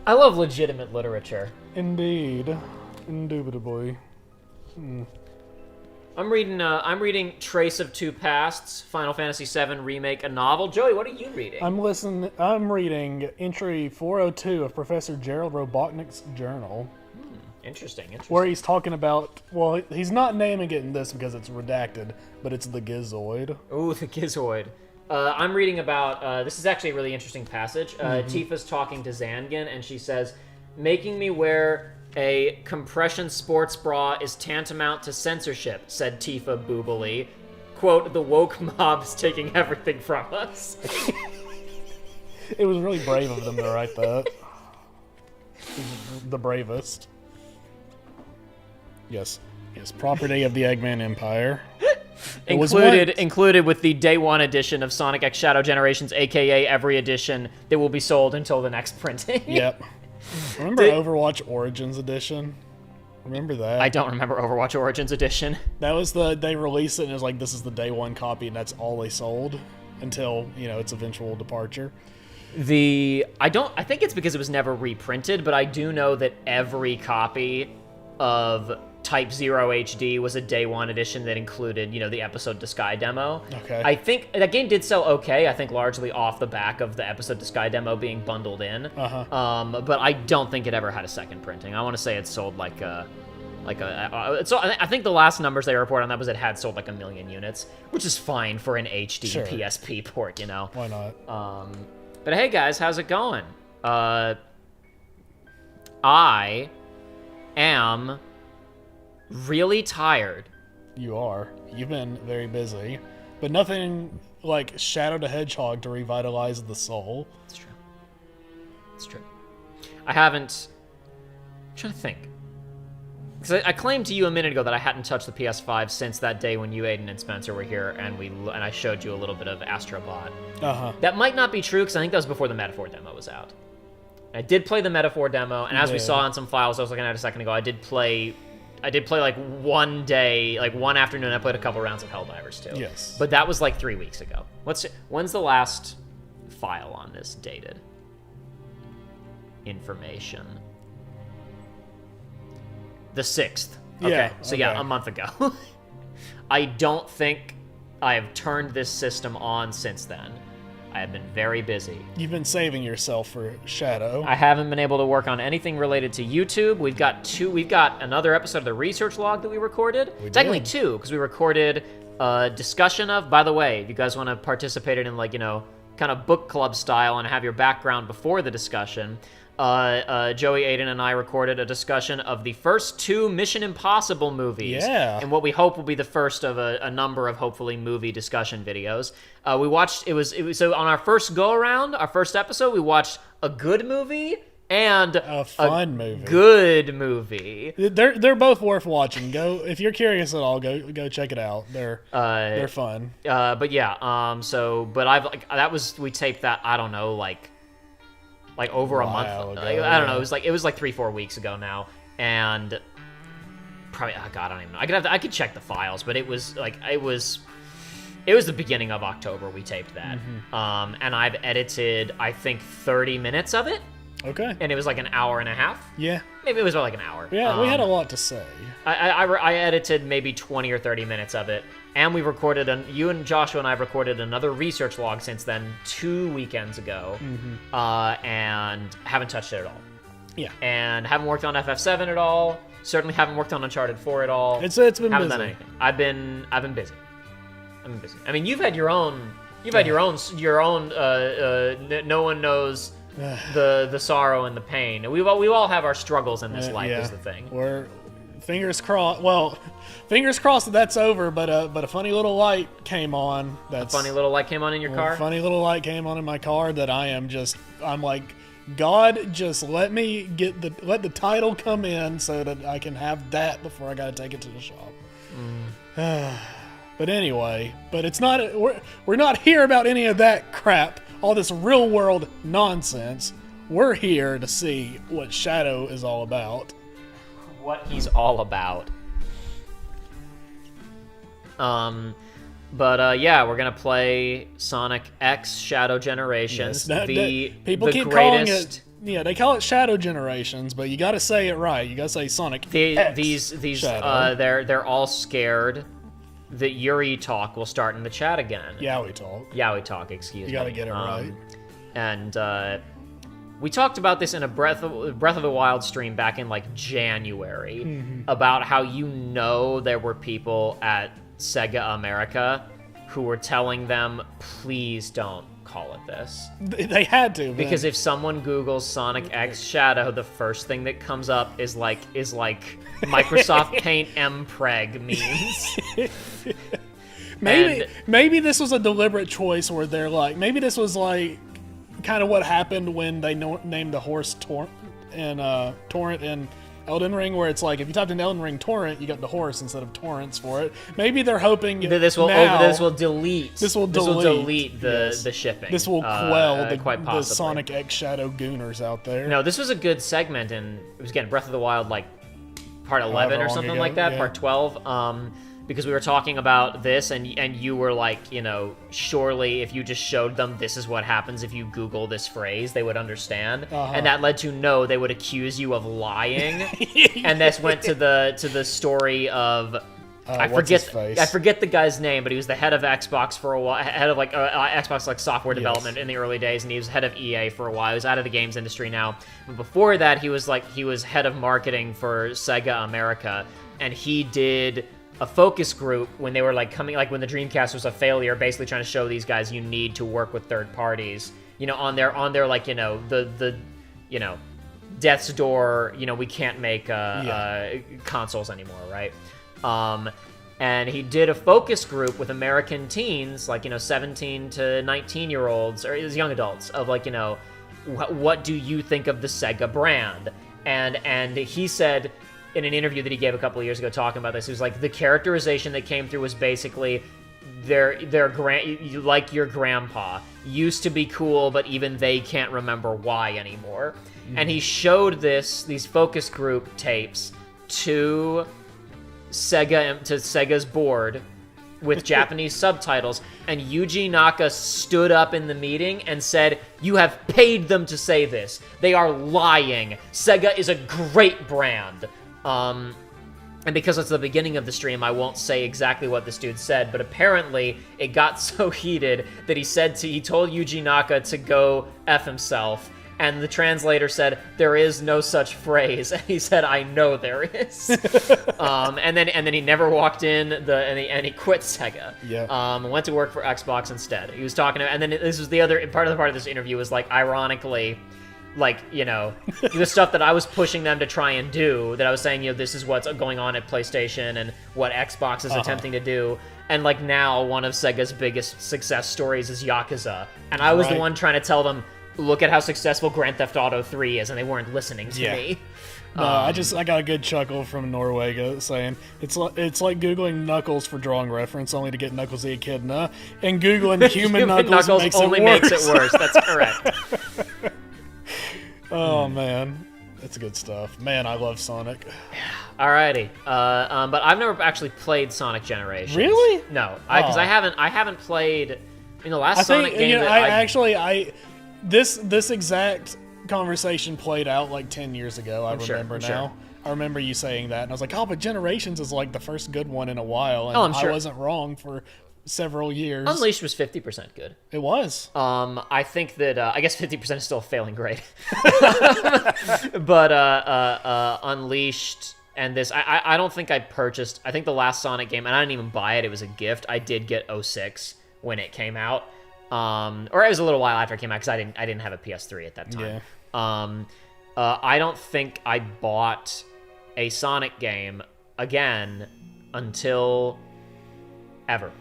I love legitimate literature. Indeed. Indubitably. I'm reading Trace of Two Pasts, Final Fantasy VII Remake, a novel. Joey, what are you reading? I'm reading entry 402 of Professor Gerald Robotnik's journal. Interesting. Where he's talking about, well, he's not naming it in this because it's redacted, but it's the Gizoid. Ooh, the Gizoid. I'm reading about, this is actually a really interesting passage. Tifa's talking to Zangan, and she says, "Making me wear a compression sports bra is tantamount to censorship," said Tifa boobily. Quote, "The woke mob's taking everything from us." It was really brave of them to write that. The bravest. Yes, property of the Eggman Empire. Included with the Day 1 edition of Sonic X Shadow Generations, aka every edition that will be sold until the next printing. Yep. Remember Overwatch Origins Edition? Remember that? I don't remember Overwatch Origins Edition. That was they released it and it was like, this is the Day 1 copy, and that's all they sold until, its eventual departure. I think it's because it was never reprinted, but I do know that every copy of Type 0 HD was a Day 1 edition that included, the Episode to Sky demo. Okay. I think that game did sell okay, I think largely off the back of the Episode to Sky demo being bundled in. Uh-huh. But I don't think it ever had a second printing. I want to say it sold I think the last numbers they report on that was it had sold like 1 million units, which is fine for an HD PSP port, Why not? But hey guys, how's it going? I am really tired. You are. You've been very busy. But nothing like Shadow the Hedgehog to revitalize the soul. It's true. I haven't... I'm trying to think. Because I claimed to you a minute ago that I hadn't touched the PS5 since that day when you, Aiden, and Spencer were here, and I showed you a little bit of Astrobot. Uh-huh. That might not be true, because I think that was before the Metaphor demo was out. I did play the Metaphor demo, and as we saw on some files I was looking at a second ago, I did play like one day, like one afternoon, I played a couple rounds of Helldivers too. Yes. But that was like 3 weeks ago. When's the last file on this dated? Information. The 6th. Okay. Yeah, So yeah, a month ago. I don't think I have turned this system on since then. I have been very busy. You've been saving yourself for Shadow. I haven't been able to work on anything related to YouTube. We've got another episode of the research log that we recorded. Technically 2, because we recorded a discussion of, by the way, if you guys want to participate in kind of book club style and have your background before the discussion, Joey, Aiden, and I recorded a discussion of the first 2 Mission Impossible movies. Yeah. And what we hope will be the first of a number of, hopefully, movie discussion videos. We watched, it was so on our first go-around, our first episode, we watched a good movie and a fun movie. Good movie. They're both worth watching. Go if you're curious at all. Go check it out. They're fun. But yeah. We taped that. I don't know, like over a month ago. I don't know. It was like 3-4 weeks ago now, and probably God, I don't even know. I could check the files, but it was the beginning of October we taped that. Mm-hmm. And I've edited I think 30 minutes of it. Okay. And it was like an hour and a half. Yeah. Maybe it was about like an hour. Yeah, we had a lot to say. I edited maybe 20 or 30 minutes of it, and we recorded, you and Joshua and I have recorded another research log since then, 2 weekends ago, and haven't touched it at all. Yeah. And haven't worked on FF7 at all, certainly haven't worked on Uncharted 4 at all. It's been busy. Haven't done anything. I've been busy. I mean, you've had your own, no one knows the sorrow and the pain. We all have our struggles in this life, is the thing. We're fingers crossed. Well, fingers crossed that that's over. But a funny little light came on. A funny little light came on in your car. A funny little light came on in my car that I'm like, God, just let the title come in so that I can have that before I gotta take it to the shop. But anyway, it's not. We're not here about any of that crap. All this real world nonsense. We're here to see what Shadow is all about. What he's all about. Yeah, we're gonna play Sonic X Shadow Generations. Yes, people keep calling it Yeah, they call it Shadow Generations, but you got to say it right. You got to say Sonic X These Shadow. they're all scared that Yuri Talk will start in the chat again. Yaoi Talk. Yaoi Talk, excuse me. You got to get it right. And we talked about this in a Breath of the Wild stream back in like January about how there were people at Sega America who were telling them, please don't call it this. They had to, because if someone Googles Sonic X Shadow, the first thing that comes up is like Microsoft Paint mpreg memes. Maybe this was a deliberate choice where they're like, maybe this was like kind of what happened when they named the horse Torrent in Elden Ring, where it's like if you typed in Elden Ring Torrent, you got the horse instead of torrents for it. Maybe they're hoping this will delete the shipping. This will quell the Sonic X Shadow gooners out there. No, this was a good segment, and it was again Breath of the Wild, like part 11 or something like that, part 12. Because we were talking about this, and you were like, surely if you just showed them this is what happens if you Google this phrase, they would understand. And that led to they would accuse you of lying. And this went to the story of I forget the guy's name, but he was the head of Xbox for a while, head of like Xbox like software development in the early days, and he was head of EA for a while. He was out of the games industry now, but before that he was head of marketing for Sega America, and he did a focus group when they were when the Dreamcast was a failure, basically trying to show these guys you need to work with third parties, on their the death's door, we can't make consoles anymore, right? And he did a focus group with American teens, 17 to 19-year-olds, or young adults, of what do you think of the Sega brand? And he said, in an interview that he gave a couple of years ago talking about this, he was like, the characterization that came through was basically your grandpa used to be cool, but even they can't remember why anymore. And he showed these focus group tapes to Sega's board with Japanese subtitles, and Yuji Naka stood up in the meeting and said, "You have paid them to say this. They are lying. Sega is a great brand." And because it's the beginning of the stream, I won't say exactly what this dude said, but apparently it got so heated that he told Yuji Naka to go F himself, and the translator said, "There is no such phrase," and he said, "I know there is." And then he never walked in and he quit Sega. Yeah. Went to work for Xbox instead. He was talking and then this was the other part of this interview was ironically, the stuff that I was pushing them to try and do, that I was saying, this is what's going on at PlayStation and what Xbox is attempting to do. And now one of Sega's biggest success stories is Yakuza. And I was the one trying to tell them, look at how successful Grand Theft Auto 3 is, and they weren't listening to me. No, I got a good chuckle from Norwega saying it's like Googling Knuckles for drawing reference only to get Knuckles the Echidna, and Googling human Knuckles makes it worse. That's correct. Oh man, that's good stuff. Man, I love Sonic. Alrighty, but I've never actually played Sonic Generations. Really? No, because I haven't played in the last Sonic game. This exact conversation played out 10 years ago. I remember now. Sure. I remember you saying that, and I was like, oh, but Generations is the first good one in a while, and I'm sure. I wasn't wrong for several years. Unleashed was 50% good. It was. I think that I guess 50% is still a failing grade, but Unleashed and this, I don't think I purchased. I think the last Sonic game, and I didn't even buy it. It was a gift. I did get 06 when it came out, or it was a little while after it came out because I didn't have a PS3 at that time. Yeah. I don't think I bought a Sonic game again until ever.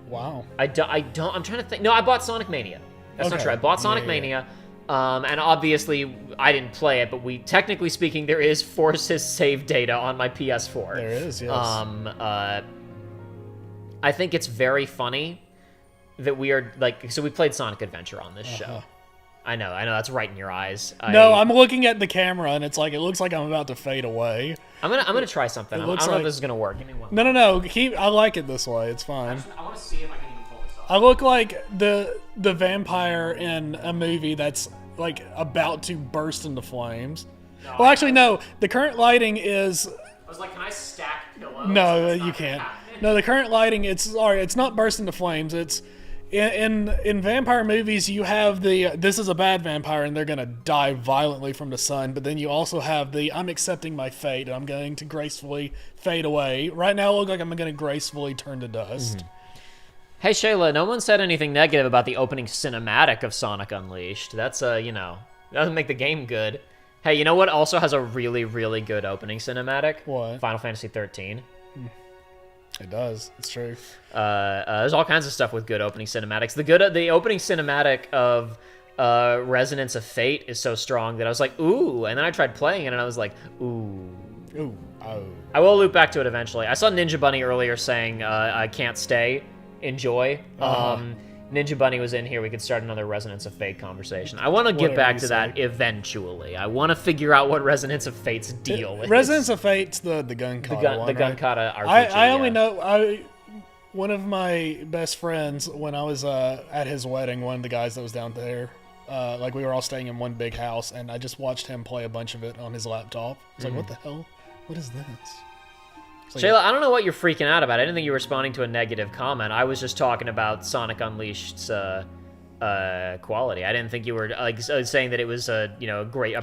Wow. I'm trying to think. No, I bought Sonic Mania. That's not true. I bought Sonic Mania, and obviously I didn't play it, but technically speaking, there is Force's save data on my PS4. There is, yes. I think it's very funny that we are so we played Sonic Adventure on this show. I know, that's right in your eyes. No, I'm looking at the camera, and it looks like I'm about to fade away. I'm gonna try something. I don't know if this is gonna work. Give me one. No. I like it this way. It's fine. I want to see if I can even pull this off. I look like the vampire in a movie that's like about to burst into flames. No, well, actually, no. The current lighting is. I was like, can I stack pillows? No, you can't. No, the current lighting. It's not burst into flames. It's in vampire movies. You have this is a bad vampire and they're gonna die violently from the sun. But then you also have I'm accepting my fate and I'm going to gracefully fade away. Right now, it looks like I'm gonna gracefully turn to dust. Mm-hmm. Hey Shayla, no one said anything negative about the opening cinematic of Sonic Unleashed. That's doesn't make the game good. Hey, you know what also has a really, really good opening cinematic? What? Final Fantasy 13. It does. It's true. There's all kinds of stuff with good opening cinematics. The opening cinematic of Resonance of Fate is so strong that I was like, ooh, and then I tried playing it and I was like, ooh. Ooh. Oh. I will loop back to it eventually. I saw Ninja Bunny earlier saying, I can't stay. Enjoy. Ninja Bunny was in here. We could start another Resonance of Fate conversation. I want to get back to that eventually. I want to figure out what Resonance of Fate's deal is. Resonance of Fate's the gun kata one, the gun right? kata RPG. I only know one of my best friends when I was at his wedding. One of the guys that was down there, like we were all staying in one big house, and I just watched him play a bunch of it on his laptop. I was like, what the hell? What is this? Shayla, I don't know what you're freaking out about. I didn't think you were responding to a negative comment. I was just talking about Sonic Unleashed's quality. I didn't think you were saying that it was a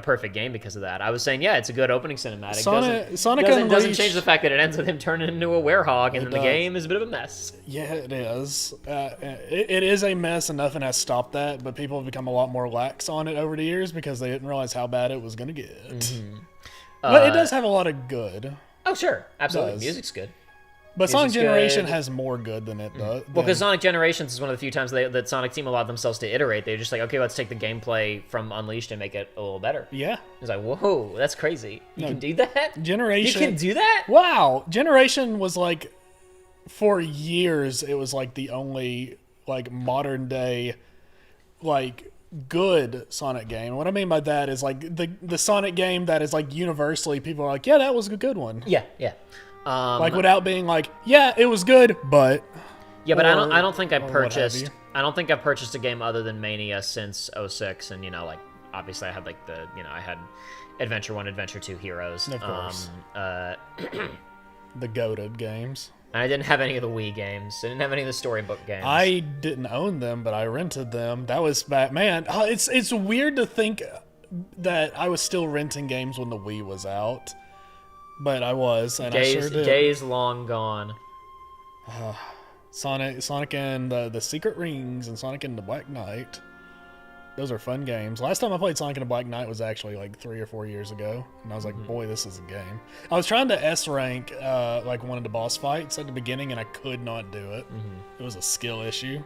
perfect game because of that. I was saying, yeah, it's a good opening cinematic. Sonic Unleashed doesn't change the fact that it ends with him turning into a werehog, and then the game is a bit of a mess. Yeah, it is. It is a mess, and nothing has stopped that. But people have become a lot more lax on it over the years because they didn't realize how bad it was going to get. Mm-hmm. But it does have a lot of good. Oh, sure. Absolutely. Music's good. But Sonic Generation has more good than it does. Well, because Sonic Generations is one of the few times that Sonic Team allowed themselves to iterate. They're just like, okay, let's take the gameplay from Unleashed and make it a little better. Yeah. It's like, whoa, that's crazy. You can do that? Generation. You can do that? Wow. Generation was like, for years, it was like the only like modern day, like, good Sonic game. And what I mean by that is like the Sonic game that is like universally people are like, yeah, that was a good one. Yeah. Like without being like, yeah, it was good, but yeah, but I don't think I've purchased a game other than Mania since 06, and like obviously I had like I had Adventure 1, Adventure 2 Heroes. Of course. The goated games. And I didn't have any of the Wii games. I didn't have any of the storybook games. I didn't own them, but I rented them. That was bad. Man, it's weird to think that I was still renting games when the Wii was out. But I was, and I sure did. Days long gone. Sonic and the Secret Rings and Sonic and the Black Knight. Those are fun games. Last time I played Sonic and the Black Knight was actually like 3 or 4 years ago. And I was like, boy, this is a game. I was trying to S-rank like one of the boss fights at the beginning, and I could not do it. It was a skill issue.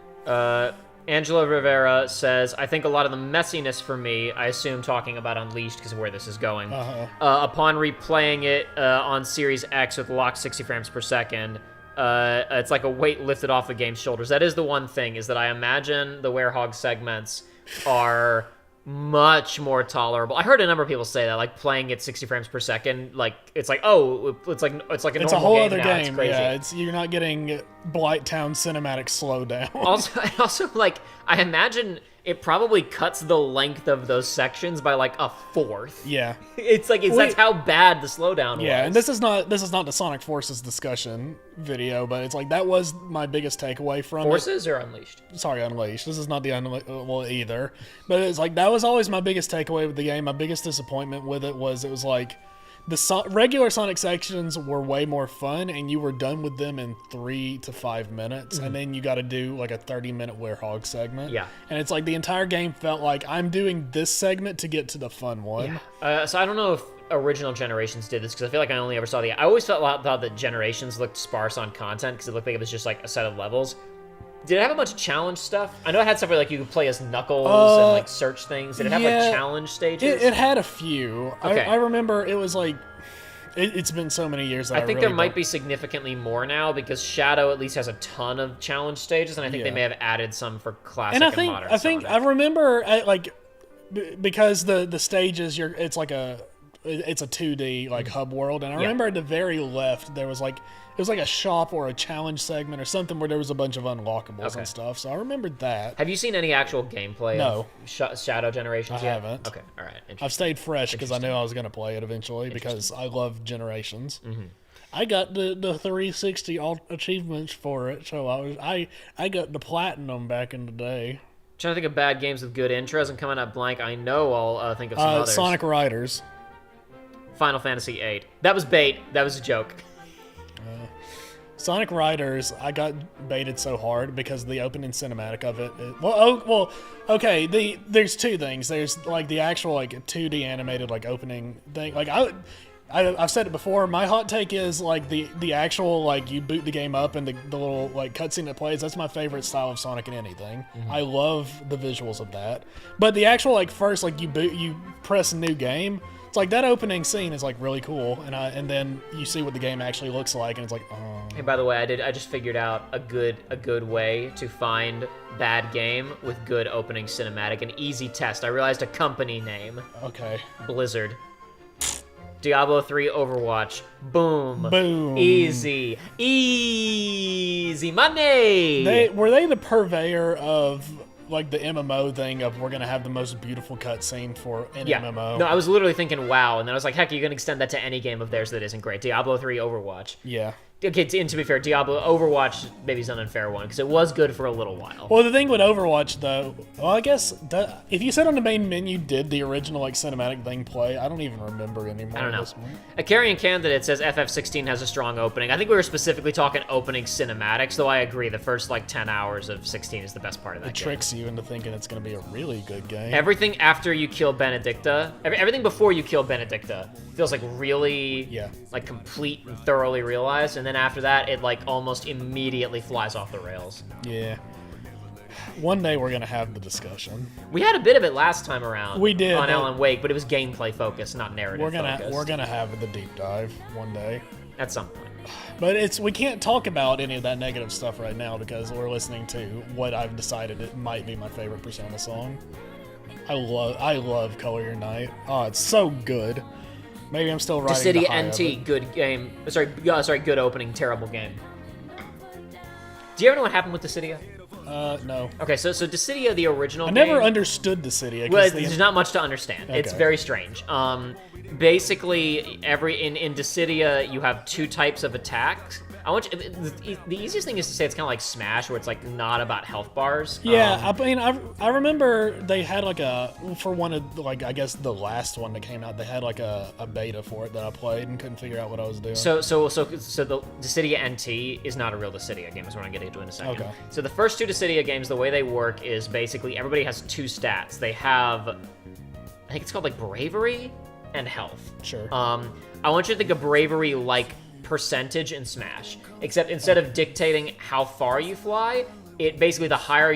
Angela Rivera says, I think a lot of the messiness for me, I assume talking about Unleashed because of where this is going, upon replaying it on Series X with locked 60 frames per second, it's like a weight lifted off the game's shoulders. That is the one thing, is that I imagine the werehog segments are much more tolerable. I heard a number of people say that, like playing at 60 frames per second, like it's like, oh, it's like a normal game. It's a whole other now. game. It's crazy. Yeah, you're not getting Blighttown cinematic slowdown. Also, like I imagine it probably cuts the length of those sections by like a fourth. Yeah, that's how bad the slowdown was. Yeah, and this is not the Sonic Forces discussion video, but it's like that was my biggest takeaway from Forces or Unleashed. Sorry, Unleashed. This is not the either, but it's like that was always my biggest takeaway with the game. My biggest disappointment with it was like the regular Sonic sections were way more fun, and you were done with them in 3 to 5 minutes, and then you got to do like a 30-minute werehog segment. Yeah, and it's like the entire game felt like I'm doing this segment to get to the fun one. Yeah. So I don't know if original Generations did this, because I feel like I only ever saw I always thought that Generations looked sparse on content because it looked like it was just like a set of levels. Did it have a bunch of challenge stuff? I know it had stuff where like you could play as Knuckles and like search things. Did it have like challenge stages? It had a few. Okay. I remember it was like it's been so many years that I think there might be significantly more now, because Shadow at least has a ton of challenge stages, and I think they may have added some for classic and modern Sonic. I remember like because the stages it's like a it's a 2D like hub world, and I remember at the very left there was like it was like a shop or a challenge segment or something where there was a bunch of unlockables and stuff. So I remembered that. Have you seen any actual gameplay? No. Of Shadow Generations yet? Haven't. Okay, all right. I've stayed fresh because I knew I was going to play it eventually because I love Generations. I got the 360 achievements for it, so I got the platinum back in the day. Trying to think of bad games with good intros and coming up blank. I know I'll think of some others. Sonic Riders. Final Fantasy VIII. That was bait. That was a joke. Sonic Riders, I got baited so hard because the opening cinematic of it. Okay. There's two things. There's like the actual like 2D animated like opening thing. Like I've said it before. My hot take is like the actual like you boot the game up and the little like cutscene that plays. That's my favorite style of Sonic in anything. I love the visuals of that. But the actual like first like you press a new game. It's like that opening scene is like really cool, and then you see what the game actually looks like, and it's like, oh. Hey, by the way, I just figured out a good way to find bad game with good opening cinematic. An easy test. I realized a company name. Okay. Blizzard. Diablo 3 Overwatch. Boom. Boom. Easy money. Were they the purveyor of like the MMO thing of we're gonna have the most beautiful cutscene for an MMO? No, I was literally thinking, wow, and then I was like, heck, you can extend that to any game of theirs that isn't great. Diablo 3 Overwatch. Yeah. Okay, and to be fair, Overwatch maybe is an unfair one because it was good for a little while. Well, the thing with Overwatch, though, I guess if you said on the main menu, did the original like cinematic thing play? I don't even remember anymore. I don't know. A carrying candidate says FF16 has a strong opening. I think we were specifically talking opening cinematics, though I agree the first like 10 hours of 16 is the best part of that game. It tricks you into thinking it's going to be a really good game. Everything after you kill Benedicta, everything before you kill Benedicta feels like really like complete and thoroughly realized, and then after that, it like almost immediately flies off the rails. Yeah. One day we're gonna have the discussion. We had a bit of it last time around. We did on Alan Wake, but it was gameplay focused, not narrative focused. We're gonna have the deep dive one day. At some point. But we can't talk about any of that negative stuff right now because we're listening to what I've decided it might be my favorite Persona song. I love Color Your Night. Oh, it's so good. Maybe I'm still writing Dissidia the high of NT, good game. Sorry, good opening, terrible game. Do you ever know what happened with Dissidia? No. Okay, so Dissidia, the original game... I never understood Dissidia. Well, there's not much to understand. Okay. It's very strange. Basically, in Dissidia, you have two types of attacks. The easiest thing is to say it's kind of like Smash, where it's like not about health bars. Yeah, I mean, I remember they had like for one of like I guess the last one that came out, they had like a beta for it that I played and couldn't figure out what I was doing. So the Dissidia NT is not a real Dissidia game, is what I'm getting into in a second. Okay. So the first two Dissidia games, the way they work is basically everybody has two stats. They have, I think it's called like bravery and health. Sure. I want you to think of bravery like percentage in Smash, except instead of dictating how far you fly, it basically the higher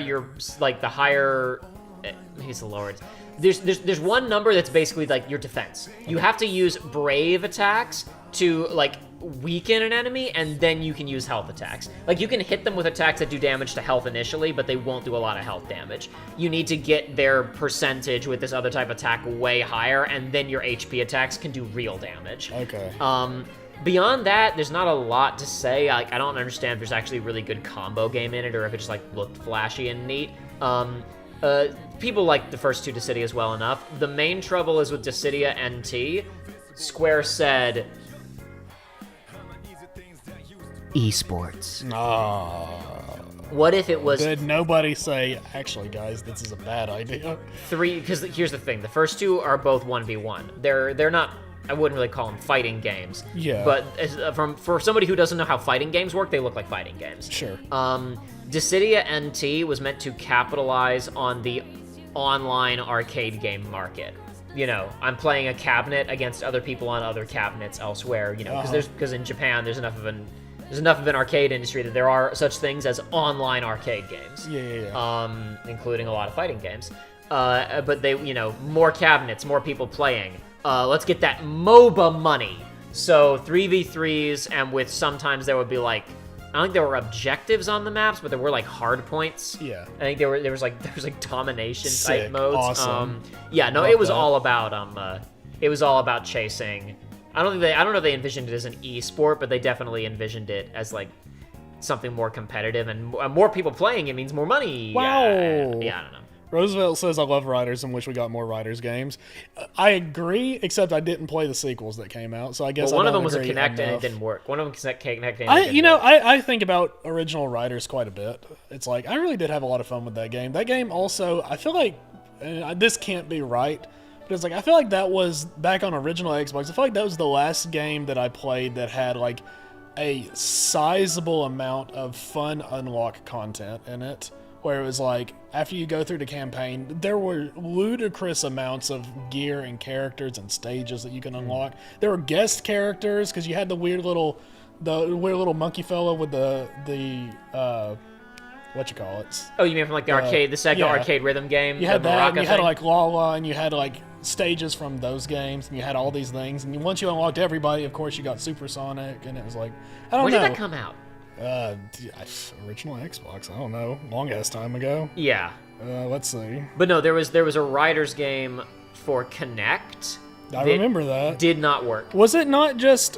maybe it's the lower. There's one number that's basically like your defense. You have to use brave attacks to like weaken an enemy, and then you can use health attacks. Like you can hit them with attacks that do damage to health initially, but they won't do a lot of health damage. You need to get their percentage with this other type of attack way higher, and then your HP attacks can do real damage. Okay. Beyond that, there's not a lot to say. Like, I don't understand if there's actually a really good combo game in it, or if it just like looked flashy and neat. People like the first two Dissidias well enough. The main trouble is with Dissidia NT. Square said, esports. What if it was... Did nobody say, actually, guys, this is a bad idea? Because here's the thing. The first two are both 1v1. They're not... I wouldn't really call them fighting games. Yeah. But for somebody who doesn't know how fighting games work, they look like fighting games. Sure. Dissidia NT was meant to capitalize on the online arcade game market. You know, I'm playing a cabinet against other people on other cabinets elsewhere. You know, because in Japan there's enough of an arcade industry that there are such things as online arcade games. Yeah. Including a lot of fighting games. But they, you know, more cabinets, more people playing. Let's get that MOBA money. So 3v3s, and with sometimes there would be like, I don't think there were objectives on the maps, but there were like hard points. Yeah. I think there was like domination type modes. Awesome. Yeah, no, Love it was that. all about it was all about chasing. I don't know if they envisioned it as an e-sport, but they definitely envisioned it as like something more competitive, and more people playing it means more money. Wow. Yeah, I don't know. Roosevelt says, I love Riders and wish we got more Riders games. I agree, except I didn't play the sequels that came out, so I guess one I of them was a agree Kinect and it enough. didn't work. One of them was a Kinect and it didn't work. I think about original Riders quite a bit. It's like, I really did have a lot of fun with that game. That game also, I feel like, and this can't be right, but it's like, I feel like that was, back on original Xbox, I feel like that was the last game that I played that had like a sizable amount of fun unlock content in it. Where it was like, after you go through the campaign, there were ludicrous amounts of gear and characters and stages that you can unlock. There were guest characters, because you had the weird little monkey fellow with the what you call it? Oh, you mean from like the arcade, the Sega arcade rhythm game? You had the that, and you Maraca had thing? like Lala, and you had like stages from those games, and you had all these things. And once you unlocked everybody, of course, you got Supersonic, and it was like, I don't know. When did that come out? Original Xbox. I don't know. Long ass time ago. Yeah. Let's see. But no, there was a Riders game for Kinect. I remember that. Did not work. Was it not just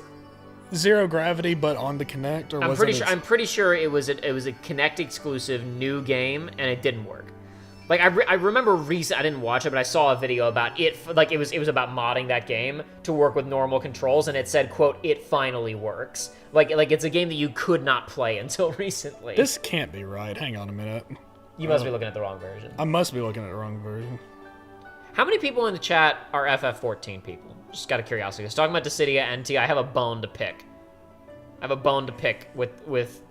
Zero Gravity, but on the Kinect, or I'm was pretty it? sure. I'm pretty sure it was a Kinect exclusive new game, and it didn't work. Like I remember I didn't watch it, but I saw a video about it. Like it was about modding that game to work with normal controls, and it said, "quote It finally works." Like it's a game that you could not play until recently. This can't be right. Hang on a minute. You must be looking at the wrong version. I must be looking at the wrong version. How many people in the chat are FF14 people? Just out of curiosity. I was talking about Dissidia NT. I have a bone to pick. I have a bone to pick with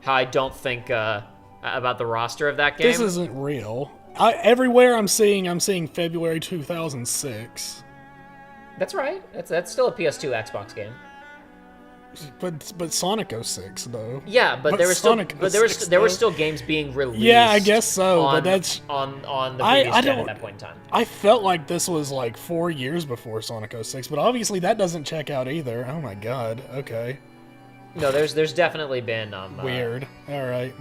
how I don't think about the roster of that game. This isn't real. Everywhere I'm seeing February 2006. That's right. That's still a PS2 Xbox game. But Sonic 06 though. Yeah, but there were still games being released. Yeah, I guess so. On, but that's on the previous gen at that point in time. I felt like this was like 4 years before Sonic 06, but obviously that doesn't check out either. Oh my god. Okay. No, there's definitely been weird. All right.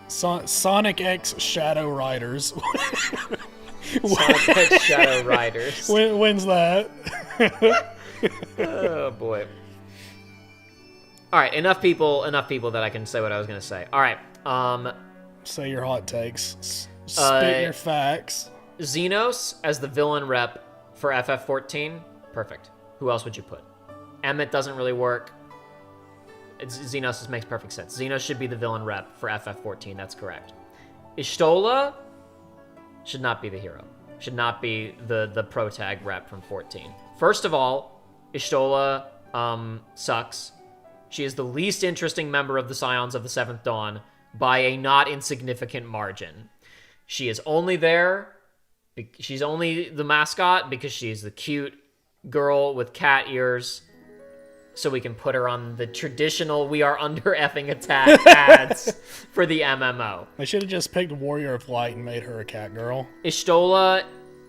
Sonic X Shadow Riders. Sonic X Shadow Riders. When's that? Oh boy. All right, enough people that I can say what I was gonna say. All right, say your hot takes. Spit your facts. Xenos as the villain rep for FF14, perfect. Who else would you put? Emmett doesn't really work. Xenos makes perfect sense. Xenos should be the villain rep for FF14. That's correct. Ishtola should not be the hero. Should not be the pro tag rep from 14. First of all, Ishtola sucks. She is the least interesting member of the Scions of the Seventh Dawn by a not insignificant margin. She is only there. She's only the mascot because she's the cute girl with cat ears. So we can put her on the traditional "we are under effing attack" ads for the MMO. I should have just picked Warrior of Light and made her a cat girl. Ishtola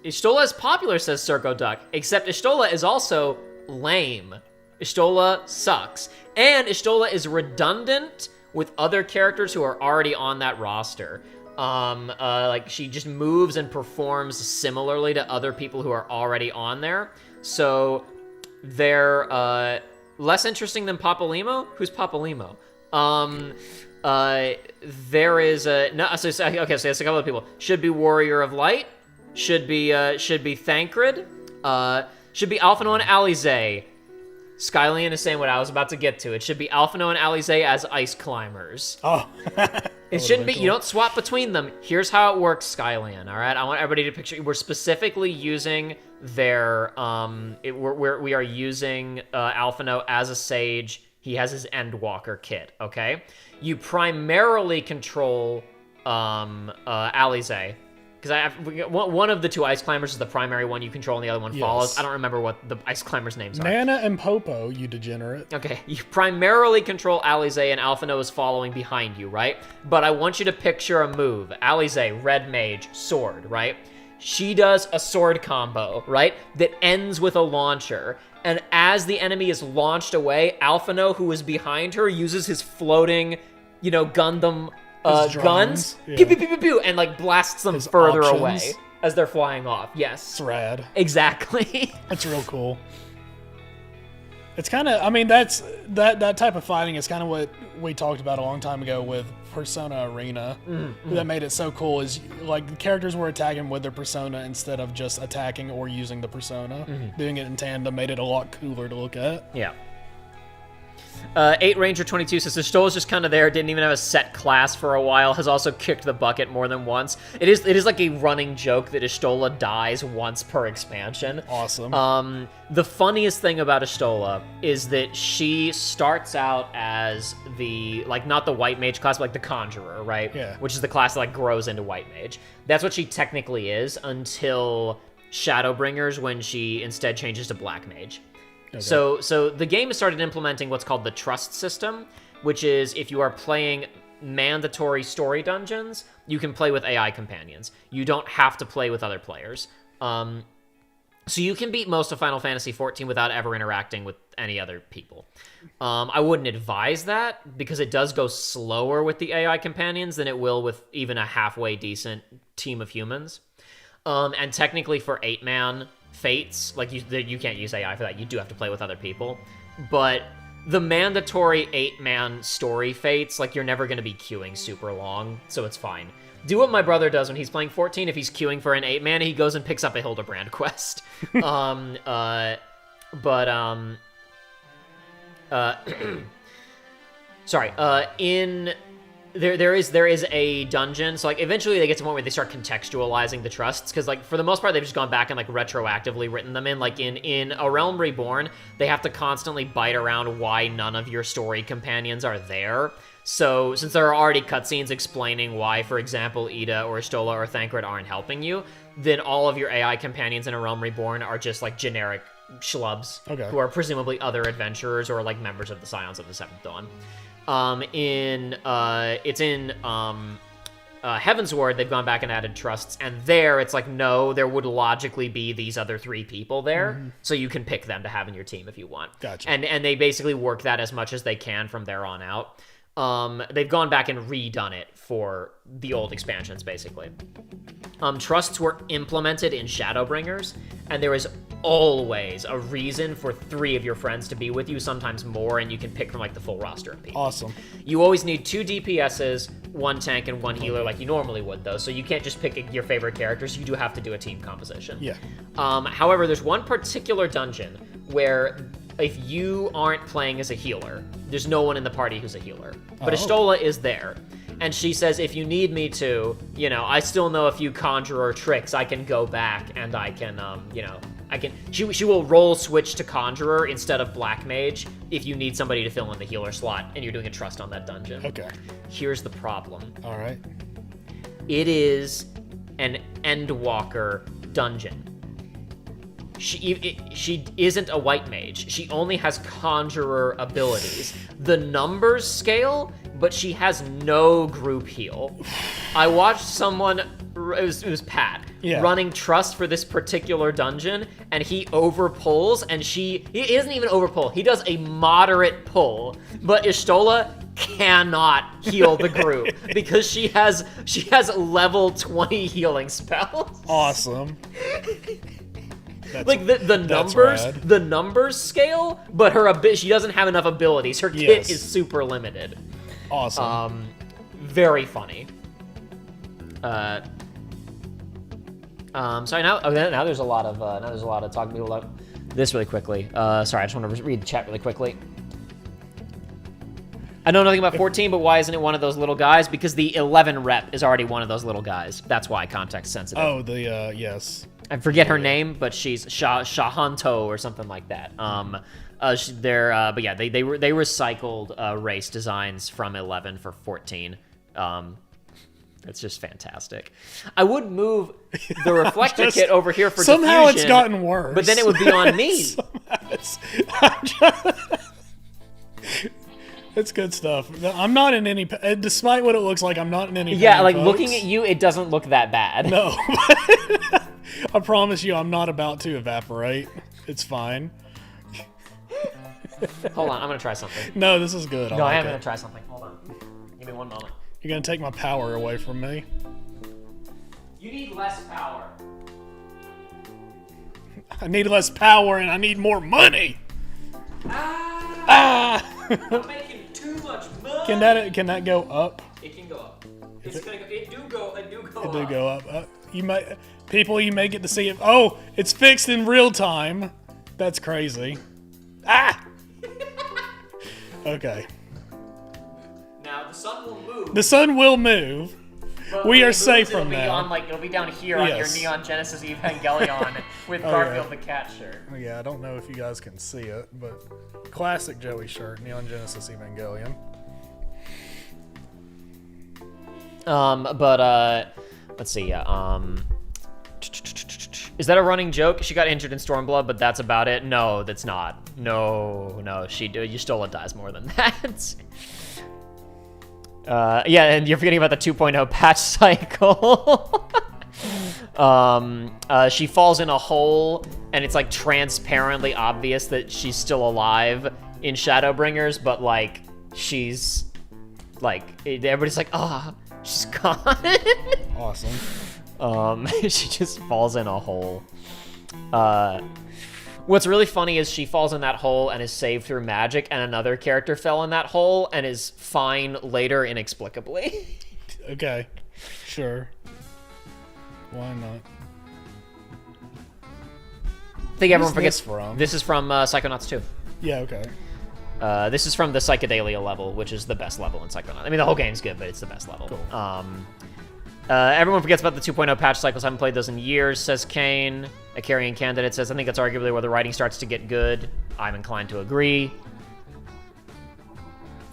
is popular, says Circo Duck, except Ishtola is also lame. Ishtola sucks. And Ishtola is redundant with other characters who are already on that roster. Like she just moves and performs similarly to other people who are already on there. So they're less interesting than Papalimo. Who's Papalimo? There is so there's a couple of people. Should be Warrior of Light. Should be Thancred. Should be Alphino and Alize. Skylian is saying what I was about to get to. It should be Alphino and Alize as ice climbers. Oh. It shouldn't be. Cool. You don't swap between them. Here's how it works, Skylian. All right. I want everybody to picture. We're specifically using their. We are using Alphino as a sage. He has his Endwalker kit. Okay. You primarily control Alize. Because one of the two ice climbers is the primary one you control, and the other one follows. I don't remember what the ice climbers' names are. Nana and Popo, you degenerate. Okay, you primarily control Alize, and Alphino is following behind you, right? But I want you to picture a move. Alize, red mage, sword, right? She does a sword combo, right? That ends with a launcher. And as the enemy is launched away, Alphino, who is behind her, uses his floating, Gundam... guns, yeah. pew, pew, pew, pew, pew, and like blasts them further away. as they're flying off. Yes. It's rad. Exactly. That's real cool. It's kind of, I mean, that type of fighting is kind of what we talked about a long time ago with Persona Arena. That made it so cool is like the characters were attacking with their persona instead of just attacking or using the persona. Doing it in tandem made it a lot cooler to look at. Yeah. 8 Ranger 22 says Estola's just kind of there, didn't even have a set class for a while, has also kicked the bucket more than once. It is like a running joke that Estola dies once per expansion. Awesome. The funniest thing about Estola is that she starts out as the, like, not the white mage class, but like the conjurer, right? Yeah. Which is the class that like grows into white mage. That's what she technically is until Shadowbringers, when she instead changes to black mage. Okay. So the game has started implementing what's called the trust system, which is if you are playing mandatory story dungeons, you can play with AI companions. You don't have to play with other players. So you can beat most of Final Fantasy XIV without ever interacting with any other people. I wouldn't advise that because it does go slower with the AI companions than it will with even a halfway decent team of humans. And technically for 8-man fates, like you can't use AI for that. You do have to play with other people. But the mandatory 8-man story fates, like you're never going to be queuing super long, so it's fine. Do what my brother does when he's playing 14. If he's queuing for an 8-man, he goes and picks up a Hildebrand quest. There is a dungeon, so like eventually they get to a point where they start contextualizing the trusts, because like for the most part they've just gone back and like retroactively written them in. Like in A Realm Reborn, they have to constantly bite around why none of your story companions are there. So since there are already cutscenes explaining why, for example, Ida or Estola or Thancred aren't helping you, then all of your AI companions in A Realm Reborn are just like generic schlubs who are presumably other adventurers or like members of the Scions of the Seventh Dawn. Heavensward, they've gone back and added trusts, and there it's like, no, there would logically be these other 3 people there, so you can pick them to have in your team if you want. Gotcha. And they basically work that as much as they can from there on out. They've gone back and redone it for the old expansions, basically. Trusts were implemented in Shadowbringers, and there is always a reason for 3 of your friends to be with you, sometimes more, and you can pick from like the full roster of people. Awesome. You always need 2 DPSs, 1 tank, and 1 healer like you normally would, though, so you can't just pick your favorite characters. You do have to do a team composition. Yeah. However, there's one particular dungeon where if you aren't playing as a healer, there's no one in the party who's a healer. But Estola is there. And she says, if you need me to, I still know a few conjurer tricks. I can go back and I can, she will roll switch to conjurer instead of black mage if you need somebody to fill in the healer slot and you're doing a trust on that dungeon. Okay. Here's the problem. All right. It is an Endwalker dungeon. She isn't a white mage. She only has conjurer abilities. The numbers scale, but she has no group heal. I watched someone, it was Pat, running trust for this particular dungeon, and he overpulls, and he doesn't even overpull. He does a moderate pull, but Estola cannot heal the group because she has level 20 healing spells. Awesome. Like the numbers scale, but she doesn't have enough abilities. Her kit is super limited. Awesome. Very funny. Sorry, now there's a lot of talking to people about this really quickly. Sorry, I just want to read the chat really quickly. I know nothing about 14, but why isn't it one of those little guys? Because the 11 rep is already one of those little guys. That's why, context sensitive. Oh, yes. I forget her name, but she's Shahanto or something like that. But yeah, they recycled race designs from 11 for 14. It's just fantastic. I would move the reflector kit over here for somehow diffusion, it's gotten worse. but then it would be on me. It's good stuff. I'm not in any, despite what it looks like, I'm not in any. Yeah, like folks. Looking at you, it doesn't look that bad. No, I promise you, I'm not about to evaporate. It's fine. Hold on, I'm gonna try something. No, this is good. I am gonna try something. Hold on, give me one moment. You're gonna take my power away from me. You need less power. I need less power and I need more money. I'm making too much money. Can that go up? It can go up. It do go up. You may get to see it. Oh, it's fixed in real time. That's crazy. Okay. Now the sun will move. The sun will move. We are safe from that. It'll be down here on your Neon Genesis Evangelion with Garfield the cat shirt. Oh, yeah, I don't know if you guys can see it, but classic Joey shirt, Neon Genesis Evangelion. Let's see. Is that a running joke? She got injured in Stormblood, but that's about it. No, that's not. No. Yustola dies more than that. Yeah, and you're forgetting about the 2.0 patch cycle. She falls in a hole, and it's like transparently obvious that she's still alive in Shadowbringers, but like she's like everybody's like, oh, she's gone. Awesome. She just falls in a hole. What's really funny is she falls in that hole and is saved through magic, and another character fell in that hole and is fine later inexplicably. Okay, sure. Why not? I think everyone forgets. From? This is from Psychonauts 2. Yeah, okay. This is from the Psychedelia level, which is the best level in Psychonauts. I mean, the whole game's good, but it's the best level. Cool. Everyone forgets about the 2.0 patch cycles. I haven't played those in years, says Kane. A carrying candidate says, I think that's arguably where the writing starts to get good. I'm inclined to agree.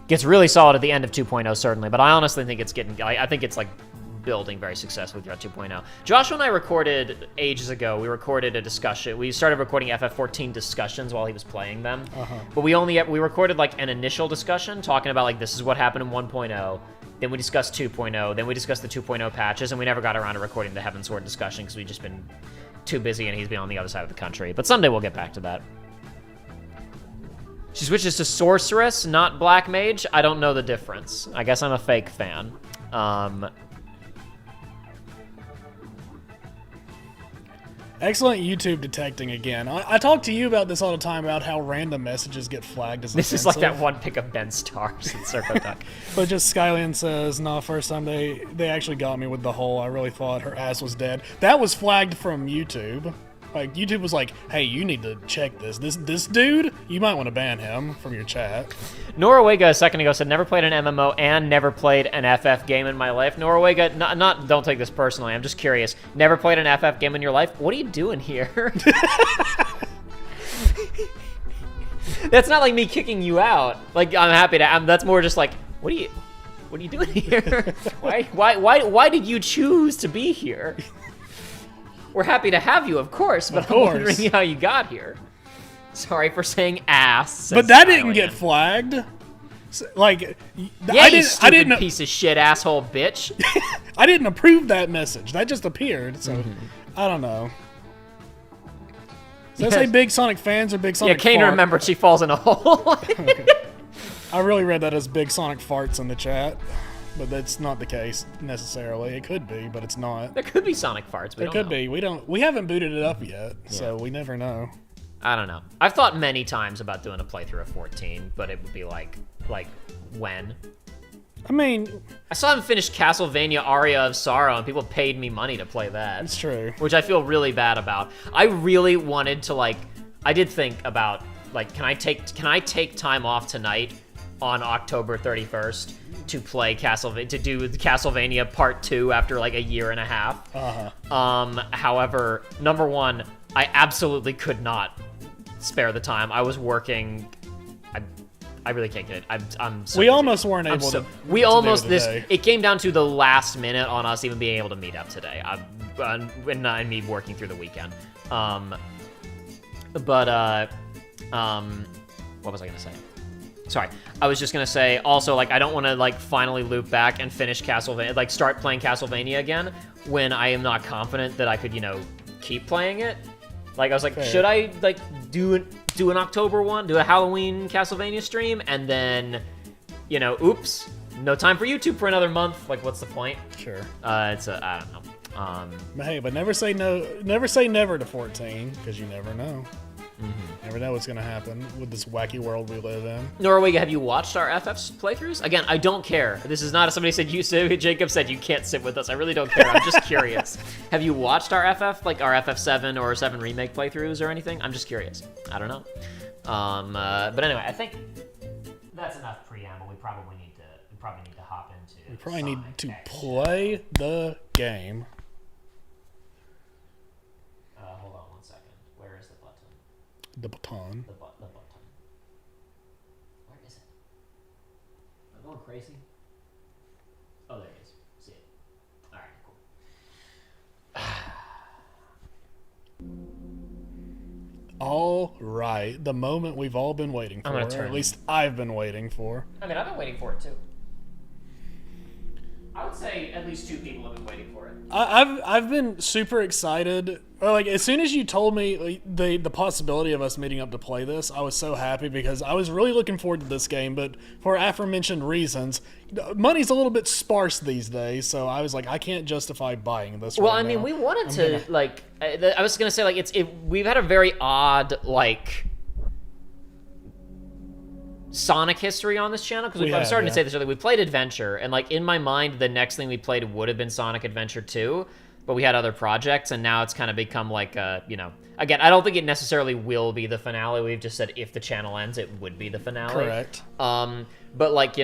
Gets really solid at the end of 2.0, certainly, but I honestly think it's getting... I think it's, like, building very successfully throughout 2.0. Joshua and I recorded, ages ago, we recorded a discussion. We started recording FF14 discussions while he was playing them. But we recorded, like, an initial discussion talking about, like, this is what happened in 1.0. Then we discussed 2.0. Then we discussed the 2.0 patches, and we never got around to recording the Heavensward discussion because we've just been too busy and he's been on the other side of the country. But someday we'll get back to that. She switches to Sorceress, not Black Mage. I don't know the difference. I guess I'm a fake fan. Excellent YouTube detecting again. I talk to you about this all the time, about how random messages get flagged as offensive. This is like that one pick of Ben Stars in Circle Duck. But just Skylian says, nah, first time they actually got me with the hole. I really thought her ass was dead. That was flagged from YouTube. Like, YouTube was like, hey, you need to check this. This dude, you might want to ban him from your chat. Norwega a second ago said, never played an MMO and never played an FF game in my life. Norwega, not don't take this personally, I'm just curious. Never played an FF game in your life? What are you doing here? That's not like me kicking you out. Like, I'm happy to, that's more just like, what are you doing here? Why did you choose to be here? We're happy to have you, of course, but I'm wondering how you got here. Sorry for saying ass. But that didn't get flagged. Like, yeah, I didn't piece of shit, asshole, bitch. I didn't approve that message. That just appeared. So I don't know. Does that say Big Sonic fans or Big Sonic? Yeah, Kane remembered she falls in a hole. Okay. I really read that as Big Sonic farts in the chat. But that's not the case necessarily. It could be, but it's not. There could be Sonic farts. There could be. We haven't booted it up yet, so we never know. I don't know. I've thought many times about doing a playthrough of 14, but it would be like when? I mean, I still haven't finished Castlevania Aria of Sorrow, and people paid me money to play that. It's true. Which I feel really bad about. I really wanted to I did think about can I take time off tonight on October 31st to play to do Castlevania Part 2 after a year and a half. However, number one, I absolutely could not spare the time. I was working. I really can't get it. I'm so we busy. almost weren't able to. We almost it came down to the last minute on us even being able to meet up today. And me working through the weekend. What was I gonna say? Sorry, I was just gonna say also I don't want to finally loop back and finish Castlevania, start playing Castlevania again when I am not confident that I could keep playing it. I was like, should I do an October one, do a Halloween Castlevania stream, and then oops, no time for YouTube for another month. What's the point? Sure. I don't know. But hey, but never say no. Never say never to 14, because you never know. Never know what's gonna happen with this wacky world we live in. Norway, have you watched our FF playthroughs? Again, I don't care. This is not somebody said Jacob said you can't sit with us. I really don't care. I'm just curious. Have you watched our FF, like our FF7 or 7 remake playthroughs or anything? I'm just curious. I don't know. But anyway, I think that's enough preamble. We probably need to hop into. We probably need Sonic to X. play the game. Hold on 1 second. Where is the button? The baton. The button. Where is it? Am I going crazy? Oh, there it is. See it. All right, cool. All right, the moment we've all been waiting for, I'm gonna or turn. at least I've been waiting for. I mean, I've been waiting for it too. I would say at least 2 people have been waiting for it. I've been super excited. Or like as soon as you told me the possibility of us meeting up to play this, I was so happy because I was really looking forward to this game. But for aforementioned reasons, money's a little bit sparse these days, so I was like, I can't justify buying this. Well, right I mean, now. we wanted to like. I was gonna say like we've had a very odd like Sonic history on this channel because I'm starting to say this earlier. We played Adventure, and like in my mind, the next thing we played would have been Sonic Adventure 2, but we had other projects, and now it's kind of become like again, I don't think it necessarily will be the finale. We've just said if the channel ends, it would be the finale. Correct. But like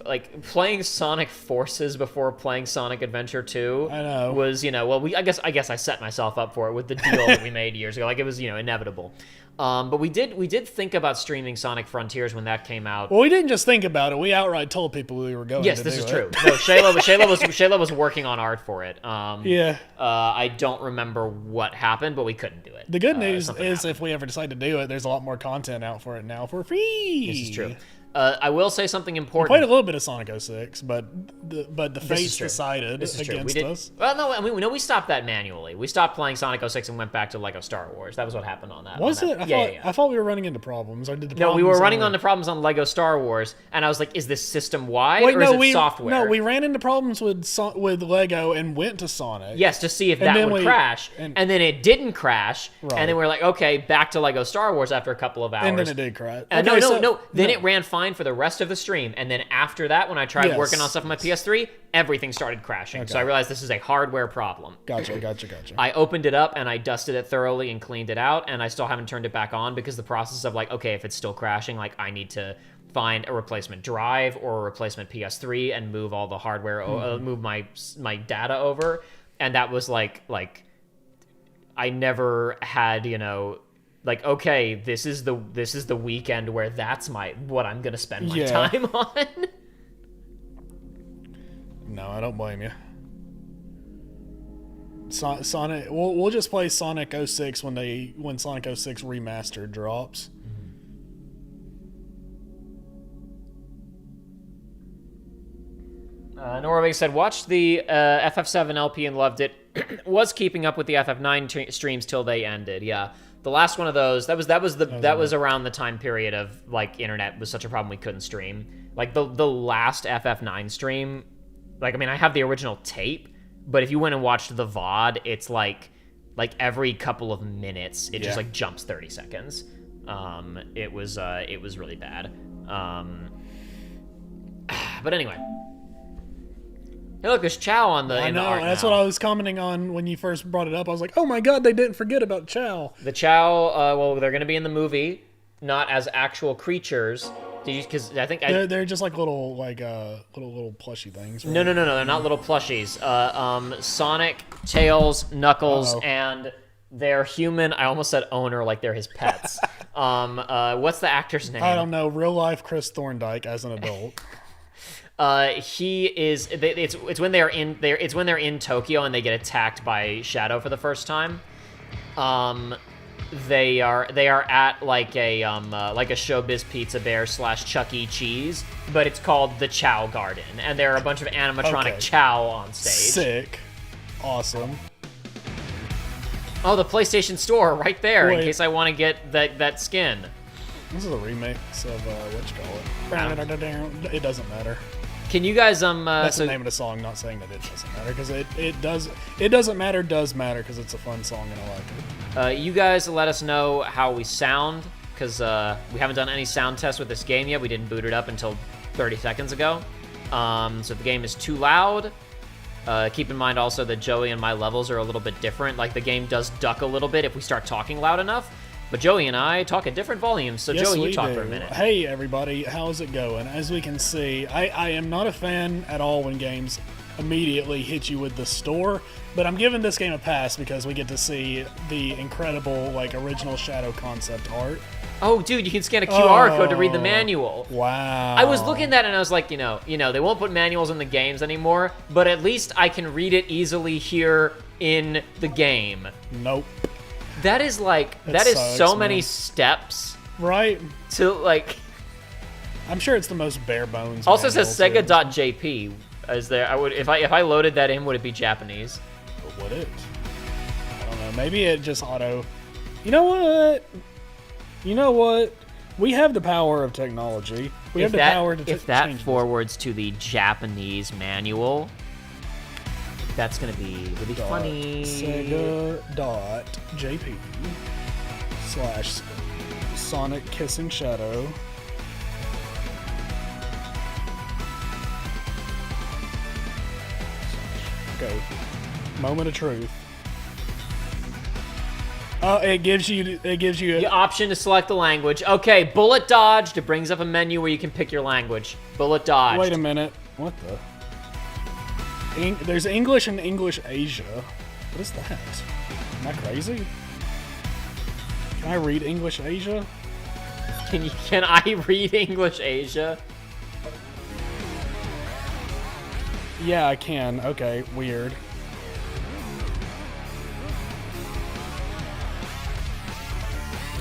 like playing Sonic Forces before playing Sonic Adventure 2 I know. was I guess I set myself up for it with the deal that we made years ago. Like it was inevitable. But we did think about streaming Sonic Frontiers when that came out. Well, we didn't just think about it. We outright told people we were going. Yes, to this do is it. true. No, Shayla was working on art for it. Yeah. I don't remember what happened, but we couldn't do it. The good news something is, happened. if we ever decide to do it, there's a lot more content out for it now for free. This is true. I will say something important. Played a little bit of Sonic 06, but the fates true. decided This is true. against We did, us. Well, no, I mean, we stopped that manually. We stopped playing Sonic 06 and went back to Lego Star Wars. That was what happened on that. Was it? Yeah. I thought we were running into problems. Or did the No, we were problems running only- into problems on Lego Star Wars, and I was like, is this system-wide Wait, or no, is it software? No, we ran into problems with Lego and went to Sonic. Yes, to see if And that then would we- crash. and- And then it didn't crash. Right. And then we were like, okay, back to Lego Star Wars after a couple of hours. And then it did crash. No. Then no. it ran fine for the rest of the stream. And then after that, when I tried Yes. working on stuff on my PS3, everything started crashing. So Okay. I realized this is a hardware problem. Gotcha. I opened it up and I dusted it thoroughly and cleaned it out, and I still haven't turned it back on because the process of like, okay, if it's still crashing, like I need to find a replacement drive or a replacement PS3 and move all the hardware, move my data over, and that was like I never had like, okay, this is the weekend where that's what I'm gonna spend my time on. No, I don't blame you. Sonic. We'll just play Sonic 06 when Sonic 06 Remastered drops. Norway said, watched the FF7 LP and loved it. Was keeping up with the FF9 streams till they ended. Yeah, the last one of those. That was around the time period of like internet was such a problem we couldn't stream. Like the last FF9 stream. Like I mean, I have the original tape, but if you went and watched the VOD, it's like every couple of minutes it just like jumps 30 seconds. It was really bad. But anyway. Hey, look, there's Chow on the. I know. art That's now. what I was commenting on when you first brought it up. I was like, oh my god, they didn't forget about Chow. The Chow. Well, they're going to be in the movie, not as actual creatures. Because I think They're just like little plushy things. Right? No, they're not little plushies. Sonic, Tails, Knuckles, and they're human. I almost said owner, like they're his pets. What's the actor's name? I don't know. Real life Chris Thorndike as an adult. He is. It's when they're in Tokyo and they get attacked by Shadow for the first time. They are at like a Showbiz Pizza Bear / Chuck E. Cheese, but it's called the Chow Garden, and there are a bunch of animatronic Chow on stage. Sick, awesome. Oh, the PlayStation Store right there, in Wait. case I want to get that skin. This is a remix of what you call it. It doesn't matter. Can you guys That's so the name of the song. Not saying that it doesn't matter because it does. It doesn't matter. Does matter because it's a fun song and I like it. you guys let us know how we sound because we haven't done any sound tests with this game yet. We didn't boot it up until 30 seconds ago. So if the game is too loud, keep in mind also that Joey and my levels are a little bit different. Like, the game does duck a little bit if we start talking loud enough. But Joey and I talk at different volumes. So, Yes, Joey, you we talk do. for a minute. Hey, everybody. How's it going? As we can see, I am not a fan at all when games immediately hit you with the store. But I'm giving this game a pass because we get to see the incredible, like, original Shadow concept art. Oh, dude, you can scan a QR code to read the manual. Wow. I was looking at that and I was like, they won't put manuals in the games anymore, but at least I can read it easily here in the game. Nope. That is like, that is sucks, so many man. steps Right? to, like... I'm sure it's the most bare bones. Also says manual, too. Sega.jp. Is there? I would if I loaded that in, would it be Japanese? But would it? I don't know. Maybe it just auto. You know what? We have the power of technology. We have the power to if that change this. forwards to the Japanese manual, that's gonna be really funny. Sega.jp / Sonic Kissing Shadow. Okay. Moment of truth. Oh, it gives you. The option to select the language. Okay, bullet dodged. It brings up a menu where you can pick your language. Bullet dodged. Wait a minute. What the? There's English and English Asia. What is that? Am I crazy? Can I read English Asia? Can I read English Asia? Yeah, I can. Okay, weird.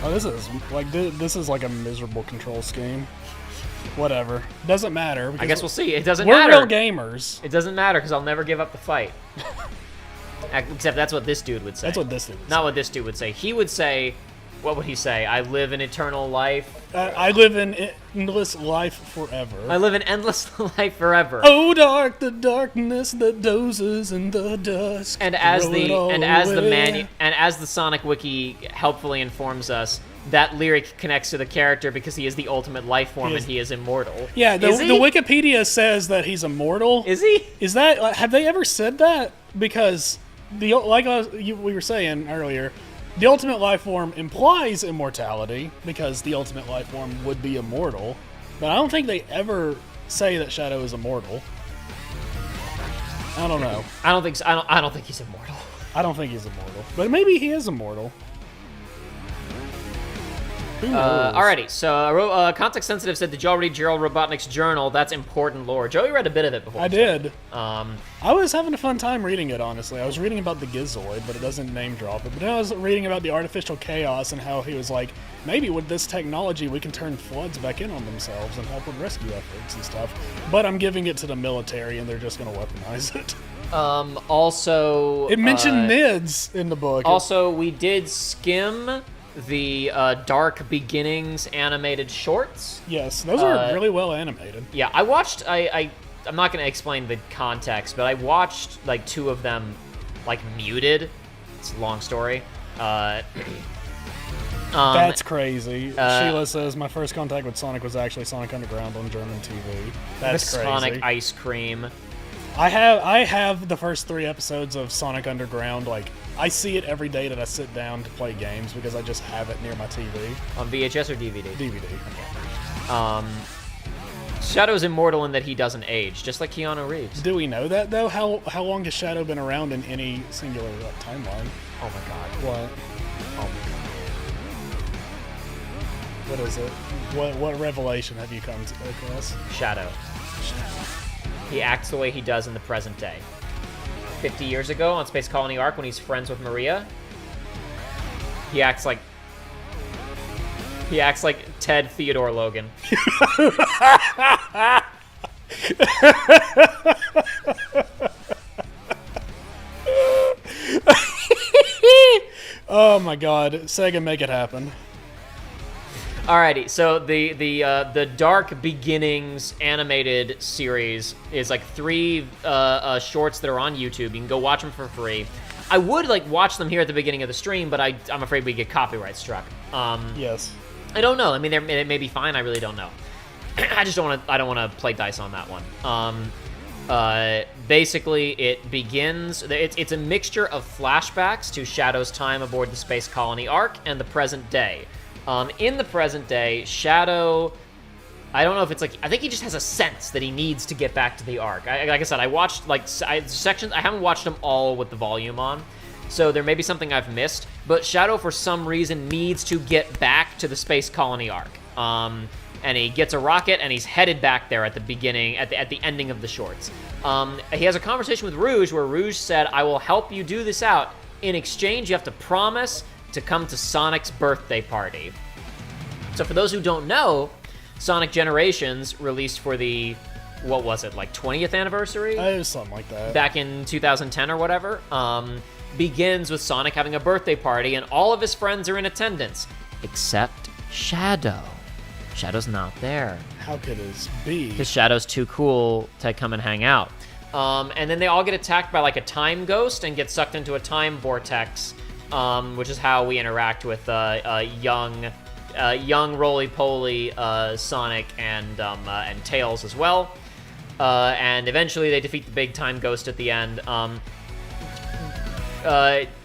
Oh, this is like a miserable control scheme. Whatever. Doesn't matter. I guess we'll see. It doesn't We're matter. real gamers. It doesn't matter because I'll never give up the fight. Except that's what this dude would say. That's what this dude would say. Not what this dude would say. He would say, what would he say? I live in eternal life. I live in endless life forever. I live in endless life forever. Oh, dark, the darkness that dozes in the dusk. And as Throw the it all and as the away. as the Sonic Wiki helpfully informs us, that lyric connects to the character because he is the ultimate life form and he is immortal. Yeah, the Is he? Wikipedia says that he's immortal. Is he? Is that? Have they ever said that? Because we were saying earlier, the ultimate life form implies immortality because the ultimate life form would be immortal. But I don't think they ever say that Shadow is immortal. I don't know. I don't think so. I don't think he's immortal. I don't think he's immortal, but maybe he is immortal. Who knows? Alrighty, so Context Sensitive said, did y'all read Gerald Robotnik's journal? That's important lore. Joey read a bit of it before. I did. I I was having a fun time reading it, honestly. I was reading about the Gizoid, but it doesn't name drop it. But then I was reading about the artificial chaos and how he was like, maybe with this technology we can turn floods back in on themselves and help with rescue efforts and stuff. But I'm giving it to the military and they're just going to weaponize it. Also... It mentioned NIDS in the book. Also, we did skim the Dark Beginnings animated shorts. Yes, those are really well animated. Yeah, I watched... I'm not going to explain the context, but I watched, like, 2 of them, like, muted. It's a long story. That's crazy. Sheila says, my first contact with Sonic was actually Sonic Underground on German TV. That's crazy. Sonic Ice Cream. I have the first 3 episodes of Sonic Underground. Like, I see it every day that I sit down to play games because I just have it near my TV. On VHS or DVD? DVD. Shadow's immortal in that he doesn't age, just like Keanu Reeves. Do we know that, though? How long has Shadow been around in any singular timeline? Oh my god. What? Oh my god. What is it? What revelation have you come across? Shadow. He acts the way he does in the present day. 50 years ago on Space Colony Arc, when he's friends with Maria, he acts like Ted Theodore Logan. Oh my god, Sega, make it happen. Alrighty, so the Dark Beginnings animated series is like 3 shorts that are on YouTube. You can go watch them for free. I would like watch them here at the beginning of the stream, but I'm afraid we get copyright struck. Yes. I don't know. I mean, it may be fine. I really don't know. I just don't want to. I don't want to play dice on that one. Basically, it begins. It's a mixture of flashbacks to Shadow's time aboard the space colony Ark and the present day. In the present day, Shadow, I don't know if it's like, I think he just has a sense that he needs to get back to the Ark. Like I said, I watched like sections. I haven't watched them all with the volume on, so there may be something I've missed. But Shadow, for some reason, needs to get back to the space colony Ark. And he gets a rocket, and he's headed back there at the beginning, at the ending of the shorts. He has a conversation with Rouge, where Rouge said, "I will help you do this out. In exchange, you have to promise to come to Sonic's birthday party." So for those who don't know, Sonic Generations released for the, what was it, like 20th anniversary? It was something like that. Back in 2010 or whatever. Begins with Sonic having a birthday party, and all of his friends are in attendance, except Shadow. Shadow's not there. How could this be? Because Shadow's too cool to come and hang out. And then they all get attacked by like a time ghost and get sucked into a time vortex, which is how we interact with young roly-poly Sonic and Tails as well. And eventually they defeat the big time ghost at the end.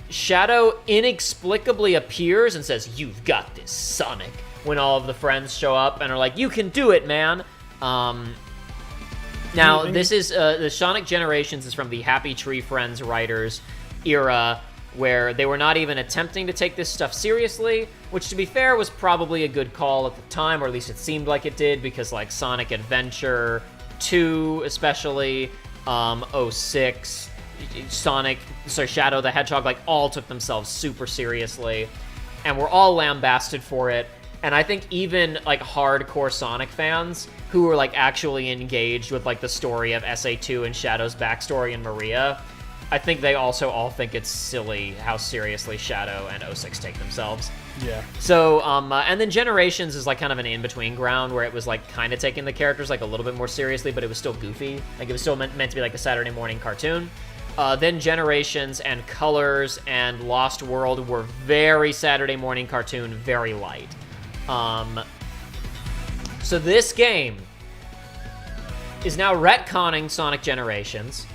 Shadow inexplicably appears and says, "You've got this, Sonic," when all of the friends show up and are like, "You can do it, man." Now, this is the Sonic Generations is from the Happy Tree Friends writers era, where they were not even attempting to take this stuff seriously, which, to be fair, was probably a good call at the time, or at least it seemed like it did, because like Sonic Adventure 2 especially, 06, Shadow the Hedgehog, like all took themselves super seriously, and were all lambasted for it. And I think even like hardcore Sonic fans who were like actually engaged with like the story of SA2 and Shadow's backstory and Maria, I think they also all think it's silly how seriously Shadow and 06 take themselves. Yeah. So, and then Generations is like kind of an in-between ground where it was like kind of taking the characters like a little bit more seriously, but it was still goofy. Like it was still meant to be like a Saturday morning cartoon. Then Generations and Colors and Lost World were very Saturday morning cartoon, very light. So this game is now retconning Sonic Generations.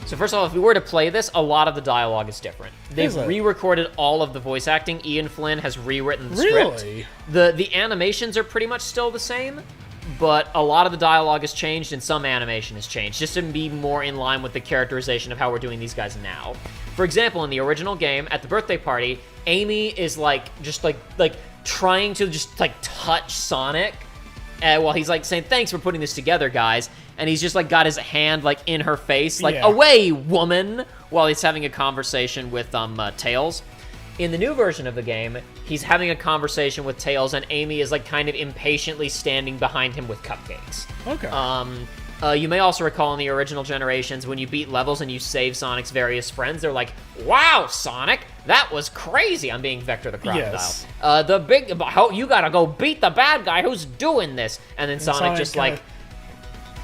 So first of all, if we were to play this, a lot of the dialogue is different. They've re-recorded all of the voice acting. Ian Flynn has rewritten the script. The animations are pretty much still the same, but a lot of the dialogue has changed and some animation has changed, just to be more in line with the characterization of how we're doing these guys now. For example, in the original game, at the birthday party, Amy is like trying to just like touch Sonic while he's like saying, "Thanks for putting this together, guys." And he's just like got his hand like in her face, like, "Away, woman," while he's having a conversation with Tails. In the new version of the game, he's having a conversation with Tails, and Amy is like kind of impatiently standing behind him with cupcakes. Okay. You may also recall in the original Generations, when you beat levels and you save Sonic's various friends, they're like, "Wow, Sonic, that was crazy." I'm being Vector the Crocodile. Yes. You gotta go beat the bad guy who's doing this. And then Sonic just like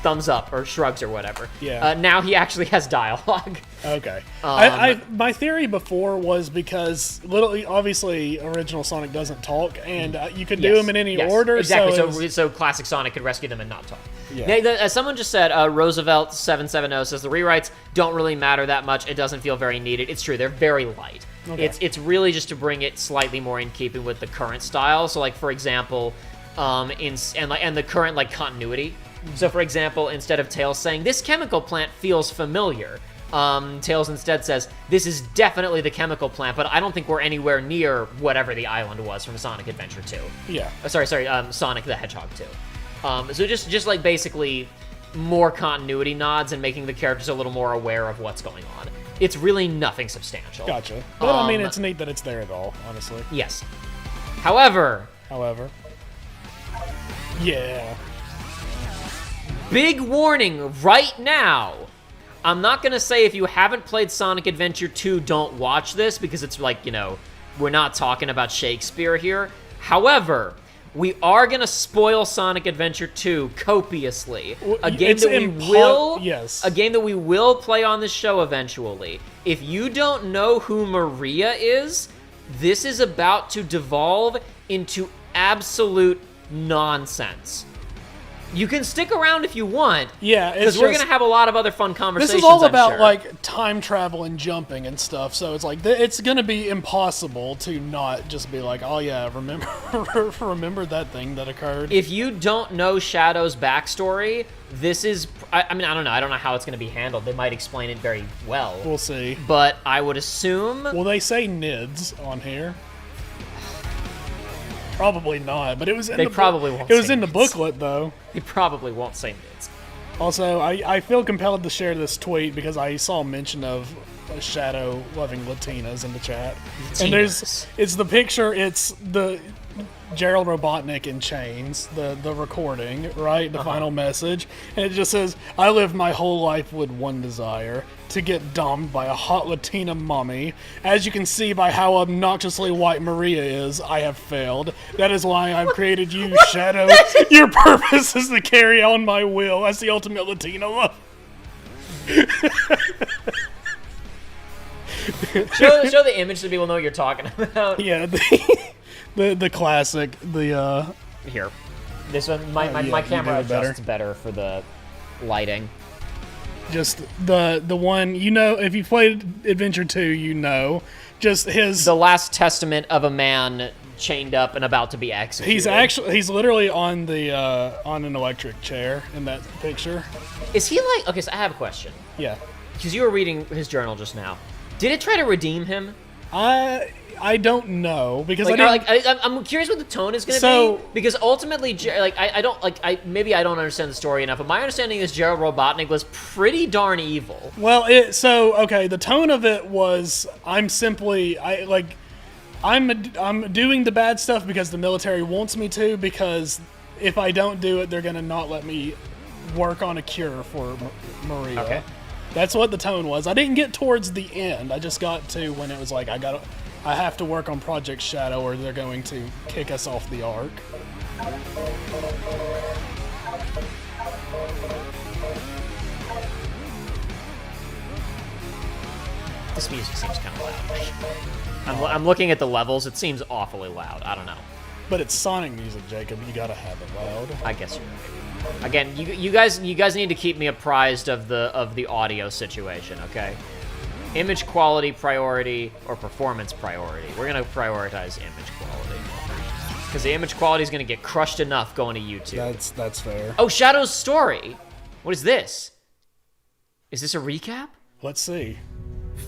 thumbs up or shrugs or whatever. Yeah. Now he actually has dialogue. Okay. My theory before was because obviously original Sonic doesn't talk, and you could do them in any order. Exactly. So classic Sonic could rescue them and not talk. Yeah. As someone just said, Roosevelt770 says the rewrites don't really matter that much. It doesn't feel very needed. It's true. They're very light. Okay. It's really just to bring it slightly more in keeping with the current style. So like for example, and the current like continuity. So, for example, instead of Tails saying, "This chemical plant feels familiar," Tails instead says, "This is definitely the chemical plant, but I don't think we're anywhere near whatever the island was from Sonic Adventure 2. Yeah. Sonic the Hedgehog 2. So just like basically more continuity nods and making the characters a little more aware of what's going on. It's really nothing substantial. Gotcha. But, I mean, it's neat that it's there at all, honestly. Yes. However. Yeah. Big warning right now. I'm not going to say if you haven't played Sonic Adventure 2, don't watch this, because it's like, we're not talking about Shakespeare here. However, we are gonna spoil Sonic Adventure 2 copiously. A game It's that we will, yes. a game that we will play on this show eventually. If you don't know who Maria is, this is about to devolve into absolute nonsense. You can stick around if you want. Yeah, because we're gonna have a lot of other fun conversations. This is all I'm about sure. like time travel and jumping and stuff. So it's like it's gonna be impossible to not just be like, oh yeah, remember that thing that occurred. If you don't know Shadow's backstory, this is. I mean, I don't know. I don't know how it's gonna be handled. They might explain it very well. We'll see. But I would assume. Will they say NIDS on here? Probably not, but it was in They the probably won't It was say in the NIDS. booklet though. He probably won't say NIDS. Also, I feel compelled to share this tweet because I saw mention of Shadow loving Latinas in the chat. And it's the picture, it's the Gerald Robotnik in chains, the recording, right? The final message. And it just says, I lived my whole life with one desire, to get dumped by a hot Latina mommy. As you can see by how obnoxiously white Maria is, I have failed. That is why I've created you, Shadow. Your purpose is to carry on my will as the ultimate Latina love. Show the image so people know what you're talking about. Yeah, the classic, Here. This one, my you camera do it adjusts better for the lighting. just the one, you know, if you played Adventure 2, you know, just his... The last testament of a man chained up and about to be executed. He's literally on the, on an electric chair in that picture. Is he like... Okay, so I have a question. Yeah. Because you were reading his journal just now. Did it try to redeem him? I don't know because I'm curious what the tone is going to So- be, because ultimately, maybe I don't understand the story enough, but my understanding is Gerald Robotnik was pretty darn evil. Well, okay, the tone of it was I'm doing the bad stuff because the military wants me to, because if I don't do it, they're gonna not let me work on a cure for Maria. Okay. That's what the tone was. I didn't get towards the end. I just got to when it was like I have to work on Project Shadow or they're going to kick us off the Ark. This music seems kind of loud. I'm looking at the levels. It seems awfully loud. I don't know. But it's Sonic music, Jacob. You gotta have it loud. I guess you're right. Again, you guys need to keep me apprised of the audio situation, okay? Image quality priority or performance priority. We're gonna prioritize image quality because the image quality is gonna get crushed enough going to YouTube. That's fair. Oh, Shadow's story. What is this? Is this a recap? Let's see.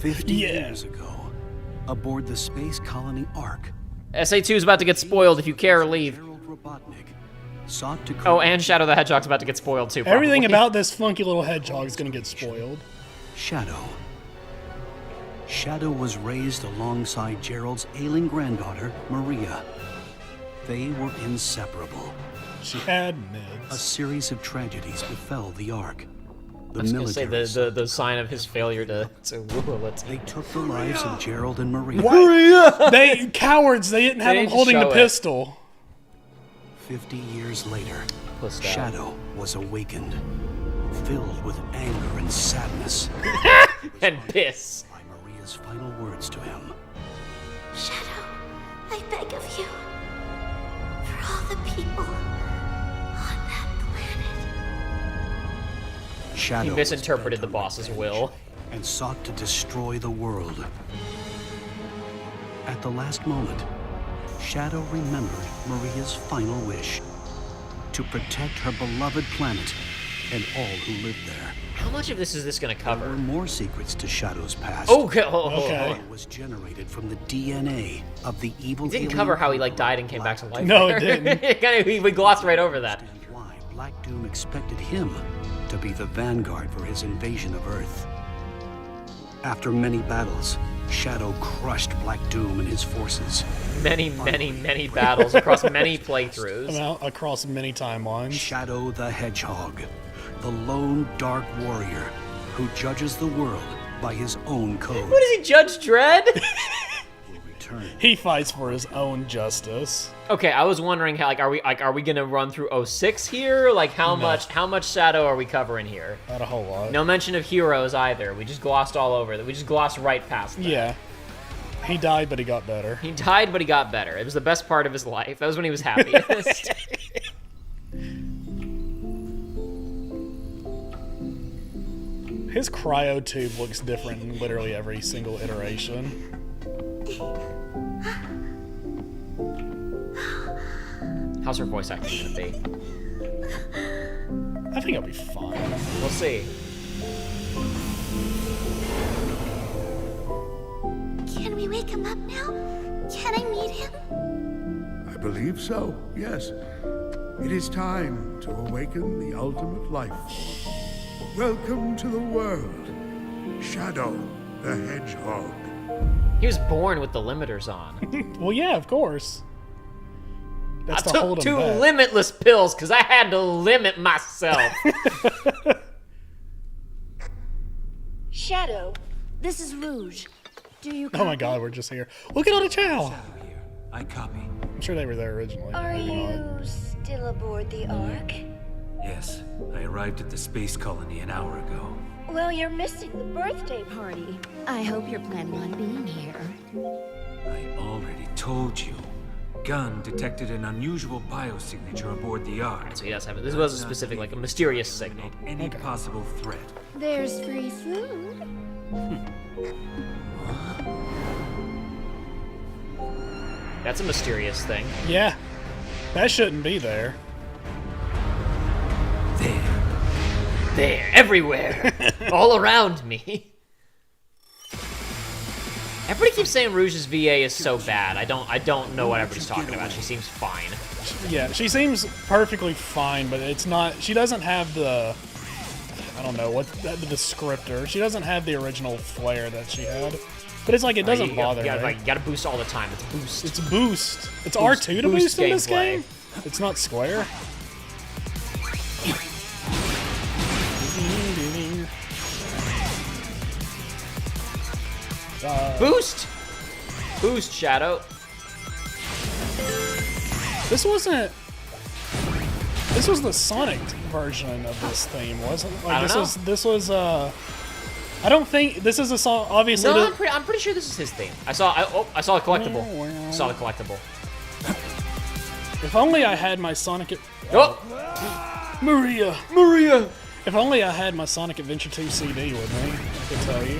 50 years ago, aboard the space colony Ark, SA2 is about to get spoiled. If you care, leave. Gerald Robotnik sought to Oh, and Shadow the Hedgehog's about to get spoiled too. Probably. Everything about this funky little hedgehog is gonna get spoiled. Shadow. Shadow was raised alongside Gerald's ailing granddaughter, Maria. They were inseparable. She had A mids. series of tragedies befell the Ark. The I was gonna say military. the sign of his failure to rule it. They took the lives of Gerald and Maria. They cowards. They didn't have They him didn't holding the show it. pistol. 50 years later, Pussed out. Shadow was awakened, filled with anger and sadness And piss. by Maria's final words to him. Shadow, I beg of you, for all the people on that planet. Shadow He was misinterpreted bent the on boss's revenge will. and sought to destroy the world. At the last moment, Shadow remembered Maria's final wish: to protect her beloved planet and all who lived there. How much of this is this gonna There cover? were more secrets to Shadow's past. Okay. Okay. It was generated from the DNA of the evil. It didn't alien cover how he like conqueror died and came back to life. No, it didn't. we glossed right over that. Understand why Black Doom expected him to be the vanguard for his invasion of Earth. After many battles, Shadow crushed Black Doom and his forces. Many battles across many playthroughs. Out across many timelines. Shadow the Hedgehog, the lone dark warrior who judges the world by his own code. What is he, Judge Dredd? Will return return. He fights for his own justice. Okay, I was wondering how are we gonna run through 06 here? Like how much Shadow are we covering here? Not a whole lot. No mention of heroes either. We just glossed all over that. We just glossed right past that. Yeah. He died, but he got better. He died, but he got better. It was the best part of his life. That was when he was happiest. His cryo tube looks different in literally every single iteration. How's her voice acting gonna be? I think I'll be fine. We'll see. Can we wake him up now? Can I meet him? I believe so, yes. It is time to awaken the ultimate life force. Welcome to the world, Shadow the Hedgehog. He was born with the limiters on. Well, yeah, of course. That's I to hold took him 2 back. limitless pills because I had to limit myself. Shadow, this is Rouge. Do you Oh my god, we're just here. Look at all the chow! Here, I copy. I'm sure they were there originally. Are Maybe not. you still aboard the Ark? Yes, I arrived at the space colony an hour ago. Well, you're missing the birthday party. I hope you're planning on being here. I already told you. Gunn detected an unusual biosignature aboard the Ark. So he does have it. This was a specific, like a mysterious signal. Any possible threat. There's free food. That's a mysterious thing. Yeah. That shouldn't be there. There, everywhere, all around me. Everybody keeps saying Rouge's VA is so bad. I don't know what everybody's talking about. She seems fine. Yeah, she seems perfectly fine, but it's not. She doesn't have the. I don't know what the descriptor. She doesn't have the original flair that she had. But it's like it doesn't bother her. You gotta boost all the time. It's boost. It's boost. It's R2 to boost in this gameplay. game. It's not square. Boost! Boost, Shadow. This wasn't. This was the Sonic version of this theme, wasn't it? Like, I don't know. This was. I don't think this is a song. Obviously, No, I'm pretty sure this is his theme. I saw a collectible. Saw the collectible. If only I had my Sonic. Oh, Maria. Maria. If only I had my Sonic Adventure 2 CD with me, I could tell you.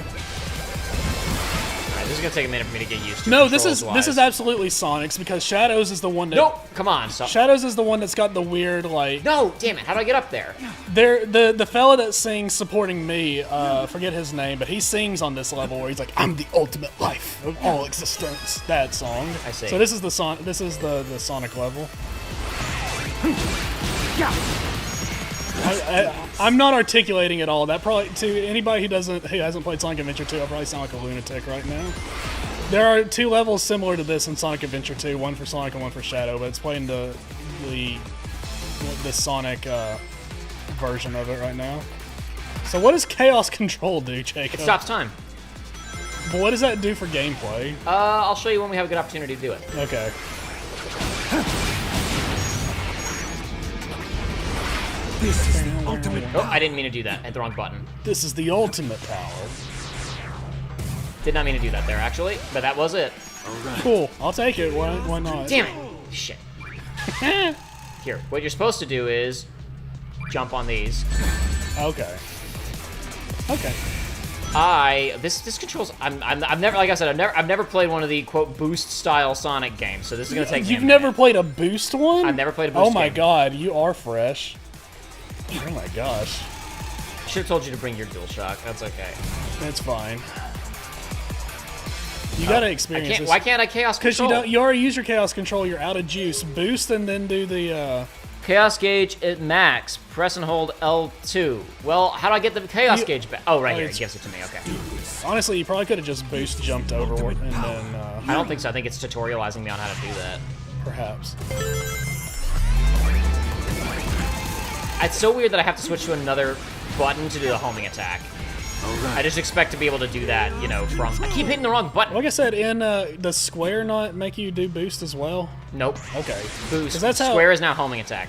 Alright, this is gonna take a minute for me to get used to. No, this is controls-wise. absolutely Sonic's because Shadows is the one that. Nope. Come on. So. Shadows is the one that's got the weird like. No, damn it! How do I get up there? The fella that sings supporting me, forget his name, but he sings on this level where he's like, "I'm the ultimate life of all existence." That song. I see. So this is the Sonic level. I'm not articulating at all. That probably to anybody who hasn't played Sonic Adventure 2, I probably sound like a lunatic right now. There are 2 levels similar to this in Sonic Adventure 2, one for Sonic and one for Shadow, but it's playing the Sonic version of it right now. So what does Chaos Control do, Jacob? It stops time. But what does that do for gameplay? I'll show you when we have a good opportunity to do it. Okay. This is the ultimate. Oh, I didn't mean to do that. I hit the wrong button. This is the ultimate power. Did not mean to do that there, actually, but that was it. Cool. I'll take it. Why not? Damn it! Shit. Here, what you're supposed to do is jump on these. Okay. Okay. This controls. I've never, like I said, I've never played one of the quote boost style Sonic games, so this is gonna take. You've me a never minute. played a boost one? I've never played a boost Oh my game. god, you are fresh. Oh my gosh. Should have told you to bring your DualShock. That's okay. That's fine. You gotta experience this. Why can't I Chaos Because Control? you already use your Chaos Control, you're out of juice. Boost and then do the, Chaos Gauge at max. Press and hold L2. Well, how do I get the Chaos Gauge back? Oh, right here. It it's- gives it to me. Okay. honestly, you probably could have just boost jumped over and then, I don't think so. I think it's tutorializing me on how to do that. perhaps. It's so weird that I have to switch to another button to do the homing attack. Alright. I just expect to be able to do that, you know, from... I keep hitting the wrong button. Like I said, in the square not make you do boost as well? Nope. Okay. Boost. 'Cause that's how- Square is now homing attack.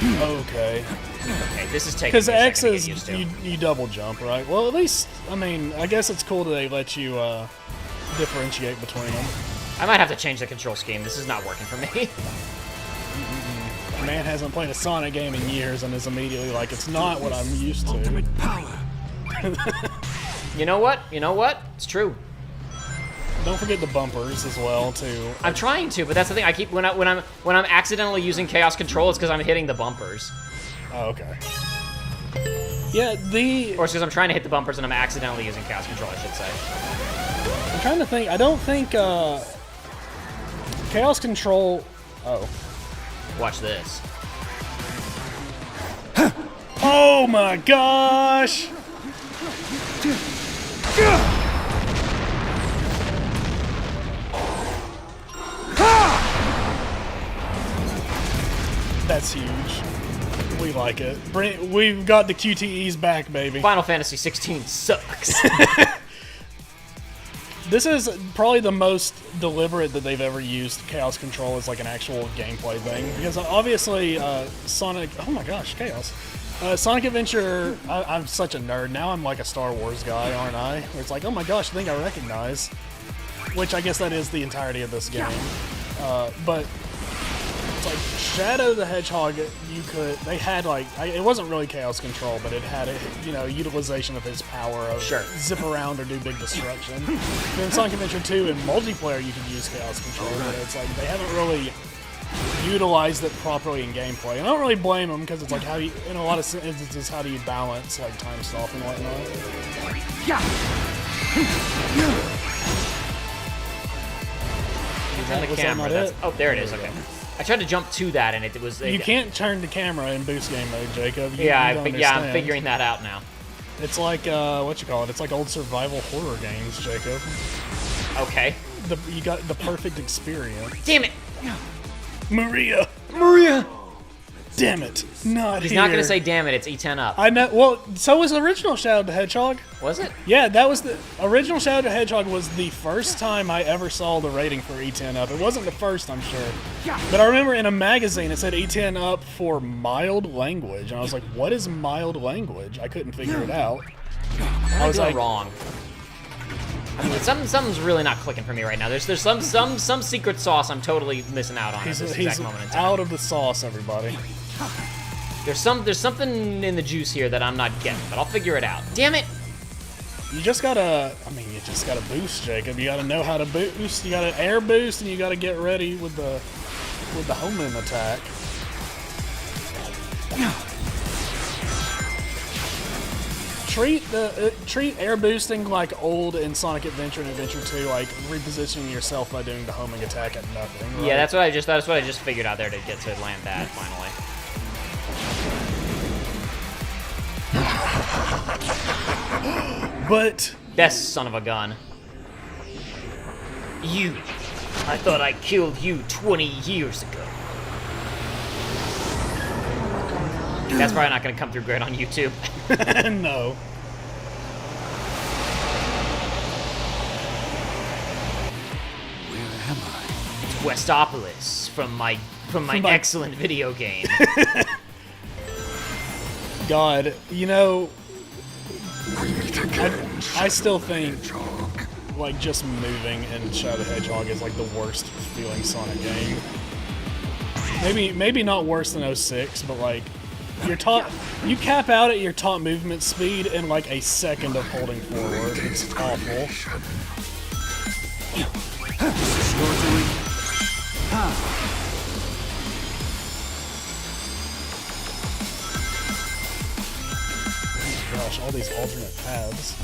Okay. Okay, this is taking Because me a X second to is get used to. you double jump, right? Well, at least, I mean, I guess it's cool that they let you differentiate between them. I might have to change the control scheme. This is not working for me. Man hasn't played a Sonic game in years and is immediately like, it's not what I'm used to. Ultimate power. You know what? You know what? It's true. Don't forget the bumpers as well, too. I'm trying to, but that's the thing. I keep when I'm accidentally using Chaos Control, it's because I'm hitting the bumpers, Oh, okay. Yeah, or it's because I'm trying to hit the bumpers and I'm accidentally using Chaos Control, I should say. I'm trying to think. I don't think Chaos Control. Oh. Watch this. Oh my gosh! That's huge. We like it. We've got the QTEs back, baby. Final Fantasy 16 sucks. This is probably the most deliberate that they've ever used Chaos Control as like an actual gameplay thing. Because obviously, Sonic... Oh my gosh, Chaos. Sonic Adventure... I'm such a nerd. Now I'm like a Star Wars guy, aren't I? Where it's like, oh my gosh, I think I recognize. Which I guess that is the entirety of this game. But... It's like Shadow the Hedgehog, they had like, it wasn't really Chaos Control, but it had a, utilization of his power of zip around or do big destruction. Then Sonic Adventure 2 in multiplayer you could use Chaos Control, but it's like they haven't really utilized it properly in gameplay. And I don't really blame them because it's like how you, in a lot of instances, how do you balance like time stop and whatnot? Turn the Was that camera. not it? Oh, there it is. Okay. I tried to jump to that, and it was. You can't turn the camera in boost game mode, Jacob. You Yeah, don't I'm understand. figuring that out now. It's like it's like old survival horror games, Jacob. Okay. You got the perfect experience. Damn it! Maria! Damn it! He's not gonna say damn it. It's E10 up. I know. Well, so was the original Shadow the Hedgehog. Was it? Yeah, that was the original Shadow the Hedgehog. Was the first time I ever saw the rating for E10 up. It wasn't the first, I'm sure. But I remember in a magazine it said E10 up for mild language, and I was like, "What is mild language?" I couldn't figure it out. I was like, wrong. I mean, something's really not clicking for me right now. There's some secret sauce I'm totally missing out on at this exact moment in time. Out of the sauce, everybody. There's something in the juice here that I'm not getting, but I'll figure it out. Damn it! You just gotta boost, Jacob. You gotta know how to boost. You gotta air boost, and you gotta get ready with the homing attack. Treat air boosting like old in Sonic Adventure and Adventure 2, like repositioning yourself by doing the homing attack at nothing. Right? Yeah, that's what I just figured out there to get to land that finally. But That son of a gun. You. I thought I killed you 20 years ago. That's probably not going to come through great on YouTube. no. Where am I? It's Westopolis from my excellent video game. God, I still think like just moving in Shadow the Hedgehog is like the worst feeling Sonic game. Maybe not worse than 06, but like you cap out at your top movement speed in like a second of holding forward. It's awful. Gosh, all these alternate paths.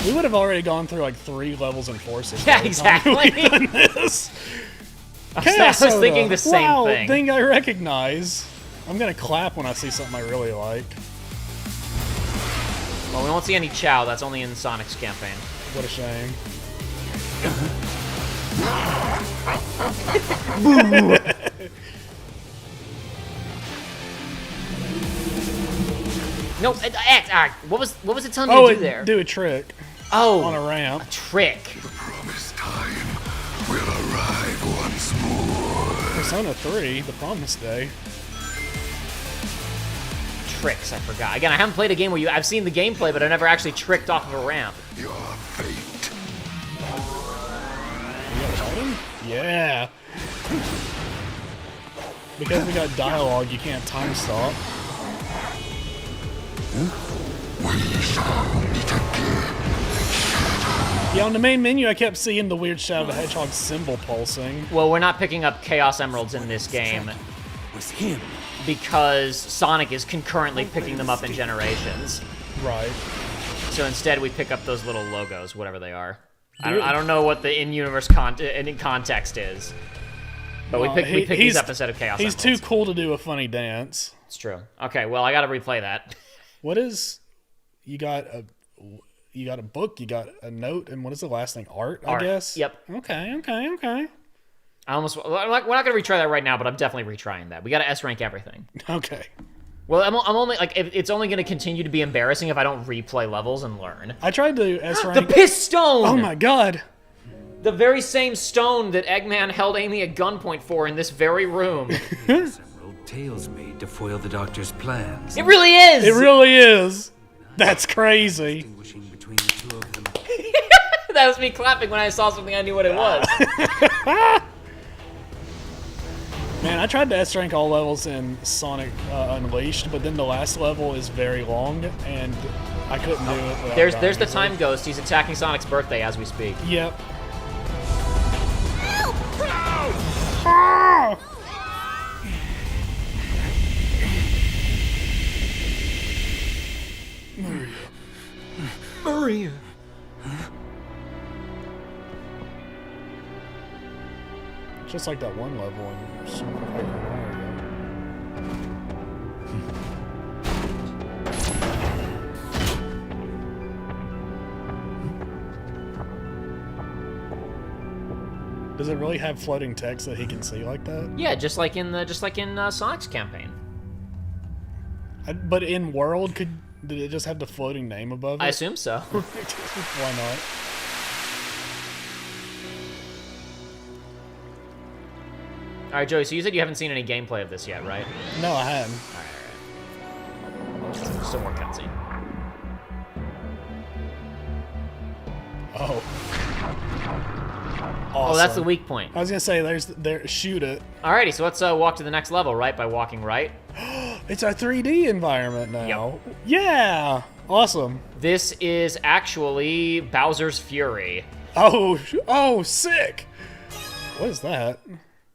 We would have already gone through like 3 levels and forces. Yeah, exactly. I was thinking the same thing. Thing I recognize. I'm gonna clap when I see something I really like. Well, we won't see any Chow. That's only in Sonic's campaign. What a shame. No, X. What was it telling me to do there? Do a trick Oh, on a ramp. a trick. Promised time will arrive once more. Persona 3, The Promised Day. Tricks, I forgot. Again, I haven't played a game where I've seen the gameplay, but I've never actually tricked off of a ramp. Your fate. You got Sheldon? Yeah. Because we got dialogue, you can't time stop. Yeah, on the main menu, I kept seeing the weird Shadow the Hedgehog symbol pulsing. Well, we're not picking up Chaos Emeralds in this game Was him. because Sonic is concurrently picking them up in Generations. Right. So instead, we pick up those little logos, whatever they are. I don't know what the in-universe context is. But we pick these up instead of Chaos He's Emeralds. too cool to do a funny dance. It's true. Okay, well, I gotta replay that. What is... You got a book, you got a note, and what is the last thing? Art, I guess? Yep. Okay. We're not gonna retry that right now, but I'm definitely retrying that. We gotta S-rank everything. Okay. Well, I'm only, like, it's only gonna continue to be embarrassing if I don't replay levels and learn. I tried to The S-rank... Piss Stone! Oh my god! The very same stone that Eggman held Amy at gunpoint for in this very room. Emerald Tails made to foil the Doctor's plans. It really is! It really is! That's crazy. Distinguishing between the two of them. That was me clapping when I saw something I knew what it was. Man, I tried to S-rank all levels in Sonic Unleashed, but then the last level is very long, and I couldn't do it. without There's dying the easily. time ghost. He's attacking Sonic's birthday as we speak. Yep. Maria! Just like that one level in Super Paper Mario. Does it really have floating text that he can see like that? Yeah, just like in Sonic's campaign. But in World, did it just have the floating name above it? I assume so. Why not? All right, Joey. So you said you haven't seen any gameplay of this yet, right? No, I hadn't. Still more cutscene. Oh. Oh, that's the Awesome. weak point. I was gonna say, shoot it. Alrighty, so let's walk to the next level, right? By walking right. It's our 3D environment now. Yep. Yeah, awesome. This is actually Bowser's Fury. Oh, sick. What is that?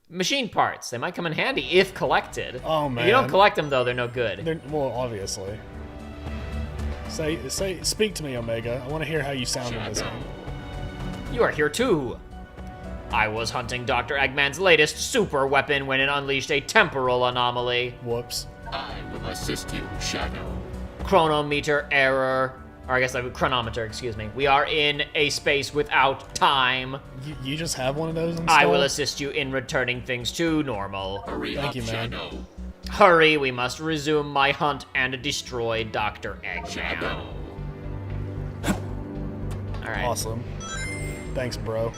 Machine parts. They might come in handy if collected. Oh, man. If you don't collect them, though, they're no good. Well, obviously. Speak to me, Omega. I want to hear how you sound in this game. You are here too. I was hunting Dr. Eggman's latest super weapon when it unleashed a temporal anomaly. Whoops. I will assist you, Shadow. Chronometer error. Or I guess chronometer, excuse me. We are in a space without time. You just have one of those installed? I will assist you in returning things to normal. Thank you, man. Hurry, we must resume my hunt and destroy Dr. Eggman. Alright. Awesome. Thanks, bro.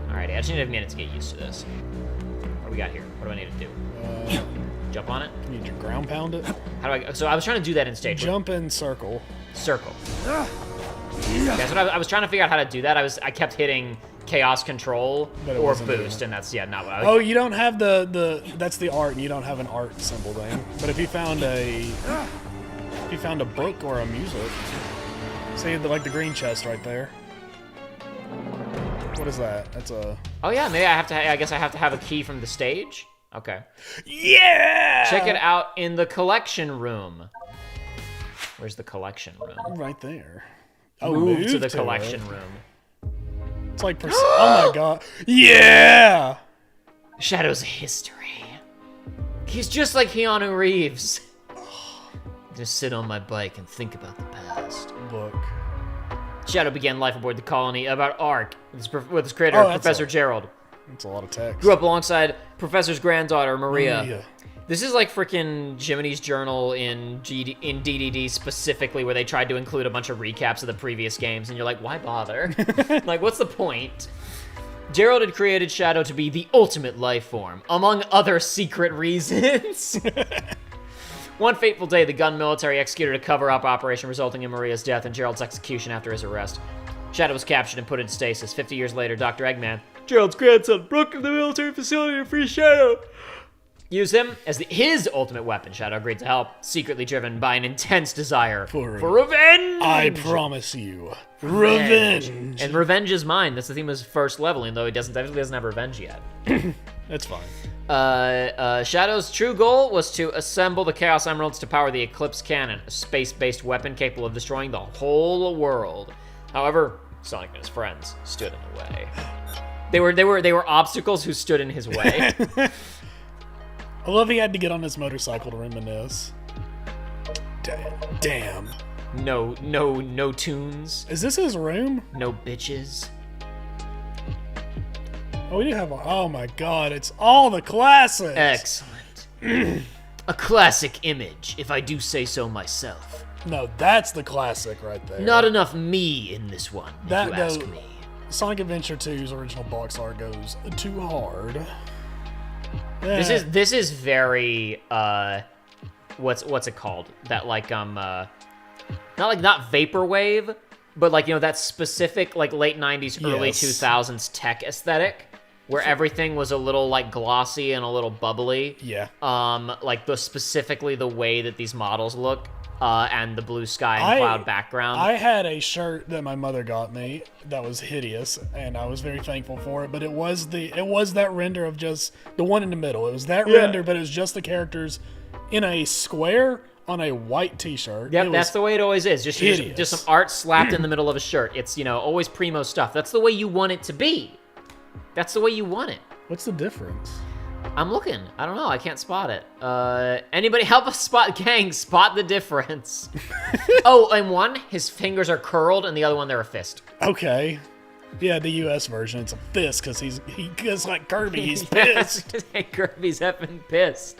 Alrighty, I just need a minute to get used to this. What do we got here? What do I need to do? Jump on it? Can you ground pound it? How do I... So I was trying to do that in stage. Jump in circle. Circle. That's what I was trying to figure out how to do that. I kept hitting chaos control But it or wasn't doing boost, it. and that's not what I was... Oh, you don't have that's the art, and you don't have an art symbol thing. But if you found a book or a music, see like the green chest right there. What is that? That's a... Oh yeah, maybe I guess I have to have a key from the stage? Okay. Yeah! Check it out in the collection room. Where's the collection room? Right there. Oh, Move to the it. collection room. It's like... oh my god. Yeah! Shadow's history. He's just like Keanu Reeves. Just sit on my bike and think about the past. Look. Shadow began life aboard the colony about Ark with his creator, Oh, that's Professor Gerald. That's a lot of text. Grew up alongside Professor's granddaughter, Maria. This is like freaking Jiminy's Journal in DDD specifically, where they tried to include a bunch of recaps of the previous games, and you're like, why bother? Like, what's the point? Gerald had created Shadow to be the ultimate life form, among other secret reasons. One fateful day, the gun military executed a cover-up operation resulting in Maria's death and Gerald's execution after his arrest. Shadow was captured and put into stasis. 50 years later, Dr. Eggman, Gerald's grandson, broke into the military facility to free Shadow. Use him as his ultimate weapon. Shadow agreed to help, secretly driven by an intense desire for revenge. I promise you, revenge. And revenge is mine. That's the theme of his first level, even though he definitely doesn't have revenge yet. That's fine. Shadow's true goal was to assemble the Chaos Emeralds to power the Eclipse Cannon, a space-based weapon capable of destroying the whole world. However, Sonic and his friends stood in the way. They were obstacles who stood in his way. I love he had to get on his motorcycle to reminisce. Damn. No tunes. Is this his room? No bitches. Oh, we do have oh my god, it's all the classics. Excellent. A classic image, if I do say so myself. No, that's the classic right there. Not enough me in this one, if you ask me. Sonic Adventure 2's original box art goes too hard. Yeah. This is very what's it called? That like not vaporwave, but like, you know, that specific like late 90s, early 2000s tech aesthetic where everything was a little like glossy and a little bubbly. Yeah. Like specifically the way that these models look. And the blue sky and cloud background. I had a shirt that my mother got me that was hideous, and I was very thankful for it. But it was that render of just the one in the middle. It was that render, but it was just the characters in a square on a white T-shirt. Yep, that's the way it always is. Just some art slapped in the middle of a shirt. It's, you know, always primo stuff. That's the way you want it to be. That's the way you want it. What's the difference? I'm looking. I don't know. I can't spot it. Anybody help us spot? Gang, spot the difference. Oh, and one, his fingers are curled, and the other one, they're a fist. Okay. Yeah, the U.S. version, it's a fist, because he's like Kirby, he's pissed. Kirby's effing pissed.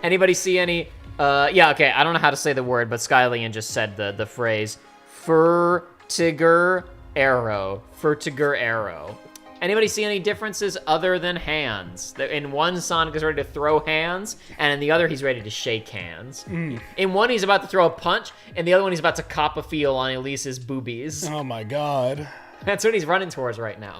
Anybody see any... yeah, okay, I don't know how to say the word, but Skylian just said the phrase, Furtiger Arrow. Furtiger Arrow. Anybody see any differences other than hands? In one, Sonic is ready to throw hands, and in the other, he's ready to shake hands. In one, he's about to throw a punch, and the other one, he's about to cop a feel on Elise's boobies. Oh my god. That's what he's running towards right now.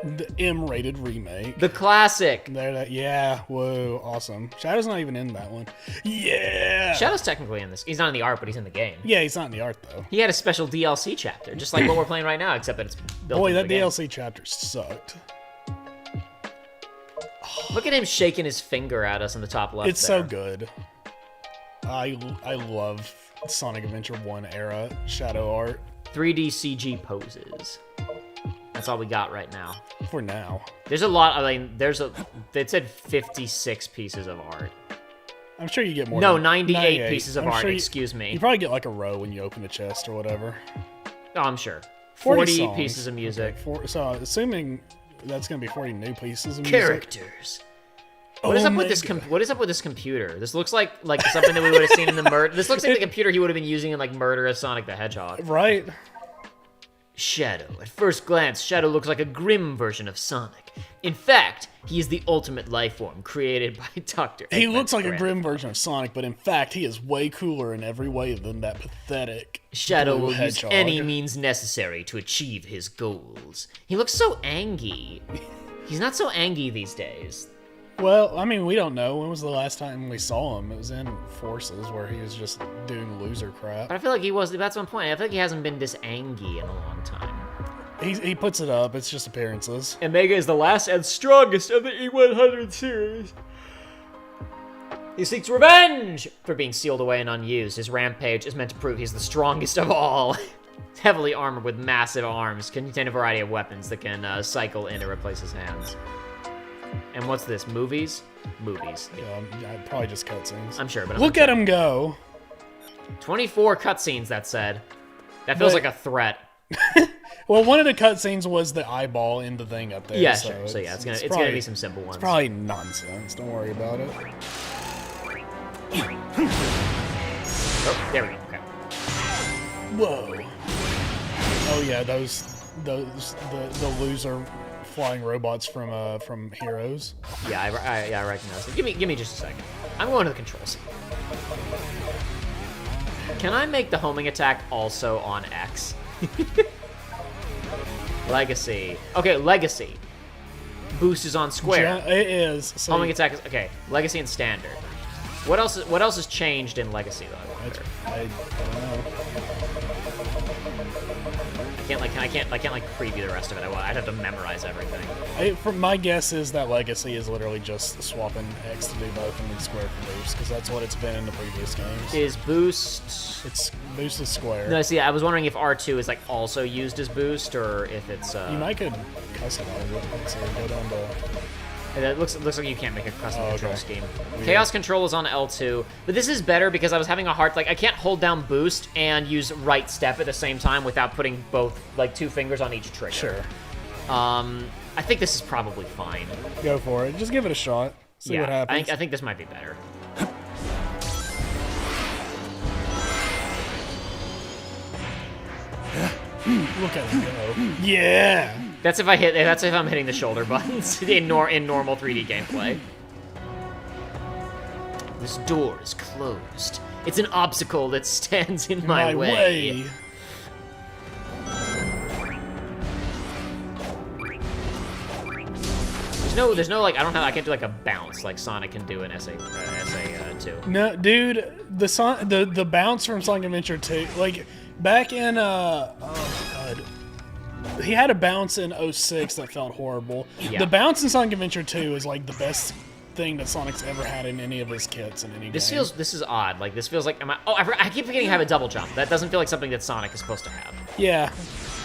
The M-rated remake. The classic. Yeah, whoa, awesome. Shadow's not even in that one. Yeah! Shadow's technically in this. He's not in the art, but he's in the game. Yeah, he's not in the art, though. He had a special DLC chapter, just like what we're playing right now, except that it's built Boy, into that the game. DLC chapter sucked. Look at him shaking his finger at us in the top left. It's so good. I love Sonic Adventure 1 era Shadow art. 3D CG poses. That's all we got right now. For now. There's a lot. I mean, it said 56 pieces of art. I'm sure you get more. No, than 98 pieces of art. Excuse me. You probably get like a row when you open the chest or whatever. Oh, I'm sure. 40 songs. Pieces of music. Okay, so assuming that's gonna be 40 new pieces of music. Characters. What is up with this? What is up with this computer? This looks like something that we would have seen in the murder. This looks like the computer he would have been using in like Murder of Sonic the Hedgehog. Right. Shadow. At first glance, Shadow looks like a grim version of Sonic. In fact, he is the ultimate life form created by Dr. He looks like a grim version of Sonic, but in fact, he is way cooler in every way than that pathetic Shadow will hedgehog. use any means necessary to achieve his goals. He looks so angry. He's not so angry these days. Well, I mean, we don't know. When was the last time we saw him? It was in Forces, where he was just doing loser crap. But I feel like he was. That's one point. I feel like he hasn't been this angry in a long time. He puts it up. It's just appearances. Omega is the last and strongest of the E100 series. He seeks revenge for being sealed away and unused. His rampage is meant to prove he's the strongest of all. He's heavily armored with massive arms, can contain a variety of weapons that can cycle in to replace his hands. And what's this? Movies? Movies. Yeah, probably just cutscenes. I'm sure, but look at him go. 24 cutscenes, that said. That feels like a threat. Well, one of the cutscenes was the eyeball in the thing up there. Yeah, sure. So yeah, it's gonna be some simple ones. It's probably nonsense. Don't worry about it. Oh, there we go. Okay. Whoa. Oh yeah, those the loser flying robots from Heroes. Yeah, I recognize it. Give me just a second. I'm going to the controls. Can I make the homing attack also on X? Legacy. Okay, Legacy. Boost is on square. Yeah, it is. So Homing attack is okay. Legacy and standard. What else has changed in Legacy though? I don't know. I can't preview the rest of it. I'd have to memorize everything. My guess is that Legacy is literally just swapping X to do both and then square for boost, because that's what it's been in the previous games. Is boost? It's boost is square. No, see, I was wondering if R2 is like also used as boost, or if it's. You might could customize it. Let's see, go down to. It looks like you can't make a custom control okay. scheme. Weird. Chaos control is on L2, but this is better because I was having a hard I can't hold down boost and use right step at the same time without putting both two fingers on each trigger. Sure. I think this is probably fine. Go for it. Just give it a shot. See what happens. I think this might be better. Look at him go. Yeah. That's if I'm hitting the shoulder buttons in normal 3D gameplay. This door is closed. It's an obstacle that stands in my way. There's no I can't do like a bounce like Sonic can do in SA2. No, dude, the bounce from Sonic Adventure 2, like back in oh god, he had a bounce in 06 that felt horrible. Yeah. The bounce in Sonic Adventure 2 is like the best thing that Sonic's ever had in any of his kits in any game. This is odd. Like this feels like I keep forgetting I have a double jump. That doesn't feel like something that Sonic is supposed to have. Yeah,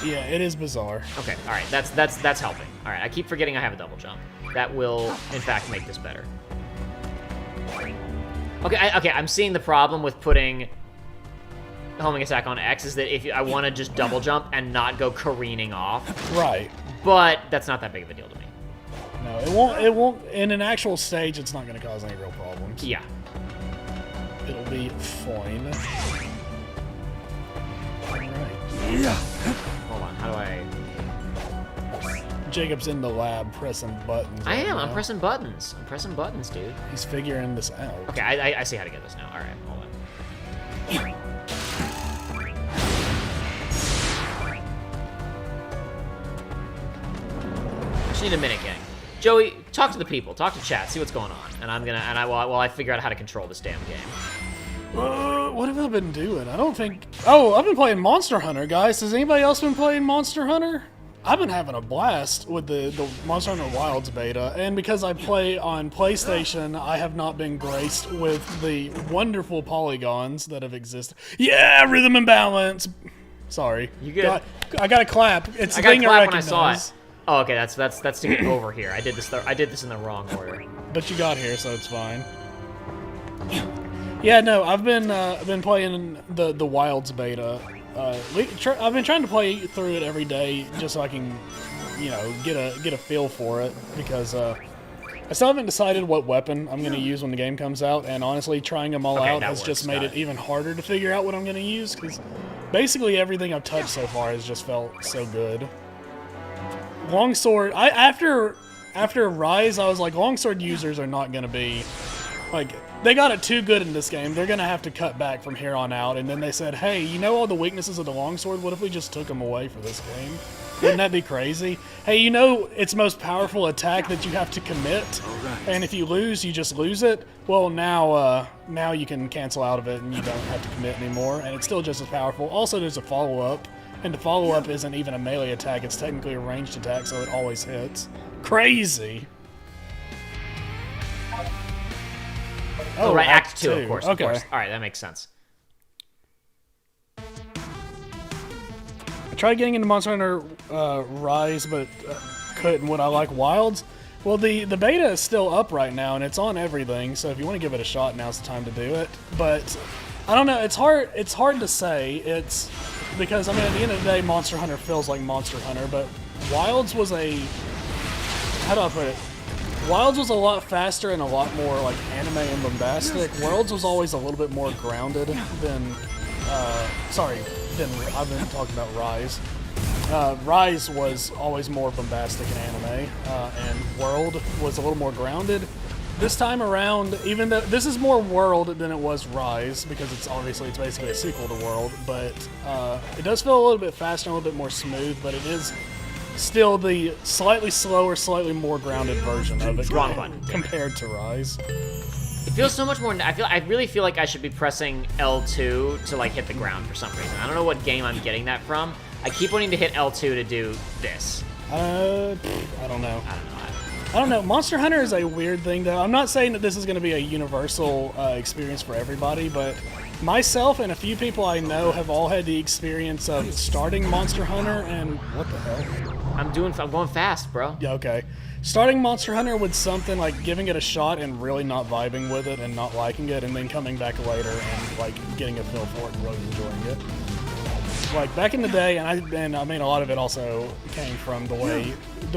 it is bizarre. Okay, all right, that's helping. All right, I keep forgetting I have a double jump. That will, in fact, make this better. Okay, I'm seeing the problem with putting homing attack on X is that if I want to just double jump and not go careening off. Right. But that's not that big of a deal to me. No, it won't. In an actual stage, it's not going to cause any real problems. Yeah. It'll be fine. All right. Hold on, how do I? Jacob's in the lab pressing buttons. I am. Right I'm now. pressing buttons. I'm pressing buttons, dude. He's figuring this out. Okay, I see how to get this now. All right, hold on. Just need a minute, gang. Joey, talk to the people. Talk to chat. See what's going on. And while I figure out how to control this damn game. What have I been doing? I don't think. Oh, I've been playing Monster Hunter, guys. Has anybody else been playing Monster Hunter? I've been having a blast with the Monster Hunter Wilds beta, and because I play on PlayStation, I have not been graced with the wonderful polygons that have existed. Yeah, rhythm and balance. Sorry, You good? I got to clap. It's I the thing got I clap when I saw recognize. it. Oh, okay, that's to get over here. I did this in the wrong order. But you got here, so it's fine. Yeah, no, I've been playing the Wilds beta. I've been trying to play through it every day just so I can, get a feel for it, because I still haven't decided what weapon I'm going to use when the game comes out, and honestly, trying them all out has just made it even harder to figure out what I'm going to use, because basically everything I've touched so far has just felt so good. Longsword, after Rise, I was like, longsword users are not going to be, like, they got it too good in this game. They're going to have to cut back from here on out. And then they said, hey, you know all the weaknesses of the longsword? What if we just took them away for this game? Wouldn't that be crazy? Hey, you know its most powerful attack that you have to commit? And if you lose, you just lose it? Well, now you can cancel out of it and you don't have to commit anymore. And it's still just as powerful. Also, there's a follow-up. And the follow-up isn't even a melee attack. It's technically a ranged attack, so it always hits. Crazy. Oh, right, Act 2, of course. Okay. Of course. All right, that makes sense. I tried getting into Monster Hunter Rise, but couldn't. Would I like Wilds? Well, the beta is still up right now, and it's on everything. So if you want to give it a shot, now's the time to do it. But I don't know. It's hard to say. It's because at the end of the day, Monster Hunter feels like Monster Hunter, but Wilds was a, how do I put it? Wilds was a lot faster and a lot more like anime and bombastic. Worlds was always a little bit more grounded than, I've been talking about Rise. Rise was always more bombastic in anime, and World was a little more grounded. This time around, even though this is more World than it was Rise, because it's basically a sequel to World, but it does feel a little bit faster and a little bit more smooth, but it is still the slightly slower, slightly more grounded version of it Wrong button. compared to Rise. It feels so much more. I really feel like I should be pressing L2 to like hit the ground for some reason. I don't know what game I'm getting that from. I keep wanting to hit L2 to do this. I don't know. I don't know. Monster Hunter is a weird thing, though. I'm not saying that this is going to be a universal experience for everybody, but myself and a few people I know have all had the experience of starting Monster Hunter and what the hell? I'm going fast, bro. Yeah, okay. Starting Monster Hunter with something like giving it a shot and really not vibing with it and not liking it, and then coming back later and like getting a feel for it and really enjoying it. Like back in the day, and I mean a lot of it also came from the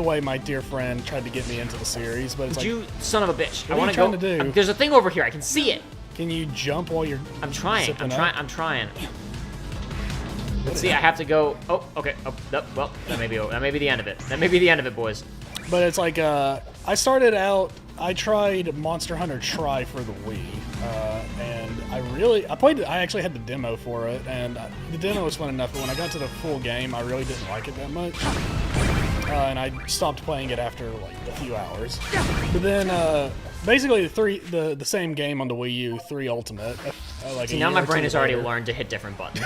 way my dear friend tried to get me into the series. But it's like, You son of a bitch! What I are want you to go. trying to do? There's a thing over here. I can see it. can you jump while you're? I'm trying. zipping up? I'm trying. Let's see. I have to go. Oh, okay. Oh, well, that may be the end of it. That may be the end of it, boys. But it's like I started out. I tried Monster Hunter Tri for the Wii, and I played it. I actually had the demo for it, and the demo was fun enough. But when I got to the full game, I really didn't like it that much, and I stopped playing it after like a few hours. But then, basically, the same game on the Wii U, 3 Ultimate. Like See, now my brain has already learned to hit different buttons.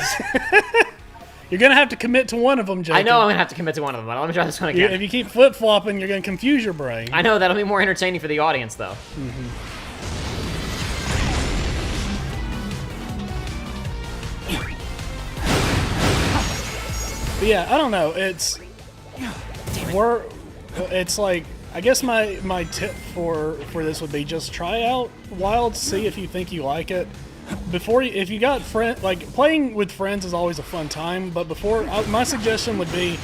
You're gonna have to commit to one of them, Jacob. I know I'm gonna have to commit to one of them, but let me try this one again. If you keep flip flopping, you're gonna confuse your brain. I know that'll be more entertaining for the audience, though. But yeah, I don't know. It's like I guess my tip for this would be just try out Wild, see if you think you like it. If you got playing with friends is always a fun time, but my suggestion would be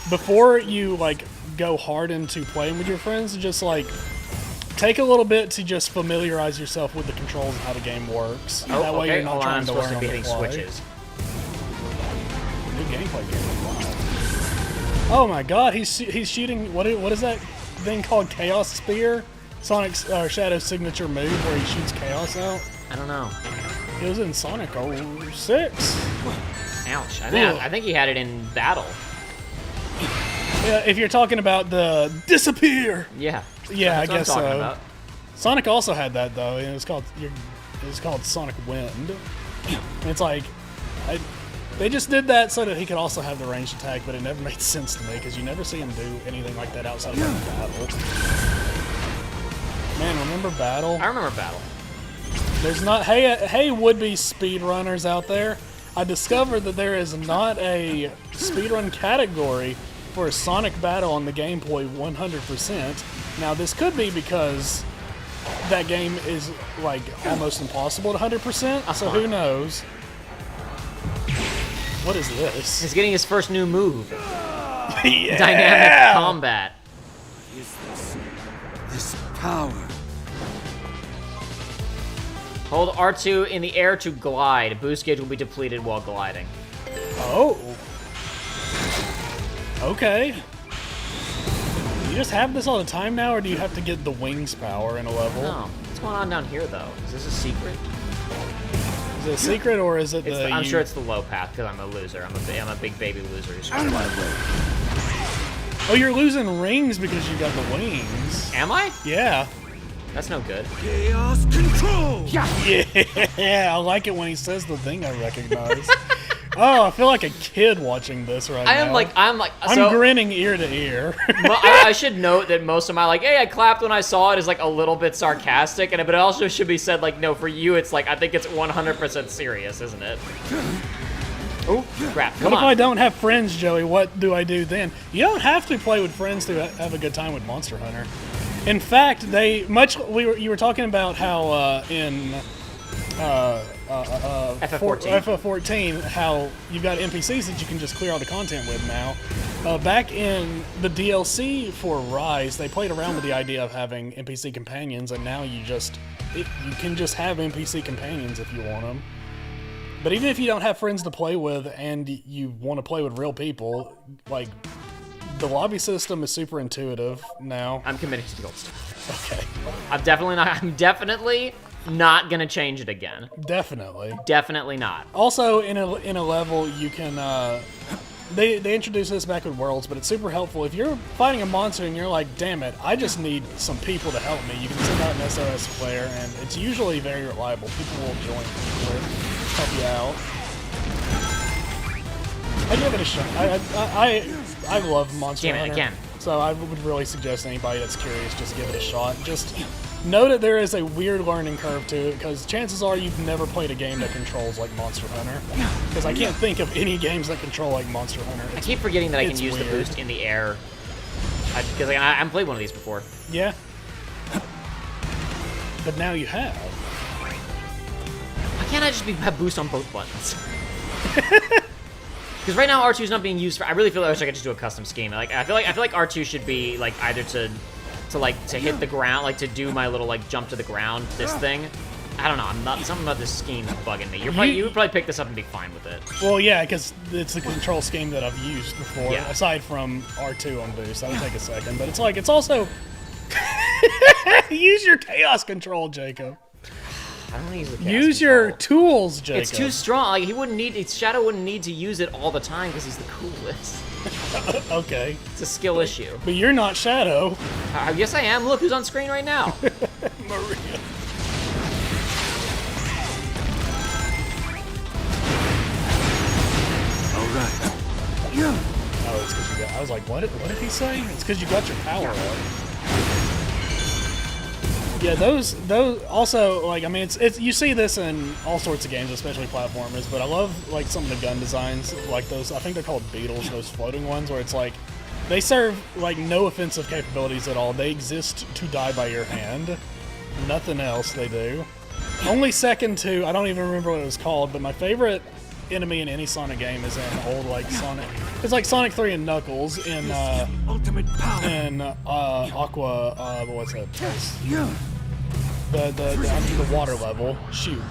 before you like go hard into playing with your friends, just like take a little bit to just familiarize yourself with the controls and how the game works. Oh, that way okay. you're not Hold on, trying I'm to supposed learn to be on the hitting fly. switches. New gameplay game. Oh my God, he's shooting. What is that thing called? Chaos Spear? Sonic's Shadow's signature move where he shoots chaos out. I don't know. It was in Sonic 06. Ouch. I think he had it in Battle. Yeah, if you're talking about the disappear. Yeah. Yeah, That's I guess what I'm talking so. about. Sonic also had that though, and it's called Sonic Wind. And it's like, they just did that so that he could also have the ranged attack, but it never made sense to me because you never see him do anything like that outside of like, Battle. Man, remember Battle? I remember Battle. There's not, hey would-be speedrunners out there, I discovered that there is not a speedrun category for a Sonic Battle on the Game Boy 100%. Now this could be because that game is like almost impossible to 100%, so who knows. What is this? He's getting his first new move. Yeah! Dynamic combat. Is this power? Hold R2 in the air to glide. Boost gauge will be depleted while gliding. Oh. Okay. Do you just have this all the time now, or do you have to get the wings power in a level? No. What's going on down here, though? Is this a secret? Is it a secret, or is it I'm sure it's the low path, because I'm a loser. I'm a big baby loser. Who's trying to glide. Oh, you're losing rings because you got the wings. Am I? Yeah. That's no good. Chaos control! Yeah, I like it when he says the thing I recognize. Oh, I feel like a kid watching this right now. I'm grinning ear to ear. I should note that most of my hey, I clapped when I saw it is like a little bit sarcastic, but it also should be said no, for you it's I think it's 100% serious, isn't it? Oh crap! Come What if on. I don't have friends, Joey? What do I do then? You don't have to play with friends to have a good time with Monster Hunter. In fact, you were talking about how in FF14. FF14, how you've got NPCs that you can just clear all the content with now. Back in the DLC for Rise, they played around with the idea of having NPC companions, and now you can just have NPC companions if you want them. But even if you don't have friends to play with and you want to play with real people, like, the lobby system is super intuitive now. I'm committed to the old stuff. Okay. I'm definitely not gonna change it again. Definitely not. Also, in a level, you can. They introduced this back with Worlds, but it's super helpful. If you're fighting a monster and you're like, damn it, I just need some people to help me, you can send out an SOS flare, and it's usually very reliable. People will join people, help you out. I give it a shot. I love Monster Damn it, Hunter. again. So I would really suggest anybody that's curious, just give it a shot. Just know that there is a weird learning curve to it, because chances are you've never played a game that controls like Monster Hunter. Because I can't think of any games that control like Monster Hunter. I keep forgetting that I can use weird. the boost in the air. Because I haven't played one of these before. Yeah. But now you have. Why can't I just have boost on both buttons? Because right now R2 is not being used for. I really feel like I wish I could just do a custom scheme. Like I feel like R2 should be like either to hit the ground, like to do my little like jump to the ground. This thing, I don't know. I'm not something about this scheme is bugging me. You would probably pick this up and be fine with it. Well, yeah, because it's the control scheme that I've used before. Yeah. Aside from R2 on boost, that would take a second. But it's also use your chaos control, Jacob. I don't use the chaos Use your control. tools, Jacob. It's too strong. Like he wouldn't need. Shadow wouldn't need to use it all the time because he's the coolest. Okay. It's a skill issue. But you're not Shadow. Yes, I am. Look who's on screen right now. Maria. All right. Oh, it's because you got. I was like, what did he say? It's because you got your power up. Yeah, those also, like, I mean, it's you see this in all sorts of games, especially platformers, but I love, like, some of the gun designs, like those, I think they're called beetles, those floating ones, where it's like, they serve, like, no offensive capabilities at all. They exist to die by your hand. Nothing else they do. Only second to, I don't even remember what it was called, but my favorite enemy in any Sonic game is in old, like, Sonic, it's like Sonic 3 and Knuckles in, Ultimate power. in, Aqua, what's that place? The water level. Shoot.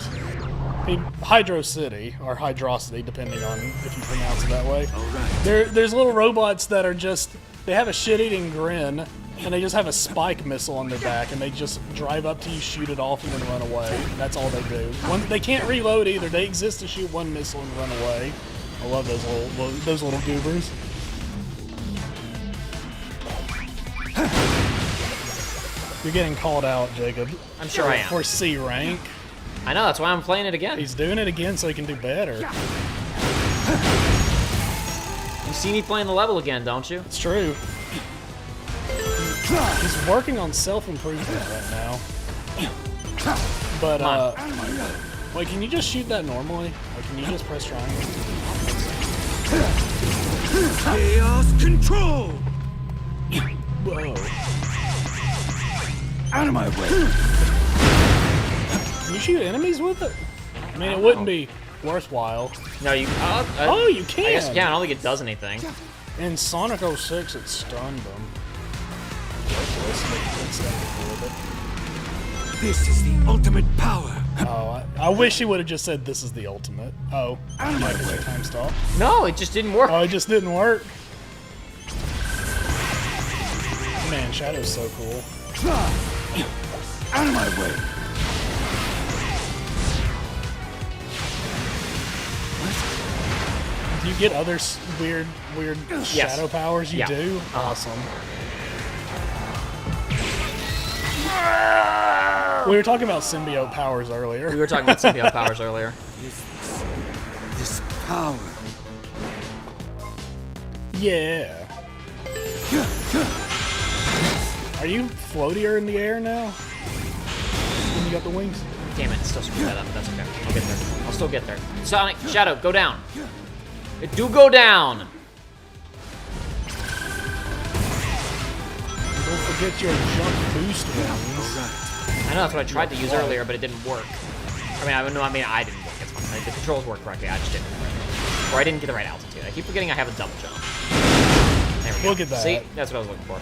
Hydro City, or Hydrocity, depending on if you pronounce it that way. All right. There's little robots that are just, they have a shit-eating grin, and they just have a spike missile on their back, and they just drive up to you, shoot it off, and then run away. That's all they do. They can't reload either. They exist to shoot one missile and run away. I love those little goobers. You're getting called out, Jacob. I'm sure I am. For C rank. I know, that's why I'm playing it again. He's doing it again so he can do better. You see me playing the level again, don't you? It's true. He's working on self-improvement right now. But, wait, can you just shoot that normally? Or can you just press triangle? Chaos control. Whoa. Out of my way! Can you shoot enemies with it? I mean, it wouldn't be worthwhile. No, you. Oh, you can! I guess you can. I don't think it does anything. In Sonic 06, it stunned them. This is the ultimate power. Oh, I wish he would have just said, "This is the ultimate." Oh, I might have a time stop. No, it just didn't work. Oh, it just didn't work. Man, Shadow's so cool. Out of my way! Do you get other weird shadow powers? You Yeah. do? Awesome. We were talking about symbiote powers earlier. We were talking about symbiote powers earlier. This power. Yeah. Are you floatier in the air now? When you got the wings? Damn it, still screwed that up, but that's okay. I'll get there. I'll still get there. Sonic, Shadow, go down. Do go down! Don't forget your jump boost wings. I know, that's what I tried to use earlier, but it didn't work. I didn't work. It's fine. Like, the controls work correctly. I just didn't. Or I didn't get the right altitude. I keep forgetting I have a double jump. There we go. Look at that. See? That's what I was looking for.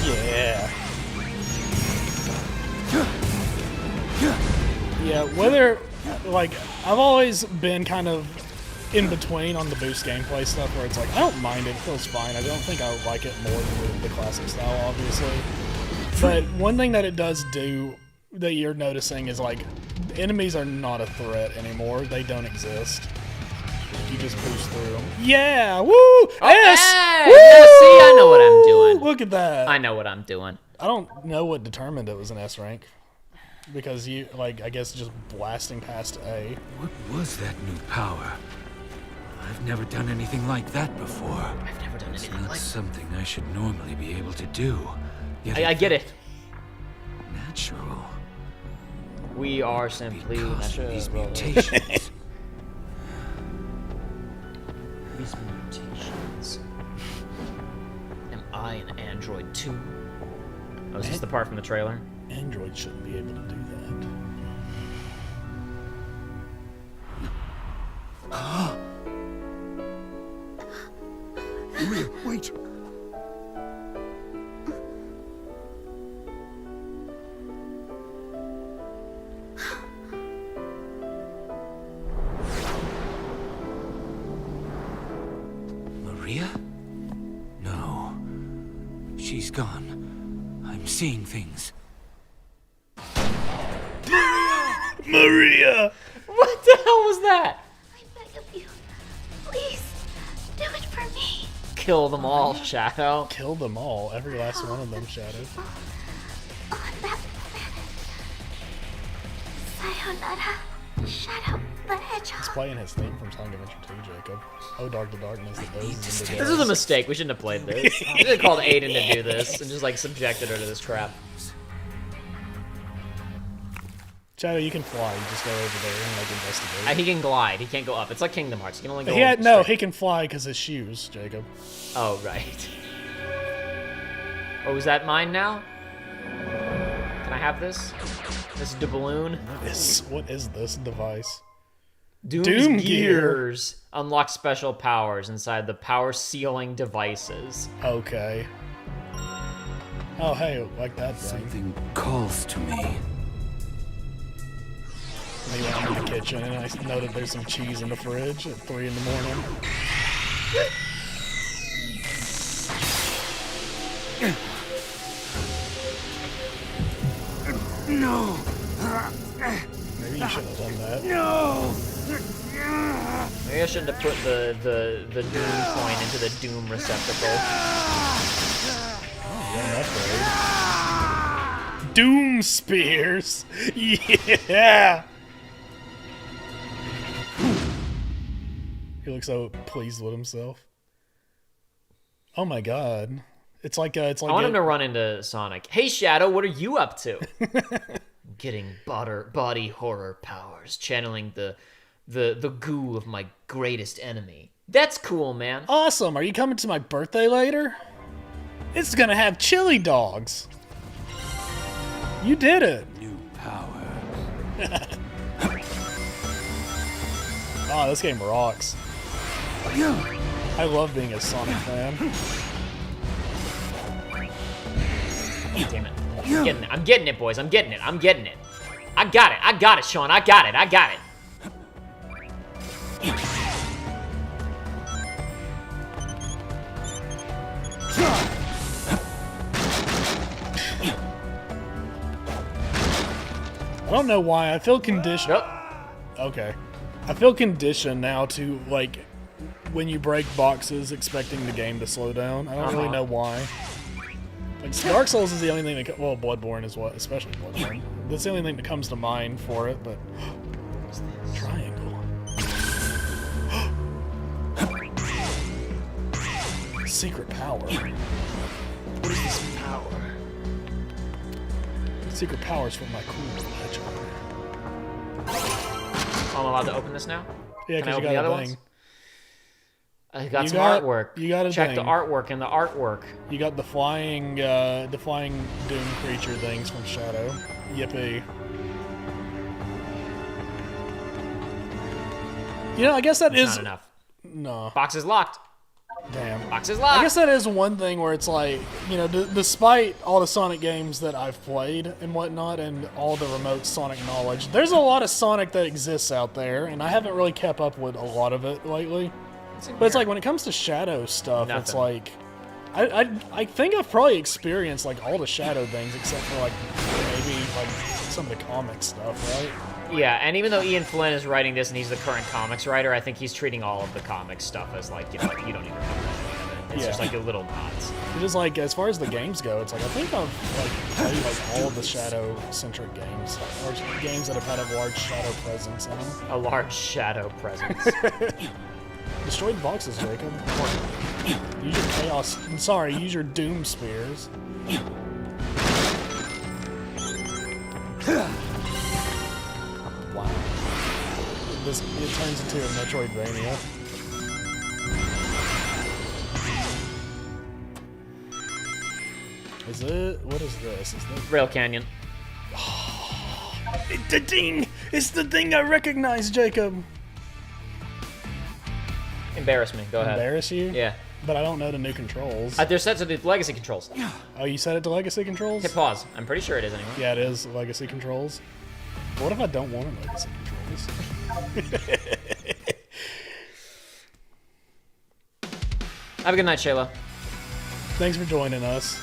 Yeah. Yeah, whether, like, I've always been kind of in between on the boost gameplay stuff where it's like, I don't mind it, it feels fine. I don't think I like it more than the classic style, obviously. But one thing that it does do that you're noticing is, like, enemies are not a threat anymore. They don't exist. You just boost through them. Yeah! Woo! Oh, S! hey! Woo! Yeah, see, I know what I'm doing. Look at that. I know what I'm doing. I don't know what determined it was an S rank. Because you, like, I guess just blasting past A. What was that new power? I've never done anything like that before. I've never done anything It's not something I should normally be able to do. Yet I get it. Natural. We are simply Because of natural. these mutations. These mutations. Am I an android too? Oh, is this the part from the trailer? Android shouldn't be able to do that. Maria, wait. Maria? No. She's gone. I'm seeing things. Maria! What the hell was that? I beg of you. Please, do it for me. Kill them all, Shadow. Kill them all. Every last one of them, Shadow. On that planet. Sayonara, Shadow the He's Hedgehog. playing his theme from Song Adventure 2, Jacob. Oh, Dark to Darkness, that goes into This the is a mistake. We shouldn't have played this. We should have called Aiden to do this and just like subjected her to this crap. Shadow, you can fly. You just go over there and like investigate. He can glide. He can't go up. It's like Kingdom Hearts. He can only go. No, straight. he can fly because his shoes, Jacob. Oh right. Oh, is that mine now? Can I have this? This balloon? What is this device? Doom Gears. Unlock special powers inside the power sealing devices. Okay. Oh, hey, like that thing. Something calls to me. Maybe I'm in the kitchen and I know that there's some cheese in the fridge at 3 in the morning. No! Maybe you shouldn't have done that. No! Maybe I shouldn't have put the Doom coin into the Doom receptacle. Yeah, upgrade. Doom Spears! Yeah! He looks so pleased with himself. Oh my god. It's like I want him to run into Sonic. Hey Shadow, what are you up to? Getting body horror powers, channeling the goo of my greatest enemy. That's cool, man. Awesome! Are you coming to my birthday later? It's gonna have chili dogs. You did it. New power. Oh, this game rocks. I love being a Sonic fan. Damn it. I'm getting it, boys. I'm getting it. I got it, Sean. I got it. I don't know why. I feel conditioned. Nope. Okay. I feel conditioned now to, like, when you break boxes expecting the game to slow down. I don't really know why. Like, Dark Souls is the only thing that... Well, Bloodborne is what... Especially Bloodborne. That's the only thing that comes to mind for it, but... Triangle. Secret power. What is this power? Secret powers from my cool hedgehog. Oh, I'm allowed to open this now? Yeah, Can I because open you the got other a ones? thing. I got You some got- artwork. you got a Check the thing. artwork in the artwork. You got the flying Doom creature things from Shadow. Yippee. You know, I guess that It's is not enough. no. Box is locked. Damn. Box is locked. I guess that is one thing where it's like, you know, despite all the Sonic games that I've played and whatnot, and all the remote Sonic knowledge, there's a lot of Sonic that exists out there, and I haven't really kept up with a lot of it lately. But it's like when it comes to Shadow stuff, it's Nothing. like, I think I've probably experienced like all the Shadow things except for like maybe like some of the comic stuff, right? Yeah, and even though Ian Flynn is writing this and he's the current comics writer, I think he's treating all of the comic stuff as like, you know, like, you don't need to know any of it. It's just Yeah. like a little nods. It is like, as far as the games go, it's like I think I've like played like all of the Shadow-centric games, or games that have had a large Shadow presence in them. A large shadow presence. Destroy the boxes, Jacob. Use your chaos. I'm sorry, use your doom spears. Wow. It turns into a Metroidvania. Is it? What is this? Is that Rail Canyon. the thing? It's the thing I recognize, Jacob. Embarrass me. Go ahead. Embarrass you? Yeah. But I don't know the new controls. They're set to the legacy controls. Oh, you set it to legacy controls? Hit pause. I'm pretty sure it is anyway. Yeah, it is legacy controls. But what if I don't want legacy controls? Have a good night, Shayla. Thanks for joining us.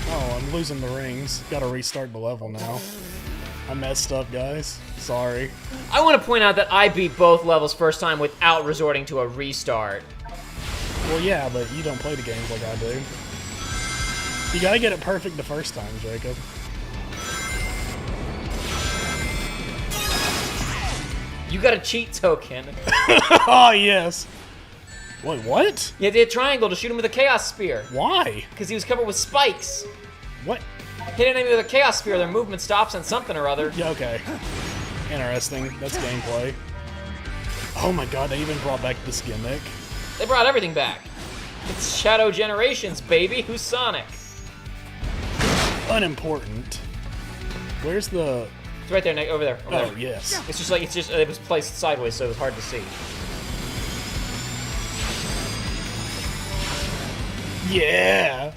Oh, I'm losing the rings. Gotta restart the level now. I messed up, guys. Sorry. I want to point out that I beat both levels first time without resorting to a restart. Well, yeah, but you don't play the games like I do. You gotta get it perfect the first time, Jacob. You got a cheat token. Oh, yes. Wait, what? You did a triangle to shoot him with a chaos spear. Why? Because he was covered with spikes. What? Hit an enemy with a chaos spear, their movement stops on something or other. Yeah, okay. Interesting. That's gameplay. Oh my god, they even brought back this gimmick. They brought everything back. It's Shadow Generations, baby. Who's Sonic? Unimportant. Where's the... It's right there, Nick. Over there. Over Oh, there. yes. It's just like, it was placed sideways, so it was hard to see. Yeah!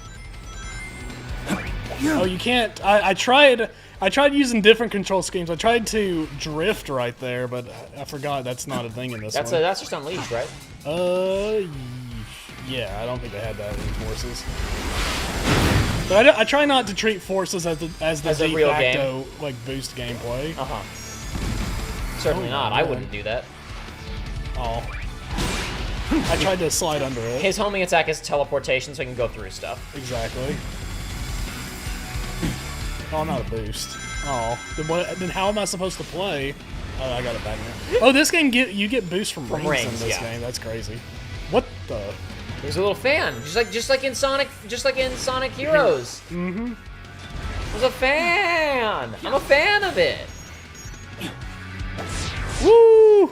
Oh, you can't... I tried using different control schemes. I tried to drift right there, but I forgot that's not a thing in this one. That's just Unleashed, right? Yeah, I don't think they had that in Forces. But I try not to treat Forces as the As a de real facto like boost gameplay. Certainly Oh, not. man. I wouldn't do that. Oh. I tried to slide under it. His homing attack is teleportation, so he can go through stuff. Exactly. Oh, not a boost. Oh, then how am I supposed to play? Oh, I got it back now. Oh, this game you get boosts from rings in this game. That's crazy. What the? There's a little fan, just like in Sonic Heroes. Mm-hmm. There's a fan. I'm a fan of it. Woo!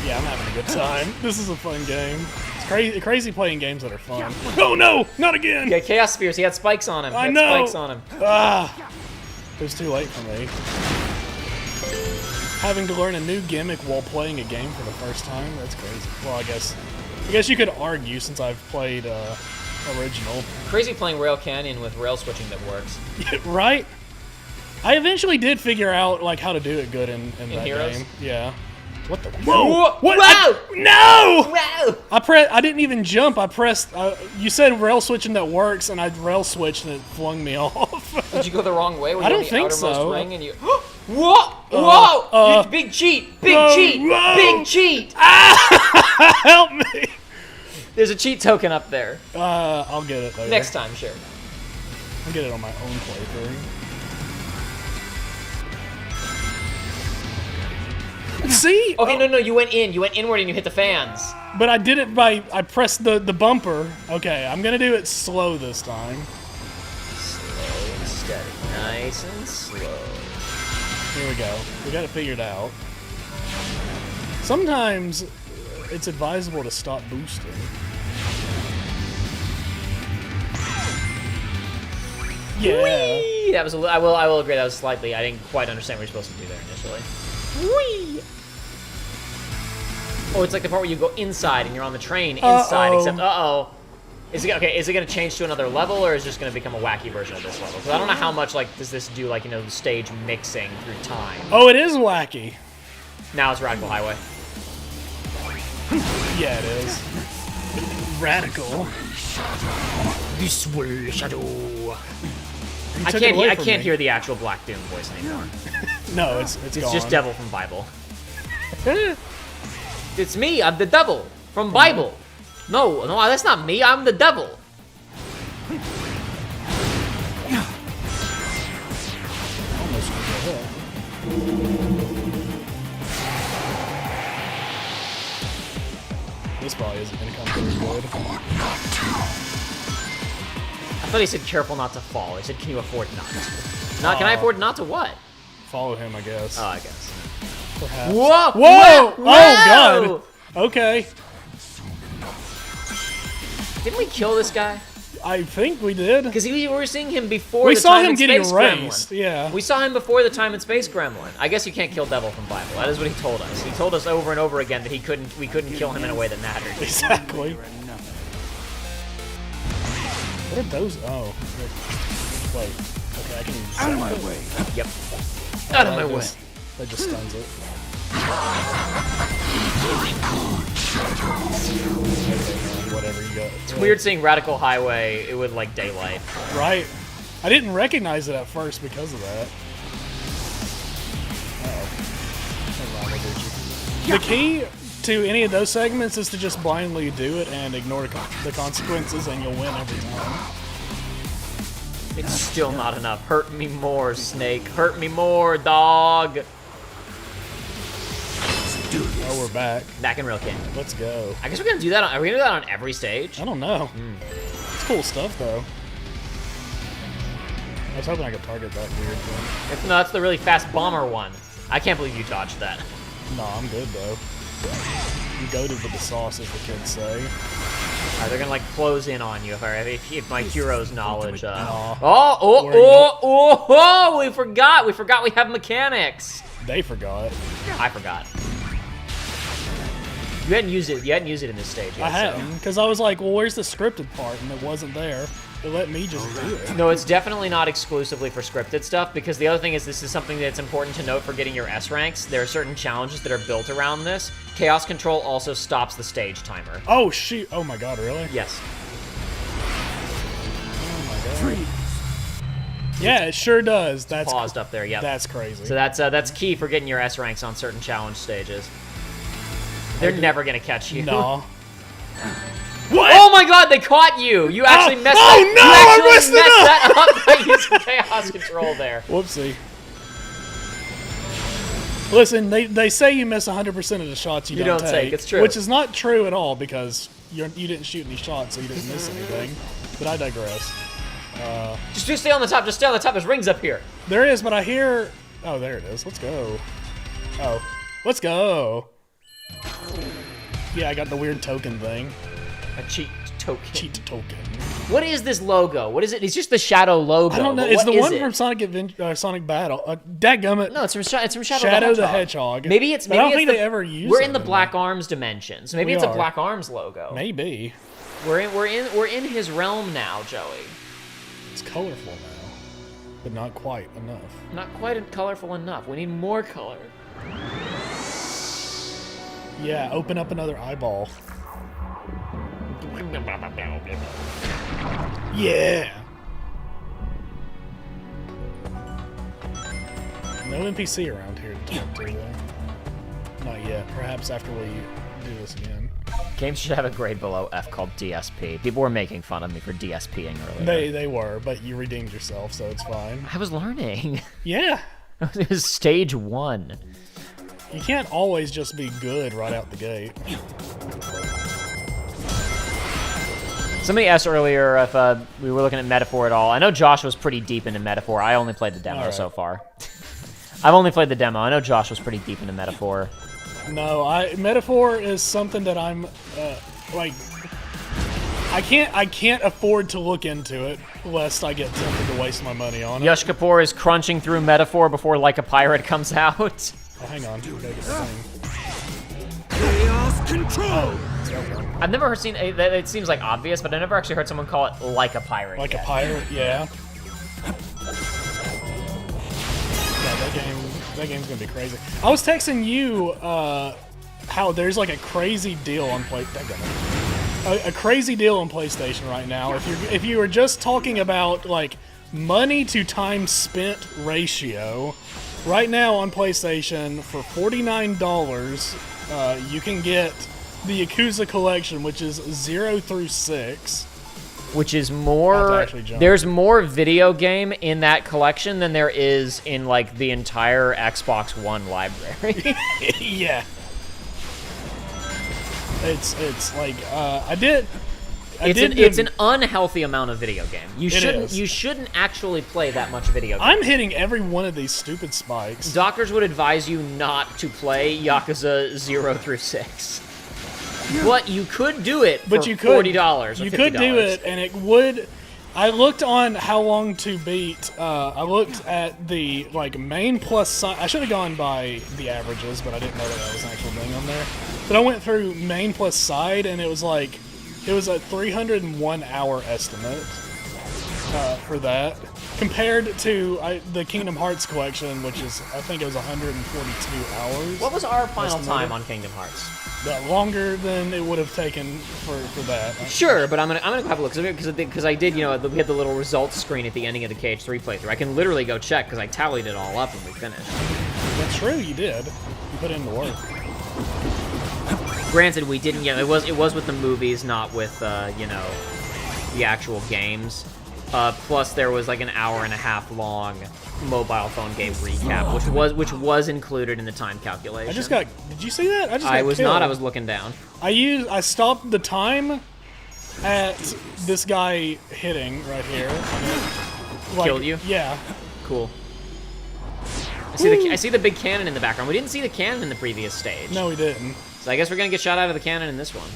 Yeah, I'm having a good time. This is a fun game. It's crazy playing games that are fun. Oh no, not again! Yeah, Chaos Spears. He had spikes on him. I He had know. Spikes on him. Ah, it was too late for me. Having to learn a new gimmick while playing a game for the first time, that's crazy. Well, I guess you could argue since I've played original. Crazy playing Rail Canyon with rail switching that works. Right? I eventually did figure out like how to do it good in that Heroes? game. Yeah. What the? Whoa! What? Wow! No! Wow! I didn't even jump. I pressed. You said rail switching that works, and I rail switched and it flung me off. Did you go the wrong way? Were you I don't on the think outermost so. ring and you? Whoa! Whoa! Big cheat! Big cheat! whoa. Big cheat! Help me! There's a cheat token up there. I'll get it later. Next time, sure. I'll get it on my own playthrough. See? Okay, no, you went in. You went inward and you hit the fans. But I did it by, I pressed the bumper. Okay, I'm gonna do it slow this time. Slow and steady. Nice and slow. Here we go. We got it figured out. Sometimes it's advisable to stop boosting. Yeah. Whee! That was I will agree that was slightly. I didn't quite understand what you're supposed to do there initially. Whee! Oh, it's like the part where you go inside and you're on the train inside. Except, is it okay? Is it gonna change to another level, or is it just gonna become a wacky version of this level? Because I don't know how much like does this do like the stage mixing through time. Oh, it is wacky. Now it's Radical Highway. Yeah, it is. Radical. This way, Shadow. I took it away from can't me. hear the actual Black Doom voice anymore. No, it's gone. just Devil from Bible. It's me. I'm the devil from Bible. No, that's not me. I'm the devil. Almost got hit. This probably isn't gonna come through good. I thought he said careful not to fall. He said, can you afford not to? Can I afford not to what? Follow him, I guess. Oh, I guess. Perhaps. Whoa! Whoa! Whoa! Oh, God! Okay. Didn't we kill this guy? I think we did. Because we were seeing him before We the saw time him and getting space erased. gremlin. Yeah. We saw him before the time and space gremlin. I guess you can't kill Devil from Bible. That is what he told us. He told us over and over again that we couldn't kill him in a way that mattered. Exactly. What are those? Oh. Wait. Okay, I can use Out of my way. Yep. Out of my way. That just stuns it. Okay, whatever you got. It's weird seeing Radical Highway. It would like daylight. Right. I didn't recognize it at first because of that. Uh-oh. Never mind, I got you. The key to any of those segments is to just blindly do it and ignore the consequences, and you'll win every time. It's still not enough. Hurt me more, Snake. Hurt me more, dog. Oh, we're back. Back in Real King. Let's go. I guess we're gonna do that. Are we gonna do that on every stage? I don't know. It's cool stuff, though. I was hoping I could target that weird thing. No, that's the really fast bomber one. I can't believe you dodged that. No, I'm good, though. You goated with the sauce, as the kids say. They're gonna like close in on you if my hero's knowledge. Where We forgot. We forgot we have mechanics. They forgot. I forgot. You hadn't used it. You hadn't used it in this stage yet. I hadn't, because I was like, well, where's the scripted part? And it wasn't there. It let me just do it. No, it's definitely not exclusively for scripted stuff, because the other thing is this is something that's important to note for getting your S ranks. There are certain challenges that are built around this. Chaos Control also stops the stage timer. Oh, shoot. Oh, my God, really? Yes. Oh, my God. Yeah, it sure does. That's Paused up there, yep. That's crazy. So that's key for getting your S ranks on certain challenge stages. They're never gonna catch you. No. What? Oh my God! They caught you. You actually messed. Oh no! You I actually messed that up by using chaos control there. Whoopsie. Listen, they say you miss 100% of the shots you don't take. It's true. Which is not true at all, because you didn't shoot any shots, so you didn't miss anything. But I digress. Just stay on the top. Just stay on the top. There's rings up here. There is, but I hear. Oh, there it is. Let's go. Oh, let's go. Yeah, I got the weird token thing. A cheat token. Cheat token. What is this logo? What is it? It's just the Shadow logo. I don't know. but It's what the is one it? from Sonic Battle. Dadgummit. No, it's from Shadow, Shadow the the Hedgehog. Hedgehog. Maybe it's. But Maybe I don't it's think the, they ever use We're it in the in Black there. Arms dimension, so maybe We it's a are. Black Arms logo. Maybe. We're in his realm now, Joey. It's colorful now, but not quite enough. Not quite colorful enough. We need more color. Yeah, open up another eyeball. Yeah. No NPC around here to talk to, though. Not yet. Perhaps after we do this again. Games should have a grade below F called DSP. People were making fun of me for DSPing earlier. They were, but you redeemed yourself, so it's fine. I was learning. Yeah. It was stage 1. You can't always just be good right out the gate. Somebody asked earlier if we were looking at Metaphor at all. I know Josh was pretty deep into Metaphor. I only played the demo All right. so far. I've only played the demo. I know Josh was pretty deep into Metaphor. No, metaphor is something that I'm like. I can't afford to look into it lest I get tempted to waste my money on it. Yash Kapoor is crunching through metaphor before Like a Pirate comes out. Oh, hang on. We gotta get the thing. Chaos control! I've never seen it seems like obvious, but I never actually heard someone call it Like a Pirate. Like yet. a pirate, yeah. That game's gonna be crazy. I was texting you how there's like a crazy deal on a crazy deal on PlayStation right now. If you were just talking about like money to time spent ratio, right now on PlayStation for $49, you can get the Yakuza collection, which is 0 through 6. Which is more. There's more video game in that collection than there is in like the entire Xbox One library. Yeah. It's like It's an unhealthy amount of video game. You shouldn't actually play that much video game. I'm hitting every one of these stupid spikes. Doctors would advise you not to play Yakuza 0 through 6. But you could do it for $40 or $50. You could do it, and it would. I looked on how long to beat. I looked at the like main plus side. I should have gone by the averages, but I didn't know that was an actual thing on there. But I went through main plus side, and it was a 301 hour estimate for that, compared to the Kingdom Hearts collection, which is I think it was 142 hours. What was our final time on Kingdom Hearts? Longer than it would have taken for that. Sure, but I'm gonna go have a look because I did, we had the little results screen at the ending of the KH3 playthrough. I can literally go check because I tallied it all up when we finished. That's true, you did. You put in the work. Granted, we didn't. It was with the movies, not with the actual games. Plus, there was like an hour and a half long mobile phone game recap, which was included in the time calculation. Did you see that? I was not. I was looking down. I stopped the time at this guy hitting right here. Killed you? Yeah. Cool. I see the big cannon in the background. We didn't see the cannon in the previous stage. No, we didn't. So I guess we're gonna get shot out of the cannon in this one.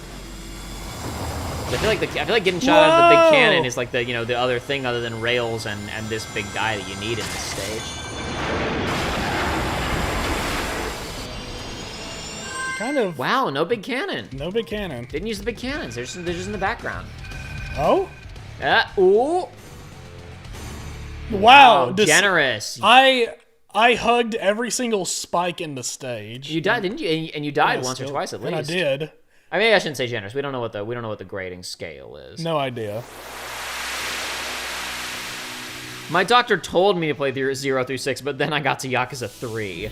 I feel like getting shot out of the big cannon is like the other thing other than rails and this big guy that you need in this stage. Kind of. Wow, no big cannon. No big cannon. Didn't use the big cannons. They're just in the background. Oh. Ooh. Wow. Generous. I hugged every single spike in the stage. You died, didn't you? And you died once or twice at least. And I did. I mean, I shouldn't say generous. We don't know what the grading scale is. No idea. My doctor told me to play 0 through 6, but then I got to Yakuza 3.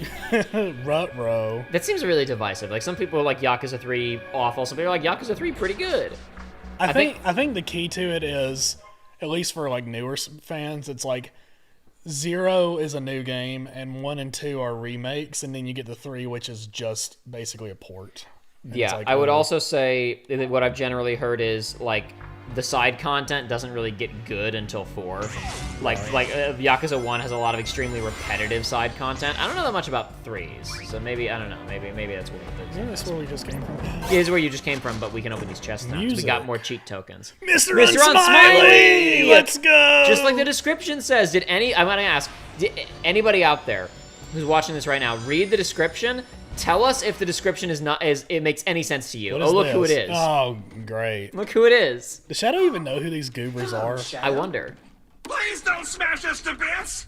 Ruh-roh. That seems really divisive. Like, some people are like Yakuza 3 awful, some people are like Yakuza 3 pretty good. I think the key to it is, at least for like newer fans, it's like 0 is a new game, and 1 and 2 are remakes, and then you get the 3, which is just basically a port. And yeah, I would also say that what I've generally heard is, like, the side content doesn't really get good until 4. Like Yakuza 1 has a lot of extremely repetitive side content. I don't know that much about 3s, so maybe, I don't know, maybe that's what it is. Yeah, that's where we just came from. It is where you just came from, but we can open these chests now. We got more cheat tokens. Mr. Unsmiley! Let's go! Just like the description says, I'm gonna ask, did anybody out there who's watching this right now read the description? Tell us if the description it makes any sense to you. Oh, look who it is. Oh, great. Look who it is. Does Shadow even know who these goobers are? I wonder. Please don't smash us to bits!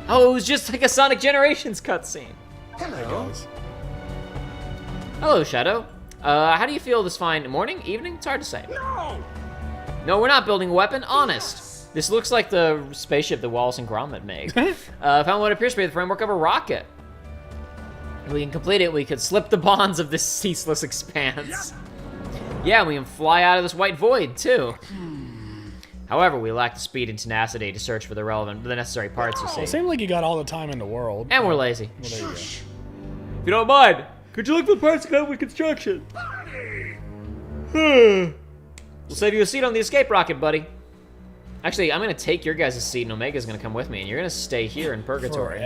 Oh, it was just like a Sonic Generations cutscene. Hello. Hello, Shadow. How do you feel this fine morning, evening? It's hard to say. No, we're not building a weapon. Honest. This looks like the spaceship that Wallace and Gromit made. Found what appears to be the framework of a rocket. If we can complete it, we could slip the bonds of this ceaseless expanse. Yeah, we can fly out of this white void, too. However, we lack the speed and tenacity to search for the necessary parts, you see. It seemed like you got all the time in the world. And we're lazy. Well, there you go. If you don't mind, could you look for the parts that come with construction? We'll save you a seat on the escape rocket, buddy. Actually, I'm gonna take your guys' seat, and Omega's gonna come with me, and you're gonna stay here in Purgatory.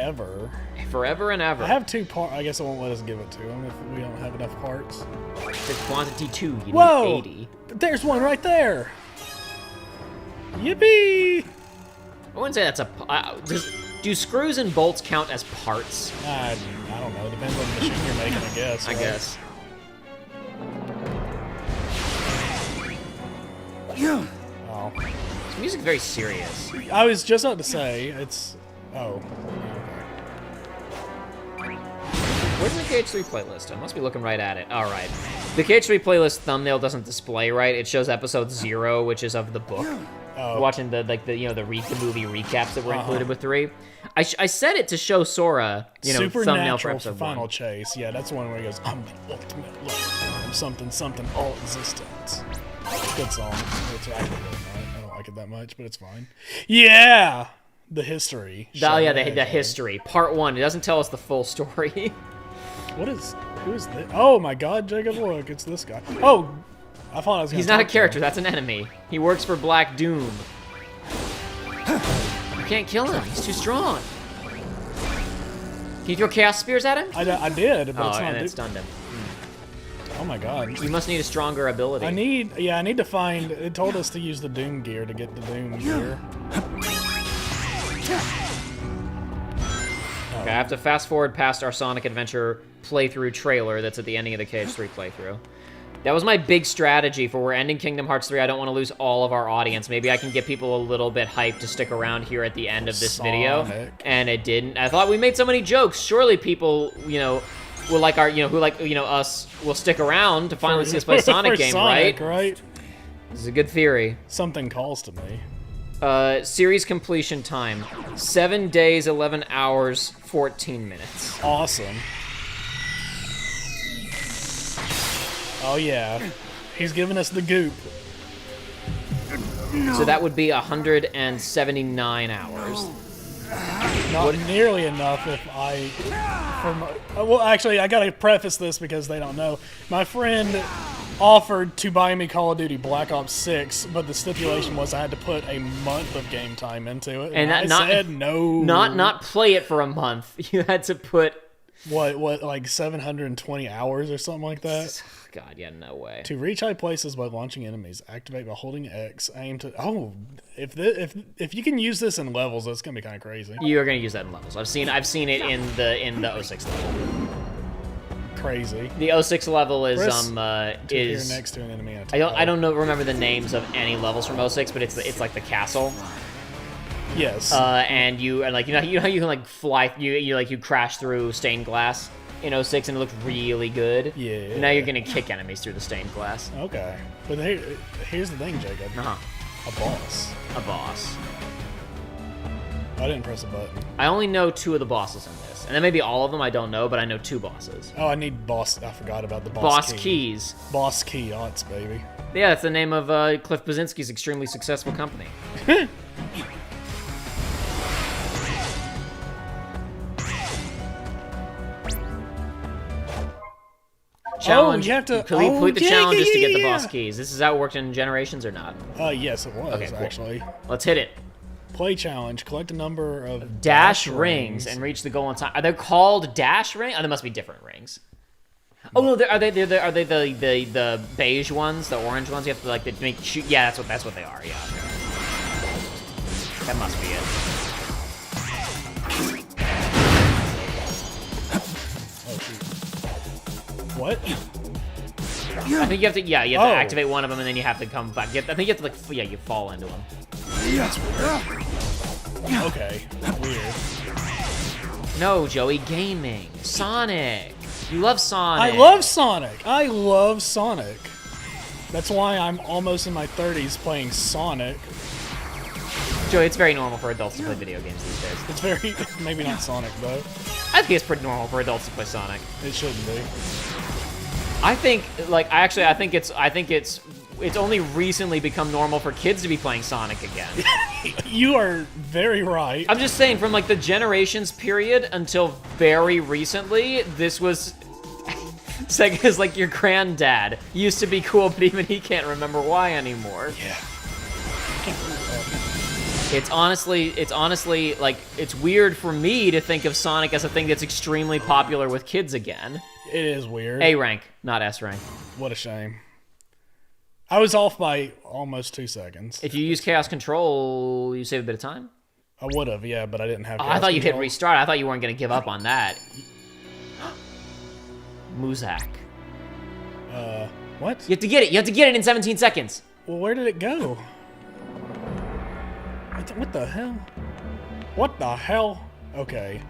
Forever and ever. I have 2 parts. I guess it won't let us give it to him if we don't have enough parts. The quantity 2, you Whoa! need 80. There's one right there! Yippee! I wouldn't say that's a... do screws and bolts count as parts? I don't know. Depends on the machine you're making, I guess. I guess. Oh. This music's very serious. I was just about to say, it's... Oh. Where's the KH3 playlist? I must be looking right at it. All right. The KH3 playlist thumbnail doesn't display right. It shows episode 0, which is of the book. Oh. Watching the movie recaps that were included with 3. I set it to show Sora, thumbnail for Supernatural episode Final 1. Chase. Yeah, that's the one where he goes, I'm the ultimate love. I'm something, something, all existence. Good song. It's actually really nice. I don't like it that much, but it's fine. Yeah! The history. Oh, yeah, the history. Part 1. It doesn't tell us the full story. Who is this? Oh my god, Jacob, look, it's this guy. Oh! I thought I was gonna He's not a talk to character, him. that's an enemy. He works for Black Doom. You can't kill him, he's too strong. Can you throw Chaos Spears at him? I did, but it's not... and it stunned him. Oh my god. You must need a stronger ability. I need to find... It told us to use the Doom gear to get the Doom gear. Okay, I have to fast forward past our Sonic Adventure playthrough trailer that's at the ending of the KH3 playthrough. That was my big strategy for we're ending Kingdom Hearts 3. I don't want to lose all of our audience. Maybe I can get people a little bit hyped to stick around here at the end of this video. And it didn't. I thought we made so many jokes. Surely people, will like our, who like, us will stick around to finally see us play a Sonic game, Sonic, right? This is a good theory. Something calls to me. Series completion time. 7 days, 11 hours, 14 minutes. Awesome. Oh yeah, he's giving us the goop. So that would be 179 hours. Not nearly enough if well, actually, I gotta preface this because they don't know. My friend offered to buy me Call of Duty Black Ops 6, but the stipulation was I had to put a month of game time into it. And I said no. Not play it for a month. You had to put... What, like 720 hours or something like that? God, yeah, no way. To reach high places by launching enemies, activate by holding X, aim to... Oh, if you can use this in levels, that's gonna be kind of crazy. You are gonna use that in levels. I've seen it in the 06 level. Crazy. The 06 level is is next to an enemy. I don't remember the names of any levels from 06, but it's like the castle. Yes. And you can like fly, you crash through stained glass in 06 and it looked really good. Yeah. And now you're gonna kick enemies through the stained glass. Okay. But here's the thing, Jacob. A boss. A boss. I didn't press a button. I only know 2 of the bosses in this. And then maybe all of them, I don't know, but I know 2 bosses. Oh, I need boss. I forgot about the boss key. Keys. Boss key odds, baby. Yeah, that's the name of Cliff Blazinski's extremely successful company. Challenge. Oh, you have to complete the challenges to get the boss keys. This is how it worked in Generations or not? Yes, it was, okay, cool. Actually. Let's hit it. Play challenge. Collect a number of dash rings and reach the goal in time. Are they called dash rings? Oh, there must be different rings. Oh no, are they the beige ones, the orange ones? You have to like make shoot. Yeah, that's what they are. Yeah. That must be it. Oh shoot. What? I think you have to. Yeah, you have to activate one of them and then you have to come back. I think you have to like. Yeah, you fall into them. That's weird. Okay, weird. No, Joey, gaming. Sonic. You love Sonic. I love Sonic. I love Sonic. That's why I'm almost in my 30s playing Sonic. Joey, it's very normal for adults to play video games these days. It's very, maybe not Sonic though. I think it's pretty normal for adults to play Sonic. It shouldn't be. I think it's only recently become normal for kids to be playing Sonic again. You are very right. I'm just saying, from like the Generations period until very recently, this was Sega's like your granddad. Used to be cool, but even he can't remember why anymore. Yeah. It's honestly like it's weird for me to think of Sonic as a thing that's extremely popular with kids again. It is weird. A rank, not S rank. What a shame. I was off by almost 2 seconds. If you use Chaos Control, you save a bit of time. I would have, yeah, but I didn't have. Oh, I thought you hit restart. I thought you weren't going to give up on that. Muzak. What? You have to get it. You have to get it in 17 seconds. Well, where did it go? What the hell? What the hell? Okay.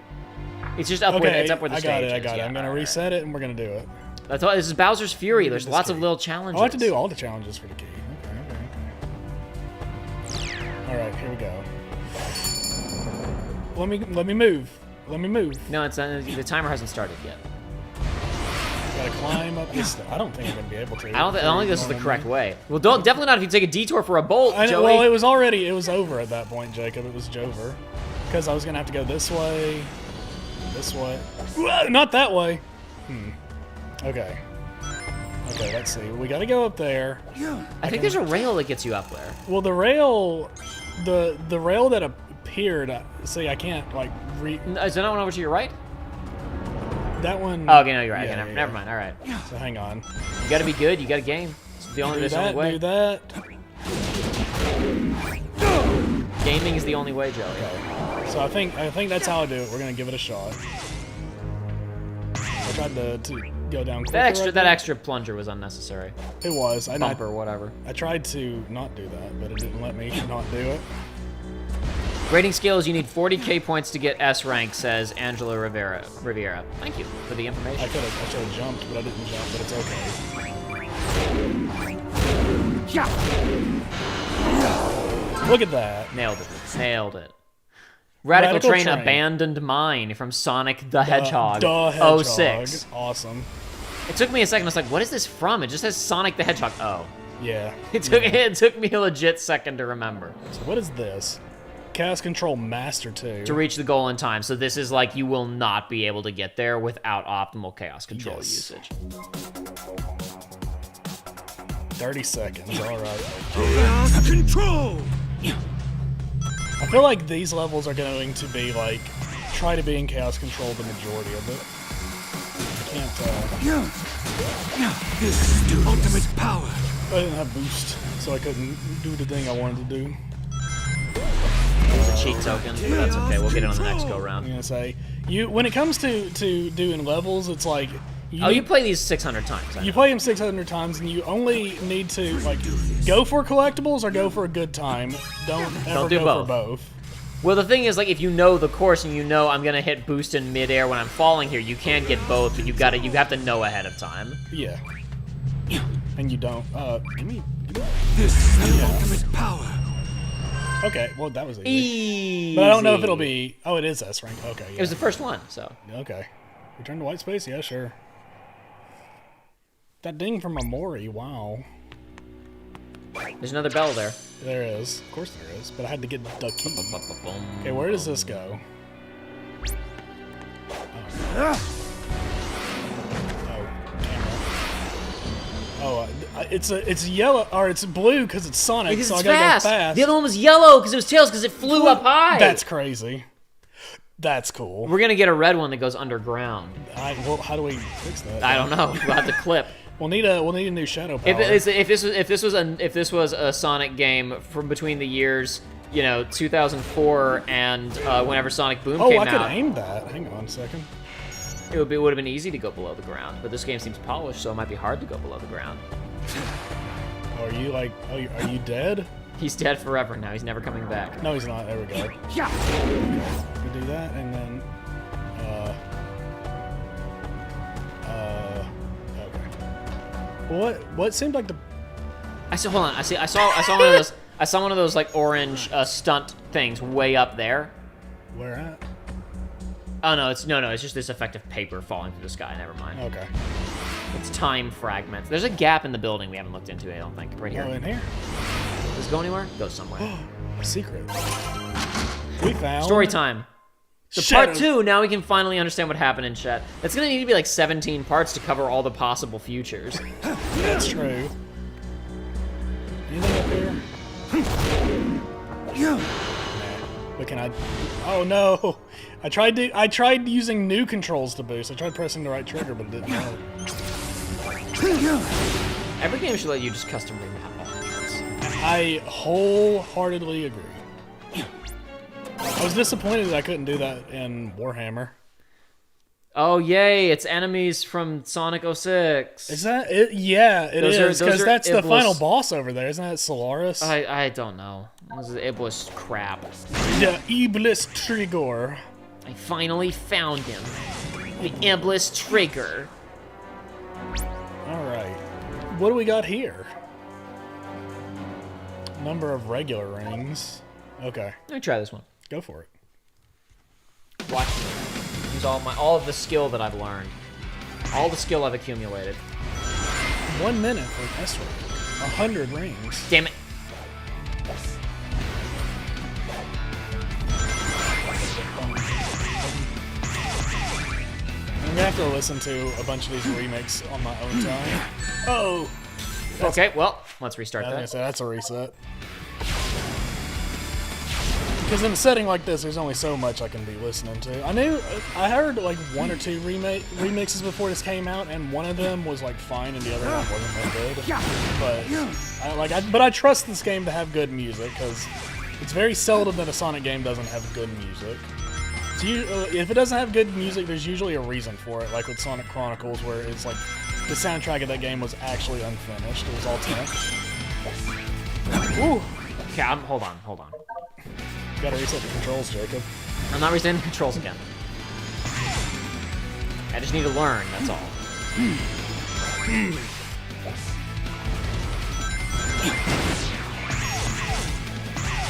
It's just up where Okay, it's up where the stage is. I got it. Yeah, I'm gonna reset it, and we're gonna do it. That's all. This is Bowser's Fury. There's lots of little challenges. I have to do all the challenges for the key. Okay. All right, here we go. Let me move. Let me move. No, it's the timer hasn't started yet. Gotta climb up this. I don't think I'm gonna be able to. I don't think this is the correct way. Well, definitely not if you take a detour for a bolt, I know, Joey. well, it was over at that point, Jacob. It was Jover. Because I was gonna have to go this way. Not that way. Okay. Okay, let's see. We gotta go up there. I think there's a rail that gets you up there. Well, the rail that appeared. See, I can't like Is there not one over to your right? that one. Oh, okay, no, you're right. Yeah, Okay, yeah, never mind. All right. So hang on. You got to be good. You got a game. It's the only way. Do that. Gaming is the only way, Joey. Okay. So I think that's how I do it. We're gonna give it a shot. I tried to go down quicker. That extra plunger was unnecessary. It was. Bump or whatever. I tried to not do that, but it didn't let me not do it. Grading skills, you need 40k points to get S rank, says Angela Riviera. Thank you for the information. I should have jumped, but I didn't jump, but it's okay. Look at that. Nailed it. Radical Train Abandoned Mine from Sonic the Hedgehog. The Hedgehog. 06. Awesome. It took me a second. I was like, what is this from? It just says Sonic the Hedgehog. Oh. Yeah. It took me a legit second to remember. So what is this? Chaos Control Master 2. To reach the goal in time. So this is like you will not be able to get there without optimal Chaos Control usage. 30 seconds, alright. Chaos Control! I feel like these levels are going to be like, try to be in Chaos Control the majority of it. I can't, This is ultimate power! I didn't have boost, so I couldn't do the thing I wanted to do. It was a cheat token, but that's okay. We'll get it on the next go round. I'm gonna say, when it comes to doing levels, it's like you play these 600 times. You play them 600 times, and you only need to like go for collectibles or go for a good time. Don't ever do go both. for both. Well, the thing is, like, if you know the course and you know I'm gonna hit boost in midair when I'm falling here, you can get both, but you have to know ahead of time. Yeah. And you don't. Give me. This is ultimate power. Okay, well that was easy. Easy. But I don't know if it'll be. Oh, it is S rank. Okay. Yeah. It was the first one, so. Okay. Return to white space. Yeah, sure. That ding from Amori. Wow. There's another bell there. There is. Of course there is. But I had to get the key. Okay, where does this go? Oh, it's yellow or it's blue because it's Sonic, Because so it's I gotta fast. go fast. The other one was yellow because it was Tails because it flew up high. That's crazy. That's cool. We're gonna get a red one that goes underground. Well, how do we fix that? I don't know. We'll have to clip. We'll need a new shadow power. If this was a Sonic game from between the years 2004 and whenever Sonic Boom came I could out, aim that. Hang on a second. it would have been easy to go below the ground. But this game seems polished, so it might be hard to go below the ground. Are you dead? He's dead forever now. He's never coming back. No, he's not. There we go. Yeah. Okay. We do that, and then. Okay. What seemed like the. Hold on. I saw one of those. I saw one of those like orange stunt things way up there. Where at? Oh no, it's just this effective paper falling through the sky. Never mind. Okay. It's time fragments. There's a gap in the building we haven't looked into. I don't think right here. Oh, in here. Does it go anywhere? Go somewhere. A secret. We found. Story time. So part 2, now we can finally understand what happened in Chet. That's gonna need to be like 17 parts to cover all the possible futures. That's true. Anything up here? Yeah. But can I? Oh no! I tried using new controls to boost. I tried pressing the right trigger, but it didn't work. Every game should let you just custom remap all the parts. I wholeheartedly agree. I was disappointed that I couldn't do that in Warhammer. Oh yay! It's enemies from Sonic 06. Is that it? Yeah, it is, because that's the Iblis. final boss over there. Isn't that Solaris? I don't know. This is Iblis crap. The Iblis Trigger. I finally found him. The Iblis Trigger. Alright. What do we got here? Number of regular rings. Okay, Let me try this one. go for it. Watch me. Use all of the skill that I've learned. All the skill I've accumulated. 1 minute for an S ring. 100 rings. Damn it. I'm gonna have to listen to a bunch of these remakes on my own time. Oh! Okay, well, let's restart I was gonna that. say, that's a reset. Because in a setting like this, there's only so much I can be listening to. I heard like 1 or 2 remixes before this came out, and one of them was like fine, and the other one wasn't that good. But I trust this game to have good music, because it's very seldom that a Sonic game doesn't have good music. If it doesn't have good music, there's usually a reason for it, like with Sonic Chronicles, where it's like the soundtrack of that game was actually unfinished. It was all text. Ooh. Okay, hold on. Gotta reset the controls, Jacob. I'm not resetting the controls again. I just need to learn, that's all.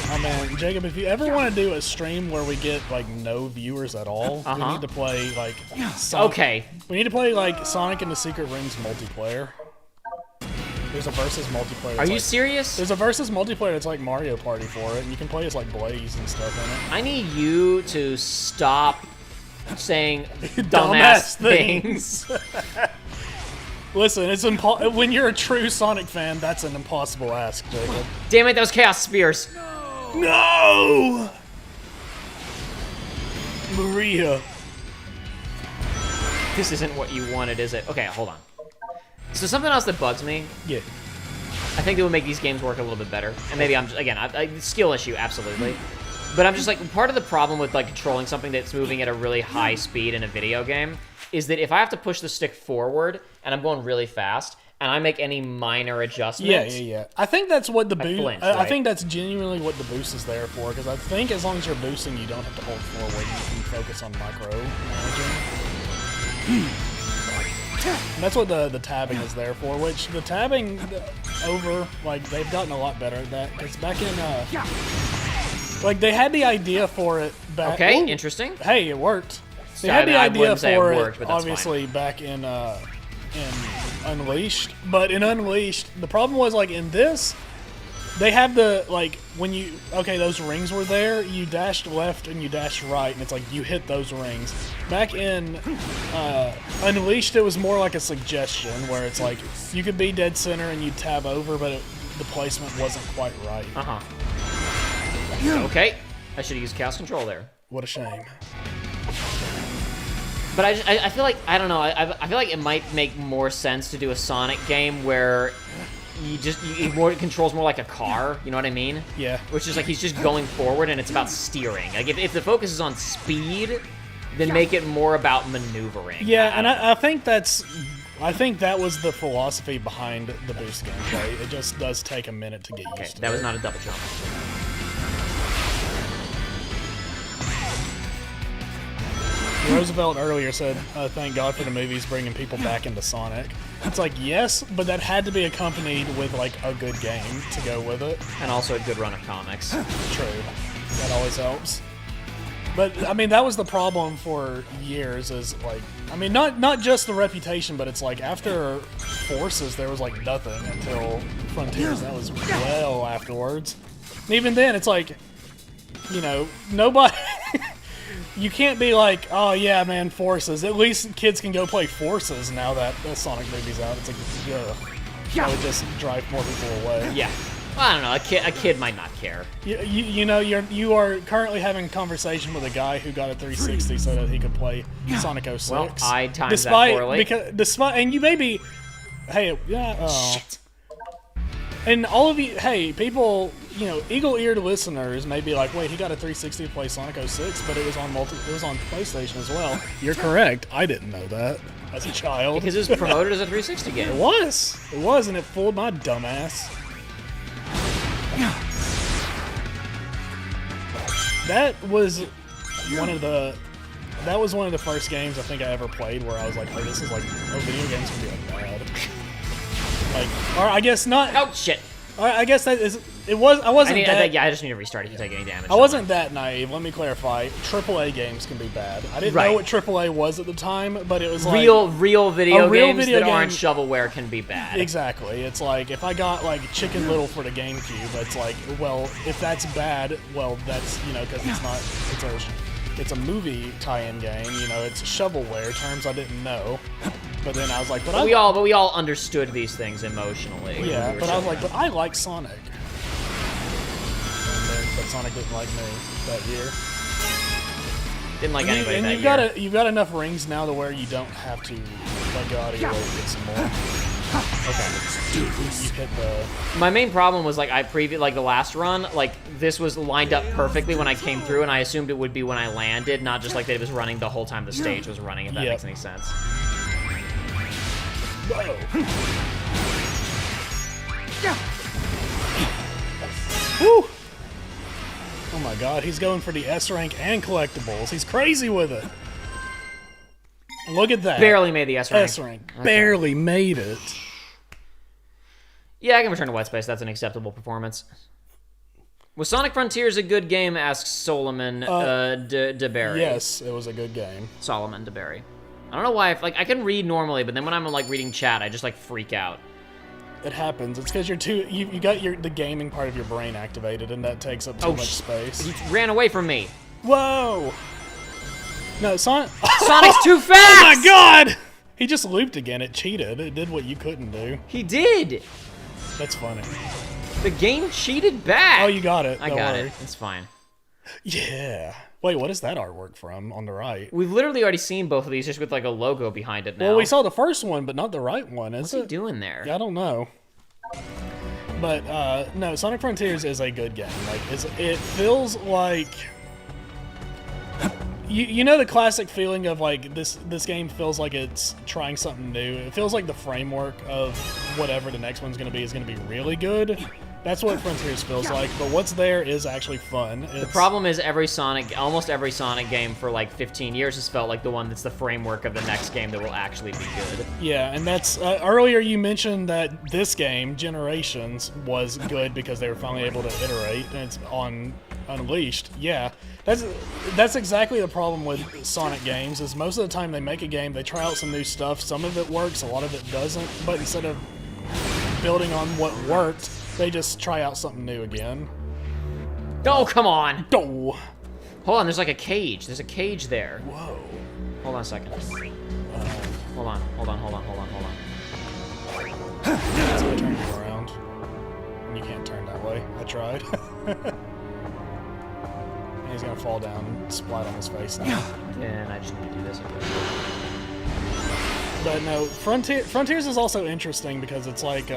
Oh man, Jacob, if you ever want to do a stream where we get like no viewers at all, we need to play like Sonic. Okay. We need to play like Sonic and the Secret Rings multiplayer. There's a versus multiplayer. Are you serious? There's a versus multiplayer that's like Mario Party for it, and you can play as like Blaze and stuff in it. I need you to stop saying dumbass things. Listen, it's when you're a true Sonic fan, that's an impossible ask, Jacob. Damn it, that was Chaos Spears. No! Maria. This isn't what you wanted, is it? Okay, hold on. So something else that bugs me, Yeah. I think it would make these games work a little bit better. And maybe I'm just, again, skill issue, absolutely. But I'm just like, part of the problem with like controlling something that's moving at a really high speed in a video game is that if I have to push the stick forward and I'm going really fast and I make any minor adjustments. Yeah. I think that's what the boost. flinch, I right? think that's genuinely what the boost is there for. Because I think as long as you're boosting, you don't have to hold forward. You can focus on micro managing. And that's what the tabbing is there for. Which the tabbing they've gotten a lot better at that. Because back in like they had the idea for it back. Okay, Ooh, interesting. Hey, it worked. They So had the I idea wouldn't say it for worked, it, but that's obviously, back in Unleashed. But in Unleashed, the problem was, like, in this, they have the, like, those rings were there, you dashed left and you dashed right, and it's like, you hit those rings. Back in Unleashed, it was more like a suggestion, where it's like, you could be dead center and you'd tab over, but the placement wasn't quite right. Okay, I should have used Chaos Control there. What a shame. But I feel like, I don't know, I feel like it might make more sense to do a Sonic game where it controls more like a car, you know what I mean? Yeah. Which is like he's just going forward and it's about steering. Like if the focus is on speed, then make it more about maneuvering. Yeah, and I think that was the philosophy behind the boost gameplay. It just does take a minute to get used to. That was not a double jump. Roosevelt earlier said, thank God for the movies bringing people back into Sonic. It's like, yes, but that had to be accompanied with, like, a good game to go with it. And also a good run of comics. True. That always helps. But, I mean, that was the problem for years is, like, I mean, not just the reputation, but it's like, after Forces, there was, like, nothing until Frontiers. That was well afterwards. And even then, it's like, you know, nobody... You can't be like, oh yeah, man, Forces. At least kids can go play Forces now that the Sonic movie's out. It's like, ugh. That would just drive more people away. Yeah. Well, I don't know. A kid might not care. You know, you are currently having a conversation with a guy who got a 360 so that he could play Sonic 06. Well, I timed that poorly. Despite, and you may be, hey, yeah, oh. Shit. And all of you, hey, people, you know, eagle-eared listeners may be like, wait, he got a 360 to play Sonic 06, but it was on PlayStation as well. You're correct. I didn't know that as a child. Because it was promoted as a 360 game. It was, and it fooled my dumbass. That was one of the first games I think I ever played where I was like, oh, this is like, oh, video games can be like bad. Like, or I guess not. Oh shit! I guess that is. It was. I wasn't. I just need to restart if you take any damage. I wasn't that naive. Let me clarify. AAA games can be bad. I didn't know what AAA was at the time, but it was like real video games that aren't shovelware can be bad. Exactly. It's like if I got like Chicken Little for the GameCube, it's like, well, if that's bad, well, that's because it's a movie tie-in game. You know, it's shovelware terms I didn't know. But then I was like, but we all understood these things emotionally. Yeah, but I was like, but I like Sonic. But Sonic didn't like me that year. Didn't like anybody that year. You've got enough rings now to where you don't have to let go out of your way to get some more. Okay. You hit the... My main problem was like the last run, like this was lined up perfectly when I came through, and I assumed it would be when I landed, not just like that it was running the whole time the stage was running. If that makes any sense. Whoa. Woo! Oh my god, he's going for the S rank and collectibles. He's crazy with it. Look at that. Barely made the S rank. S rank. Okay. Barely made it. Yeah, I can return to White Space. That's an acceptable performance. Was Sonic Frontiers a good game? Asks Solomon DeBerry. Yes, it was a good game. Solomon DeBerry. I don't know why. I can read normally, but then when I'm like reading chat, I just like freak out. It happens. It's because you got the gaming part of your brain activated, and that takes up too much space. He ran away from me. Whoa! No, Sonic's too fast! Oh my god! He just looped again. It cheated. It did what you couldn't do. He did. That's funny. The game cheated back. Oh, you got it. I got it. It's fine. Yeah. Wait, what is that artwork from on the right? We've literally already seen both of these just with like a logo behind it now. Well, we saw the first one, but not the right one, is it? What's he doing there? Yeah, I don't know. But, no, Sonic Frontiers is a good game. Like, it feels like... You know the classic feeling of, like, this game feels like it's trying something new. It feels like the framework of whatever the next one's going to be is going to be really good. That's what Frontiers feels like, but what's there is actually fun. The problem is almost every Sonic game for like 15 years has felt like the one that's the framework of the next game that will actually be good. Yeah, and that's, earlier you mentioned that this game, Generations, was good because they were finally able to iterate, and it's on Unleashed. Yeah, that's exactly the problem with Sonic games, is most of the time they make a game, they try out some new stuff, some of it works, a lot of it doesn't, but instead of building on what worked, they just try out something new again. Oh, come on! Oh. Hold on, there's like a cage. There's a cage there. Whoa. Hold on a second. Hold on. That's gonna turn you around. You can't turn that way. I tried. And he's gonna fall down and splat on his face now. And I just need to do this. But no, Frontiers is also interesting because it's like,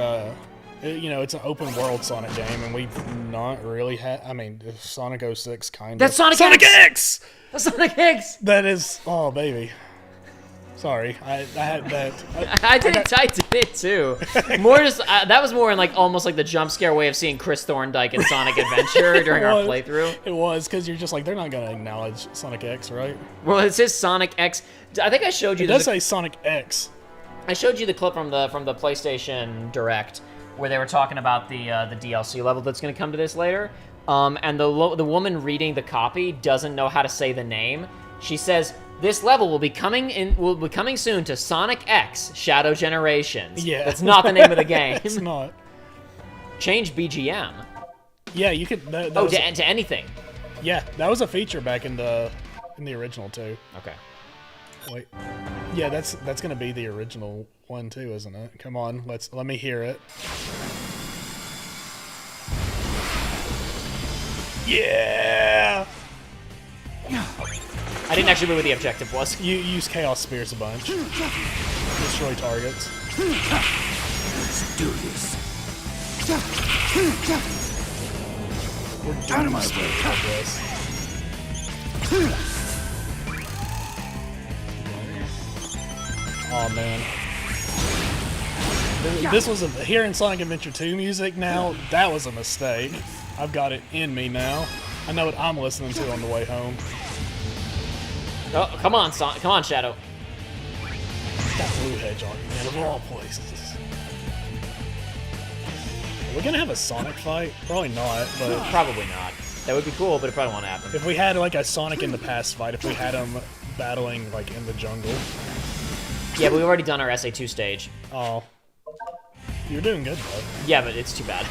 it's an open world Sonic game, and we've not really had. I mean, Sonic 06 kind of. That's Sonic X! That's Sonic X! That is. Oh, baby. Sorry, I had that. I did it too. More just that was more in like almost like the jump scare way of seeing Chris Thorndike in Sonic Adventure during our playthrough. It was because you're just like, they're not gonna acknowledge Sonic X, right? Well, it says Sonic X. I think I showed you. It does say Sonic X. I showed you the clip from the PlayStation Direct where they were talking about the DLC level that's going to come to this later. And the woman reading the copy doesn't know how to say the name. She says, "This level will be coming soon to Sonic X Shadow Generations." Yeah. That's not the name of the game. It's not. Change BGM. Yeah, you could. To anything. Yeah, that was a feature back in the original too. Okay. Wait. Yeah, that's gonna be the original one too, isn't it? Come on, let me hear it. Yeah! I didn't actually remember what the objective was. You use Chaos Spears a bunch. Destroy targets. Let's do this. We're doing my way of this. Oh man. This was hearing Sonic Adventure 2 music now, that was a mistake. I've got it in me now. I know what I'm listening to on the way home. Oh, come on, come on, Shadow. That blue hedgehog, man, of all places. Are we gonna have a Sonic fight? Probably not, but Probably not. That would be cool, but it probably won't happen. if we had like a Sonic in the past fight, if we had him battling like in the jungle. Yeah, but we've already done our SA2 stage. Oh. You're doing good though. Yeah, but it's too bad.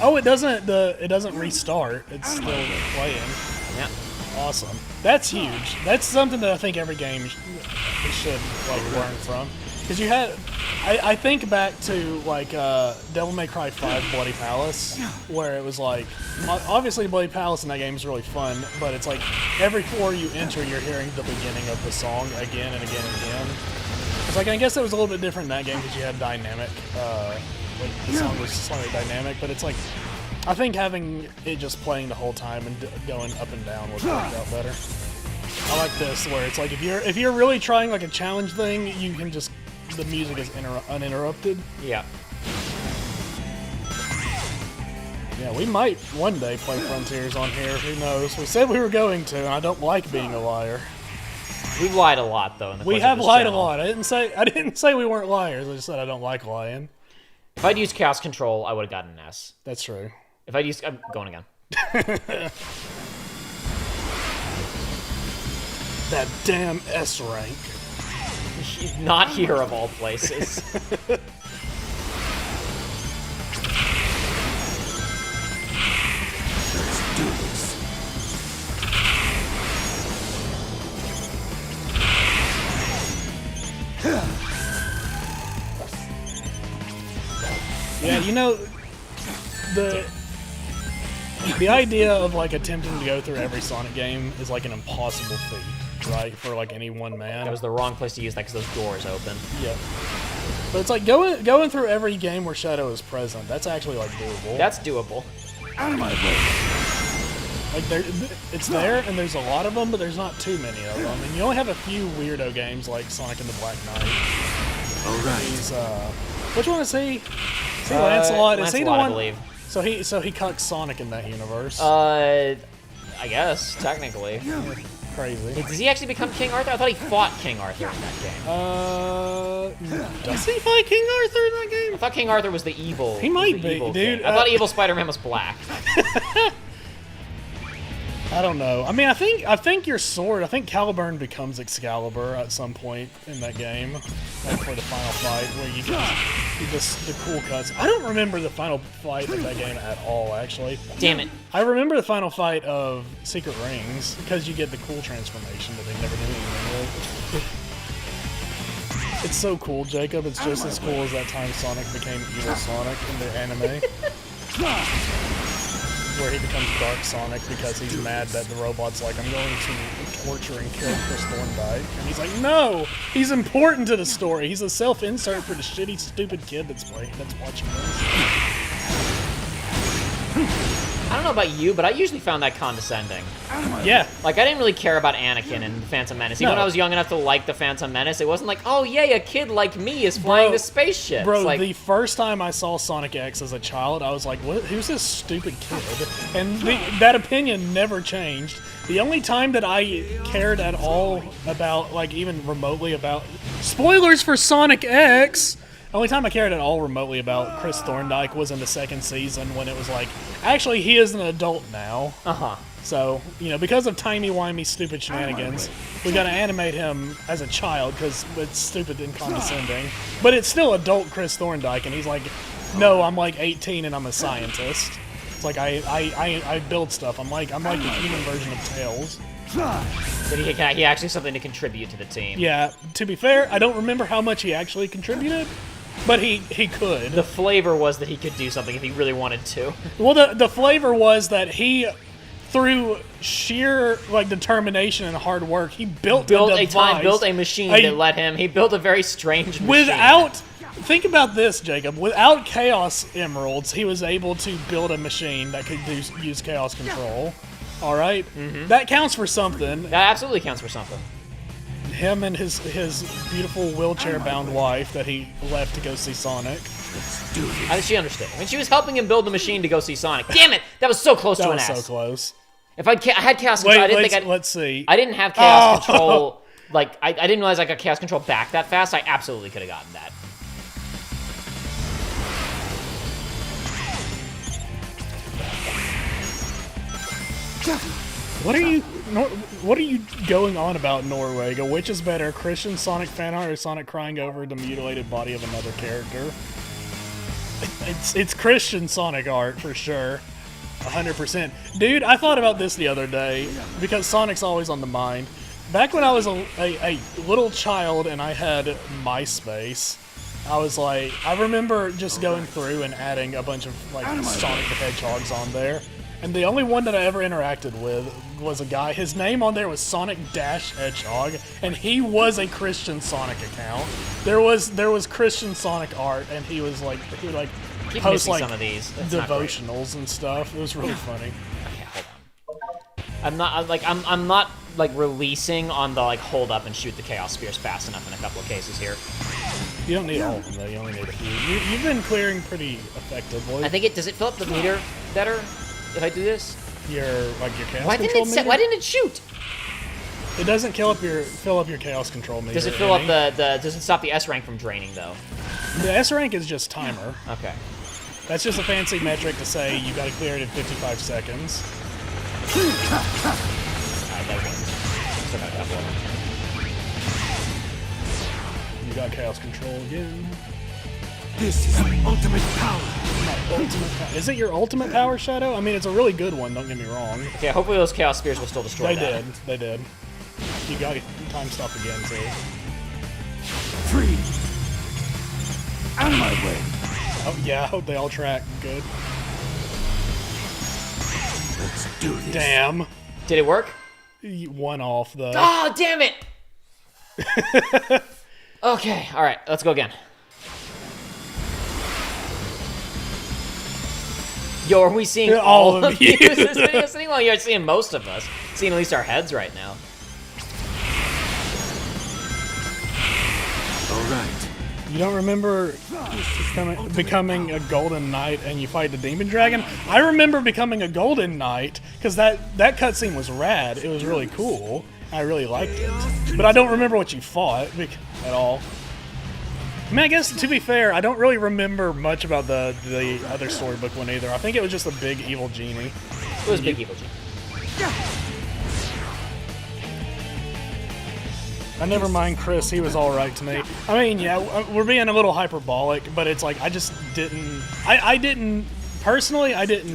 Oh, it doesn't restart. It's still playing. Yeah. Awesome. That's huge. That's something that I think every game should like learn from. Because you had, I think back to like Devil May Cry 5 Bloody Palace, where it was like, obviously Bloody Palace in that game is really fun, but it's like every floor you enter, you're hearing the beginning of the song again and again and again. It's like, I guess it was a little bit different in that game because you had dynamic, like the song was slightly dynamic, but it's like, I think having it just playing the whole time and going up and down would work out better. I like this, where it's like if you're really trying like a challenge thing, you can just, the music is uninterrupted. Yeah. Yeah, we might one day play Frontiers on here. Who knows? We said we were going to, and I don't like being a liar. We've lied a lot, though. In the We course of have this lied channel. a lot. I didn't say we weren't liars. I just said I don't like lying. If I'd used Chaos Control, I would have gotten an S. That's true. If I'd used... I'm going again. That damn S rank. Not here, of all places. Let's do this. Yeah, you know, the idea of like attempting to go through every Sonic game is like an impossible feat, right? For like any one man. That was the wrong place to use that because those doors open. Yeah. But it's like going through every game where Shadow is present. That's actually like doable. That's doable. Out of my way. Like it's there, and there's a lot of them, but there's not too many of them. And you only have a few weirdo games like Sonic and the Black Knight. All right. He's which one is he? Is he Lancelot? Is he the Lancelot, one? I believe. So he cucks Sonic in that universe. I guess, technically. Crazy. Does he actually become King Arthur? I thought he fought King Arthur in that game. Does he fight King Arthur in that game? I thought King Arthur was the evil. He might the be, evil dude. king. I thought evil Spider-Man was black. I don't know. I mean, I think your sword. I think Caliburn becomes Excalibur at some point in that game, like for the final fight, where you just the cool cuts. I don't remember the final fight of that game at all, actually. Damn it. I remember the final fight of Secret Rings because you get the cool transformation that they never did anything with. It's so cool, Jacob. It's just as cool as that time Sonic became Evil Sonic in the anime. Where he becomes Dark Sonic because he's mad that the robot's like, I'm going to torture and kill Chris Thorndike. And he's like, no! He's important to the story. He's a self-insert for the shitty, stupid kid that's watching this. I don't know about you, but I usually found that condescending. Yeah. Like, I didn't really care about Anakin and the Phantom Menace. Even No. when I was young enough to like the Phantom Menace, it wasn't like, oh, yay, a kid like me is flying this spaceship. Bro, It's like, the first time I saw Sonic X as a child, I was like, what? Who's this stupid kid? And that opinion never changed. The only time that I cared at all about, like, even remotely about... Spoilers for Sonic X! The only time I cared at all remotely about Chris Thorndike was in the second season when it was like, actually, he is an adult now. uh-huh. So, you know, because of timey-wimey stupid shenanigans, we gotta animate him as a child because it's stupid and condescending. But it's still adult Chris Thorndike, and he's like, no, I'm like 18 and I'm a scientist. It's like, I build stuff. I'm like the human version of Tails. But he actually has something to contribute to the team. Yeah, to be fair, I don't remember how much he actually contributed, But he could. The flavor was that he could do something if he really wanted to. Well, the flavor was that he, through sheer like determination and hard work, he built a machine that let him. He built a very strange machine. Without, think about this, Jacob. Without Chaos Emeralds, he was able to build a machine that could use Chaos Control. All right, that counts for something. That absolutely counts for something. Him and his beautiful wheelchair-bound wife that he left to go see Sonic. How did she understand? I mean, she was helping him build the machine to go see Sonic. Damn it! That was so close to an ass. That was so close. If I had Chaos Control, Let's see. I didn't have Chaos Control. Like, I didn't realize I got Chaos Control back that fast. I absolutely could have gotten that. What are you going on about, Norwega? Which is better, Christian Sonic fan art or Sonic crying over the mutilated body of another character? It's Christian Sonic art for sure, 100%. Dude, I thought about this the other day because Sonic's always on the mind. Back when I was a little child and I had MySpace, I was like, I remember just going through and adding a bunch of like Sonic the Hedgehogs on there. And the only one that I ever interacted with was a guy. His name on there was Sonic-Hedgehog, and he was a Christian Sonic account. There was Christian Sonic art, and he would post like some of these. devotionals and stuff. It was really funny. Okay, hold on. I'm not like releasing on the like hold up and shoot the Chaos Spears fast enough in a couple of cases here. You don't need all of them though. You only need a few. You've been clearing pretty effectively. I think does it fill up the meter better if I do this? Your chaos control meter? Why didn't it shoot? It doesn't fill up your chaos control meter. Does it fill up does it stop the S rank from draining though? The S rank is just timer. Okay. That's just a fancy metric to say you gotta clear it in 55 seconds. Alright, that works. Still got a couple of them. You got chaos control again. This is my ultimate power. Is it your ultimate power, Shadow? I mean, it's a really good one, don't get me wrong. Okay, hopefully those Chaos Spears will still destroy that. They did. You got time stop again, too. 3. Out of my way. Oh, yeah, I hope they all track good. Let's do this. Damn. Did it work? One off, though. Oh, damn it! Okay, alright, let's go again. Yo, are we seeing all of you in this video? Well, you're seeing most of us. Seeing at least our heads right now. Alright. You don't remember becoming a Golden Knight and you fight the Demon Dragon? I remember becoming a Golden Knight because that cutscene was rad. It was really cool. I really liked it. But I don't remember what you fought at all. I mean, I guess, to be fair, I don't really remember much about the other storybook one either. I think it was just a big evil genie. It was a big evil genie. I never mind Chris, he was alright to me. I mean, yeah, we're being a little hyperbolic, but it's like, I just didn't... I didn't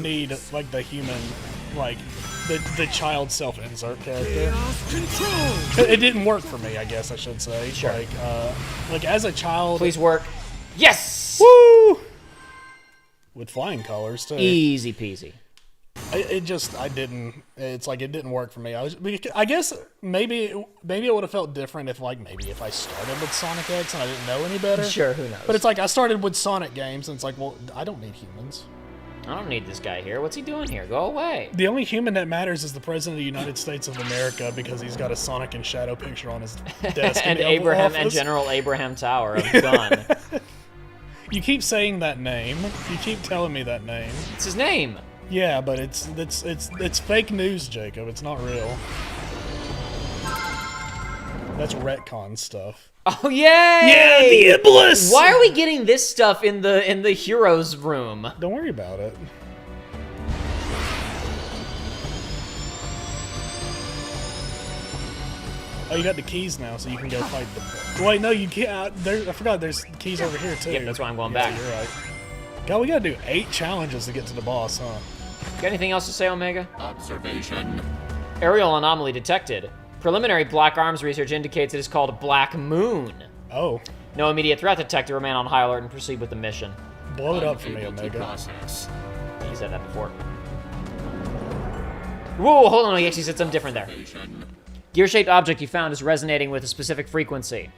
need, like, the human, like, the child self-insert character. It didn't work for me, I guess I should say. Sure. Like as a child... Please work. Yes! Woo! With flying colors, too. Easy peasy. It's like it didn't work for me. I guess maybe it would have felt different if if I started with Sonic X and I didn't know any better. Sure, who knows? But it's like I started with Sonic games and it's like, well, I don't need humans. I don't need this guy here. What's he doing here? Go away. The only human that matters is the President of the United States of America because he's got a Sonic and Shadow picture on his desk. And General Abraham Tower of gun. You keep saying that name. You keep telling me that name. It's his name. Yeah, but it's fake news, Jacob. It's not real. That's retcon stuff. Oh yay! Yeah, the Iblis! Why are we getting this stuff in the heroes room? Don't worry about it. Oh, you got the keys now, so you can go fight the... Wait, no, you can't... I forgot there's keys over here, too. Yep, that's why I'm going back. You're right. God, we gotta do 8 challenges to get to the boss, huh? Got anything else to say, Omega? Observation. Aerial anomaly detected. Preliminary Black Arms research indicates it is called Black Moon. Oh. No immediate threat detected. Remain on high alert and proceed with the mission. Blow it up for me, Unable to Omega. process. He said that before. Whoa, hold on. He actually said something different there. Gear-shaped object you found is resonating with a specific frequency.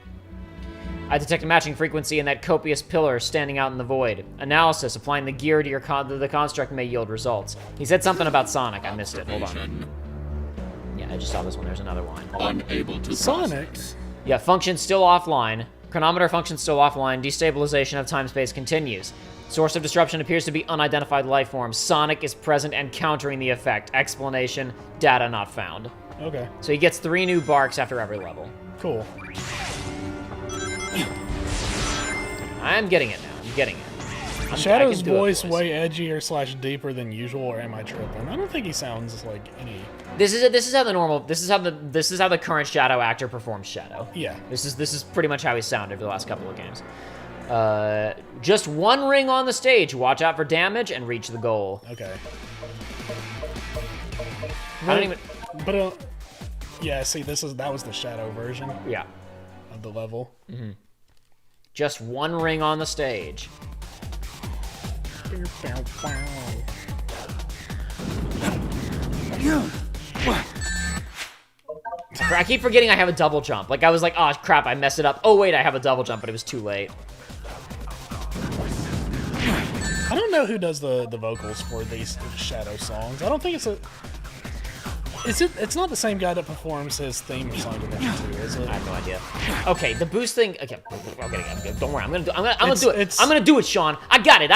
I detect a matching frequency in that copious pillar standing out in the void. Analysis. Applying the gear to your the construct may yield results. He said something about Sonic. I missed it. Hold on. Yeah, I just saw this one. There's another line. Unable to Sonic? Yeah, function still offline. Chronometer function still offline. Destabilization of time-space continues. Source of disruption appears to be unidentified life form. Sonic is present and countering the effect. Explanation, data not found. Okay, So he gets 3 new barks after every level. cool. I'm getting it now. I'm getting it. I Shadow's can do it, voice boys. way edgier / deeper than usual, or am I tripping? I don't think he sounds like any. This is how the current Shadow actor performs Shadow. Yeah. This is pretty much how he sounded for the last couple of games. Just 1 ring on the stage. Watch out for damage and reach the goal. Okay. I don't even. But yeah. See, that was the Shadow version Yeah. of the level. Just 1 ring on the stage. I keep forgetting I have a double jump. Like, I was like, oh, crap, I messed it up. Oh, wait, I have a double jump, but it was too late. I don't know who does the vocals for these Shadow songs. I don't think it's a. It's not the same guy that performs his theme of Sonic Adventure 2, is it? I have no idea. Okay, the boost thing. Okay, don't worry. I'm gonna do it. It's- I'm gonna do it, Sean. I got it,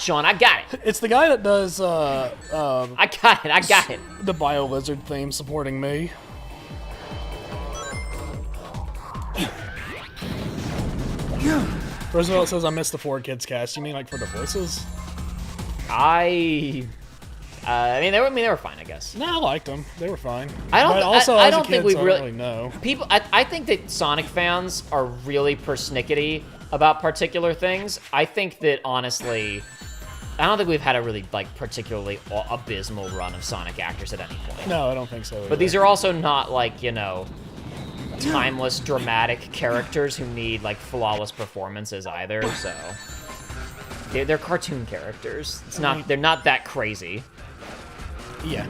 Sean. I got it. It's the guy that does I got it. the Bio Lizard theme supporting me. Roosevelt says I missed the 4Kids cast. You mean like for the voices? I mean, they were fine, I guess. No, I liked them. They were fine. I don't. But also, I as a don't think kid, we so I really, don't know. people. I think that Sonic fans are really persnickety about particular things. I think that honestly, I don't think we've had a really like particularly abysmal run of Sonic actors at any point. No, I don't think so. But these are also not like, you know, timeless, dramatic characters who need like flawless performances either. So they're cartoon characters. It's not. They're not that crazy. Yeah.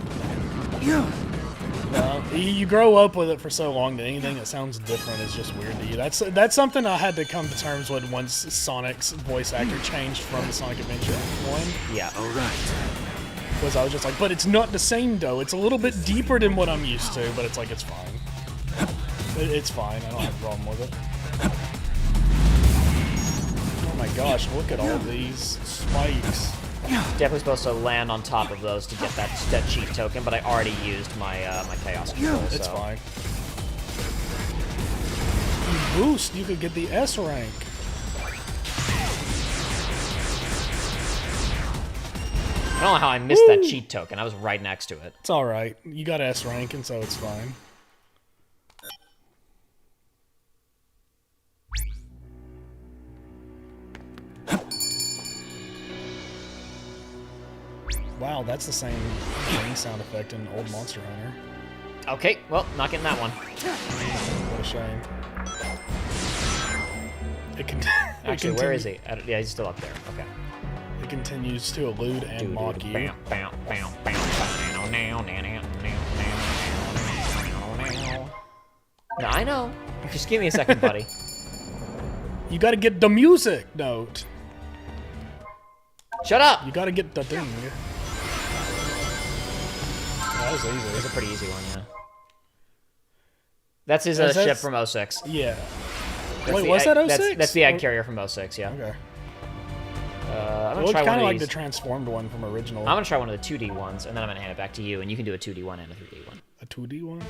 You grow up with it for so long that anything that sounds different is just weird to you. That's something I had to come to terms with once Sonic's voice actor changed from the Sonic Adventure 1. Yeah. All right. Was I was just like, but it's not the same though. It's a little bit deeper than what I'm used to, but it's like, it's fine. It's fine. I don't have a problem with it. Oh my gosh, look at all these spikes. Definitely supposed to land on top of those to get that cheat token, but I already used my my chaos control. It's so. fine. You boost, you could get the S rank. I don't know how I missed that cheat token. I was right next to it. It's alright. You got S rank, and so it's fine. Wow, that's the same ring sound effect in Old Monster Hunter. Okay, well, not getting that one. What a shame. Actually, where is he? Yeah, he's still up there. Okay. It continues to elude and mock you. Bam, bam, bam, bam, bam, now, now, now, now. No, I know. Just give me a second, buddy. You gotta get the music note. Shut up! You gotta get the thing. That was easy. It's a pretty easy one, yeah. That's his Is that- ship from 06. Yeah. That's Wait, the was egg- that 06? That's the egg carrier from 06, yeah. Okay. I'm It gonna looked try one kind of of like these. the transformed one from original. I'm gonna try one of the 2D ones, and then I'm gonna hand it back to you, and you can do a 2D one and a 3D one. A 2D one?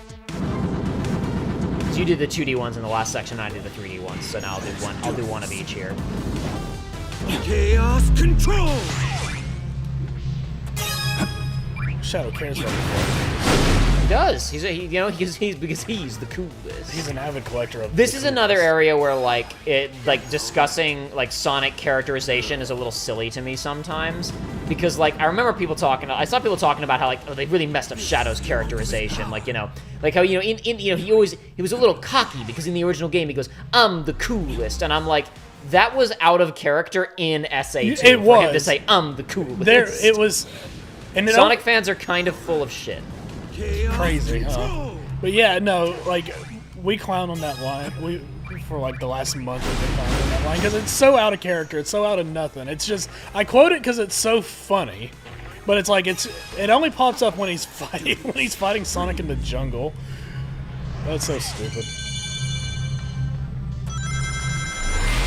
So you did the 2D ones in the last section, I did the 3D ones, so now I'll do one of each here. Chaos control. Shadow cares about it. He does. He's because he's the coolest. He's an avid collector of. This the is coolest. another area where discussing Sonic characterization is a little silly to me sometimes. because like I remember people talking. I saw people talking about how like they really messed up Shadow's characterization. Like like how in he was a little cocky because in the original game he goes, "I'm the coolest," and I'm like, that was out of character in SA2 It for him was. to say, "I'm the coolest." It was. And Sonic fans are kind of full of shit. Crazy, huh? But yeah, no, like we clown on that line. For like the last month we've been clowning on that line because it's so out of character. It's so out of nothing. It's just I quote it because it's so funny, but it's like it only pops up when he's fighting Sonic in the jungle. That's so stupid.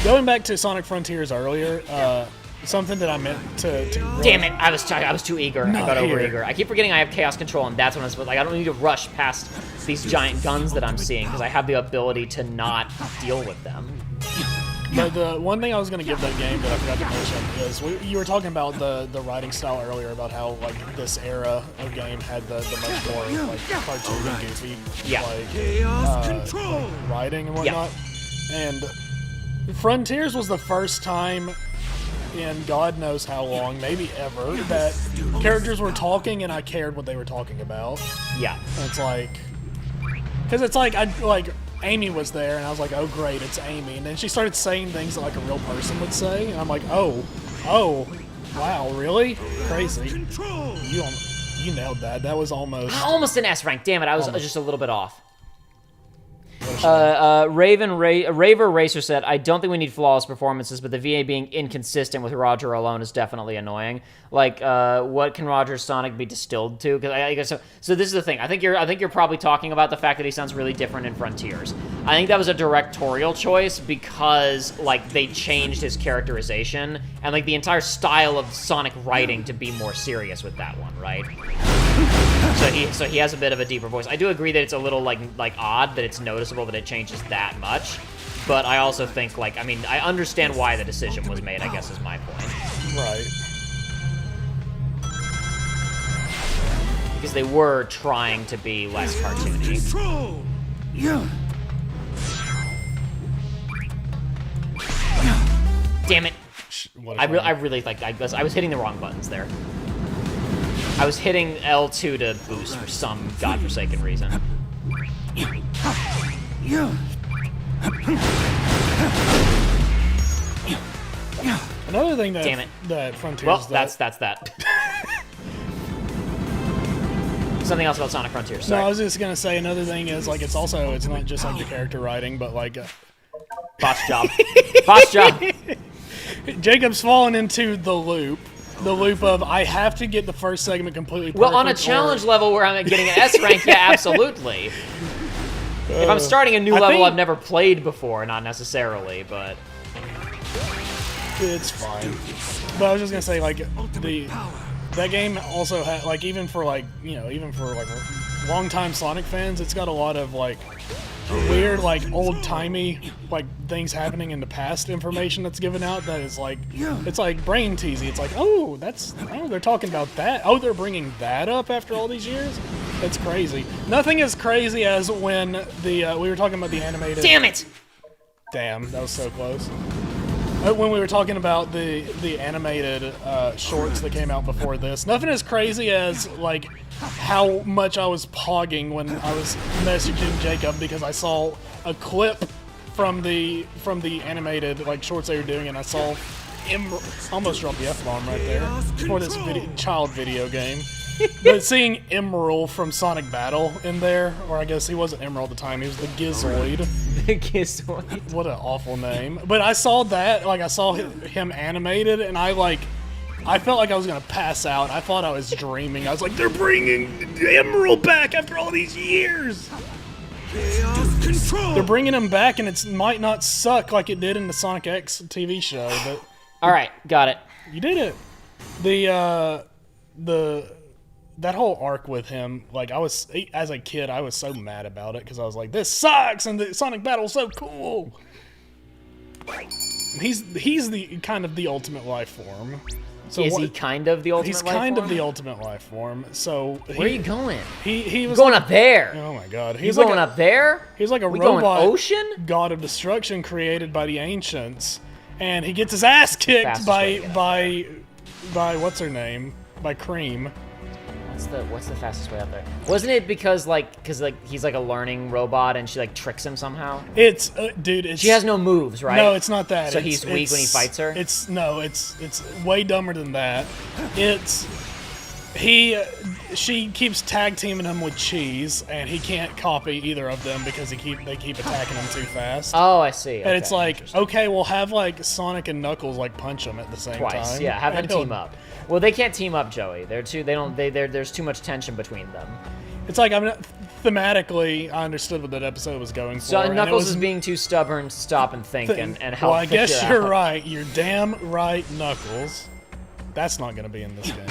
Going back to Sonic Frontiers earlier, something that I meant to Damn it! I was too eager. I got over here. eager. I keep forgetting I have chaos control, and that's when I was like, I don't need to rush past these giant guns that I'm seeing because I have the ability to not deal with them. But the one thing I was going to give that game that I forgot to mention is you were talking about the writing style earlier about how like this era of game had the much more like cartoon and goofy like writing and whatnot. And Frontiers was the first time in God knows how long, maybe ever, that characters were talking and I cared what they were talking about. Yeah. And it's like, because it's like Amy was there and I was like, oh great, it's Amy, and then she started saying things that like a real person would say, and I'm like, oh, wow, really? Crazy. You nailed that. That was almost an S rank. Damn it! I was just a little bit off. Raver Racer said, I don't think we need flawless performances, but the VA being inconsistent with Roger alone is definitely annoying. Like, what can Roger's Sonic be distilled to? Because I guess so. This is the thing. I think you're probably talking about the fact that he sounds really different in Frontiers. I think that was a directorial choice because like they changed his characterization and like the entire style of Sonic writing to be more serious with that one, right? So he has a bit of a deeper voice. I do agree that it's a little like odd that it's noticeable that it changes that much, but I also think like I understand why the decision was made. I guess is my point. right. Because they were trying to be less cartoony. Damn it! I really like. I guess I was hitting the wrong buttons there. I was hitting L2 to boost for some godforsaken reason. Another thing that Damn it. that Frontiers Well, that's that. Something else about Sonic Frontiers. No, Sorry. I was just gonna say another thing is like it's not just like the character writing, but like Boss job. Boss job. Jacob's fallen into the loop of I have to get the first segment completely perfect. Well, on a challenge level where I'm getting an S rank, yeah, absolutely. If I'm starting a new level I've never played before, not necessarily, but it's fine. But I was just gonna say like that game also had like even for long-time Sonic fans, it's got a lot of like weird like old-timey like things happening in the past information that's given out that is like it's like brain teasy. It's like they're talking about that. Oh, they're bringing that up after all these years. It's crazy. Nothing as crazy as when we were talking about the animated. Damn it! Damn, that was so close. When we were talking about the animated shorts that came out before this, nothing as crazy as like how much I was pogging when I was messaging Jacob because I saw a clip from the animated like shorts they were doing, and I saw almost dropped the F-bomb right there for this child video game. But seeing Emerald from Sonic Battle in there, or I guess he wasn't Emerald at the time, he was the Gizoid. The Gizoid. What an awful name. But I saw that, like I saw him animated, and I felt like I was gonna pass out. I thought I was dreaming. I was like, they're bringing Emerald back after all these years. They're bringing him back, and it might not suck like it did in the Sonic X TV show. But all right, got it. You did it. That whole arc with him, like as a kid, I was so mad about it because I was like, this sucks, and the Sonic Battle's so cool. He's the kind of the ultimate life form. So is he kind of the ultimate life form? He's kind of the ultimate life form. So where are you going? He was going up there. Oh my god. He's going up there? He's like a robot god of destruction created by the ancients, and he gets his ass kicked by by what's her name? By Cream. What's the fastest way out there? Wasn't it because he's like a learning robot and she like tricks him somehow? It's dude. It's, she has no moves, right? No, it's not that. So he's weak when he fights her. It's way dumber than that. She keeps tag teaming him with Cheese, and he can't copy either of them because they keep attacking him too fast. Oh, I see. And it's like, okay, we'll have like Sonic and Knuckles like punch him at the same time. Yeah, have them team up. Well, they can't team up, Joey. There's too much tension between them. It's like thematically, I understood what that episode was going for. So Knuckles is being too stubborn to stop and think and help. Well, I guess you're right. You're damn right, Knuckles. That's not going to be in this game.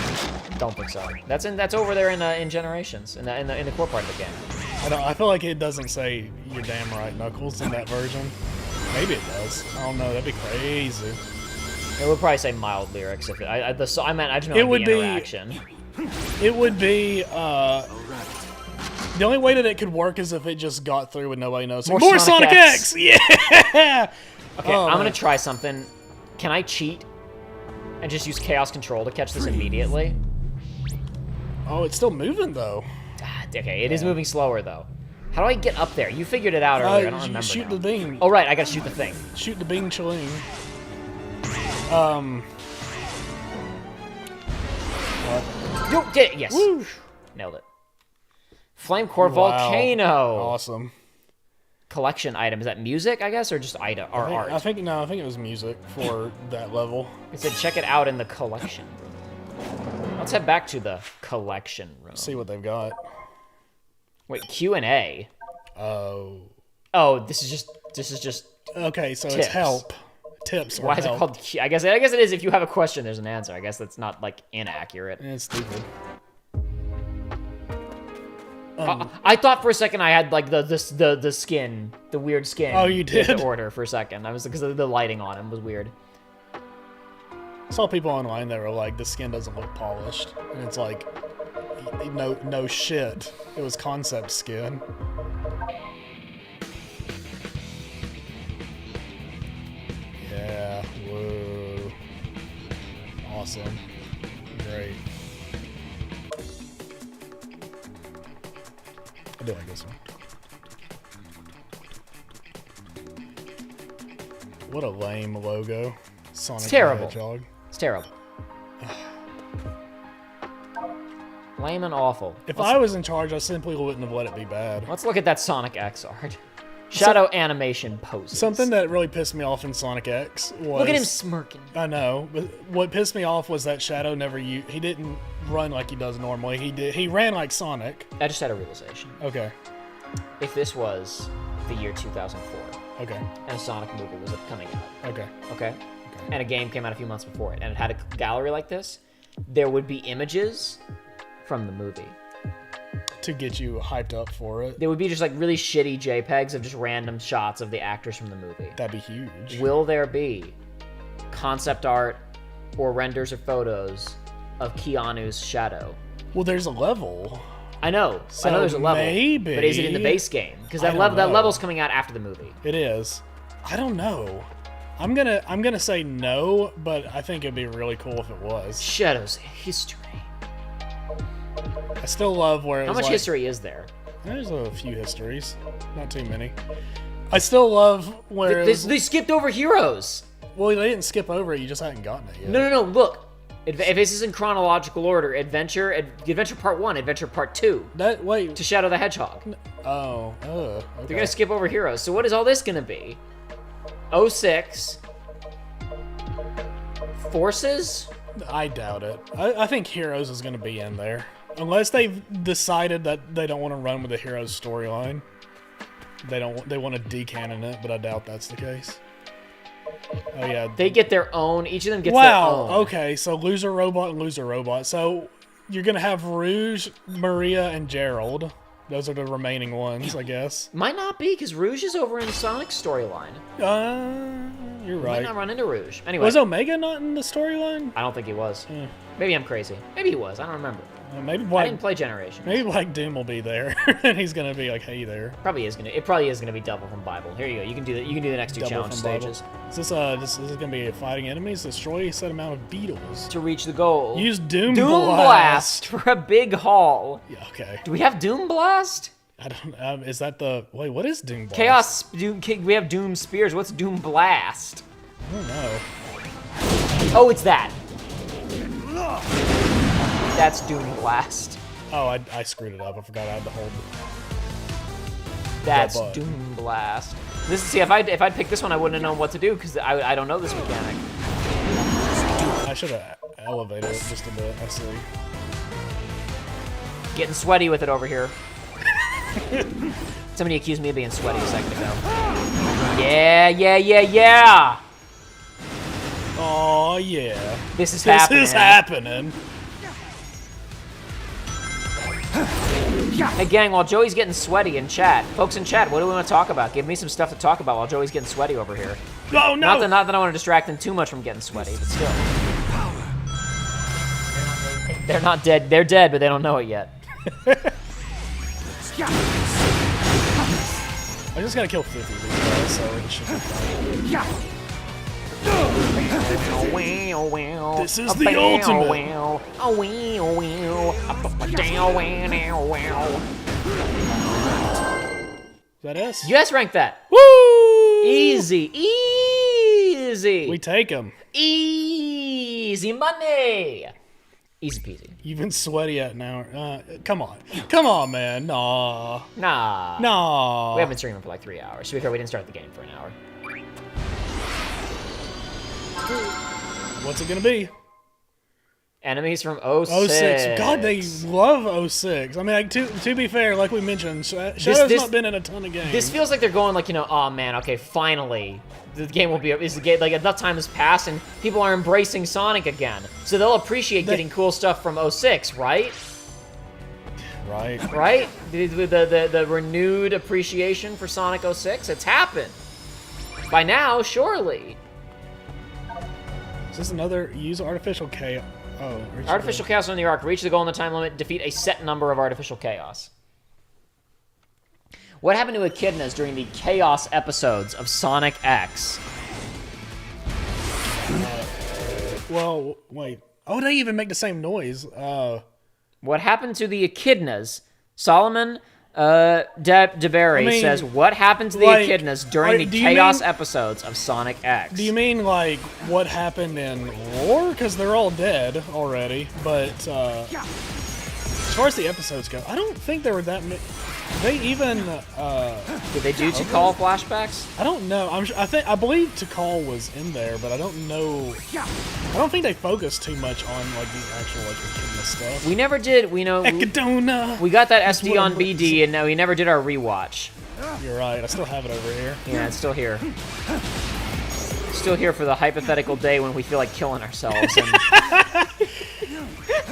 Don't think so. That's over there in Generations, in the core part of the game. I feel like it doesn't say "you're damn right, Knuckles" in that version. Maybe it does. I don't know. That'd be crazy. It would probably say mild lyrics if I just know it would be interaction. It would be. The only way that it could work is if it just got through and nobody knows. More Sonic X! Yeah! Okay, I'm gonna try something. Can I cheat and just use Chaos Control to catch this immediately? Oh, it's still moving though. Okay, it is moving slower though. How do I get up there? You figured it out earlier. I don't remember. Shoot the thing. Oh right, I gotta shoot the thing. Shoot the Bing Chaling. You did it! Yes. Woo. Nailed it. Flame Core Volcano. Awesome. Collection item. Is that music, I guess, or just item or art? I think it was music for that level. It said check it out in the collection room. Let's head back to the collection room. See what they've got. Wait, Q&A. Oh. Oh, this is just. Okay, so tips. it's help. Tips. Why is it called? I guess it is. If you have a question, there's an answer. I guess that's not like inaccurate. It's stupid. I thought for a second I had like the skin, the weird skin. Oh, you did? The order for a second. I was because the lighting on him was weird. I saw people online that were like, the skin doesn't look polished, and it's like, no shit. It was concept skin. Yeah. Whoa. Awesome. Great. I do like this one. What a lame logo. Sonic It's terrible. the Hedgehog. It's terrible. Lame and awful. If I was in charge, I simply wouldn't have let it be bad. Let's look at that Sonic X art. Shadow animation poses. Something that really pissed me off in Sonic X was... Look at him smirking. I know, but what pissed me off was that Shadow he didn't run like he does normally. He ran like Sonic. I just had a realization. Okay. If this was the year 2004, okay, and a Sonic movie was coming out, okay, and a game came out a few months before it, and it had a gallery like this, there would be images from the movie. To get you hyped up for it. There would be just like really shitty JPEGs of just random shots of the actors from the movie. That'd be huge. Will there be concept art or renders or photos of Keanu's Shadow? Well, there's a level. I know. So I know there's a level. Maybe. But is it in the base game? Because that level's coming out after the movie. It is. I don't know. I'm gonna say no, but I think it'd be really cool if it was. Shadow's history. I still love where it How was much history is there? There's a few histories. Not too many. I still love where they skipped over heroes. Well, they didn't skip over it. You just hadn't gotten it yet. No. Look. If this is in chronological order, Adventure Part 1, Adventure Part 2. Wait. To Shadow the Hedgehog. Oh. Okay. They're going to skip over heroes. So what is all this going to be? 06. Forces? I doubt it. I think Heroes is going to be in there. Unless they've decided that they don't want to run with the Heroes storyline. They want to decanon it, but I doubt that's the case. Oh yeah. They get their own. Each of them gets their own. Wow. Okay. So Loser Robot and Loser Robot. So you're gonna have Rouge, Maria, and Gerald. Those are the remaining ones, I guess. Might not be because Rouge is over in Sonic's storyline. You're right. Might not run into Rouge. Anyway. Was Omega not in the storyline? I don't think he was. Maybe I'm crazy. Maybe he was. I don't remember. Maybe I Black. didn't play Generations. Maybe Black Doom will be there, and he's gonna be like, "Hey there." It probably is gonna be double from Bible. Here you go. You can do the next two Double challenge from Bible. stages Is this is gonna be fighting enemies? Destroy a set amount of beetles. to reach the goal. Use Doom Blast for a big haul. Yeah, okay. Do we have Doom Blast? I don't. Is that the wait? What is Doom Blast? Chaos. We have Doom Spears. What's Doom Blast? I don't know. Oh, it's that. That's Doom Blast. Oh, I screwed it up. I forgot I had to hold. That's button. Doom Blast. See, if I'd picked this one, I wouldn't have known what to do because I don't know this mechanic. I should have elevated it just a bit. I see. Getting sweaty with it over here. Somebody accused me of being sweaty a second ago. Yeah. Oh yeah. This is happening. Hey gang, while Joey's getting sweaty in chat, folks in chat, what do we want to talk about? Give me some stuff to talk about while Joey's getting sweaty over here. Oh no! Not that I want to distract them too much from getting sweaty, but still. They're not dead. They're dead, but they don't know it yet. I just gotta kill 50 of these guys, so it should be fine. This is the ultimate. Is that S? You S-rank that. Woo! Easy. We take them. Easy money. Easy peasy. You've been sweaty at an hour. Come on, man. Nah. Nah. We haven't been streaming for like 3 hours. To be fair, we didn't start the game for an hour. What's it gonna be? Enemies from 06. 06. God, they love 06. I mean, like, to be fair, like we mentioned, Shadow's not been in a ton of games. This feels like they're going like, oh man, okay, finally. The game will be, like enough time has passed and people are embracing Sonic again. So they'll appreciate getting cool stuff from 06, right? Right? The renewed appreciation for Sonic 06, it's happened. By now, surely. Is this another use artificial chaos? Oh, artificial chaos on the arc. Reach the goal in the time limit. Defeat a set number of artificial chaos. What happened to Echidnas during the Chaos episodes of Sonic X? Well, wait. Oh, they even make the same noise. What happened to the Echidnas? Solomon DeBerry says, what happened to the Echidnas during the Chaos episodes of Sonic X? Do you mean, like, what happened in lore? Because they're all dead already, but, as far as the episodes go, I don't think there were that many. They even, Did they do Tikal flashbacks? I don't know. I believe Tikal was in there, but I don't know. I don't think they focused too much on, like, the actual, like, Echidna stuff. We never did, Echidna! We got that SD on BD, and we never did our rewatch. You're right, I still have it over here. Yeah, it's still here. Still here for the hypothetical day when we feel like killing ourselves. And...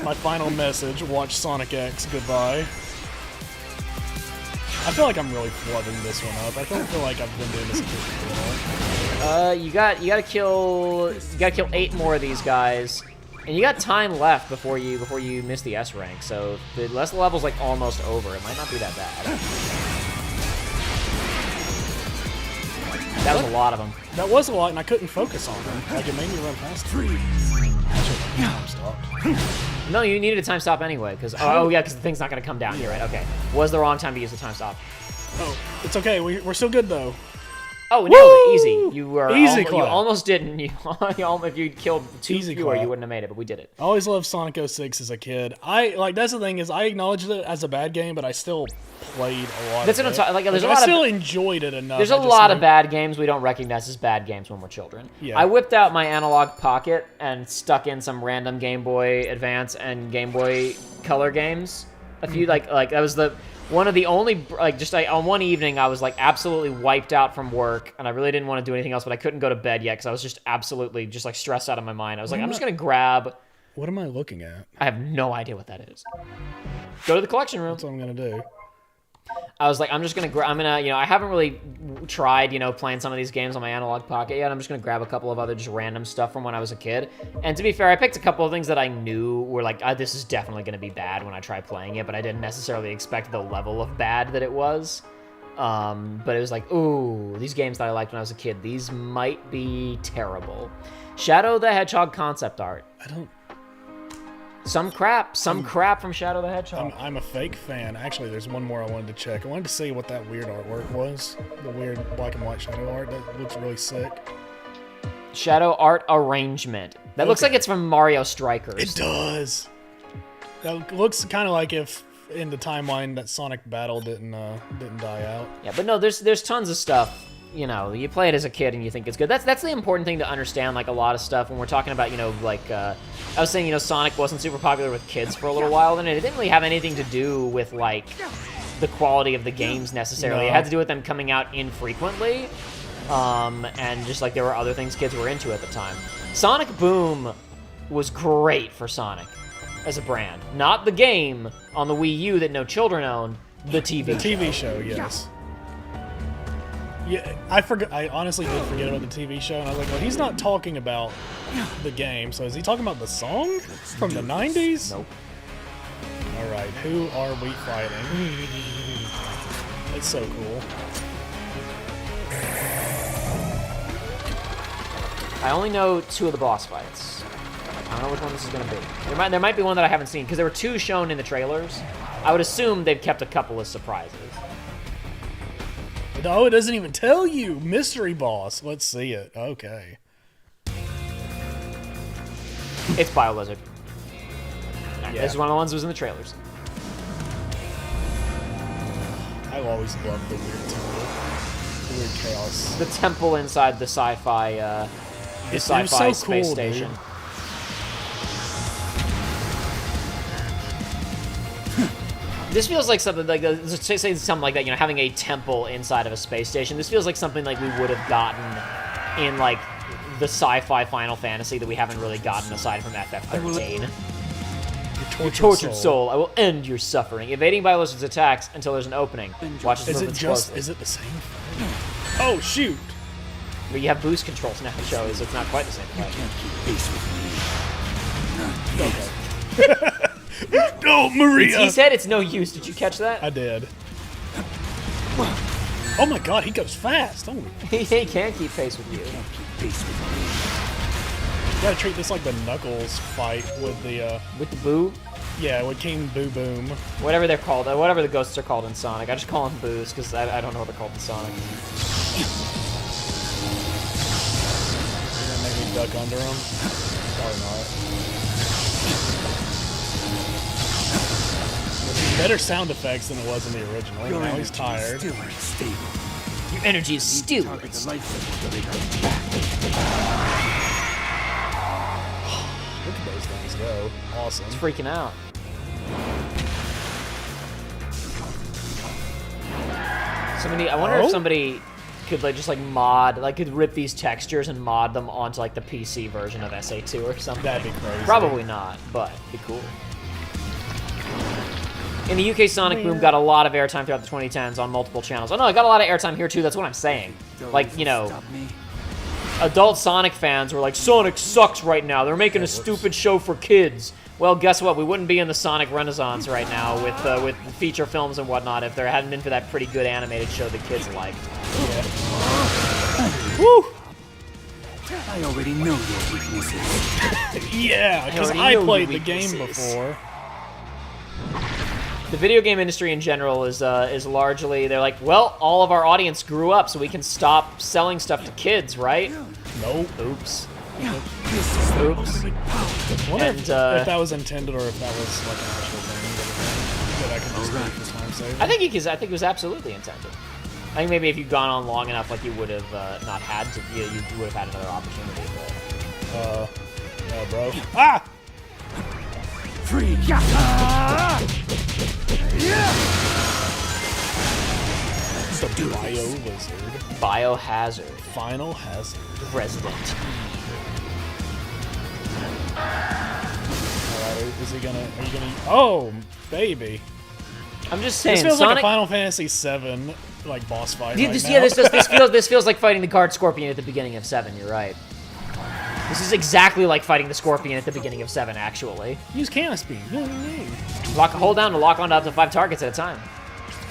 My final message, watch Sonic X, goodbye. I feel like I'm really flubbing this one up. I don't feel like I've been doing this a bit. You gotta kill 8 more of these guys, and you got time left before you miss the S rank. So the level's like almost over. It might not be that bad. That was a lot of them. That was a lot, and I couldn't focus on them. Like, it made me run past them. I should have time stopped. No, you needed a time stop anyway, because because the thing's not gonna come down here, right? Okay, was the wrong time to use the time stop. Oh, it's okay. We're still good though. Oh, we nailed it. Easy. You were easy. You almost didn't. If you killed 2 fewer, you wouldn't have made it, but we did it. I always loved Sonic 06 as a kid. That's the thing is I acknowledged it as a bad game, but I still played a lot. That's of what it. I'm talking. Like, I still enjoyed it enough. There's a lot of bad games we don't recognize as bad games when we're children. Yeah. I whipped out my analog pocket and stuck in some random Game Boy Advance and Game Boy Color games. A few like that was one of the only, on one evening, I was, like, absolutely wiped out from work, and I really didn't want to do anything else, but I couldn't go to bed yet, because I was just absolutely, just, like, stressed out of my mind. I was like, I'm just going to grab... What am I looking at? I have no idea what that is. Go to the collection room. That's what I'm going to do. I was like, I'm gonna, you know, I haven't really tried, you know, playing some of these games on my analog pocket yet. I'm just gonna grab a couple of other just random stuff from when I was a kid. And to be fair, I picked a couple of things that I knew were like, this is definitely gonna be bad when I try playing it, but I didn't necessarily expect the level of bad that it was. But it was like, ooh, these games that I liked when I was a kid, these might be terrible. Shadow the Hedgehog concept art. I don't... Some crap from Shadow the Hedgehog. I'm a fake fan. Actually, there's one more I wanted to check. I wanted to see what that weird artwork was. The weird black and white shadow art. That looks really sick. Shadow art arrangement. That looks like it's from Mario Strikers. It does. That looks kind of like if in the timeline that Sonic Battle didn't die out. Yeah, but no, there's tons of stuff. You know, you play it as a kid and you think it's good. That's the important thing to understand, like, a lot of stuff when we're talking about, you know, like, I was saying, you know, Sonic wasn't super popular with kids for a little while, and it didn't really have anything to do with, like, the quality of the games necessarily. No. It had to do with them coming out infrequently, and just, like, there were other things kids were into at the time. Sonic Boom was great for Sonic as a brand. Not the game on the Wii U that no children owned, the TV The TV show, yes. Yeah, I honestly did forget about the TV show, and I was like, well, he's not talking about the game, so is he talking about the song from the 90s? Nope. Alright, who are we fighting? It's so cool. I only know 2 of the boss fights. I don't know which one this is going to be. There might be one that I haven't seen, because there were 2 shown in the trailers. I would assume they've kept a couple of surprises. No, it doesn't even tell you. Mystery boss. Let's see it. Okay. It's BioLizard. Yeah. This is one of the ones that was in the trailers. I always loved the weird temple. The weird chaos. The temple inside the sci-fi, It was so space cool, station. dude. This feels like something like, say something like that, you know, having a temple inside of a space station. This feels like something like we would have gotten in, like, the sci-fi Final Fantasy that we haven't really gotten aside from FF13. Your tortured soul, I will end your suffering. Evading BioLizard's attacks until there's an opening. Watch his movements closely. Is it the same thing? Oh, shoot! But you have boost controls now, shows it's not quite the same fight. No, Maria! He said it's no use. Did you catch that? I did. Oh my god, he goes fast. Oh. He can't keep pace with you. You gotta treat this like the Knuckles fight with the, With the boo? Yeah, with King Boo Boom. Whatever they're called, whatever the ghosts are called in Sonic. I just call them boos, because I don't know what they're called in Sonic. You're gonna make me duck under him? Probably not. Better sound effects than it was in the original. Now he's tired. Your energy is still Look at those things go. Awesome. It's freaking out. I wonder if somebody could just mod, could rip these textures and mod them onto the PC version of SA2 or something. That'd be crazy. Probably not, but it'd be cool. In the UK, Sonic Boom got a lot of airtime throughout the 2010s on multiple channels. Oh no, it got a lot of airtime here too, that's what I'm saying. Adult Sonic fans were like, Sonic sucks right now, they're making a stupid show for kids. Well, guess what, we wouldn't be in the Sonic Renaissance right now with feature films and whatnot if there hadn't been for that pretty good animated show that kids liked. Yeah. Woo! I already know your weaknesses. Yeah, because I played the game before. The video game industry in general is largely, they're like, well, all of our audience grew up, so we can stop selling stuff to kids, right? Nope. Oops. Oops. I wonder if that was intended or if that was an actual thing that I could just do for time saving. I think it was absolutely intended. I think maybe if you'd gone on long enough, you would have not had to, you would have had another opportunity. But... bro. Ah! Free! The Bio-Lizard. Biohazard. Final Hazard. Resident. Alright, are you gonna... Oh, baby. I'm just saying, This feels Sonic. like a Final Fantasy VII like boss fight. Yeah, right this, now. yeah, this feels like fighting the guard Scorpion at the beginning of 7. You're right. This is exactly like fighting the Scorpion at the beginning of 7, actually. Use cannon speed. Hold down to lock onto up to 5 targets at a time.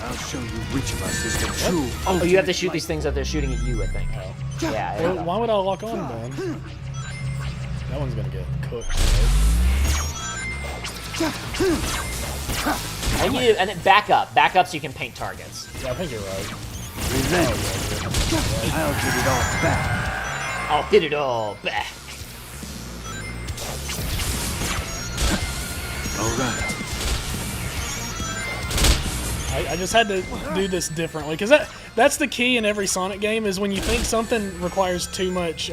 I'll show you which of us is the true. Oh, you have to shoot these things that they're shooting at you, I think. Yeah. Well, why would I lock on then? That one's gonna get cooked. And then back up so you can paint targets. Yeah, I think you're right. I'll get it all back. I'll get it all back. All right. I just had to do this differently because that's the key in every Sonic game is when you think something requires too much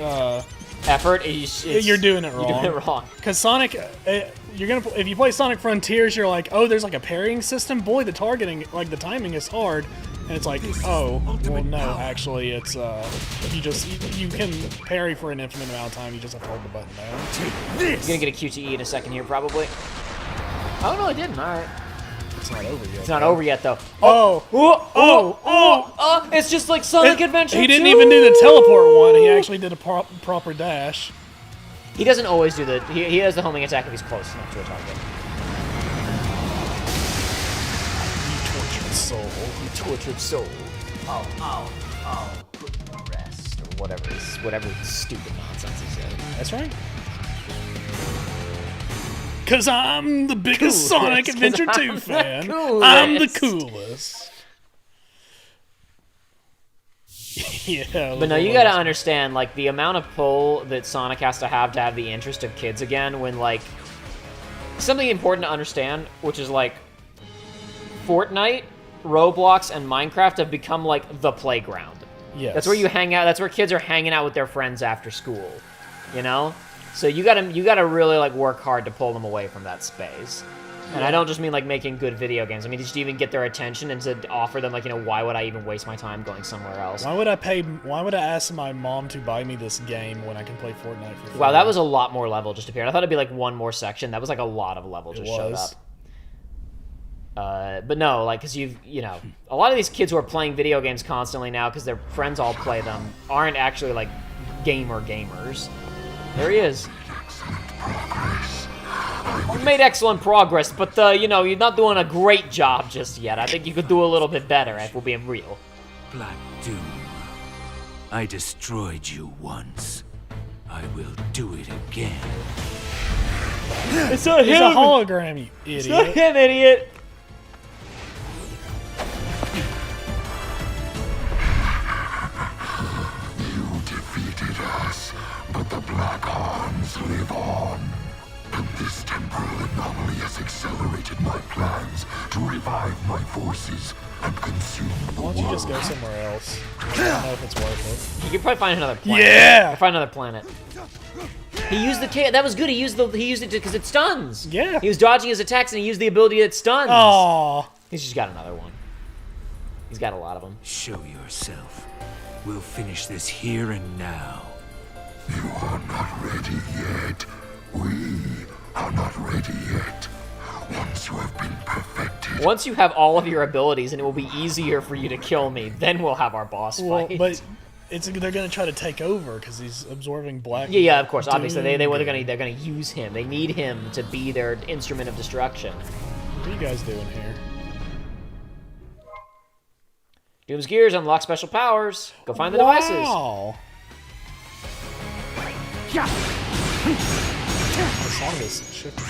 Effort. you're doing it wrong. You're doing it wrong. Because Sonic, if you play Sonic Frontiers, you're like, oh, there's like a parrying system. Boy, the targeting, like the timing is hard. And it's like, oh, well, no, actually, it's you can parry for an infinite amount of time. You just have to hold the button down. You're gonna get a QTE in a second here, probably. Oh no, I didn't. All right. It's not over yet. It's not over yet, though. Oh! It's just like Sonic Adventure 2. He didn't even do the teleport one. He actually did a proper dash. He doesn't always do the. He does the homing attack if he's close enough to a target. Soul. You tortured soul. Oh. Put to rest or whatever stupid nonsense he said. That's right. Cause I'm the biggest Sonic Adventure 2 fan. I'm the coolest. Yeah. But no, you gotta understand, like, the amount of pull that Sonic has to have the interest of kids again when, like, something important to understand, which is, like, Fortnite, Roblox, and Minecraft have become, like, the playground. Yes. That's where you hang out. That's where kids are hanging out with their friends after school, you know? So you gotta really, like, work hard to pull them away from that space. And I don't just mean, like, making good video games. I mean, just to even get their attention and to offer them, like, you know, why would I even waste my time going somewhere else? Why would I ask my mom to buy me this game when I can play Fortnite for free? Wow, that was a lot more level just appeared. I thought it'd be, like, one more section. That was, like, a lot of level just showed up. But no, like, because you know, a lot of these kids who are playing video games constantly now because their friends all play them aren't actually, like, gamers. There he is. You made excellent progress, but, you know, you're not doing a great job just yet. I think you could do a little bit better, if we're being real. Black Doom. I destroyed you once. I will do it again. It's not him! He's a hologram, you idiot. It's not him, idiot! You defeated us, but the Black Arms live on. And this temporal anomaly has accelerated my plans to revive my forces and consume the Why world. don't you just go somewhere else? I don't know if it's worth You could probably find another planet. Yeah! Find another planet. He used the that was good. He used it because it stuns. Yeah. He was dodging his attacks and he used the ability that stuns. it. Aww. He's just got another one. He's got a lot of them. Show yourself. We'll finish this here and now. You are not ready yet. We are not ready yet. Once you have been perfected. Once you have all of your abilities, and it will be easier for you to kill me, then we'll have our boss Well, fight. but they're gonna try to take over because he's absorbing black. Yeah, of course. Obviously, Doom. they're gonna use him. They need him to be their instrument of destruction. What are you guys doing here? Doom's Gears unlock special powers. Go find the devices. Wow. The song is shifting.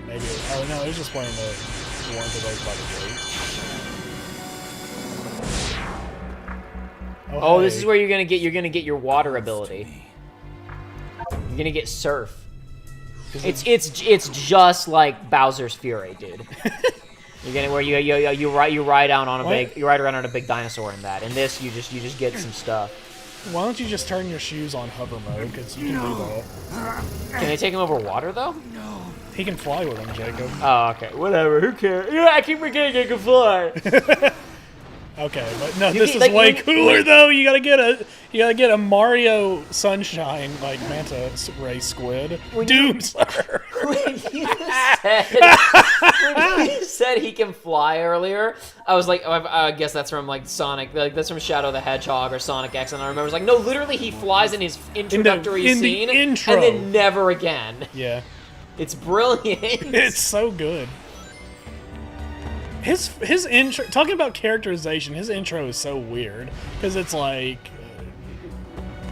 Maybe. Oh no, it was just playing the one that goes by the gate. Oh, this hey. is where you're gonna get your water ability. You're gonna get surf. It's just like Bowser's Fury, dude. You're gonna where you ride out on a you ride around on a big dinosaur in that. In this, you just get some stuff. Why don't you just turn your shoes on hover mode? Because you can do that. Can they take him over water though? He can fly with him, Jacob. Oh, okay. Whatever. Who cares? Yeah, I keep forgetting I can fly. Okay, but no, You this can- is like, way you- cooler though. You gotta get a Mario Sunshine like manta ray squid. Doom, sir. When you said he can fly earlier, I was like, oh, I guess that's from like Sonic, like that's from Shadow the Hedgehog or Sonic X, and I remember I was like, no, literally he flies in his introductory scene, the intro. and then never again. Yeah. It's brilliant. It's so good. His intro, talking about characterization, his intro is so weird because it's like,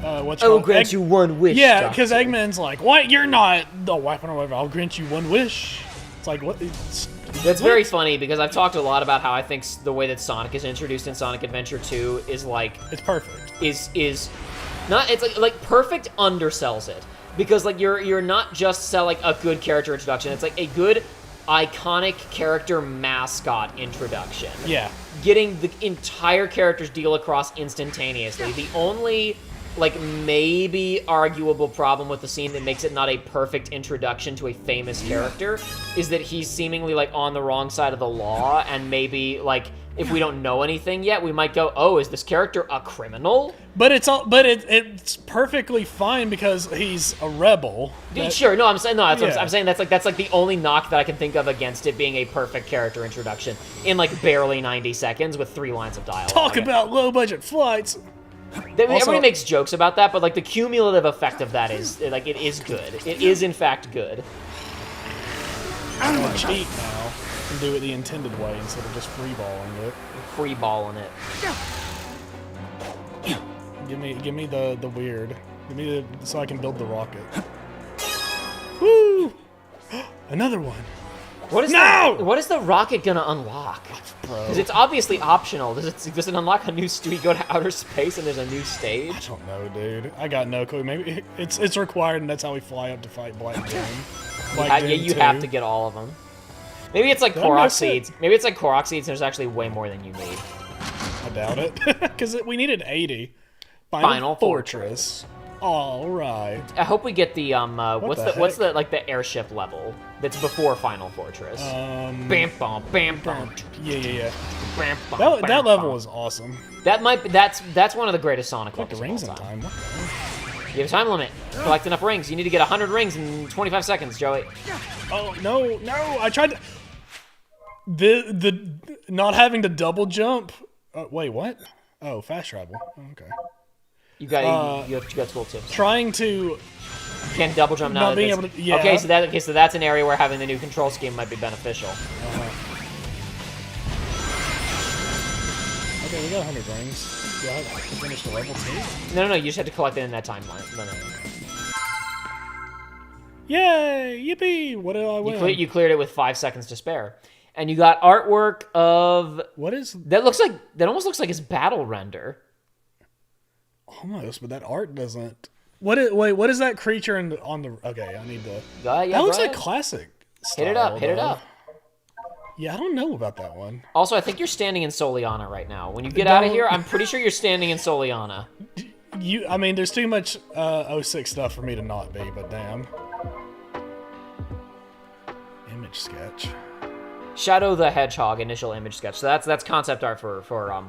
what's I will grant you one wish. Yeah, because Eggman's like, what? You're not the weapon or whatever. I'll grant you one wish. It's like what? That's very funny because I've talked a lot about how I think the way that Sonic is introduced in Sonic Adventure 2 is like it's perfect. Is not it's like perfect undersells it because like you're not just selling a good character introduction. It's like a good iconic character mascot introduction. Yeah. Getting the entire character's deal across instantaneously. The only, like, maybe arguable problem with the scene that makes it not a perfect introduction to a famous character is that he's seemingly, like, on the wrong side of the law, and maybe, like, if we don't know anything yet, we might go, oh, is this character a criminal? But it's perfectly fine because he's a rebel. Sure, no, I'm saying I'm saying that's like the only knock that I can think of against it being a perfect character introduction in like barely 90 seconds with 3 lines of dialogue. Talk about low budget flights. Everybody makes jokes about that, but like the cumulative effect of that is like it is good. It is in fact good. I'm gonna cheat now and do it the intended way instead of just freeballing it. Freeballing it. Give me the weird. Give me the so I can build the rocket. Woo! Another one. What is the rocket gonna unlock? Bro. Because it's obviously optional. Does it unlock a new stage? You go to outer space and there's a new stage? I don't know, dude. I got no clue. Maybe it's required, and that's how we fly up to fight Black Doom. Yeah, you have to get all of them. Maybe it's like Korok seeds. Maybe it's like Korok seeds. And there's actually way more than you need. I doubt it, because we needed 80. Final Fortress. All right. I hope we get the what's the like the airship level that's before Final Fortress. Bam bam bam bam. Yeah. Bam, bam, that level was awesome. That's one of the greatest Sonic levels. The rings in time. What you have a time limit. Collect enough rings. You need to get 100 rings in 25 seconds, Joey. Oh no! I tried to. The not having to double jump. Wait, what? Oh, fast travel. Okay. You got tool tips. Trying to. Can't double jump now. Not being able to. Yeah. Okay, so that's an area where having the new control scheme might be beneficial. Okay, we got 100 rings. Do I have to finish the level too? No. You just had to collect it in that timeline. No. Yay! Yippee! What did I win? You cleared it with 5 seconds to spare, and you got artwork of. What is that? That almost looks like his battle render. Almost, but that art doesn't. What is that creature on the? Okay, I need to. That looks like classic style. Hit it up. Yeah, I don't know about that one. Also, I think you're standing in Soliana right now. When you get out of here, I'm pretty sure you're standing in Soliana. I mean, there's too much 06 stuff for me to not be, but damn. Image sketch. Shadow the Hedgehog initial image sketch. So that's concept art for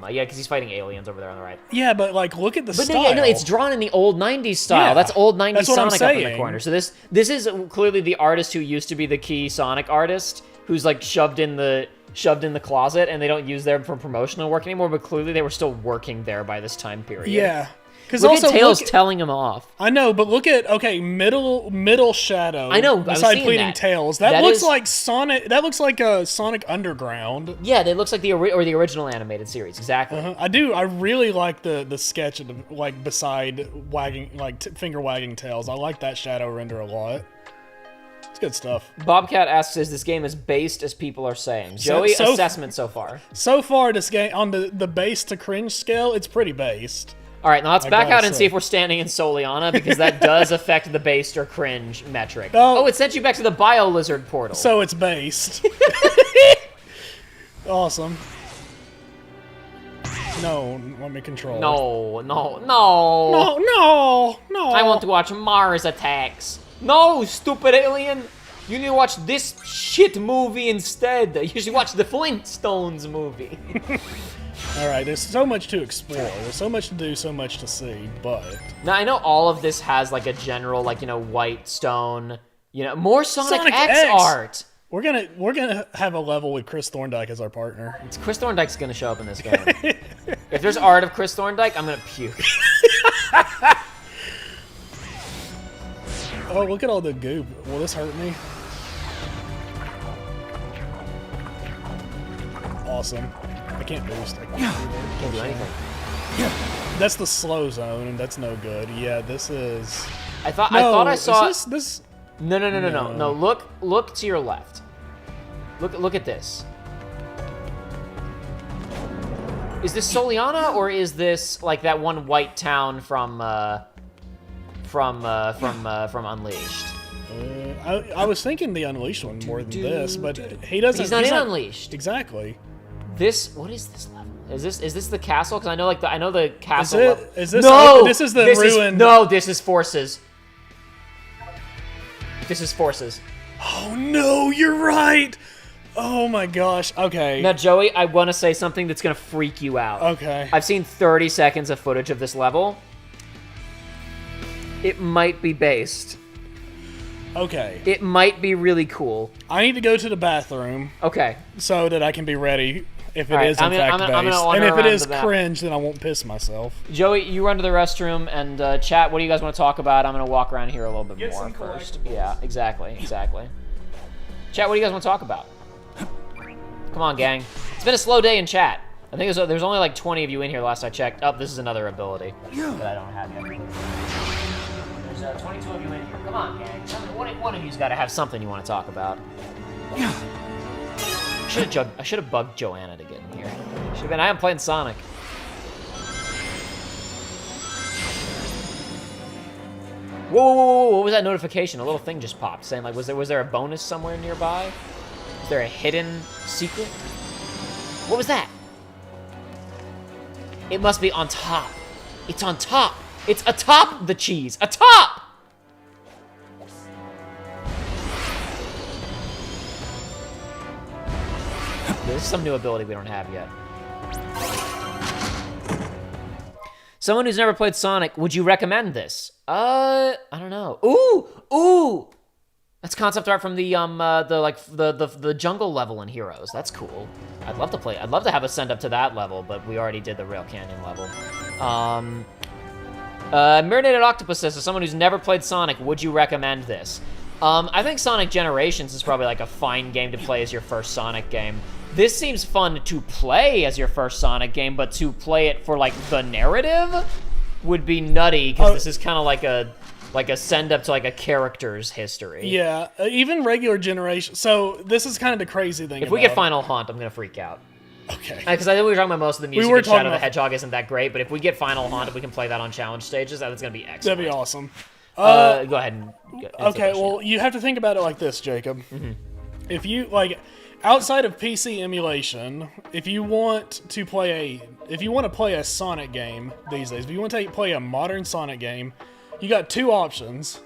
because he's fighting aliens over there on the right. Yeah, but like look at the style. No, it's drawn in the old 90s style. Yeah, that's old 90s Sonic up in the corner. So this is clearly the artist who used to be the key Sonic artist who's like shoved in the closet, and they don't use them for promotional work anymore, but clearly they were still working there by this time period. Yeah. Because also at Tails telling him off. I know, but look at middle shadow. I know. Beside pleading Tails, that looks like Sonic. That looks like a Sonic Underground. Yeah, that looks like the original animated series. Exactly. I do. I really like the sketch of beside wagging finger wagging Tails. I like that shadow render a lot. It's good stuff. Bobcat asks, "Is this game as based as people are saying?" Joey, assessment so far. So far, this game on the base to cringe scale, it's pretty based. All right, now let's back out and see if we're standing in Soliana, because that does affect the based or cringe metric. Oh, it sent you back to the Bio Lizard portal. So it's based. Awesome. No, let me control. No. I want to watch Mars Attacks. No, stupid alien. You need to watch this shit movie instead. You should watch the Flintstones movie. Alright, there's so much to explore. There's so much to do, so much to see, but... Now, I know all of this has, like, a general, like, white stone, You know, more Sonic X art. We're gonna have a level with Chris Thorndike as our partner. It's Chris Thorndike's gonna show up in this game. If there's art of Chris Thorndike, I'm gonna puke. Oh, look at all the goop. Will this hurt me? Awesome. I can't boost. I Can't do anything. That's the slow zone, and that's no good. Yeah, this is. I thought I saw. Is this? No. Look to your left. Look at this. Is this Soliana or is this like that one white town from Unleashed? I was thinking the Unleashed one more than this, but he doesn't. He's not in Unleashed. Exactly. What is this level? Is this the castle? Because I know the castle. Is this? No, this is the ruin. This is Forces. This is Forces. Oh no, you're right. Oh my gosh. Okay. Now, Joey, I want to say something that's gonna freak you out. Okay. I've seen 30 seconds of footage of this level. It might be based. Okay. It might be really cool. I need to go to the bathroom. Okay. So that I can be ready if it All right, is in fact based. And if it is cringe, then I won't piss myself. Joey, you run to the restroom and chat. What do you guys want to talk about? I'm gonna walk around here a little bit more first. Yeah, exactly. Chat, what do you guys want to talk about? Come on, gang. It's been a slow day in chat. I think there's only like 20 of you in here last I checked. Oh, this is another ability that I don't have yet. There's 22 of you in here. Come on, gang. One of you's got to have something you want to talk about. I should have bugged Joanna to get in here. Should have been. I am playing Sonic. Whoa! What was that notification? A little thing just popped saying like, was there a bonus somewhere nearby? Is there a hidden secret? What was that? It must be on top. It's on top. It's atop the cheese. Atop! There's some new ability we don't have yet. Someone who's never played Sonic, would you recommend this? I don't know. Ooh! That's concept art from the jungle level in Heroes. That's cool. I'd love to play. I'd love to have us send up to that level, but we already did the Rail Canyon level. Marinated Octopus says, as someone who's never played Sonic, would you recommend this? I think Sonic Generations is probably like a fine game to play as your first Sonic game. This seems fun to play as your first Sonic game, but to play it for like the narrative would be nutty because this is kind of like a send up to like a character's history. Yeah, even regular Generation. So this is kind of the crazy thing. If we get Final Haunt, I'm gonna freak out. Okay. Because I think we were talking about most of the music in Shadow the Hedgehog isn't that great, but if we get Final Haunt and we can play that on challenge stages, that's gonna be excellent. That'd be awesome. Go ahead and okay, well, you have to think about it like this, Jacob. Mm-hmm. If you like outside of PC emulation, if you want to play a Sonic game these days, if you want to play a modern Sonic game, you got two options.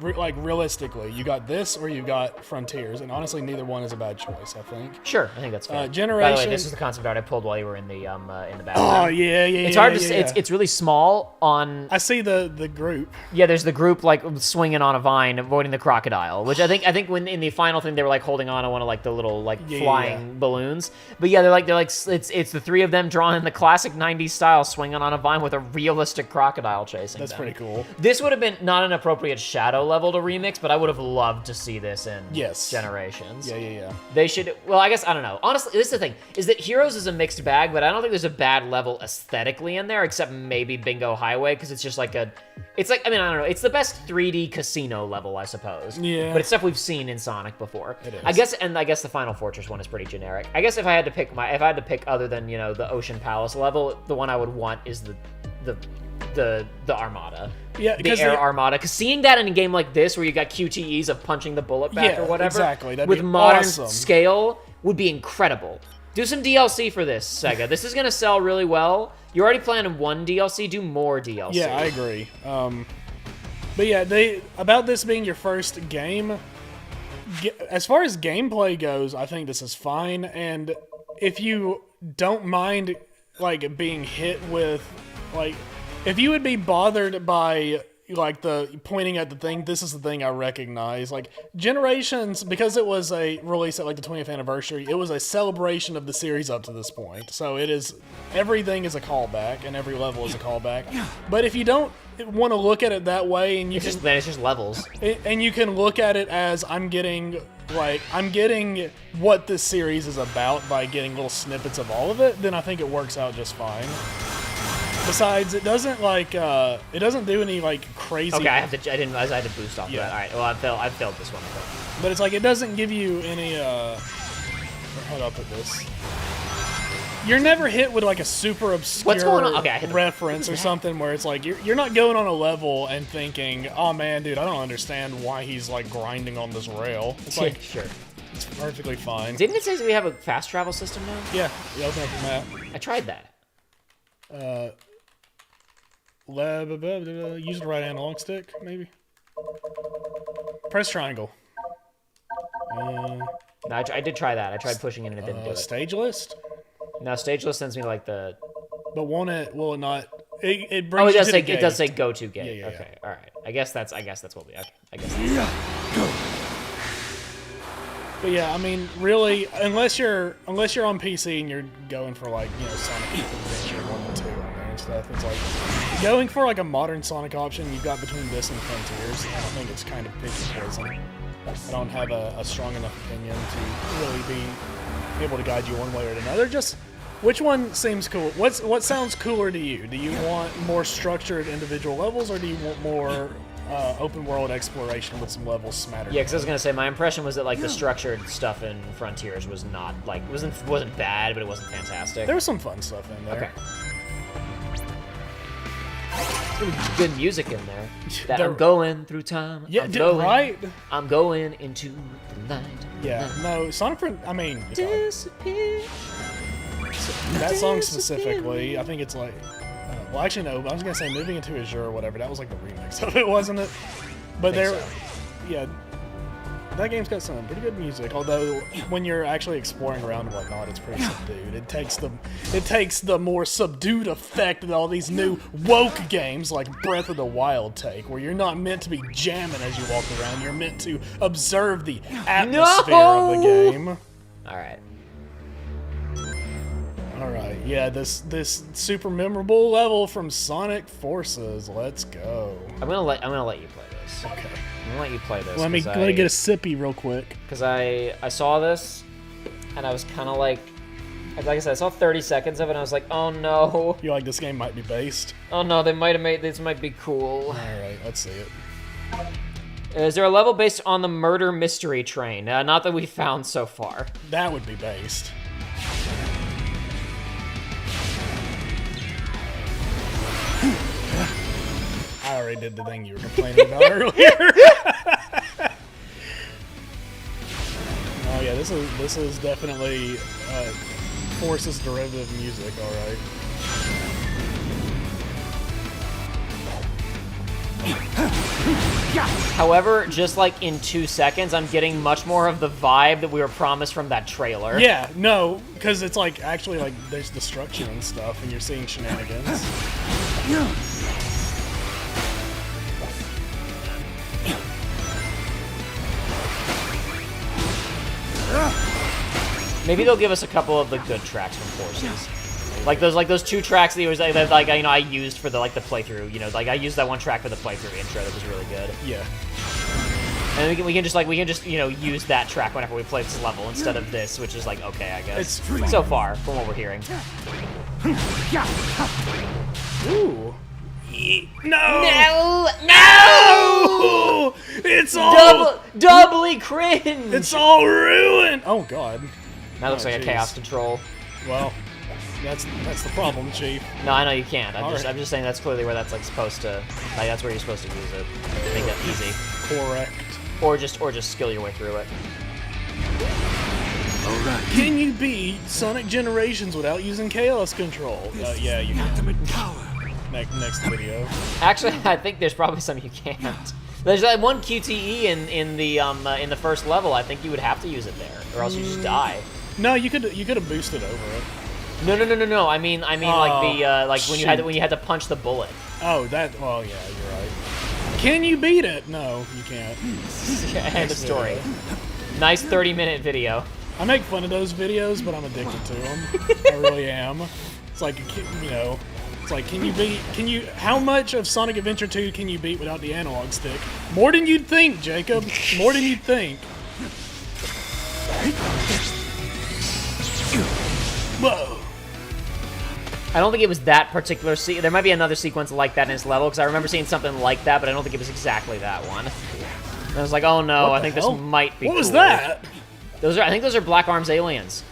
Like realistically, you got this or you got Frontiers, and honestly, neither one is a bad choice. I think. Sure, I think that's fair. Generation. By the way, this is the concept art I pulled while you were in the bathroom. Oh yeah. It's hard to see. It's really small on. I see the group. Yeah, there's the group like swinging on a vine, avoiding the crocodile. Which I think when in the final thing they were like holding on to one of like the little like flying balloons. But yeah, they're like it's the three of them drawn in the classic '90s style, swinging on a vine with a realistic crocodile chasing. That's them. pretty cool. This would have been not an appropriate Shadow level to remix, but I would have loved to see this in Generations. Yeah. They should. Well, I guess I don't know. Honestly, this is the thing: is that Heroes is a mixed bag, but I don't think there's a bad level aesthetically in there, except maybe Bingo Highway, because it's just like it's like I don't know. It's the best 3D casino level, I suppose. Yeah. But it's stuff we've seen in Sonic before. It is. I guess the Final Fortress one is pretty generic. I guess if I had to pick other than the Ocean Palace level, the one I would want is the Armada. Yeah, the Air Armada. Because seeing that in a game like this, where you got QTEs of punching the bullet back or whatever, exactly. That'd with be modern awesome. scale, would be incredible. Do some DLC for this, Sega. This is going to sell really well. You're already planning one DLC. Do more DLC. Yeah, I agree. But yeah, about this being your first game, as far as gameplay goes, I think this is fine. And if you don't mind like being hit with like, if you would be bothered by like the pointing at the thing, this is the thing I recognize. Like Generations, because it was a release at like the 20th anniversary, it was a celebration of the series up to this point. So it is, everything is a callback and every level is a callback. But if you don't want to look at it that way, and it's just levels, and you can look at it as I'm getting what this series is about by getting little snippets of all of it, then I think it works out just fine. Besides, it doesn't do any like crazy. Okay, I didn't realize I had to boost off of that. All right, well I failed this one. But it's like it doesn't give you any. How do I put this? You're never hit with like a super obscure What's going on? Okay, reference or something where it's like you're not going on a level and thinking, oh man, dude, I don't understand why he's like grinding on this rail. It's like sure, it's perfectly fine. Didn't it say we have a fast travel system now? Yeah, you open up the map. I tried that. Use the right analog stick, maybe. Press triangle. No, I did try that. I tried pushing it and it didn't do it. Stage list? No, stage list sends me to like the. But will it not? It Oh, brings it does you say to the it does say gate. go to gate. Yeah. Okay, all right. I guess that's what we. Okay, I guess. But yeah, I mean, really, unless you're on PC and you're going for like Sonic Adventure 1 and 2 on there and stuff, it's like going for like a modern Sonic option. You've got between this and Frontiers, and I think it's kind of picky poison. I don't have a strong enough opinion to really be able to guide you one way or another. Just which one seems cool? What sounds cooler to you? Do you want more structured individual levels, or do you want more open world exploration with some levels smattered? Yeah, because I was gonna say my impression was that like the structured stuff in Frontiers was not like wasn't bad, but it wasn't fantastic. There was some fun stuff in there. Okay. There was good music in there. That I'm going through time. Yeah, right. I'm going into the night. Yeah, no, Sonic I mean, disappear. That song specifically, I think it's like. Well, actually, no. I was gonna say "Moving Into Azure" or whatever. That was like the remix of it, wasn't it? But yeah, that game's got some pretty good music. Although when you're actually exploring around and whatnot, it's pretty subdued. It takes the more subdued effect that all these new woke games like Breath of the Wild take, where you're not meant to be jamming as you walk around. You're meant to observe the atmosphere of the game. All right. All right, yeah, this super memorable level from Sonic Forces. Let's go. I'm gonna let you play this. Okay. I'm gonna let you play this. Let me get a sippy real quick. Because I saw this, and I was kind of like I said, I saw 30 seconds of it, and I was like, oh no. You like this game might be based? Oh no, they might have made this. Might be cool. All right, let's see it. Is there a level based on the murder mystery train? Not that we found so far. That would be based. I already did the thing you were complaining about earlier. Oh yeah, this is definitely Forces derivative music. All right. However, just like in 2 seconds, I'm getting much more of the vibe that we were promised from that trailer. Yeah, no, because it's like actually like there's destruction and stuff, and you're seeing shenanigans. Maybe they'll give us a couple of the good tracks from Forces. Like those 2 tracks that I used for the playthrough. I used that one track for the playthrough intro that was really good. Yeah. And we can just use that track whenever we play this level instead of this, which is like okay, I guess. It's so far from what we're hearing. Ooh. No! No! It's all doubly cringe. It's all ruined. Oh god. That looks like a chaos control. Well, that's the problem, Chief. No, I know you can't. I'm Right. just saying that's clearly where that's supposed to. That's where you're supposed to use it. Make that easy. Correct. Or just skill your way through it. All right. Can you beat Sonic Generations without using chaos control? Yeah, you can. Ultimate power. Next video. Actually, I think there's probably some you can't. There's that one QTE in the first level. I think you would have to use it there, or else you just die. No, you could have boosted over it. No. I mean like when you had to punch the bullet. Oh, that. Well, yeah, you're right. Can you beat it? No, you can't. End of story. Nice 30-minute video. I make fun of those videos, but I'm addicted to them. I really am. It's like, you know, it's like, how much of Sonic Adventure 2 can you beat without the analog stick? More than you'd think, Jacob. More than you'd think. Whoa. I don't think it was that particular there might be another sequence like that in this level, because I remember seeing something like that, but I don't think it was exactly that one. And I was like, oh no, I think this might be What was cool. that? I think those are Black Arms aliens.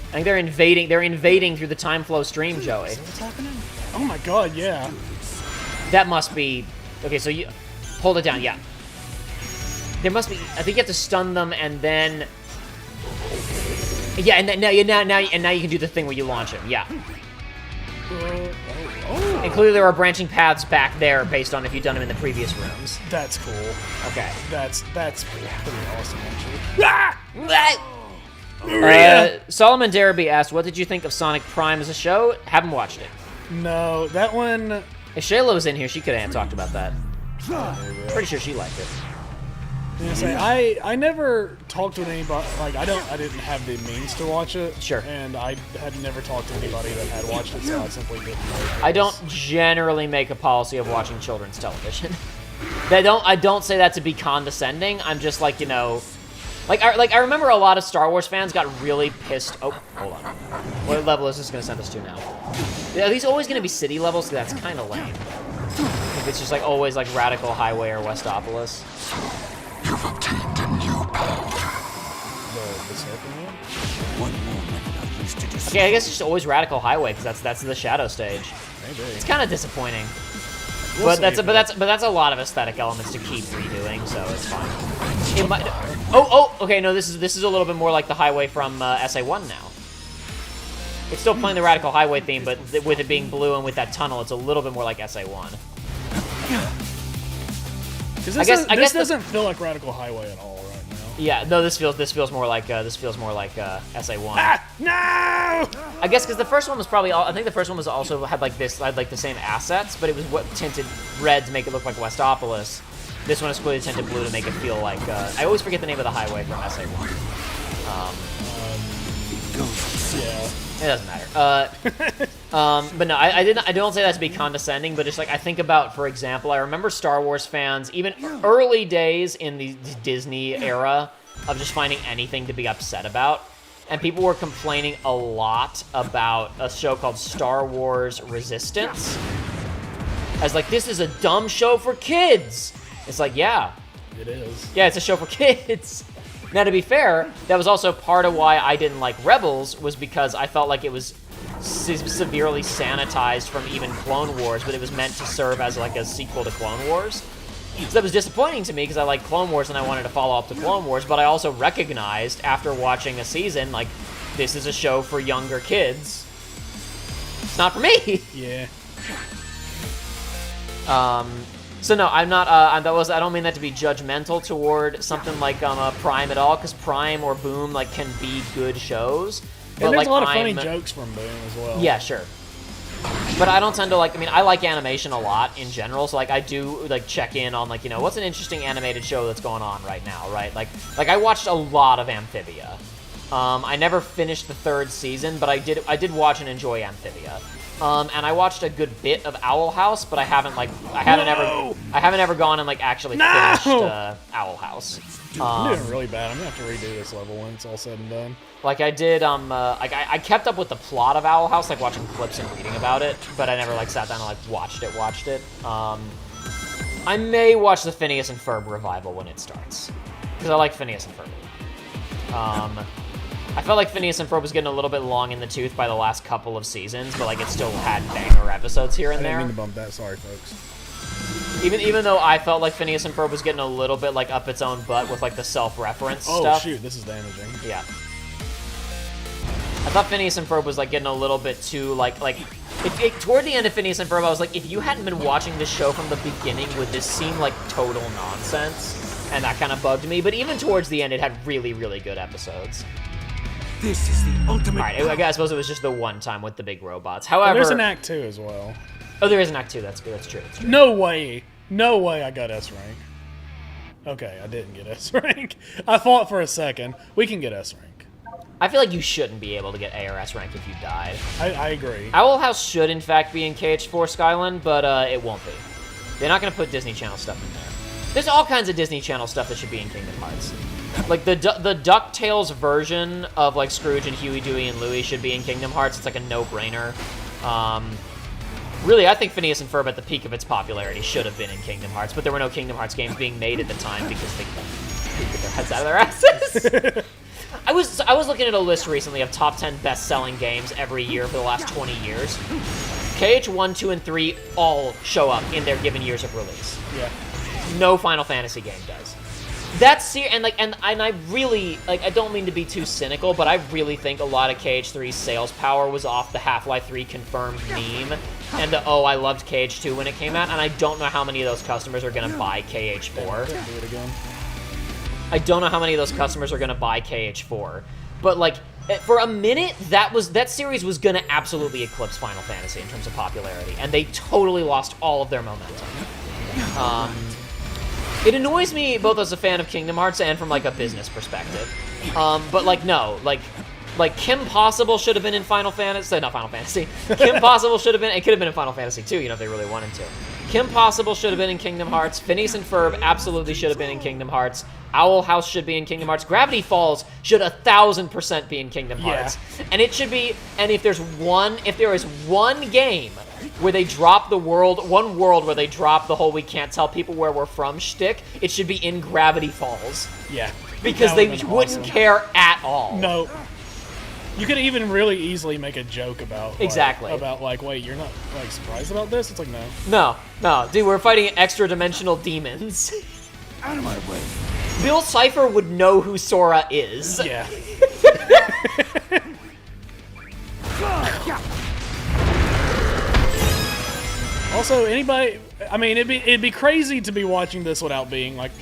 I think they're invading through the time flow stream, Joey. What's happening? Oh my god, yeah. That must be... Okay, so you... Hold it down, yeah. There must be... I think you have to stun them and then... Yeah, and then, now you can do the thing where you launch him, yeah. And clearly there are branching paths back there based on if you've done them in the previous rooms. That's cool. Okay. That's pretty awesome, actually. Solomon Derby asked, what did you think of Sonic Prime as a show? Haven't watched it. No, that one... If Shayla was in here, she could have talked about that. Pretty sure she liked it. I never talked with anybody, like, I didn't have the means to watch it. Sure. And I had never talked to anybody that had watched it, so I simply didn't know. I don't generally make a policy of watching children's television. I don't say that to be condescending. I'm just like, you know, I remember a lot of Star Wars fans got really pissed. Oh, hold on. What level is this going to send us to now? Are these always going to be city levels? That's kind of lame. If it's just like always like Radical Highway or Westopolis. You've obtained a new power. The second one? One moment I used to despair. Okay, I guess it's just always Radical Highway because that's the Shadow stage. Maybe. It's kind of disappointing. We'll But that's a lot of aesthetic elements to keep redoing, so it's fine. It might. Okay. No, this is a little bit more like the highway from SA1 now. It's still playing the Radical Highway theme, but with it being blue and with that tunnel, it's a little bit more like SA1. Because this doesn't feel like Radical Highway at all right now. Yeah, no, this feels more like SA1. Ah, no! I guess because the first one was probably I think the first one was also had like the same assets, but it was tinted red to make it look like Westopolis. This one is clearly tinted blue to make it feel like I always forget the name of the highway from SA1. Yeah. It doesn't matter. But no, I don't say that to be condescending, but just like I think about, for example, I remember Star Wars fans, even early days in the Disney era, of just finding anything to be upset about. And people were complaining a lot about a show called Star Wars Resistance. As like, this is a dumb show for kids. It's like, yeah. It is. Yeah, it's a show for kids. Now, to be fair, that was also part of why I didn't like Rebels, was because I felt like it was severely sanitized from even Clone Wars, but it was meant to serve as like a sequel to Clone Wars. So that was disappointing to me because I like Clone Wars and I wanted to follow up to Clone Wars, but I also recognized after watching a season, like, this is a show for younger kids. It's not for me. Yeah. So no, I'm not. I don't mean that to be judgmental toward something like Prime at all, because Prime or Boom like can be good shows. And but there's like, a lot of funny jokes from Boom as well. Yeah, sure. But I don't tend to like. I mean, I like animation a lot in general, so like I do like check in on like, you know, what's an interesting animated show that's going on right now, right? Like I watched a lot of Amphibia. I never finished the 3rd season, but I did watch and enjoy Amphibia. And I watched a good bit of Owl House, but I haven't ever gone and like actually finished Owl House. I'm doing really bad. I'm gonna have to redo this level when it's all said and done. Like I did, like I kept up with the plot of Owl House, like watching clips and reading about it, but I never like sat down and like watched it. I may watch the Phineas and Ferb revival when it starts, because I like Phineas and Ferb. I felt like Phineas and Ferb was getting a little bit long in the tooth by the last couple of seasons, but like it still had banger episodes here and there. I didn't mean to bump that. Sorry, folks. Even though I felt like Phineas and Ferb was getting a little bit like up its own butt with like the self-reference stuff. Oh shoot, this is damaging. Yeah. I thought Phineas and Ferb was like getting a little bit too like toward the end of Phineas and Ferb, I was like, if you hadn't been watching this show from the beginning, would this seem like total nonsense? And that kind of bugged me. But even towards the end, it had really, really good episodes. This is the ultimate. All right, I suppose it was just the one time with the big robots. However, there's an Act 2 as well. Oh, there is an Act 2. That's good. That's true. No way. No way I got S rank. Okay, I didn't get S rank. I thought for a second. We can get S rank. I feel like you shouldn't be able to get A or S rank if you died. I agree. Owl House should, in fact, be in KH4 Skyland, but it won't be. They're not going to put Disney Channel stuff in there. There's all kinds of Disney Channel stuff that should be in Kingdom Hearts. Like, the DuckTales version of, like, Scrooge and Huey, Dewey, and Louie should be in Kingdom Hearts. It's like a no-brainer. Really, I think Phineas and Ferb at the peak of its popularity should have been in Kingdom Hearts, but there were no Kingdom Hearts games being made at the time because they couldn't get their heads out of their asses. I was looking at a list recently of top 10 best-selling games every year for the last 20 years. KH1, 2, and 3 all show up in their given years of release. Yeah. No Final Fantasy game does. That's and I really, like, I don't mean to be too cynical, but I really think a lot of KH3's sales power was off the Half-Life 3 confirmed meme and the I loved KH2 when it came out, and I don't know how many of those customers are gonna buy KH4. Do it again. I don't know how many of those customers are gonna buy KH4, but like for a minute that series was gonna absolutely eclipse Final Fantasy in terms of popularity, and they totally lost all of their momentum. It annoys me both as a fan of Kingdom Hearts and from, like, a business perspective. But, like, no. Like, Kim Possible should have been in Final Fantasy. Not Final Fantasy. Kim Possible should have been... It could have been in Final Fantasy, too, you know, if they really wanted to. Kim Possible should have been in Kingdom Hearts. Phineas and Ferb absolutely should have been in Kingdom Hearts. Owl House should be in Kingdom Hearts. Gravity Falls should 1,000% be in Kingdom Hearts. Yeah. And it should be... And if there is one game where they drop one world where they drop the whole we can't tell people where we're from shtick, it should be in Gravity Falls. Yeah. Because they wouldn't care at all. No. You could even really easily make a joke about exactly like, wait, you're not like surprised about this? It's like, no. No, dude, we're fighting extra-dimensional demons. Out of my way. Bill Cipher would know who Sora is. Yeah. Also, anybody, I mean, it'd be crazy to be watching this without being like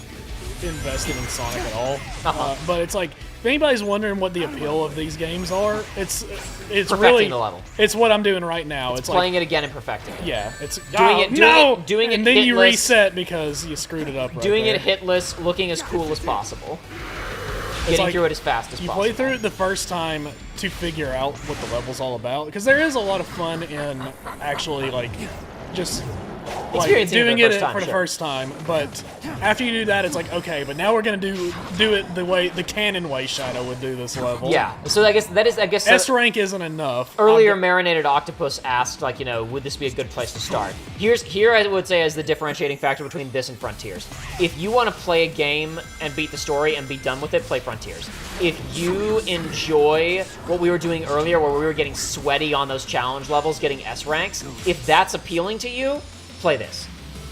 invested in Sonic at all. But it's like, if anybody's wondering what the appeal of these games are, it's perfecting really the level. It's what I'm doing right now. It's playing it again and perfecting it. Yeah, it's doing it and then hitless, you reset because you screwed it up. Right doing there. it hitless, looking as cool as possible, getting through it as fast as possible. You play through it the first time to figure out what the level's all about, because there is a lot of fun in actually like just like doing it for the first time. But after you do that, it's like, okay, but now we're gonna do it the way the canon way Shadow would do this level. Yeah. So I guess S rank isn't enough. Earlier, Marinated Octopus asked, like, you know, would this be a good place to start? Here I would say is the differentiating factor between this and Frontiers. If you want to play a game and beat the story and be done with it, play Frontiers. If you enjoy what we were doing earlier, where we were getting sweaty on those challenge levels, getting S ranks, if that's appealing to you, play this.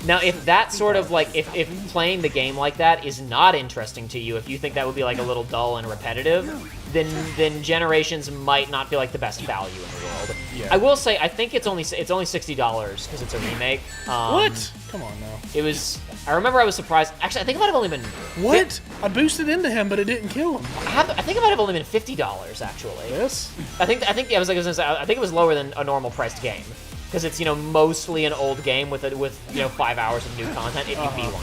Now, if that sort of, like, if playing the game like that is not interesting to you, if you think that would be, like, a little dull and repetitive, then Generations might not feel like the best value in the world. Yeah. I will say, I think it's only $60 because it's a remake. What? Come on now. It was... I remember I was surprised. Actually, I think it might have only been... What? I boosted into him, but it didn't kill him. I think it might have only been $50, actually. Yes? I think it was lower than a normal priced game. Because it's, you know, mostly an old game with you know, 5 hours of new content if you beeline it.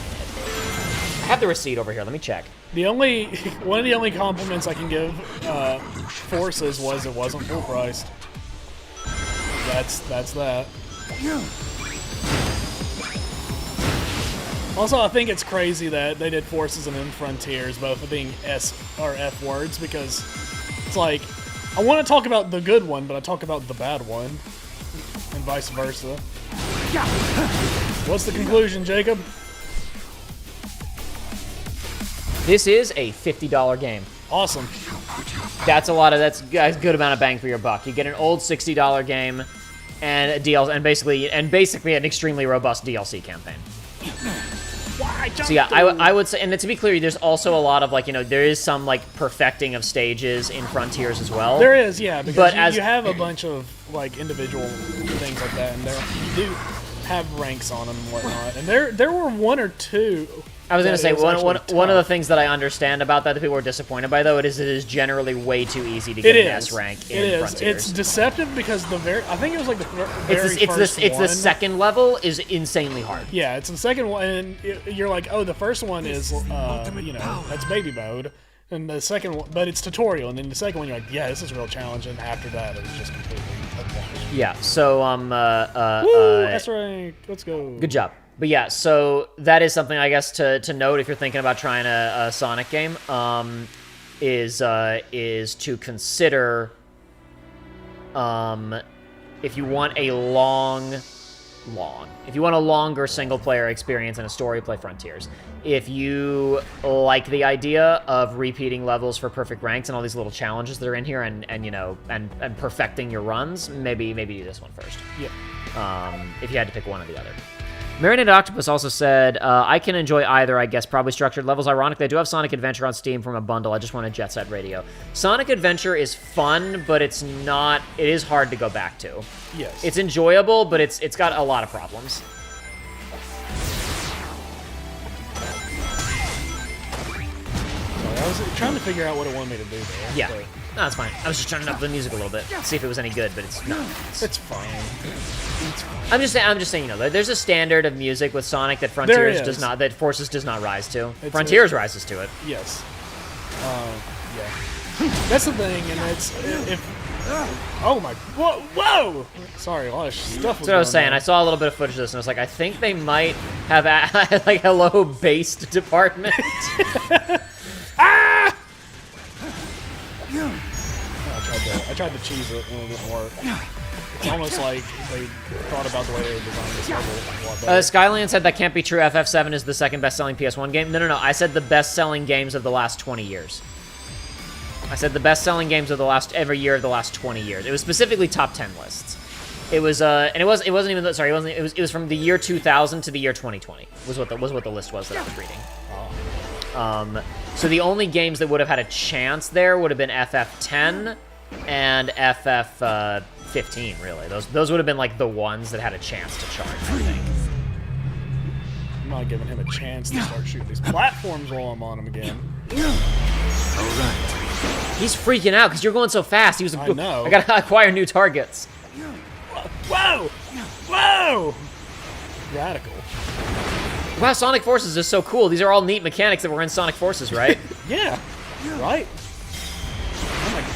I have the receipt over here. Let me check. One of the only compliments I can give Forces was it wasn't full priced. That's that. Also, I think it's crazy that they did Forces and then Frontiers, both of being S or F words, because it's like, I want to talk about the good one, but I talk about the bad one, and vice versa. What's the conclusion, Jacob? This is a $50 game. Awesome. That's a good amount of bang for your buck. You get an old $60 game and a DLC, and basically an extremely robust DLC campaign. So yeah, I would say, and to be clear, there's also a lot of, like, you know, there is some, like, perfecting of stages in Frontiers as well. There is, yeah, because you have a bunch of, like, individual things like that, and you do have ranks on them and whatnot. And there were one or two, I was gonna say is actually one of the tough. things that I understand about that people were disappointed by though it is generally way too easy to get an S rank in Frontiers. It's deceptive because I think it was like the very first it's the one. second level is insanely hard. Yeah, it's the second one, and you're like, oh, the first one is, that's baby mode, and the second one, but it's tutorial, and then the second one, you're like, yeah, this is a real challenge, and after that, it was just completely unwatched. Yeah. So Woo, S rank, let's go. good job. But yeah, so that is something I guess to note if you're thinking about trying a Sonic game, is to consider if you want a if you want a longer single player experience and a story, play Frontiers. If you like the idea of repeating levels for perfect ranks and all these little challenges that are in here and perfecting your runs, maybe do this one first. Yeah. If you had to pick one or the other. Marinated Octopus also said, I can enjoy either, I guess, probably structured levels. Ironically, I do have Sonic Adventure on Steam from a bundle. I just want a Jet Set Radio. Sonic Adventure is fun, but it is hard to go back to. Yes. It's enjoyable, but it's got a lot of problems. Sorry, I was trying to figure out what it wanted me to do there. Yeah. but No, that's fine. I was just turning up the music a little bit, see if it was any good, but it's not. It's fine. I'm just saying, there's a standard of music with Sonic that Frontiers is. that Forces does not rise to. It's- Frontiers rises to it. Yes. Yeah. That's the thing, and oh my, whoa! Sorry, a lot of stuff was That's what I was saying. going I on. saw a little bit of footage of this, and I was like, I think they might have like a low-based department. I tried to cheese it, and it didn't work. It's almost like they thought about the way they designed this level a lot better. Skyland said that can't be true. FF7 is the second best-selling PS1 game. No. I said the best-selling games of the last 20 years. I said the best-selling games of every year of the last 20 years. It was specifically top 10 lists. It was, and it wasn't even. It was from the year 2000 to the year 2020. Was what the list was that I was reading. So the only games that would have had a chance there would have been FF10 and FF15. Really, those would have been like the ones that had a chance to charge. I think. I'm not giving him a chance to start shooting these platforms while I'm on him again. All right. He's freaking out because you're going so fast. He was. I know. I gotta acquire new targets. Whoa! Whoa! Radical. Wow, Sonic Forces is so cool. These are all neat mechanics that were in Sonic Forces, right? Yeah. Right.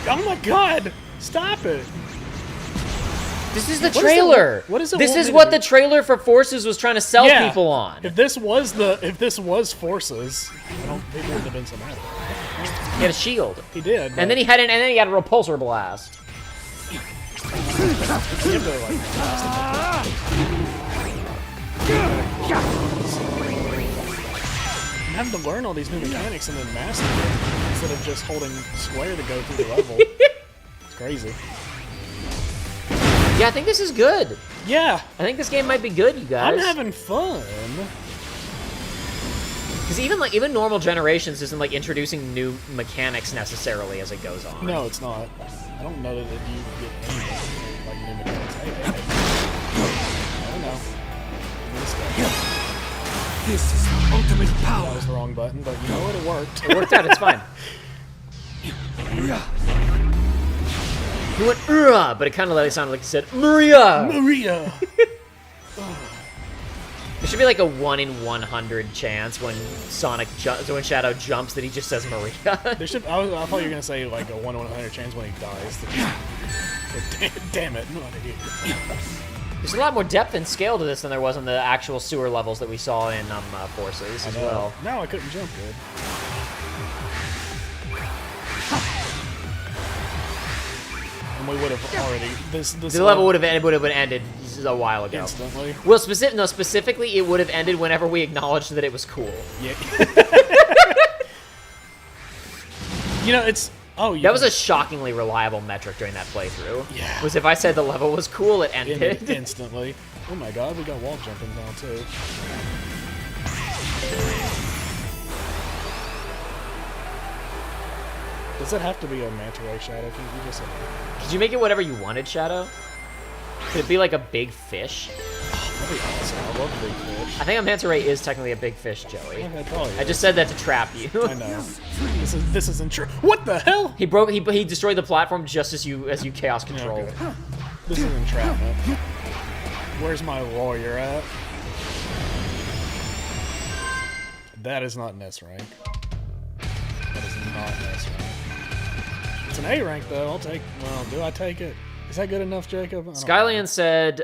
Oh my god! Stop it! This is the What is trailer. what is it This want is me to what do? the trailer for Forces was trying to sell Yeah. people on. If this was Forces, I don't think it would have been so bad. He had a shield. He did. And then he had a repulsor blast. you have to, like, I'm having to learn all these new mechanics and then master them instead of just holding square to go through the level. It's crazy. Yeah, I think this is good. Yeah, I think this game might be good, you guys. I'm having fun. Because even normal Generations isn't like introducing new mechanics necessarily as it goes on. No, it's not. I don't know that you get any like new mechanics. Hey. I don't know. This is ultimate That power. was the wrong button, but you know what? It worked. It worked out, it's fine. He went, but it kind of sounded like he said, Maria! Maria. There should be like a 1 in 100 chance when when Shadow jumps that he just says Maria. There should. I thought you were gonna say like a 1 in 100 chance when he dies. Damn it! No, There's a lot more depth and scale to this than there was in the actual sewer levels that we saw in Forces as well. No, I couldn't jump good. And we would have already this The level would have been ended a while ago. instantly. Well, specifically, it would have ended whenever we acknowledged that it was cool. Yeah. You know, it's That was a shockingly reliable metric during that playthrough. Yeah. Was if I said the level was cool, it ended. instantly. Oh my god, we got wall jumping now too. Does it have to be a manta ray shadow? Can you just Could you make it whatever you wanted, Shadow? Could it be like a big fish? That'd be awesome. I love big fish. I think a manta ray is technically a big fish, Joey. Okay, probably I is. just said that to trap you. I know. This isn't true. What the hell? He destroyed the platform just as you chaos controlled. Okay. This is entrapment. Where's my lawyer at? That is not an S rank. That is not an S rank. It's an A rank though. I'll take. Well, do I take it? Is that good enough, Jacob? Skylian said,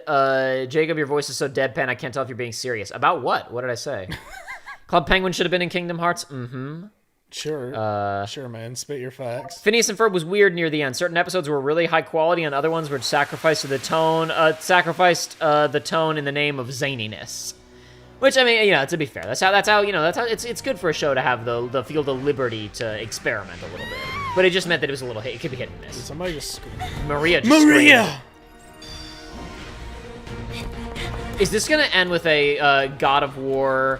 Jacob, your voice is so deadpan, I can't tell if you're being serious. About what? What did I say? Club Penguin should have been in Kingdom Hearts? Mm-hmm. Sure. Sure, man. Spit your facts. Phineas and Ferb was weird near the end. Certain episodes were really high quality, and other ones were sacrificed the tone in the name of zaniness. Which, I mean, to be fair, that's how it's good for a show to have the feel the liberty to experiment a little bit. But it just meant that it was it could be hit and miss. Did somebody just scream? Maria just Maria! screamed. Is this gonna end with a God of War,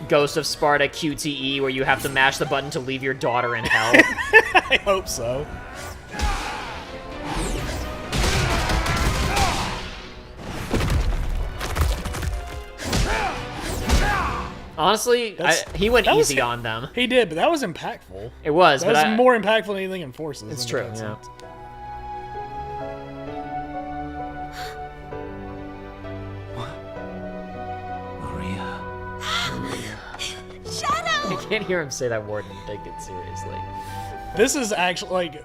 Ghost of Sparta QTE where you have to mash the button to leave your daughter in hell? I hope so. Honestly, he went easy on them. He did, but that was impactful. It was, that was more impactful than anything in Forces. It's true, yeah. Shadow! I can't hear him say that word and take it seriously. This is actually,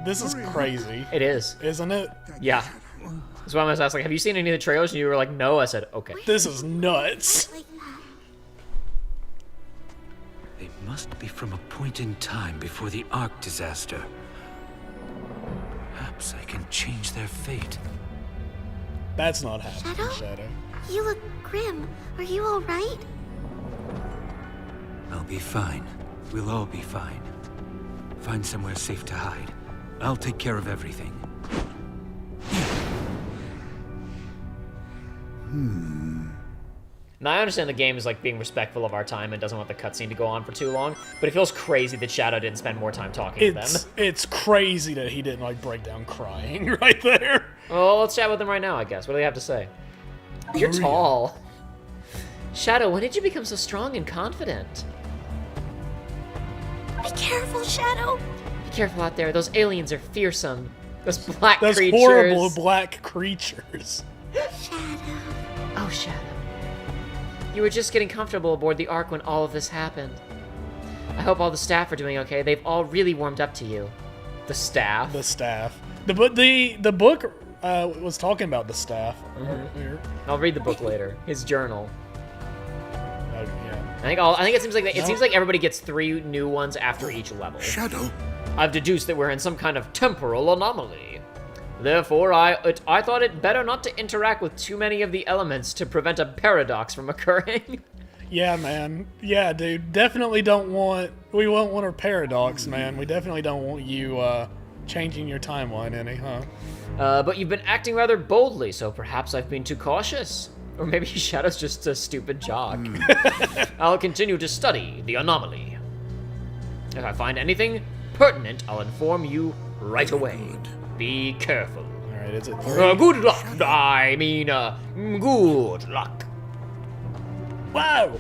this is crazy. It is. Isn't it? Yeah. That's why I was asking, have you seen any of the trailers? And you were like, no. I said, okay. This is nuts. They must be from a point in time before the Ark disaster. Perhaps I can change their fate. That's not happening, Shadow. You look grim. Are you alright? I'll be fine. We'll all be fine. Find somewhere safe to hide. I'll take care of everything. Now, I understand the game is like being respectful of our time and doesn't want the cutscene to go on for too long, but it feels crazy that Shadow didn't spend more time talking to them. It's crazy that he didn't like break down crying right there. Well, let's chat with them right now, I guess. What do they have to say? You're tall. Shadow, when did you become so strong and confident? Be careful, Shadow. Be careful out there. Those aliens are fearsome. Those black Those creatures. horrible black creatures. Shadow. Oh, Shadow. You were just getting comfortable aboard the Ark when all of this happened. I hope all the staff are doing okay. They've all really warmed up to you. The staff? The staff. The book was talking about the staff. I'll read the book later. His journal. Yeah. I think it seems like everybody gets 3 new ones after each level. Shadow. I've deduced that we're in some kind of temporal anomaly. Therefore, I thought it better not to interact with too many of the elements to prevent a paradox from occurring. Yeah, man. Yeah, dude. Definitely don't want... We won't want a paradox, man. We definitely don't want you changing your timeline any, huh? But you've been acting rather boldly, so perhaps I've been too cautious. Or maybe Shadow's just a stupid jock. I'll continue to study the anomaly. If I find anything pertinent, I'll inform you right away. Be careful. Alright, is it 3? Good luck. I mean, good luck. Wow!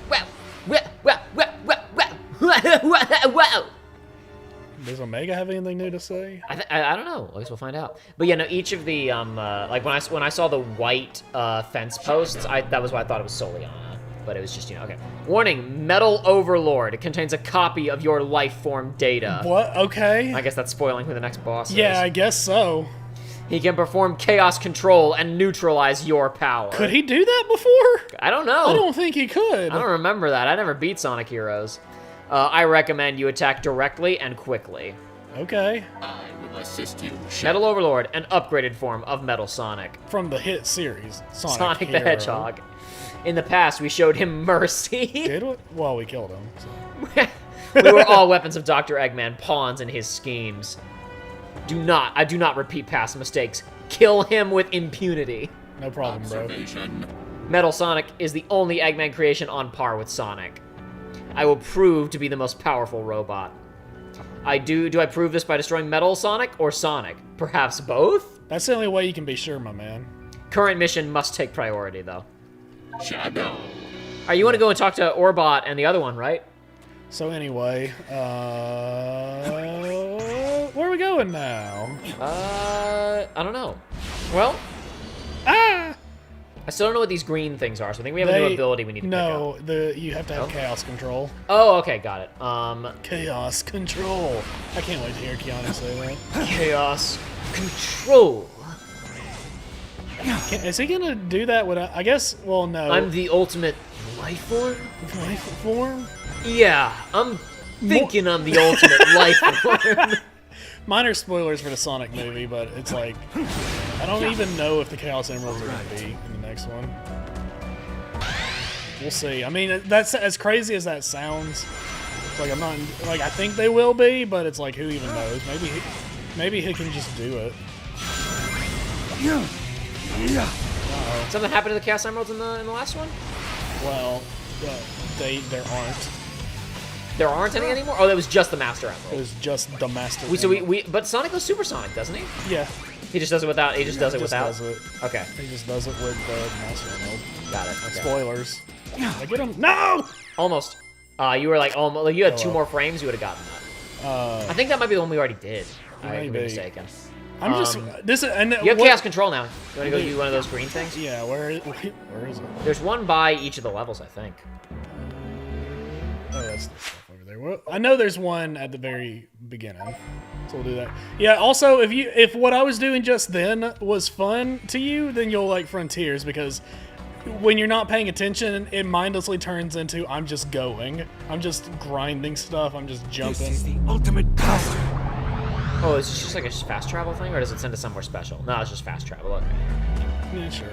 Wow! Does Omega have anything new to say? I don't know. I guess we'll find out. But yeah, no. Each of the like when I saw the white fence posts, that was why I thought it was Soliana. But it was just okay. Warning: Metal Overlord. It contains a copy of your life form data. What? Okay. I guess that's spoiling who the next boss is. Yeah, I guess so. He can perform chaos control and neutralize your power. Could he do that before? I don't know. I don't think he could. I don't remember that. I never beat Sonic Heroes. I recommend you attack directly and quickly. Okay. I will assist you, Metal Overlord, an upgraded form of Metal Sonic. From the hit series, Sonic the Hero. Hedgehog. In the past, we showed him mercy. Did we? Well, we killed him. So. We were all weapons of Dr. Eggman, pawns in his schemes. I do not repeat past mistakes. Kill him with impunity. No problem, bro. Metal Sonic is the only Eggman creation on par with Sonic. I will prove to be the most powerful robot. Do I prove this by destroying Metal Sonic or Sonic? Perhaps both? That's the only way you can be sure, my man. Current mission must take priority, though. Shadow. Alright, you want to go and talk to Orbot and the other one, right? So anyway, where are we going now? I don't know. Well, I still don't know what these green things are, so I think we have a new ability we need to pick up. No, you have to have chaos control. Oh, okay, got it. Chaos control. I can't wait to hear Keanu say that. Chaos control. Is he gonna do that without? I guess. Well, no. I'm the ultimate life form. Life form. Yeah, I'm thinking I'm the ultimate life form. Minor spoilers for the Sonic movie, but it's like I don't even know if the Chaos Emeralds are gonna be in the next one. We'll see. I mean, that's as crazy as that sounds. It's like I'm not like I think they will be, but it's like who even knows? Maybe he can just do it. Something happened to the Chaos Emeralds in the last one? Well, there aren't. There aren't any anymore? Oh, that was just the Master It Emerald. was just the Master. But Sonic goes supersonic, doesn't he? Yeah. He just does it without. He just does it without. Does it. Okay. He just does it with the Master Emerald. Got it. Okay. Spoilers. I get him. No. Almost. You were like almost. Like, you had 2 well. more frames. You would have gotten that. I think that might be the one we already did. I could be mistaken. I'm just this. And you have chaos control now. You want to go do one of those green things? Yeah. Where is it? There's one by each of the levels, I think. Oh, that's the stuff over there. Well, I know there's one at the very beginning, so we'll do that. Yeah. Also, if what I was doing just then was fun to you, then you'll like Frontiers because when you're not paying attention, it mindlessly turns into I'm just going, I'm just grinding stuff, I'm just jumping. This is the ultimate power. Oh, is this just like a fast travel thing, or does it send us somewhere special? No, it's just fast travel. Okay. Yeah, sure.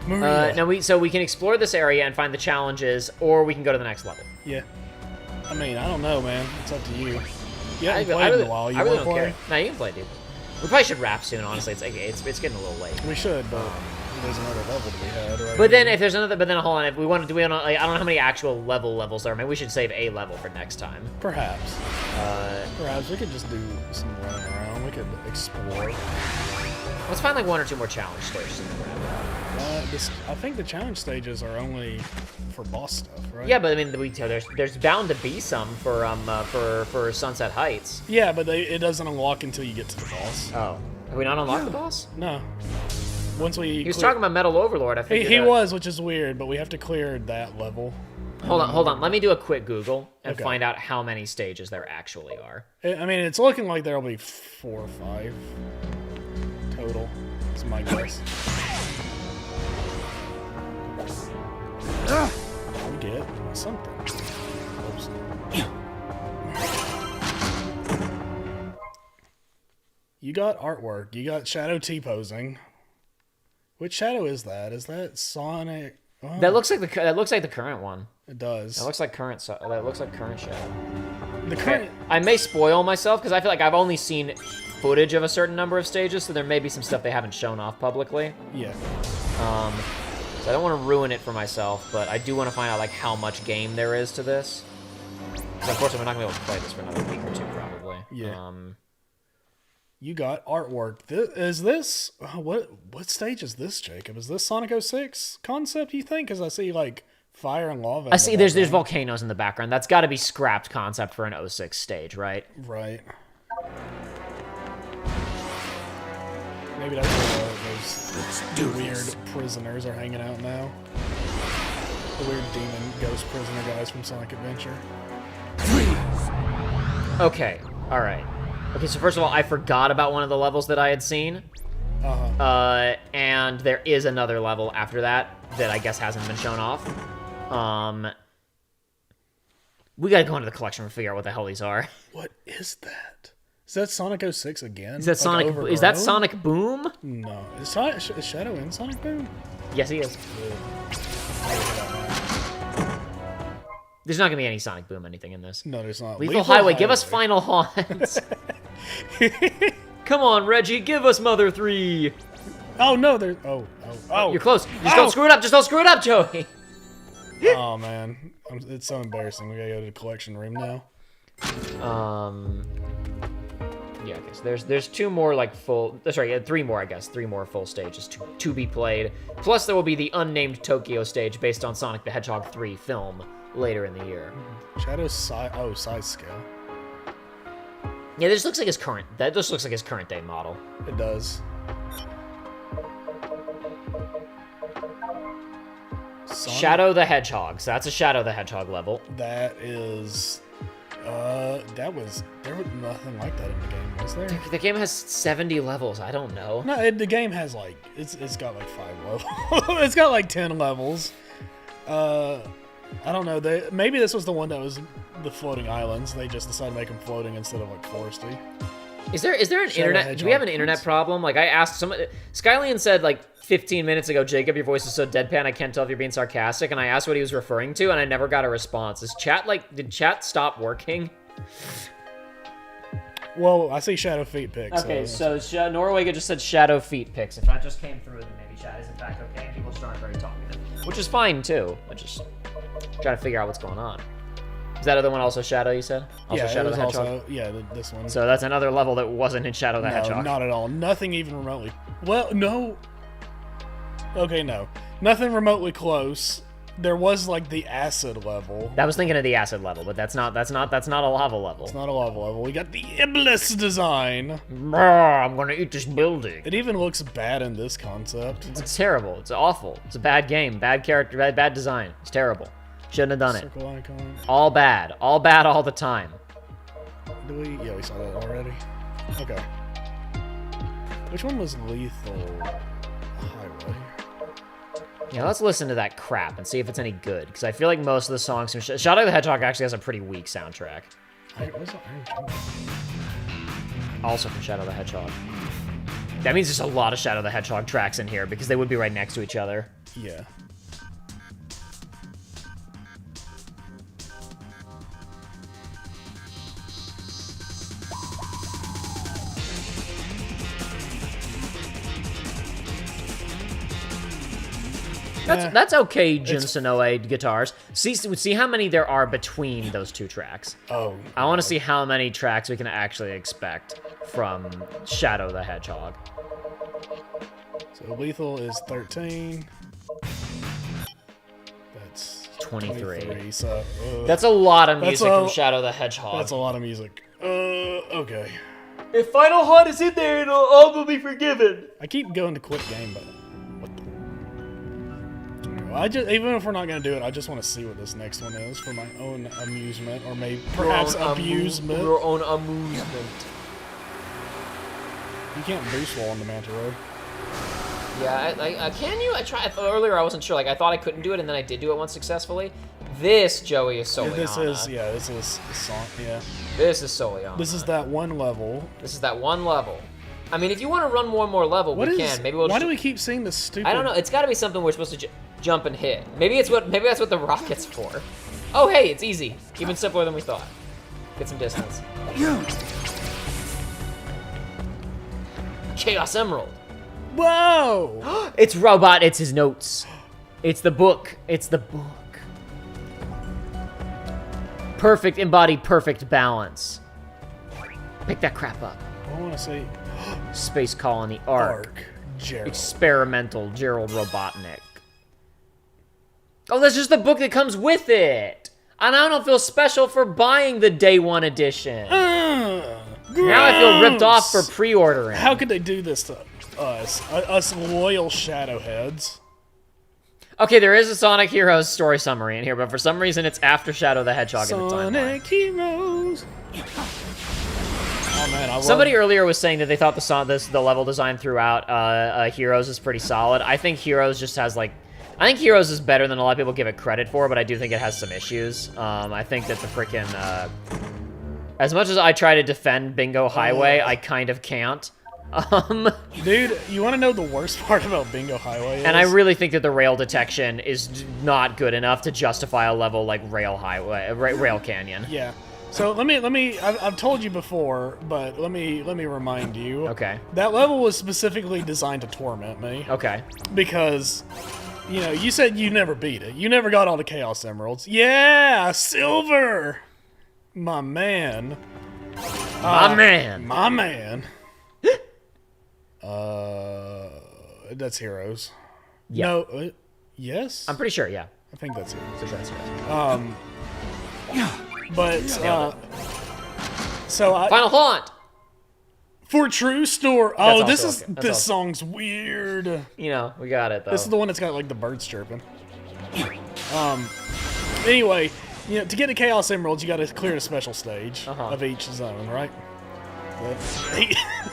Now we can explore this area and find the challenges, or we can go to the next level. Yeah. I mean, I don't know, man. It's up to you. Yeah, I really, played in a while. You I really wanna don't play? care. No, you can play, dude. We probably should wrap soon. Honestly, it's getting a little late. We should, but there's another level to be had. Right But then if there's another, hold on. If we want to, like, I don't know how many actual levels there are. Maybe we should save a level for next time. Perhaps. Perhaps we could just do some running around. We could explore. Let's find like 1 or 2 more challenge stages. I think the challenge stages are only for boss stuff, right? Yeah, but I mean, there's bound to be some for Sunset Heights. Yeah, but it doesn't unlock until you get to the boss. Oh, have we not unlocked the boss? No. Once we. He was talking about Metal Overlord. I think he was, which is weird, but we have to clear that level. Hold on. Let me do a quick Google and find out how many stages there actually are. I mean, it's looking like there'll be 4 or 5 total. That's my guess. We get something. Oops. You got artwork. You got Shadow T-posing. Which Shadow is that? Is that Sonic? Oh. That looks like the current one. It does. That looks like current Shadow. The current. I may spoil myself because I feel like I've only seen footage of a certain number of stages, so there may be some stuff they haven't shown off publicly. Yeah. So I don't want to ruin it for myself, but I do want to find out like how much game there is to this. Because unfortunately, we're not gonna be able to play this for another week or 2, probably. Yeah. You got artwork. Is this what stage is this, Jacob? Is this Sonic 06 concept? You think? Because I see like fire and lava. I see. There's volcanoes in the background. That's got to be scrapped concept for an 06 stage, right? Right. Maybe that's where those weird prisoners are hanging out now. The weird demon ghost prisoner guys from Sonic Adventure. Okay. All right. Okay, so first of all, I forgot about one of the levels that I had seen. And there is another level after that I guess hasn't been shown off. We gotta go into the collection and figure out what the hell these are. What is that? Is that Sonic 06 again? Is that Sonic? Is that Sonic Boom? No. Is Shadow in Sonic Boom? Yes, he is. There's not gonna be any Sonic Boom anything in this. No, there's not. Lethal Highway, give us Final Haunts. Come on, Reggie, give us Mother 3. Oh no, there's. Oh. You're close. Just don't screw it up. Just don't screw it up, Joey. Oh man, it's so embarrassing. We gotta go to the collection room now. Yeah, okay, so there's 2 more like full, sorry, 3 more, I guess, 3 more full stages to be played. Plus there will be the unnamed Tokyo stage based on Sonic the Hedgehog 3 film later in the year. Shadow's size scale. Yeah, this looks like his current, that just looks like his current day model. It does. Sonic? Shadow the Hedgehog, so that's a Shadow the Hedgehog level. That is, there was nothing like that in the game, was there? The game has 70 levels, I don't know. No, the game has like, it's got like 5 levels. It's got like 10 levels. I don't know, maybe this was the one that was the floating islands. They just decided to make them floating instead of like foresty. Is there an internet, do we have an internet problem? Like I asked someone, Skylian said like 15 minutes ago, Jacob, your voice is so deadpan, I can't tell if you're being sarcastic, and I asked what he was referring to, and I never got a response. Is chat like, did chat stop working? Well, I see Shadow Feet pics. Okay, so Norwega just said Shadow Feet pics. If that just came through, then maybe chat is in fact okay, and people just aren't very talkative. Which is fine too, but just trying to figure out what's going on. Is that other one also Shadow, you said? Also yeah, Shadow it was the Hedgehog? also, yeah, this one. So that's another level that wasn't in Shadow the Hedgehog. No, not at all. Nothing even remotely. Well, no. Okay, no. Nothing remotely close. There was like the acid level. I was thinking of the acid level, but that's not a lava level. It's not a lava level. We got the Iblis design. I'm gonna eat this building. It even looks bad in this concept. It's terrible. It's awful. It's a bad game. Bad character. Bad design. It's terrible. Shouldn't have done it. Circle icon. All bad. All bad all the time. Do we? Yeah, we saw that already. Okay. Which one was Lethal Highway? Yeah, let's listen to that crap and see if it's any good. Because I feel like most of the songs from Shadow the Hedgehog actually has a pretty weak soundtrack. Also from Shadow the Hedgehog. That means there's a lot of Shadow the Hedgehog tracks in here because they would be right next to each other. Yeah. That's okay, Jun Sonoe guitars. See how many there are between those 2 tracks. Oh. I want to see how many tracks we can actually expect from Shadow the Hedgehog. So Lethal is 13. That's 23. So, that's a lot of music from Shadow the Hedgehog. That's a lot of music. Okay. If Final Hunt is in there, it'll all be forgiven. I keep going to quit game, but even if we're not gonna do it, I just want to see what this next one is for my own amusement, or maybe perhaps abusement. Your own amusement. You can't boost while on the Manta Road. Yeah, can you? I tried earlier. I wasn't sure. Like I thought I couldn't do it, and then I did do it once successfully. This Joey is Soleana. This is song. Yeah. This is Soleana. This is that one level. This is that one level. I mean, if you want to run one more level, we can. Maybe we'll. Why do we keep seeing this stupid? I don't know. It's got to be something we're supposed to jump and hit. Maybe that's what the rocket's for. Oh, hey, it's easy. Even simpler than we thought. Get some distance. Chaos Emerald. Whoa! It's Robot. It's his notes. It's the book. It's the book. Perfect embodied perfect balance. Pick that crap up. I want to say Space Colony Arc. Gerald. Experimental Gerald Robotnik. Oh, that's just the book that comes with it. And I don't feel special for buying the day 1 edition. Now I feel ripped off for pre-ordering. How could they do this to us loyal shadow heads? Okay, there is a Sonic Heroes story summary in here, but for some reason it's after Shadow the Hedgehog in the timeline. Sonic Heroes. Oh man, Somebody earlier was saying that they thought the level design throughout Heroes is pretty solid. I think Heroes just has like, I think Heroes is better than a lot of people give it credit for, but I do think it has some issues. I think that the freaking as much as I try to defend Bingo Highway, I kind of can't. Dude, you want to know the worst part about Bingo Highway is? And I really think that the rail detection is not good enough to justify a level like Rail Canyon. Yeah. So let me. I've told you before, but let me remind you. Okay. That level was specifically designed to torment me. Okay. Because, you know, you said you never beat it. You never got all the Chaos Emeralds. Yeah, silver, my man. My man. My man. That's Heroes. Yeah. No, yes? I'm pretty sure, yeah. I think that's Heroes. Pretty sure that's right. But, Final Haunt! For True Store. That's Oh, this also- is that's this also- song's weird. You know, we got it, though. This is the one that's got like the birds chirping. Anyway, you know, to get to Chaos Emeralds, you got to clear a special stage of each zone, right?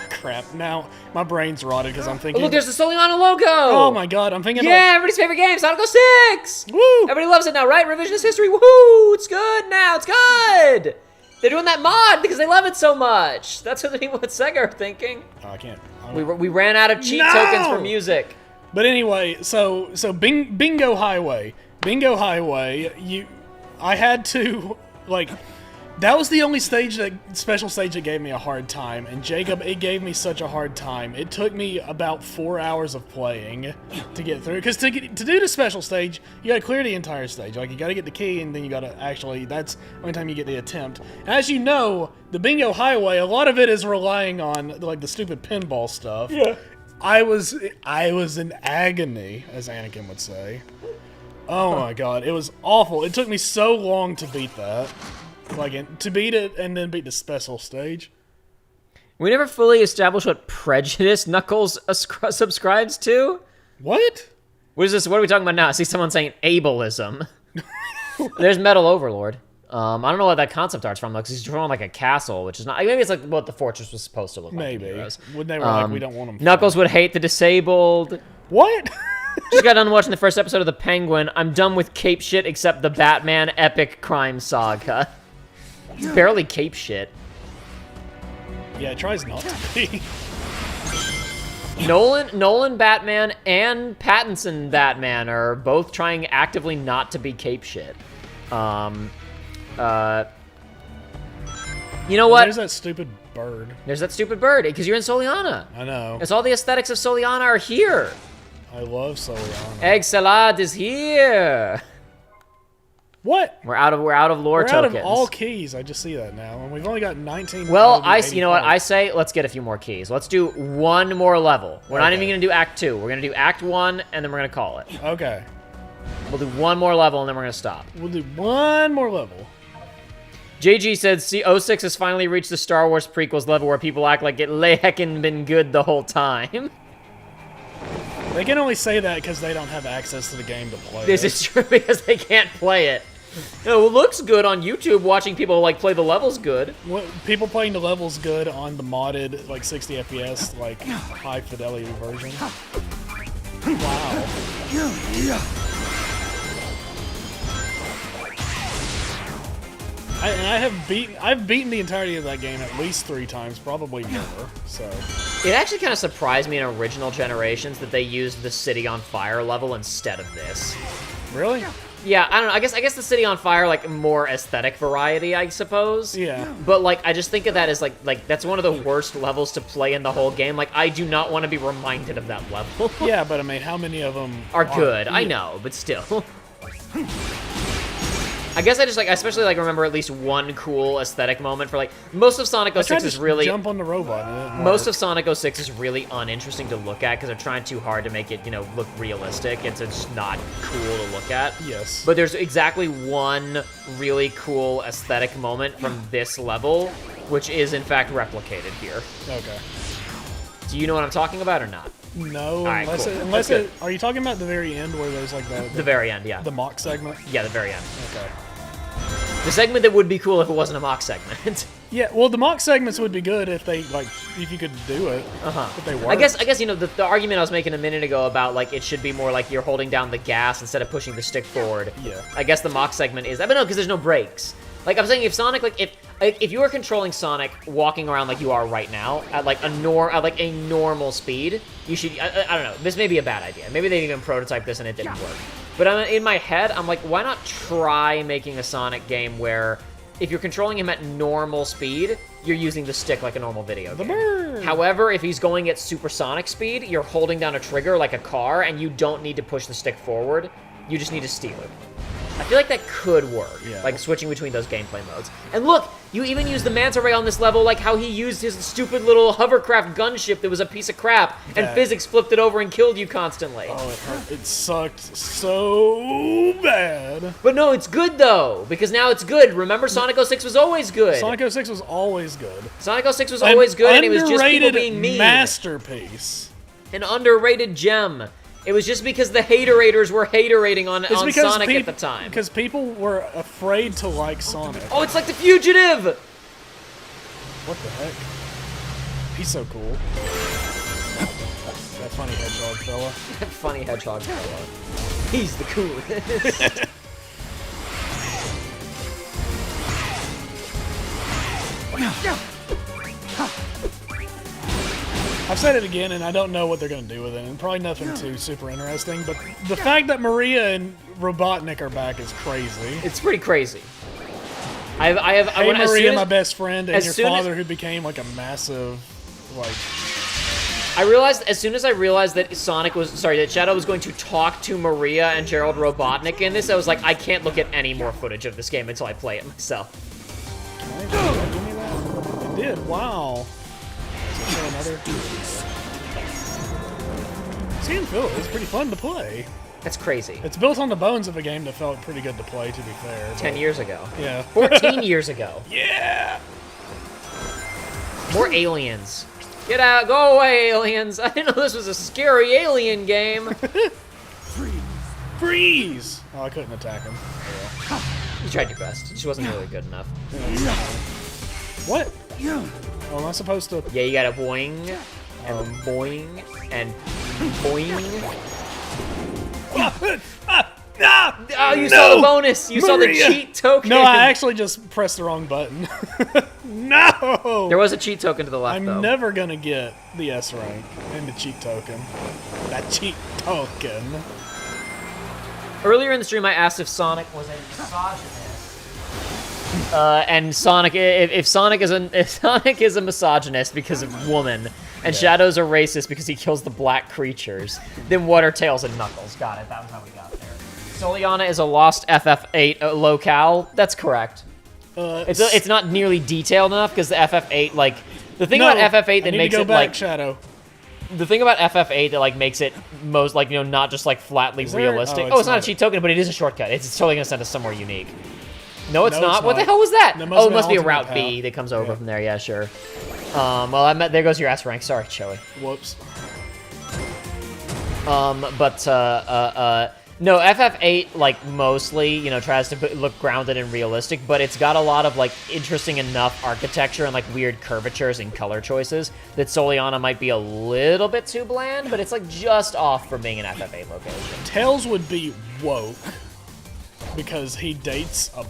Crap. Now my brain's rotted because I'm Oh, thinking. look, there's the Soliana logo! Oh my god, I'm thinking. Yeah, everybody's favorite game, Sonic 06! Woo! Everybody loves it now, right? Revisionist history, woohoo! It's good now, it's good! They're doing that mod because they love it so much. That's what the people at Sega are thinking. Oh, I can't. We ran out of cheat tokens for music. But anyway, so Bingo Highway, I had to like. That was the only special stage that gave me a hard time, and Jacob, it gave me such a hard time. It took me about 4 hours of playing to get through, because to do the special stage, you gotta clear the entire stage. Like, you gotta get the key, and then you gotta actually, that's the only time you get the attempt. As you know, the Bingo Highway, a lot of it is relying on, like, the stupid pinball stuff. Yeah. I was in agony, as Anakin would say. Oh my god, it was awful. It took me so long to beat that. Like, to beat it and then beat the special stage. We never fully established what prejudice Knuckles subscribes to. What? What is this? What are we talking about now? I see someone saying ableism. There's Metal Overlord. I don't know what that concept art's from, though, because he's drawing like a castle, which is not... Maybe it's like what the fortress was supposed to look like. Maybe. When they were like, we don't want them... Knuckles would hate the disabled. What? Just got done watching the first episode of The Penguin. I'm done with cape shit except the Batman epic crime saga. It's barely cape shit. Yeah, it tries not to be. Nolan Batman and Pattinson Batman are both trying actively not to be cape shit. You know what? There's that stupid bird. There's that stupid bird, because you're in Soliana. I know. It's all the aesthetics of Soliana are here. I love Soliana. Egg salad is here. What? We're out of lore tokens. We're out of all keys. I just see that now, and we've only got 19. Well, you know what? I say let's get a few more keys. Let's do one more level. We're not even gonna do Act 2. We're gonna do Act 1, and then we're gonna call it. Okay. We'll do one more level, and then we're gonna stop. We'll do one more level. JG said, "See, 06 has finally reached the Star Wars prequels level where people act like it lay heckin' been good the whole time." They can only say that because they don't have access to the game to play This is true because they can't play it. No, it looks good on YouTube watching people like play the levels good. People playing the levels good on the modded like 60 FPS like high fidelity version. Wow. I've beaten the entirety of that game at least 3 times, probably more. So it actually kind of surprised me in original generations that they used the City on Fire level instead of this. Really? Yeah, I don't know. I guess the City on Fire, like, more aesthetic variety, I suppose. Yeah. But, like, I just think of that as, like that's one of the worst levels to play in the whole game. Like, I do not want to be reminded of that level. Yeah, but I mean, how many of them are good? I know, but still. I guess I just, like, especially, like, remember at least one cool aesthetic moment for, like, most of Sonic 06 is really... jump on the robot. Most of Sonic 06 is really uninteresting to look at because they're trying too hard to make it, you know, look realistic. It's just not cool to look at. Yes. But there's exactly one really cool aesthetic moment from this level, which is, in fact, replicated here. Okay. Do you know what I'm talking about or not? No, right, unless cool. are you talking about the very end where there's like the very end, yeah. The mock segment? Yeah, the very end. Okay. The segment that would be cool if it wasn't a mock segment. Yeah, well, the mock segments would be good if they if you could do it. If they worked. I guess you know the argument I was making a minute ago about like it should be more like you're holding down the gas instead of pushing the stick forward. Yeah. I guess the mock segment is that, but no, because there's no brakes. Like I'm saying, if Sonic, like if you were controlling Sonic walking around like you are right now at like a normal speed, you should. I don't know. This may be a bad idea. Maybe they even prototyped this and it didn't work. But in my head, I'm like, why not try making a Sonic game where if you're controlling him at normal speed, you're using the stick like a normal video game. However, if he's going at supersonic speed, you're holding down a trigger like a car, and you don't need to push the stick forward. You just need to steer it. I feel like that could work, Yeah. like switching between those gameplay modes. And look, you even use the manta ray on this level, like how he used his stupid little hovercraft gunship that was a piece of crap, and That- physics flipped it over and killed you constantly. Oh, it hurt. It sucked so bad. But no, it's good though, because now it's good. Remember, Sonic 06 was always good. Sonic 06 was always good. Sonic 06 was always good, and it was just people Underrated being mean. masterpiece. An underrated gem. It was just because the haterators were haterating on Sonic at the time. Because people were afraid to like Sonic. Oh, it's like The Fugitive! What the heck? He's so cool. That funny hedgehog fella. Funny hedgehog fella. He's the coolest. I've said it again, and I don't know what they're going to do with it, and probably nothing too super interesting, but the fact that Maria and Robotnik are back is crazy. It's pretty crazy. Hey, as Maria, soon my as- best friend, and as your soon as- father who became like a massive, like... as soon as I realized that that Shadow was going to talk to Maria and Gerald Robotnik in this, I was like, I can't look at any more footage of this game until I play it myself. Can I give me that? It did, wow. Is there another? See and feel it's pretty fun to play. That's crazy. It's built on the bones of a game that felt pretty good to play, to be fair. 10 but- years ago. Yeah. 14 years ago. Yeah! More aliens. Get out, go away, aliens. I didn't know this was a scary alien game. Freeze! Oh, I couldn't attack him. You tried your best. It just wasn't really good enough. What? Oh, am I supposed to... Yeah, you gotta boing, and boing, and boing. Oh, you saw the bonus! You saw the Maria! cheat token! No, I actually just pressed the wrong button. No! There was a cheat token to the left, I'm though. never gonna get the S rank and the cheat token. That cheat token. Earlier in the stream, I asked if Sonic was a misogynist. And Sonic, if Sonic is a misogynist because of woman, and Shadow's a racist because he kills the black creatures, then what are Tails and Knuckles? Got it. That was how we got there. Soliana is a lost FF8 locale. That's correct. It's not nearly detailed enough because the FF8 like the thing about FF8 that makes it like Shadow. the thing about FF8 that like makes it most like not just like flatly there- realistic. oh, It's not a cheat token, but it is a shortcut. It's totally gonna send us somewhere unique. No, it's No, not. it's What the not. hell was that? That must Oh, it have must be a been Route alternate B path. that comes over Yeah. from there. Yeah, sure. Well, there goes your S rank. Sorry, Joey. Whoops. No, FF8 like mostly, tries to look grounded and realistic, but it's got a lot of like interesting enough architecture and like weird curvatures and color choices that Soliana might be a little bit too bland, but it's like just off from being an FF8 location. Tails would be woke because he dates a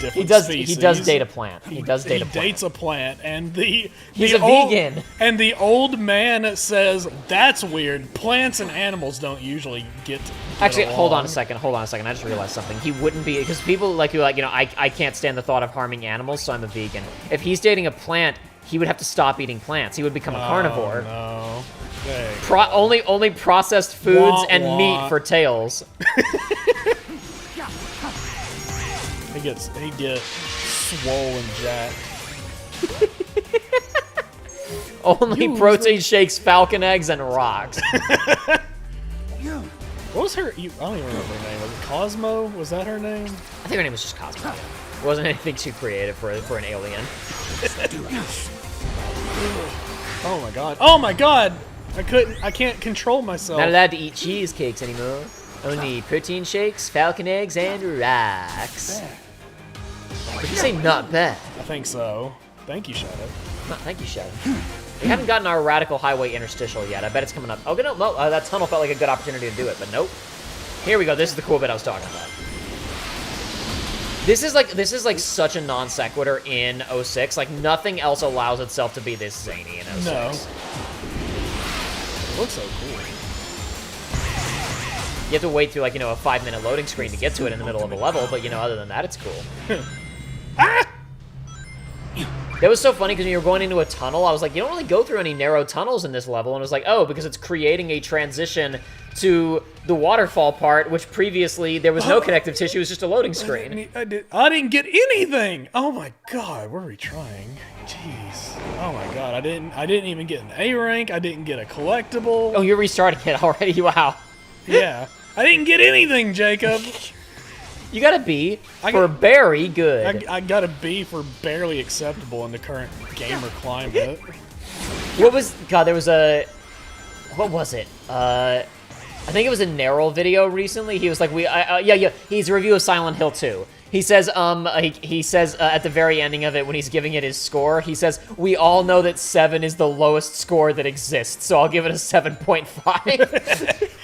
different species. He does date a plant. He does date a plant. Dates a plant, and He's the a vegan. And the old man says that's weird. Plants and animals don't usually get. Actually, hold on a second. I just realized something. He wouldn't be, because people like I can't stand the thought of harming animals, so I'm a vegan. If he's dating a plant, he would have to stop eating plants. He would become a carnivore. No. Dang. Only processed foods Wah, and wah. meat for Tails. He gets swollen jack. Only protein shakes, falcon eggs, and rocks. What was her? I don't even remember her name. Was it Cosmo? Was that her name? I think her name was just Cosmo. It wasn't anything too creative for an alien. Oh my god! Oh my god! I can't control myself. Not allowed to eat cheesecakes anymore. Only protein shakes, falcon eggs, and rocks. Did you say not bad? I think so. Thank you, Shadow. No, thank you, Shadow. We haven't gotten our Radical Highway interstitial yet. I bet it's coming up. Oh, no, that tunnel felt like a good opportunity to do it, but nope. Here we go. This is the cool bit I was talking about. This is like such a non sequitur in 06. Like nothing else allows itself to be this zany in 06. No. It looks so cool. You have to wait through like a 5-minute loading screen to get to it in the middle of a level, but other than that, it's cool. That was so funny because when you were going into a tunnel, I was like, you don't really go through any narrow tunnels in this level. And it was like, oh, because it's creating a transition to the waterfall part, which previously there was no connective tissue, it was just a loading screen. I didn't get anything. Oh my god, we're retrying. Jeez. Oh my god, I didn't even get an A rank. I didn't get a collectible. Oh, you're restarting it already? Wow. Yeah. I didn't get anything, Jacob. You got a B for very good. I got a B for barely acceptable in the current gamer climate. What was... God, there was a... What was it? I think it was a Narrow video recently. He was like, yeah, he's a review of Silent Hill 2. He says, he says at the very ending of it, when he's giving it his score, he says, we all know that 7 is the lowest score that exists, so I'll give it a 7.5.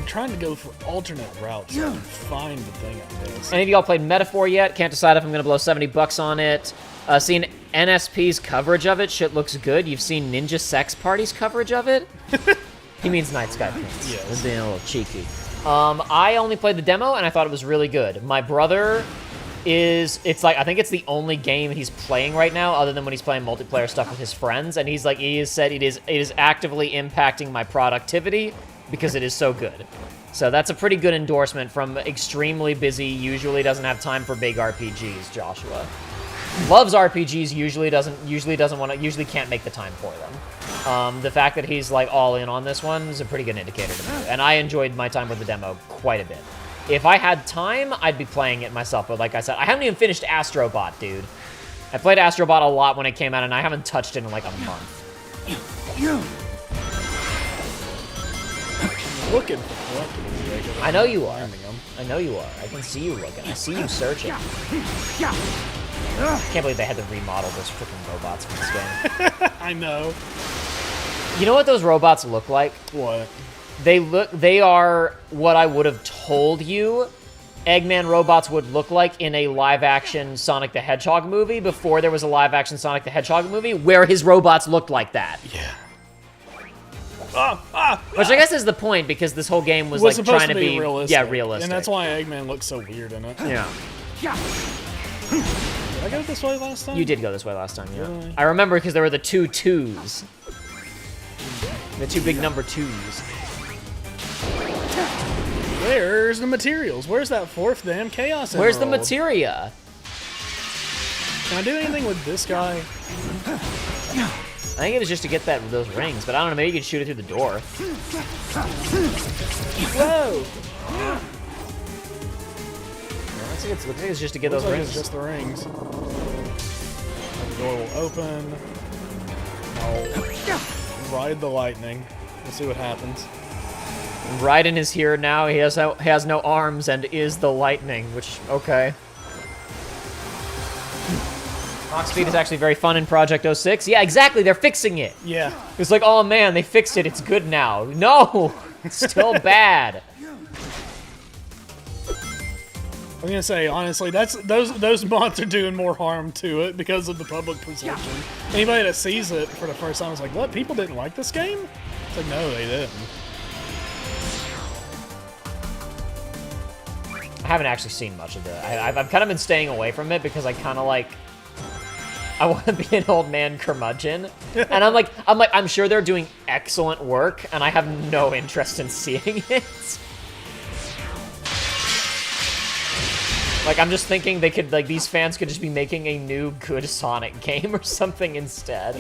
Trying to go for alternate routes so I can find the thing I missed. Any of y'all played Metaphor yet? Can't decide if I'm going to blow $70 on it. Seen NSP's coverage of it. Shit looks good. You've seen Ninja Sex Party's coverage of it? He means Night Sky Prince. Yes. It's being a little cheeky. I only played the demo, and I thought it was really good. My brother it's like, I think it's the only game he's playing right now, other than when he's playing multiplayer stuff with his friends, and he's like, he has said it is actively impacting my productivity, because it is so good. So that's a pretty good endorsement from extremely busy, usually doesn't have time for big RPGs, Joshua. Loves RPGs, usually can't make the time for them. The fact that he's like all in on this one is a pretty good indicator to me. And I enjoyed my time with the demo quite a bit. If I had time, I'd be playing it myself, but like I said, I haven't even finished Astrobot, dude. I played Astrobot a lot when it came out, and I haven't touched it in like a month. Looking for collectibles, Jacob. I know you are. I know you are. I can see you looking. I see you searching. I can't believe they had to remodel those freaking robots for this game. I know. You know what those robots look like? What? They are what I would have told you Eggman robots would look like in a live-action Sonic the Hedgehog movie before there was a live-action Sonic the Hedgehog movie where his robots looked like that. Yeah. Which I guess is the point, because this whole game was like trying to be realistic. Yeah, realistic. And that's why Eggman looks so weird in it. Yeah. Did I go this way last time? You did go this way last time, yeah. Really? I remember because there were the 2 2s. The 2 big number 2s. Where's the materials? Where's that 4th damn Chaos Emerald? Where's the materia? Can I do anything with this guy? I think it was just to get those rings, but I don't know, maybe you could shoot it through the door. Whoa! Yeah, looks like it's just to get those rings. It's just the rings. The door will open. I'll ride the lightning. We'll see what happens. Raiden is here now. He has no arms and is the lightning, which, okay. Mach speed is actually very fun in Project 06. Yeah, exactly, they're fixing it. Yeah. It's like, oh man, they fixed it, it's good now. No, it's still bad. I'm gonna say, honestly, those mods are doing more harm to it because of the public perception. Anybody that sees it for the first time is like, what, people didn't like this game? It's like, no, they didn't. I haven't actually seen much of it. I've kind of been staying away from it because I kind of like, I want to be an old man curmudgeon, and I'm sure they're doing excellent work, and I have no interest in seeing it. Like, I'm just thinking they could, like, these fans could just be making a new good Sonic game or something instead.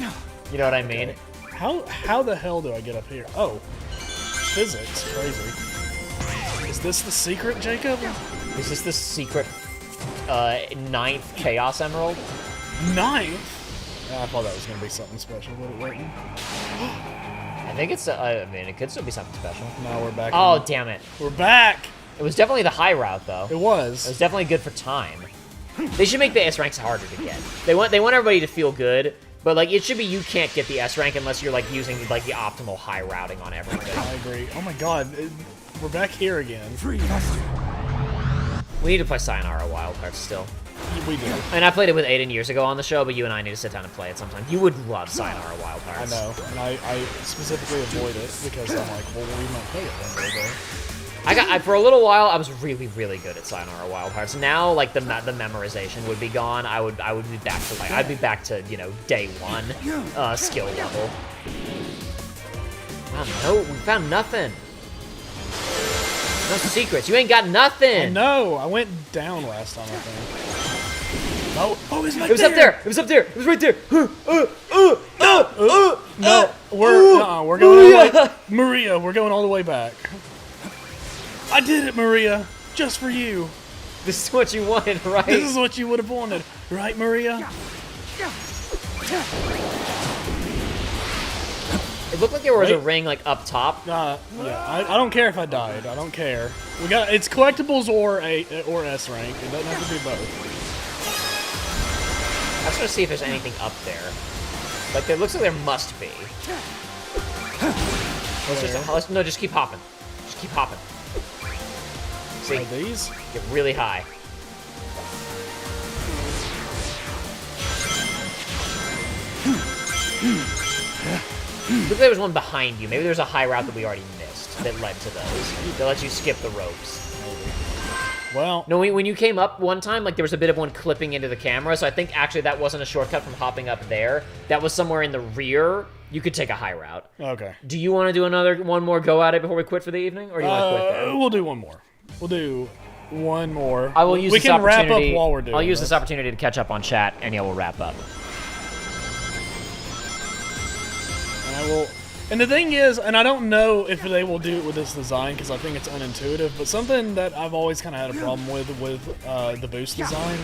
You know what I mean? Okay. How the hell do I get up here? Oh, physics, crazy. Is this the secret, Jacob? Is this the secret 9th Chaos Emerald? 9th? I thought that was gonna be something special, but it wasn't. I think it's, I mean, it could still be something special. No, we're back. Oh, damn it. We're back! It was definitely the high route, though. It was. It was definitely good for time. They should make the S ranks harder to get. They want everybody to feel good, but like it should be you can't get the S rank unless you're like using like the optimal high routing on everything. I agree. Oh my god, we're back here again. We need to play Sayonara Wildcard still. We do. And I played it with Aiden years ago on the show, but you and I need to sit down and play it sometime. You would love Sayonara Wild Hearts. I know, and I specifically avoid it because I'm like, well, we might play it one day though. For a little while, I was really, really good at Sayonara Wild Hearts. Now, like the memorization would be gone. I would be back to I'd be back to day one skill level. Oh, no, we found nothing. No secrets. You ain't got nothing. No, I went down last time, I think. Oh, it's right there. It was up there. It was up there. It was right there. No, we're going all the way. Maria, we're going all the way back. I did it, Maria, just for you. This is what you wanted, right? This is what you would have wanted, right, Maria? It looked like there was a ring like up top. Yeah, I don't care if I died. I don't care. It's collectibles or S rank. It doesn't have to be both. I just want to see if there's anything up there. Like it looks like there must be. Just keep hopping. Just keep hopping. See, these get really high. Looks like there was one behind you. Maybe there's a high route that we already missed that led to those. That lets you skip the ropes. Well, no, when you came up one time, like there was a bit of one clipping into the camera, so I think actually that wasn't a shortcut from hopping up there. That was somewhere in the rear. You could take a high route. Okay. Do you want to do one more go at it before we quit for the evening, or do you want to quit there? We'll do one more. We'll do one more. I will use we this can wrap opportunity. up while we're doing I'll use this. this opportunity to catch up on chat, and yeah, we'll wrap up. And the thing is, and I don't know if they will do it with this design because I think it's unintuitive, but something that I've always kind of had a problem with the boost design,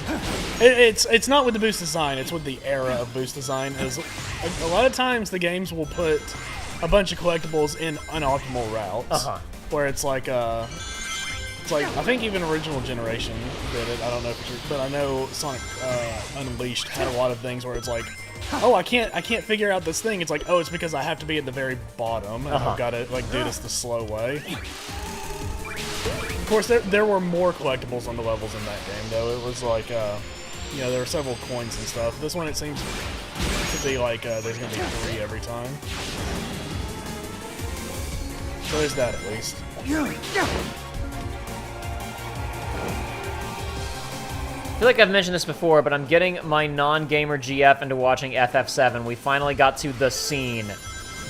it's not with the boost design, it's with the era of boost design, is a lot of times the games will put a bunch of collectibles in unoptimal routes, where it's like, I think even original generation did it, I don't know if it's true, but I know Sonic Unleashed had a lot of things where it's like, oh, I can't figure out this thing. It's like, oh, it's because I have to be at the very bottom, and I've got to like do this the slow way. Of course, there were more collectibles on the levels in that game, though. It was like, there were several coins and stuff. This one, it seems to be like there's going to be 3 every time. So there's that at least. I feel like I've mentioned this before, but I'm getting my non-gamer GF into watching FF7. We finally got to the scene.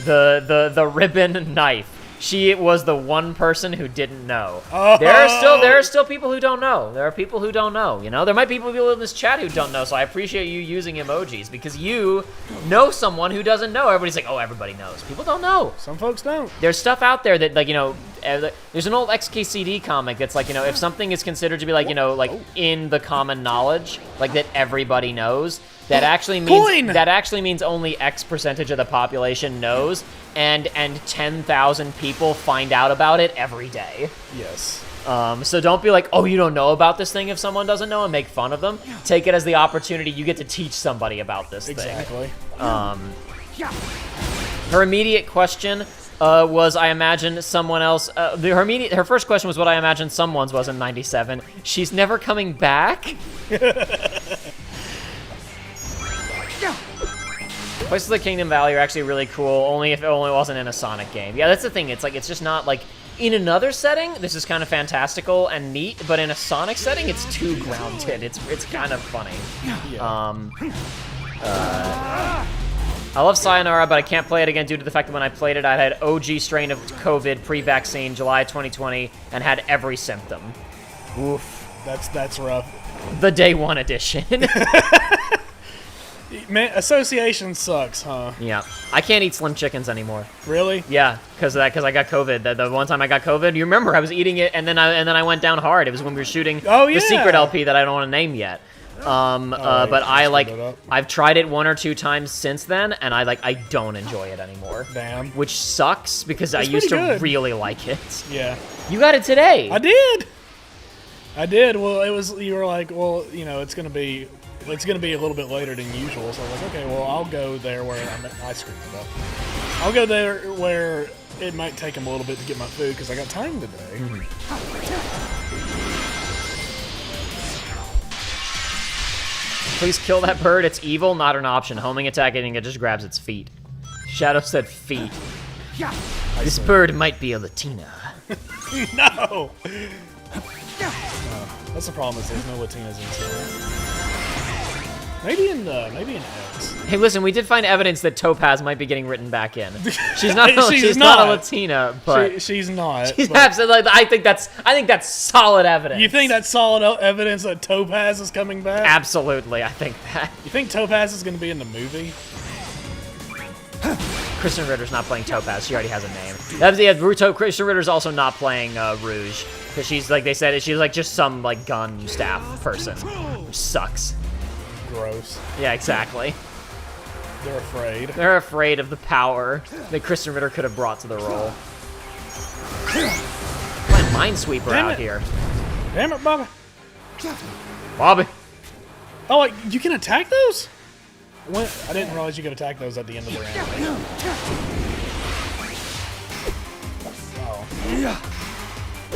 The ribbon knife. She was the one person who didn't know. Oh. There are still people who don't know. There are people who don't know, There might be people in this chat who don't know, so I appreciate you using emojis, because you know someone who doesn't know. Everybody's like, oh, everybody knows. People don't know. Some folks don't. There's stuff out there that, like, there's an old XKCD comic that's like, if something is considered to be like, in the common knowledge, like that everybody knows, that actually means only X percentage of the population knows, and 10,000 people find out about it every day. Yes. So don't be like, oh, you don't know about this thing if someone doesn't know, and make fun of them. Take it as the opportunity you get to teach somebody about this thing. Exactly. Her immediate question was, I imagine someone else. Her first question was what I imagine someone's was in '97. She's never coming back. Places like Kingdom Valley are actually really cool, only if it wasn't in a Sonic game. Yeah, that's the thing. It's like it's just not like in another setting. This is kind of fantastical and neat, but in a Sonic setting, it's too grounded. It's kind of funny. Yeah. I love Sayonara, but I can't play it again due to the fact that when I played it, I had OG strain of COVID pre-vaccine, July 2020, and had every symptom. Oof, that's rough. The day one edition. Man, association sucks, huh? Yeah, I can't eat Slim Chickens anymore. Really? Yeah, because I got COVID. The one time I got COVID, you remember I was eating it, and then I went down hard. It was when we were shooting the secret LP that I don't want to name yet. But I've tried it 1 or 2 times since then, and I don't enjoy it anymore. Damn. Which sucks because I used to really like it. Yeah. You got it today. I did. Well, you were like, well, it's gonna be a little bit later than usual. So I was like, okay, well, I'll go there where I screwed it up. I'll go there where it might take them a little bit to get my food because I got time today. Please kill that bird. It's evil, not an option. Homing attack, and it just grabs its feet. Shadow said feet. This bird might be a Latina. No! That's the problem, is there's no Latinas in here. Maybe in X. Hey, listen, we did find evidence that Topaz might be getting written back in. She's not. She's not a not. Latina, but She's not. she's but- absolutely. I think that's solid evidence. You think that's solid evidence that Topaz is coming back? Absolutely, I think that. You think Topaz is going to be in the movie? Kristen Ritter's not playing Topaz. She already has a name. Kristen Ritter's also not playing Rouge because she's like they said she's like just some like gun staff person, which sucks. Gross. Yeah, exactly. They're afraid. They're afraid of the power that Kristen Ritter could have brought to the role. What Minesweeper Damn out it. here. Damn it, Bobby. Bobby. Oh, like, you can attack those? I didn't realize you could attack those at the end of the round.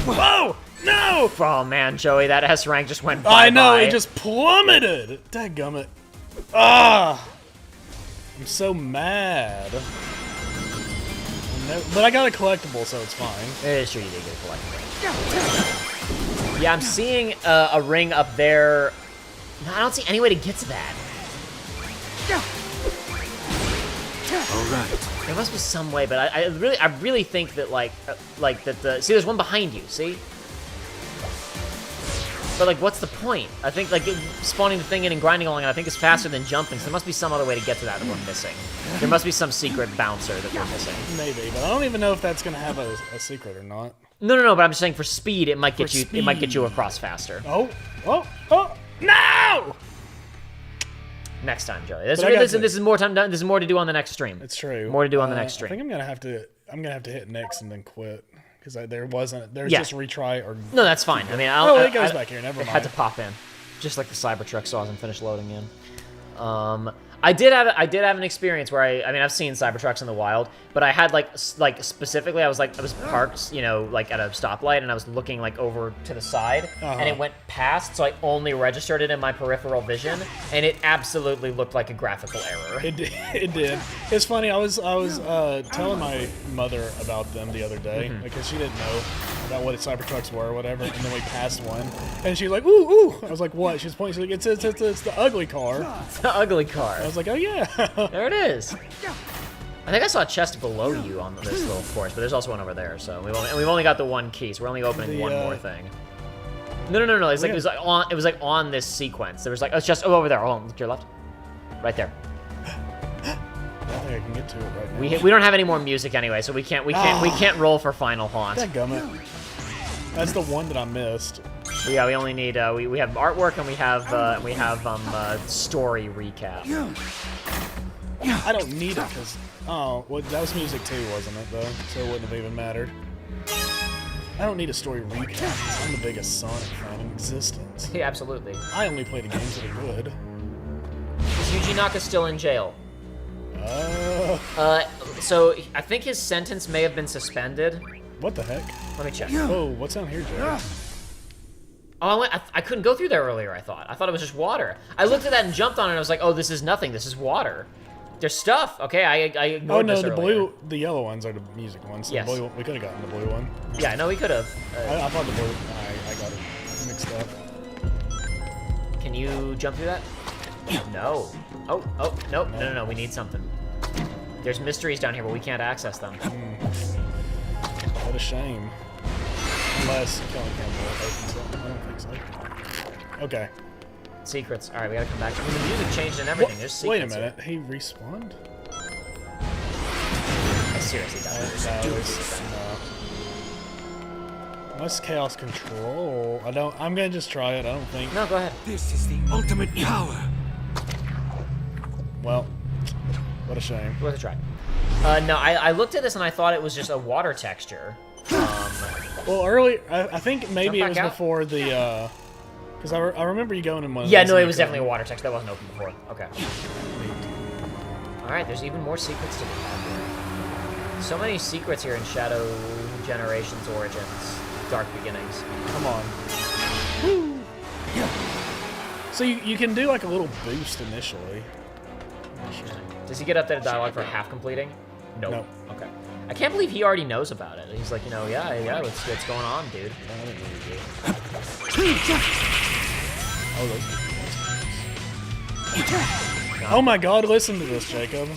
Whoa! No! Oh man, Joey, that S rank just went bye-bye. I know, it just plummeted! Dadgummit. Ah! I'm so mad. But I got a collectible, so it's fine. Sure you did get a collectible. Yeah, I'm seeing a ring up there. No, I don't see any way to get to that. All right. There must be some way, but I really think that see, there's one behind you. See? But like, what's the point? I think like spawning the thing in and grinding along it, I think is faster than jumping. So there must be some other way to get to that we're missing. There must be some secret bouncer that we're missing. Maybe, but I don't even know if that's gonna have a secret or not. No. But I'm just saying for speed, it might get you. It might get you across faster. Oh! No! Next time, Joey. This is more time. This is more to do on the next stream. It's true. More to do on the next stream. I think I'm gonna have to hit next and then quit because there's just retry or. No, that's fine. I mean, it goes back here. Never mind. It had to pop in, just like the Cybertruck saw and finished loading in. I did have an experience where I've seen Cybertrucks in the wild, but I had like specifically I was parked, like at a stoplight, and I was looking like over to the side, and it went past, so I only registered it in my peripheral vision, and it absolutely looked like a graphical error. It did. It's funny. I was telling my mother about them the other day because she didn't know about what Cybertrucks were or whatever, and then we passed one, and she's like, "Ooh!" I was like, "What?" She's pointing. She's like, "It's the ugly car." It's the ugly car. I was like, "Oh yeah." There it is. I think I saw a chest below you on this little course, but there's also one over there. So we've only got the one key, so we're only opening one more thing. No. It's like it was like on this sequence. There was like it's just over there. Hold on, look to your left, right there. I don't think I can get to it right now. We don't have any more music anyway, so we can't roll for Final Haunt. Dadgummit. That's the one that I missed. Yeah, we only need we have artwork and we have story recap. I don't need it because that was music too, wasn't it though? So it wouldn't have even mattered. I don't need a story recap because I'm the biggest Sonic fan in existence. Yeah, absolutely. I only play the games that are good. Is Yuji Naka still in jail? So I think his sentence may have been suspended. What the heck? Let me check. Oh, what's down here, Jay? Oh, I couldn't go through there earlier, I thought it was just water. I looked at that and jumped on it, and I was like, oh, this is nothing, this is water. There's stuff. Okay, I ignored this earlier. The yellow ones are the music ones. So Yes. the blue, we could have gotten the blue one. Yeah, I know we could have. I thought the blue. I got it mixed up. Can you jump through that? No. Oh, nope. No, we need something. There's mysteries down here, but we can't access them. What a shame. Unless Killing Campbell opens it. I don't think so. Okay. Secrets. All right, we gotta come back. I mean, the music changed and everything. There's secrets. Wait a minute. He respawned? I seriously died. Unless Chaos Control. I'm gonna just try it. I don't think. No, go ahead. This is the ultimate power. Well, what a shame. Worth a try. No, I looked at this and I thought it was just a water texture. Well, early. I think maybe it was out? before the. Because I remember you going in one of Yeah, those no, and it was you definitely a water text. That wasn't open before. Okay. Alright, there's even more secrets to be had here. So many secrets here in Shadow Generations Origins. Dark Beginnings. Come on. So you can do like a little boost initially. Does he get updated dialogue for half completing? Nope. No. Okay. I can't believe he already knows about it. He's like, you know, yeah, what's going on, dude? Oh my God! Listen to this, Jacob.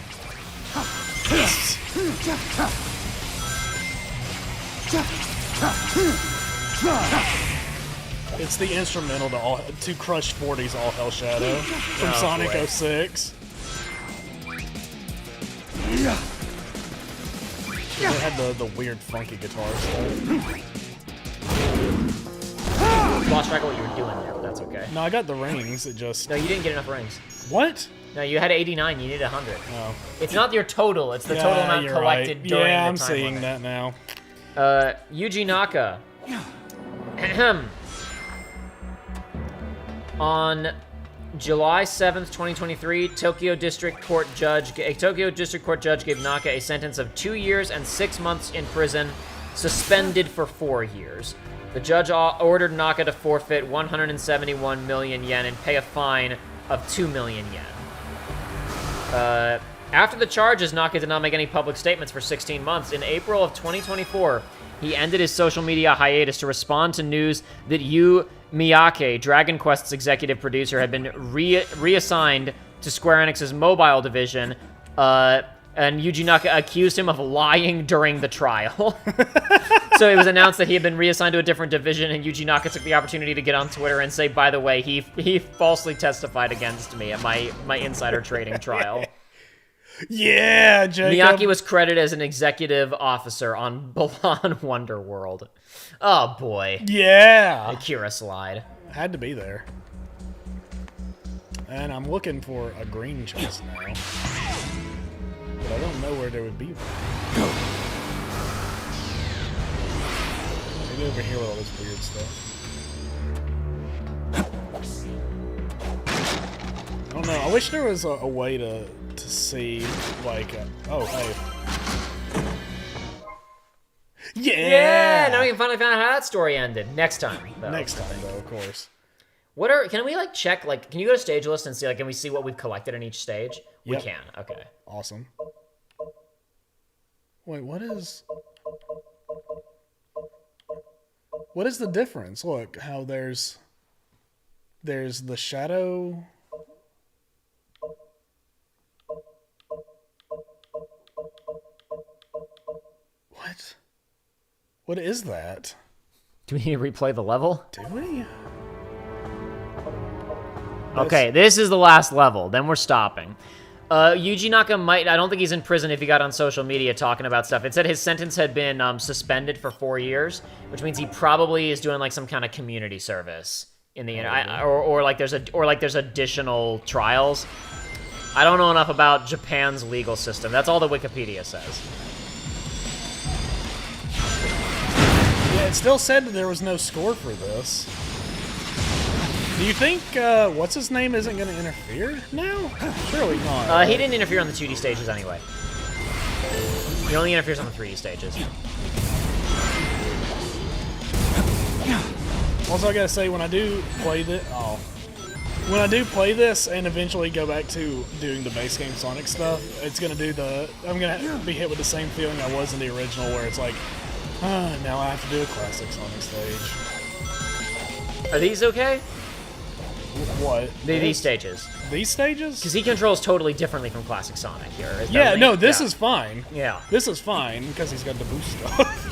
It's the instrumental to Crush 40's All Hell Shadow from Sonic 06. They had the weird funky guitar stuff. Lost track of what you were doing there, but that's okay. No, I got the rings. It just... No, you didn't get enough rings. What? No, you had 89. You needed 100. Oh. It's not your total. It's the total amount you're collected right. during the time I'm seeing limit. that now. Yuji Naka. On July 7th, 2023, a Tokyo District Court judge gave Naka a sentence of 2 years and 6 months in prison, suspended for 4 years. The judge ordered Naka to forfeit 171 million yen and pay a fine of 2 million yen. After the charges, Naka did not make any public statements for 16 months. In April of 2024, he ended his social media hiatus to respond to news that Yu Miyake, Dragon Quest's executive producer, had been reassigned to Square Enix's mobile division, and Yuji Naka accused him of lying during the trial. So it was announced that he had been reassigned to a different division, and Yuji Naka took the opportunity to get on Twitter and say, by the way, he falsely testified against me at my insider trading trial. Yeah, Jacob. Miyake was credited as an executive officer on Balan Wonderworld. Oh, boy. Yeah. Akira slide. Had to be there. And I'm looking for a green chest now. But I don't know where there would be one. Maybe over here with all this weird stuff. I don't know. I wish there was a way to see, like, oh, hey. Yeah! Now we can finally find out how that story ended. Next time, though. Next time, though, of course. Can we, like, check, like, can you go to stage list and see, like, can we see what we've collected in each stage? We can, okay. Awesome. Wait, what is the difference? Look, how there's the shadow. What is that? Do we need to replay the level? Do we? Okay, this is the last level. Then we're stopping. Yuji Naka I don't think he's in prison if he got on social media talking about stuff. It said his sentence had been suspended for 4 years, which means he probably is doing like some kind of community service in the or like there's additional trials. I don't know enough about Japan's legal system. That's all that Wikipedia says. Yeah, it still said that there was no score for this. Do you think, what's his name isn't going to interfere now? Surely not. He didn't interfere on the 2D stages anyway. He only interferes on the 3D stages. Also, I gotta say, when I do play this, and eventually go back to doing the base game Sonic stuff, it's gonna do I'm gonna be hit with the same feeling I was in the original, where it's like, now I have to do a classic Sonic stage. Are these okay? What? These stages. These stages? Because he controls totally differently from classic Sonic here. Yeah, no, this is fine. Yeah. This is fine, because he's got the boost stuff.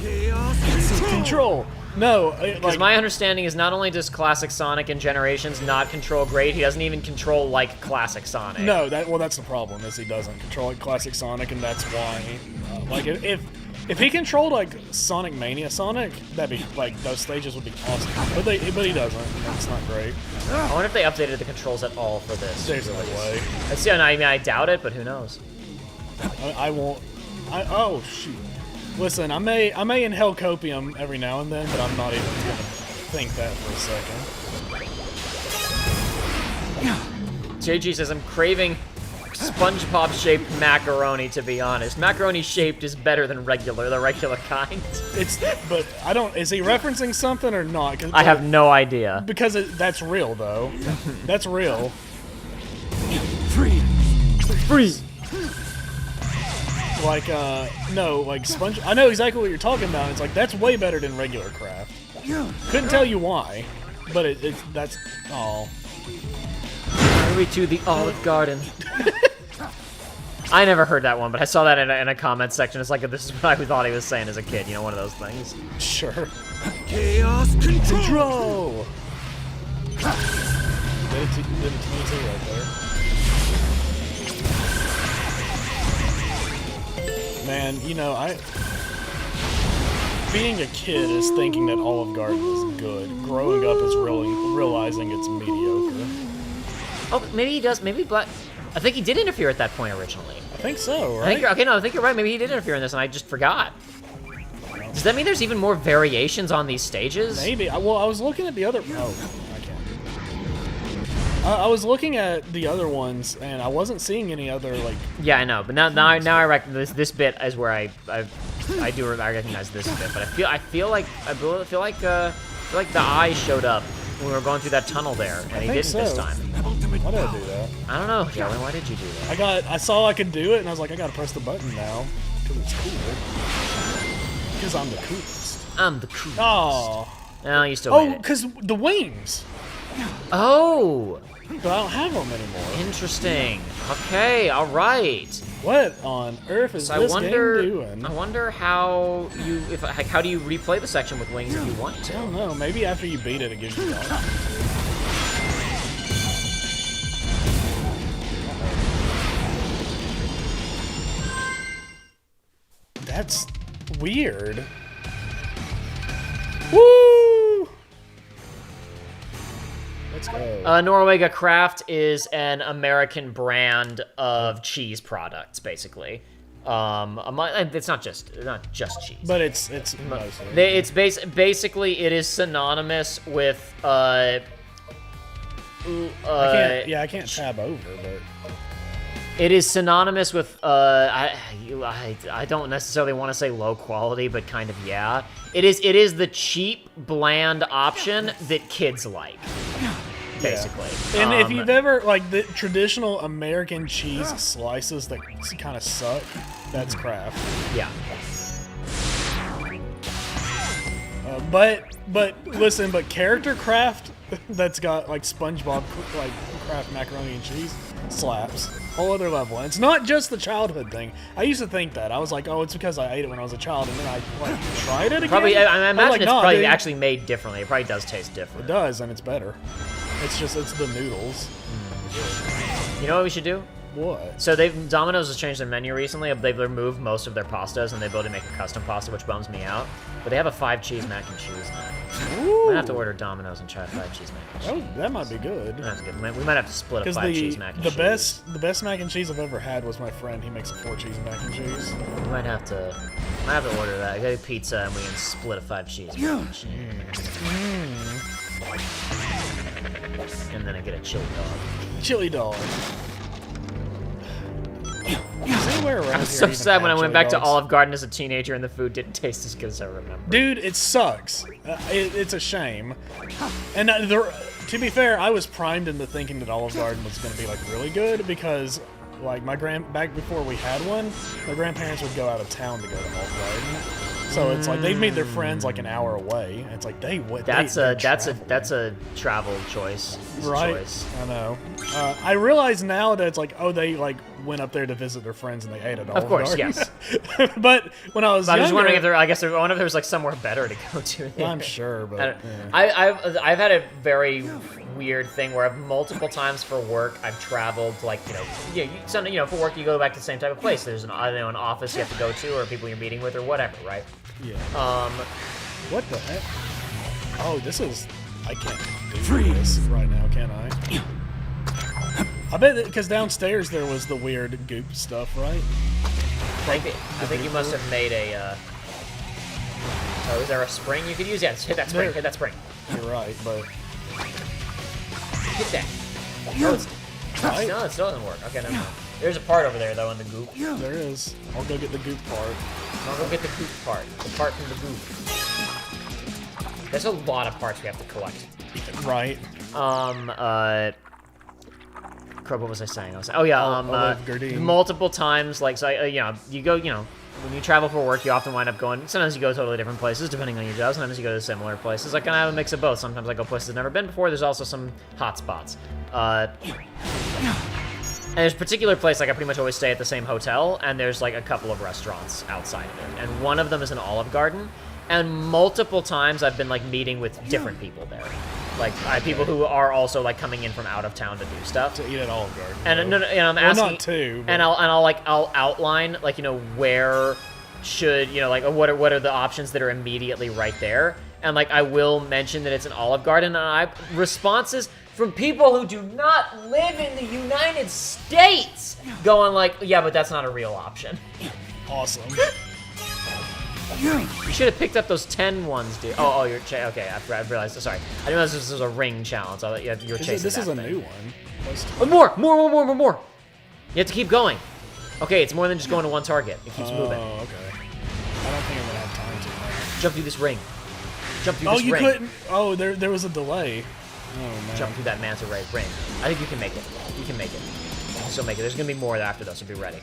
Control. No, because my understanding is not only does classic Sonic and Generations not control great, he doesn't even control like classic Sonic. No, that's the problem, is he doesn't control like classic Sonic, and that's why, like, if he controlled like Sonic Mania Sonic, that'd be like those stages would be awesome. But he doesn't. That's not great. I wonder if they updated the controls at all for this. There's no way. I doubt it, but who knows? I won't. Oh shoot. Listen, I may inhale copium every now and then, but I'm not even gonna think that for a second. JG says I'm craving SpongeBob-shaped macaroni, to be honest. Macaroni-shaped is better than the regular kind. But I don't. Is he referencing something or not? I have no idea. Because that's real, though. That's real. Freeze. Like, no, like Sponge. I know exactly what you're talking about. It's like that's way better than regular Kraft. Couldn't tell you why, but that's all. Hurry to the Olive Garden. I never heard that one, but I saw that in a comment section. It's like, this is what I thought he was saying as a kid. You know, one of those things. Sure. Chaos Control! Did it to me too right there. Man, you know, being a kid is thinking that Olive Garden is good. Growing up is realizing it's mediocre. Oh, maybe he does. Maybe Black. I think he did interfere at that point originally. I think so, right? I think you're right. Maybe he did interfere in this, and I just forgot. Does that mean there's even more variations on these stages? Maybe. Well, I was looking at the other. Oh, I can't. I was looking at the other ones, and I wasn't seeing any other like. Yeah, I know, but now I recognize this bit is where I recognize this bit, but I feel like the eye showed up when we were going through that tunnel there, and he didn't this time. Why did I do that? I don't know, Jalen. Why did you do that? I saw I could do it, and I was like, I gotta press the button now because it's cool. Because I'm the coolest. I'm the coolest. Oh. No, you still. Oh, because the wings. Oh. But I don't have them anymore. Interesting. Okay. All right. What on earth is this game doing? I wonder how do you replay the section with wings if you want to? I don't know. Maybe after you beat it, it gives you that. That's weird. Woo! Let's go. Noruega Craft is an American brand of cheese products, basically. It's not just cheese, but it's mostly. It's basically it is synonymous with I can't tab over, but it is synonymous with I don't necessarily want to say low quality, but kind of yeah. It is the cheap, bland option that kids like. Basically. And if you've ever, like, the traditional American cheese slices that kind of suck, that's Kraft. Yeah. But listen, character Kraft that's got, like, SpongeBob, like, Kraft macaroni and cheese slaps. Whole other level. And it's not just the childhood thing. I used to think that. I was like, oh, it's because I ate it when I was a child, and then I, like, tried it again? Probably, I imagine it's probably actually made differently. It probably does taste different. It does, and it's better. It's the noodles. You know what we should do? What? So Domino's has changed their menu recently. They've removed most of their pastas, and they're able to make a custom pasta, which bums me out. But they have a 5-cheese mac and cheese now. Might have to order Domino's and try 5-cheese mac and cheese. Oh, that might be good. That's good. We might have to split a 5-cheese mac and cheese. The best mac and cheese I've ever had was my friend. He makes a 4-cheese mac and cheese. We might have to order that. I got a pizza, and we can split a 5-cheese mac and cheese. And then I get a chili dog. Chili dog. I was so sad when I went back to Olive Garden as a teenager and the food didn't taste as good as I remember. Dude, it sucks. It's a shame. And to be fair, I was primed into thinking that Olive Garden was going to be like really good because, like, back before we had one, my grandparents would go out of town to go to Olive Garden. So it's like they'd meet their friends like an hour away. And it's like that's a travel choice, right? I know. I realize now that it's like, oh, they like went up there to visit their friends and they ate at Olive Garden. Yes. But when I was younger, just wondering if I wonder if there's like somewhere better to go to. I'm sure, but I've had a very weird thing where multiple times for work I've traveled for work you go back to the same type of place. There's an office you have to go to or people you're meeting with or whatever, right? Yeah. What the heck? Oh, I can't do this right now, can I? I bet because downstairs there was the weird goop stuff, right? I think you must have made a. Oh, is there a spring you could use? Yeah, hit that spring. Hit that spring. You're right, but hit that. Right? No, it still doesn't work. Okay, never mind. There's a part over there, though, in the goop. There is. I'll go get the goop part. I'll go get the goop part. The part from the goop. There's a lot of parts we have to collect. Right. Crap, what was I saying? Multiple times, like, so, you go, when you travel for work, you often wind up going, sometimes you go totally different places, depending on your job, sometimes you go to similar places. I kind of have a mix of both. Sometimes I go places I've never been before, there's also some hot spots. And there's a particular place, like, I pretty much always stay at the same hotel, and there's, like, a couple of restaurants outside of it. And one of them is an Olive Garden, and multiple times I've been, like, meeting with different people there. Like, I have people who are also, like, coming in from out of town to do stuff. To eat at Olive Garden. And I'm asking... Well, not to, but... And I'll outline, like, where should, like, what are the options that are immediately right there. And, like, I will mention that it's an Olive Garden, and responses from people who do not live in the United States going like, yeah, but that's not a real option. Awesome. You should have picked up those 10 ones, dude. Oh, you're okay. I realized. Sorry, I didn't realize this was a ring challenge. I thought you were chasing This that is a thing. new one. Oh, more. You have to keep going. Okay, it's more than just going to one target. It keeps moving. Oh, okay. I don't think I'm gonna have time to. Jump through this ring. Jump through this ring. Oh, you couldn't. Oh, there was a delay. Oh man. Jump through that manta ray ring. I think you can make it. You can make it. You can still make it. There's gonna be more after this, so be ready.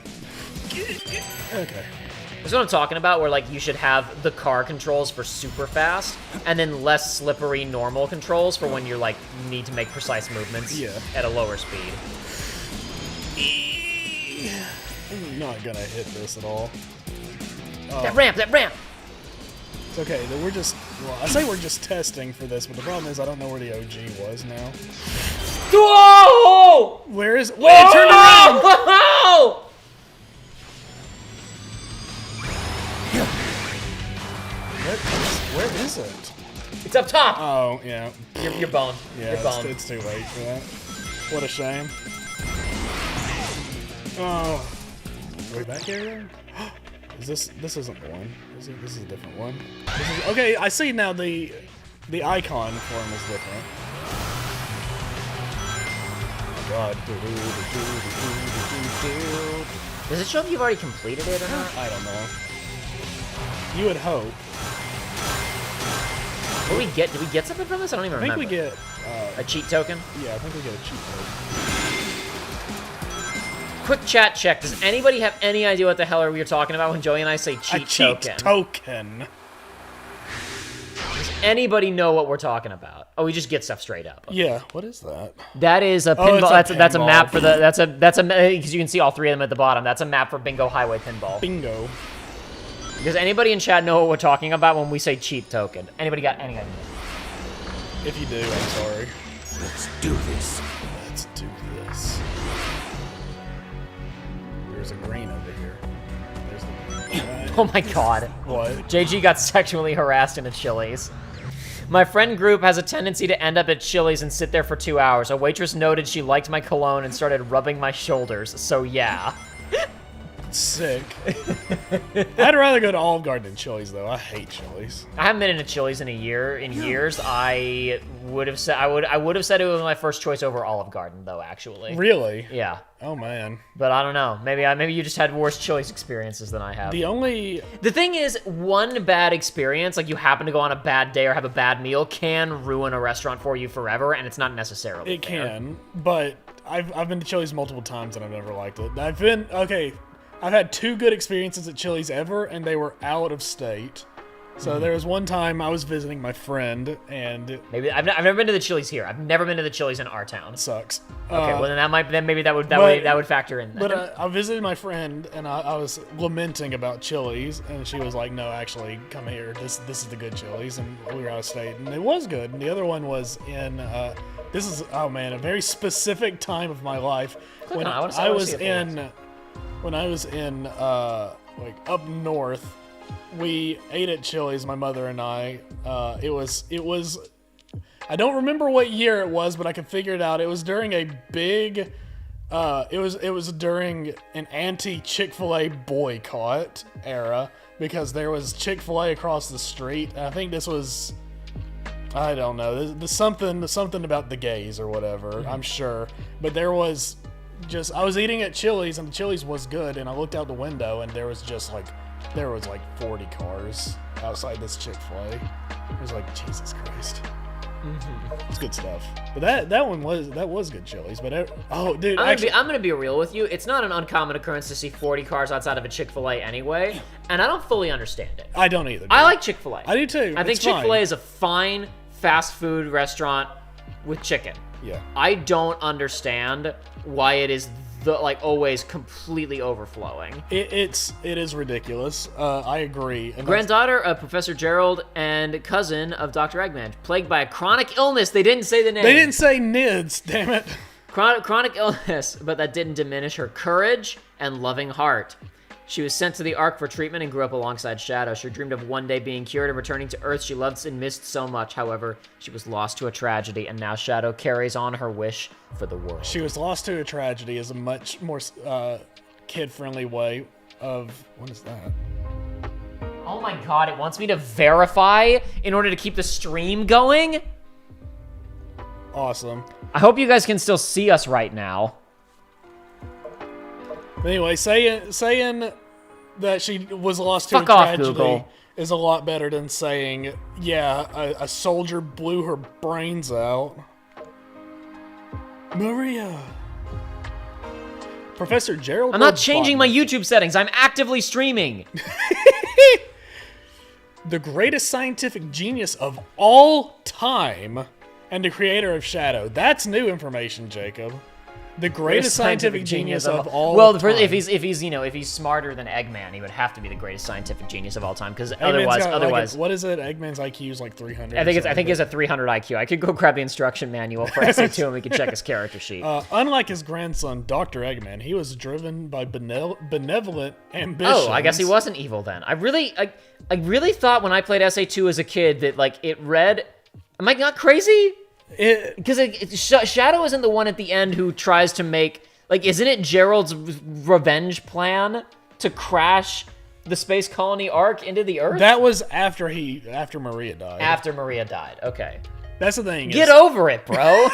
Okay. That's what I'm talking about, where, like, you should have the car controls for super fast, and then less slippery normal controls for when you're, like, need to make precise movements at a lower speed. I'm not gonna hit this at all. That ramp! It's okay. We're just... Well, I say we're just testing for this, but the problem is I don't know where the OG was now. Whoa! Where is... Wait, it turned around! Whoa! Where is it? It's up top! Oh, yeah. You're boned. Yeah, You're boned. It's too late for that. What a shame. Oh. Are we back here? Is this isn't the one. This is a different one. Okay, I see now the icon form is different. Oh god. Does it show if you've already completed it or not? I don't know. You would hope. What do we get? Did we get something from this? I don't even remember. I think we get... a cheat token? Yeah, I think we get a cheat token. Quick chat check. Does anybody have any idea what the hell are we talking about when Joey and I say cheat token? A cheat token. Does anybody know what we're talking about? Oh, we just get stuff straight up. Okay. Yeah, what is that? That is a pinball. That's a map for the... That's a because you can see all three of them at the bottom. That's a map for Bingo Highway Pinball. Bingo. Does anybody in chat know what we're talking about when we say cheat token? Anybody got any idea? If you do, I'm sorry. Let's do this. Let's do this. There's a green over here. There's the green. Oh my god. What? JG got sexually harassed in a Chili's. My friend group has a tendency to end up at Chili's and sit there for 2 hours. A waitress noted she liked my cologne and started rubbing my shoulders, so yeah. Sick. I'd rather go to Olive Garden than Chili's, though. I hate Chili's. I haven't been in a Chili's in years. I would have said I would have said it was my first choice over Olive Garden, though. Actually. Really? Yeah. Oh man. But I don't know. Maybe you just had worse Chili's experiences than I have. The thing is, one bad experience, like you happen to go on a bad day or have a bad meal, can ruin a restaurant for you forever, and it's not necessarily. It fair. can, but I've been to Chili's multiple times and I've never liked it. I've had 2 good experiences at Chili's ever, and they were out of state. So there was one time I was visiting my friend, and maybe I've never been to the Chili's here. I've never been to the Chili's in our town. Sucks. Okay, well then maybe that would factor in. Then. But I visited my friend, and I was lamenting about Chili's, and she was like, "No, actually, come here. This is the good Chili's," and we were out of state, and it was good. And the other one was in this is a very specific time of my life when I was in like up north. We ate at Chili's, my mother and I. It was. I don't remember what year it was, but I could figure it out. It was during a big. It was during an anti-Chick-fil-A boycott era because there was Chick-fil-A across the street. And I think this was. I don't know. There's something about the gays or whatever. I'm sure, but there was I was eating at Chili's, and the Chili's was good, and I looked out the window, and there was like 40 cars outside this Chick-fil-A. I was like, Jesus Christ. It's good stuff. But that was good Chili's. But dude, I'm gonna be real with you. It's not an uncommon occurrence to see 40 cars outside of a Chick-fil-A anyway, and I don't fully understand it. I don't either. Dude. I like Chick-fil-A. I do too. I think Chick-fil-A is a fine fast food restaurant with chicken. Yeah. I don't understand why it is always completely overflowing. It is ridiculous. I agree. And Granddaughter of Professor Gerald and cousin of Dr. Eggman, plagued by a chronic illness. They didn't say the name. They didn't say NIDS, damn it. Chronic illness, but that didn't diminish her courage and loving heart. She was sent to the Ark for treatment and grew up alongside Shadow. She dreamed of one day being cured and returning to Earth she loved and missed so much. However, she was lost to a tragedy, and now Shadow carries on her wish for the world. She was lost to a tragedy is a much more kid-friendly way of... What is that? Oh my god, it wants me to verify in order to keep the stream going? Awesome. I hope you guys can still see us right now. Anyway, saying that she was lost to Fuck a off, tragedy Google. is a lot better than saying, yeah, a soldier blew her brains out. Maria. Professor Gerald. I'm not changing my YouTube settings. I'm actively streaming. The greatest scientific genius of all time and the creator of Shadow. That's new information, Jacob. The greatest scientific genius of all time. Well, if he's smarter than Eggman, he would have to be the greatest scientific genius of all time. Because otherwise, what is it? Eggman's IQ is like 300. I think it's a 300 IQ. I could go grab the instruction manual for SA2 and we could check his character sheet. Unlike his grandson, Dr. Eggman, he was driven by benevolent ambitions. Oh, I guess he wasn't evil then. I really thought when I played SA2 as a kid that it read. Am I not crazy? Because Shadow isn't the one at the end who tries to make isn't it Gerald's revenge plan to crash the space colony Ark into the Earth? That was after Maria died. After Maria died. Okay. That's the thing. Get over it, bro.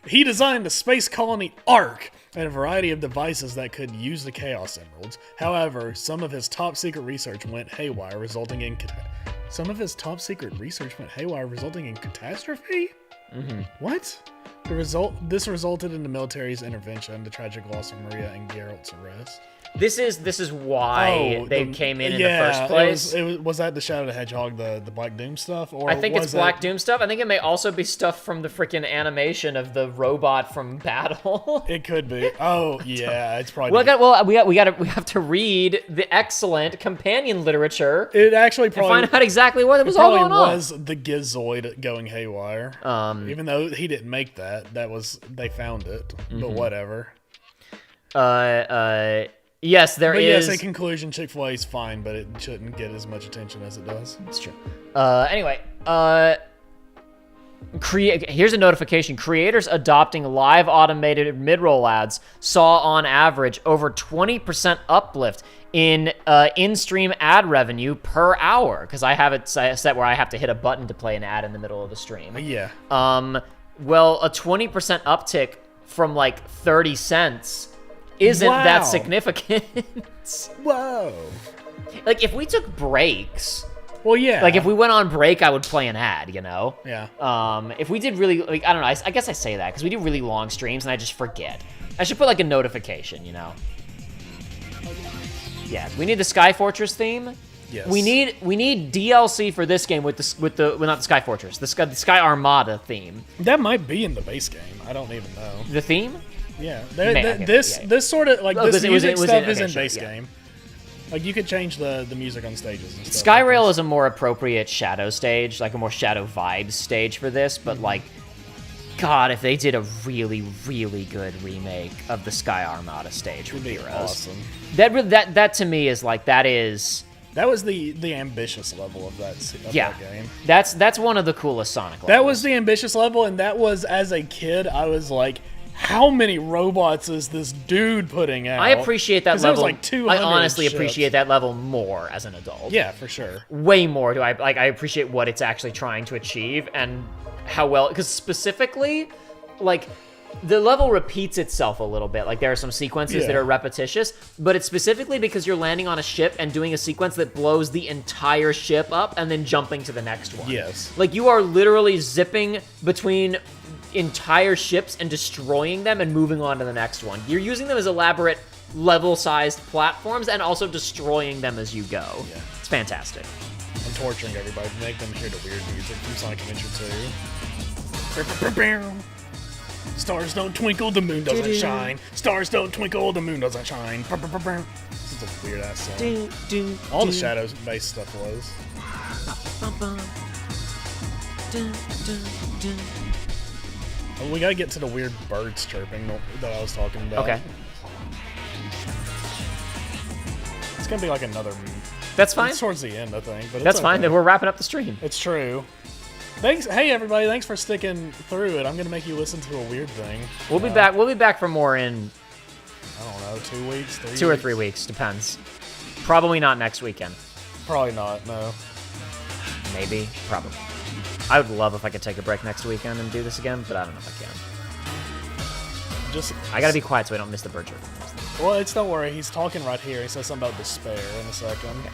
He designed the space colony Ark and a variety of devices that could use the Chaos Emeralds. However, some of his top secret research went haywire, resulting in catastrophe? Mm-hmm. What? This resulted in the military's intervention, the tragic loss of Maria and Geralt's arrest. This is why they came in the first place. Was that the Shadow the Hedgehog, the Black Doom stuff? Or I think it's Black Doom stuff. I think it may also be stuff from the freaking animation of the robot from Battle. It could be. Oh yeah, it's probably. We have to read the excellent companion literature. It actually probably find out exactly what was all going on. Was the Gizoid going haywire? Even though he didn't make that, they found it. Mm-hmm. But whatever. Yes, there is. Yes, a conclusion. Chick-fil-A is fine, but it shouldn't get as much attention as it does. It's true. Anyway, here's a notification. Creators adopting live automated mid-roll ads saw on average over 20% uplift in in-stream ad revenue per hour. Because I have it set where I have to hit a button to play an ad in the middle of the stream. Yeah. Well, a 20% uptick from 30 cents isn't that significant. Whoa. If we took breaks. Well, yeah. If we went on break, I would play an ad, you know? Yeah. If we did really, I don't know, I guess I say that because we do really long streams and I just forget. I should put a notification, you know? Yeah, we need the Sky Fortress theme. Yes. We need DLC for this game with not the Sky Fortress, the Sky Armada theme. That might be in the base game. I don't even know. The theme? Yeah, this sort of this music stuff is in base game. You could change the music on stages and stuff. Skyrail is a more appropriate Shadow stage, a more Shadow vibes stage for this, but God, if they did a really, really good remake of the Sky Armada stage from Heroes, awesome. That to me is that was the ambitious level of that game. That's one of the coolest Sonic levels. That was the ambitious level, and that was, as a kid, I was like, how many robots is this dude putting out? I appreciate that level. It was 200 I honestly appreciate that level more as an adult. Yeah, for sure. Way more do I appreciate what it's actually trying to achieve and how well, because specifically, the level repeats itself a little bit. Like there are some sequences that are repetitious, but it's specifically because you're landing on a ship and doing a sequence that blows the entire ship up and then jumping to the next one. Yes. Like you are literally zipping between entire ships and destroying them and moving on to the next one. You're using them as elaborate level-sized platforms and also destroying them as you go. Yeah. It's fantastic. I'm torturing everybody to make them hear the weird music from Sonic Adventure 2. Stars don't twinkle, the moon doesn't shine. Stars don't twinkle, the moon doesn't shine. This is a weird ass song. All the Shadow-based stuff was. Oh, we gotta get to the weird birds chirping that I was talking about. Okay. It's gonna be like another. That's fine. It's towards the end, I think. But That's it's fine. okay. Then we're wrapping up the stream. It's true. Thanks. Hey, everybody. Thanks for sticking through it. I'm gonna make you listen to a weird thing. We'll be back. We'll be back for more in, I don't know, 2 weeks, 3 weeks? 2 or 3 weeks. Depends. Probably not next weekend. Probably not. No. Maybe. Probably. I would love if I could take a break next weekend and do this again, but I don't know if I can. I gotta be quiet so I don't miss the bird chirping. Well, don't worry. He's talking right here. He says something about despair in a second. Okay.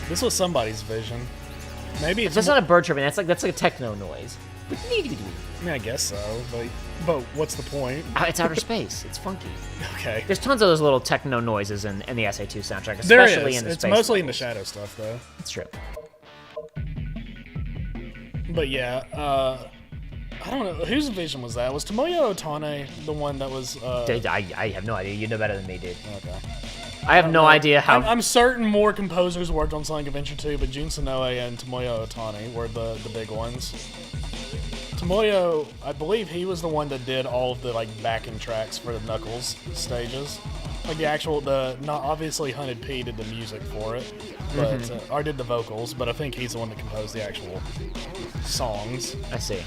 This was somebody's vision. Maybe it's that's not a bird chirping. That's like a techno noise. I mean, I guess so, but what's the point? It's outer space. It's funky. Okay. There's tons of those little techno noises in the SA2 soundtrack, There especially is. in the It's space mostly levels. in the shadow stuff, though. It's true. But yeah, I don't know. Whose vision was that? Was Tomoyo Otane the one that was... I have no idea. You know better than me, dude. Okay. I have no idea how... I'm certain more composers worked on Sonic Adventure 2, but Jun Sonoe and Tomoyo Otane were the big ones. Tomoyo, I believe he was the one that did all of the backing tracks for the Knuckles stages. Like the actual, not obviously Hunted P did the music for it, but or did the vocals, but I think he's the one that composed the actual songs. I see.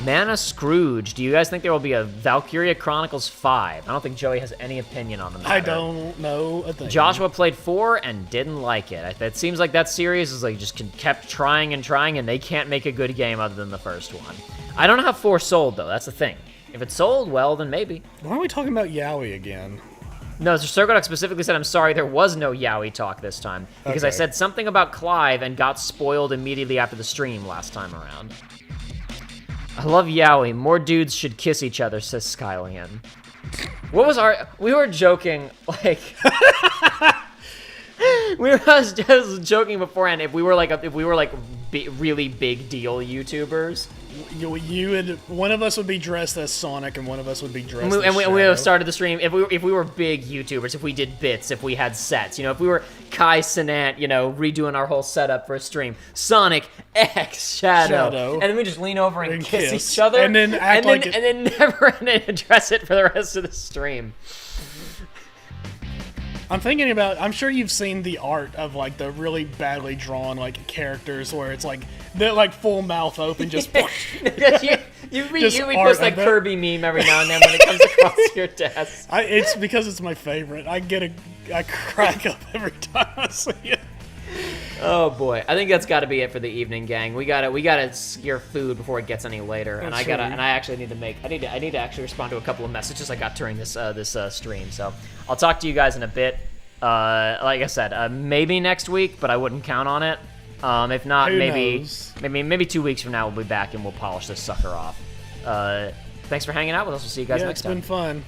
Mana Scrooge. Do you guys think there will be a Valkyria Chronicles 5? I don't think Joey has any opinion on the matter. I don't know a thing. Joshua played 4 and didn't like it. It seems like that series is just kept trying and trying, and they can't make a good game other than the first one. I don't know how 4 sold, though. That's the thing. If it sold well, then maybe. Why are we talking about Yaoi again? No, Sergodoc specifically said, I'm sorry, there was no Yaoi talk this time. Because I said something about Clive and got spoiled immediately after the stream last time around. I love Yaoi. More dudes should kiss each other, says Skylian. What was we were joking, we were just joking beforehand if we were really big deal YouTubers. You and one of us would be dressed as Sonic, and one of us would be dressed as we Shadow. started the stream. If we were big YouTubers, if we did bits, if we had sets, if we were Kai Sinat, redoing our whole setup for a stream, Sonic X Shadow, and then we just lean over and kiss each other, and then and then never address it for the rest of the stream. I'm thinking about. I'm sure you've seen the art of the really badly drawn characters where it's they're full mouth open, just. you repost that Kirby meme every now and then when it comes across your desk. It's because it's my favorite. I crack up every time I see it. Oh boy, I think that's got to be it for the evening, gang. We gotta secure food before it gets any later, and I actually need to I need to actually respond to a couple of messages I got during this stream. So I'll talk to you guys in a bit. Like I said, maybe next week, but I wouldn't count on it. If not, maybe 2 weeks from now we'll be back and we'll polish this sucker off. Thanks for hanging out with us. We'll see you guys next time. It's been fun.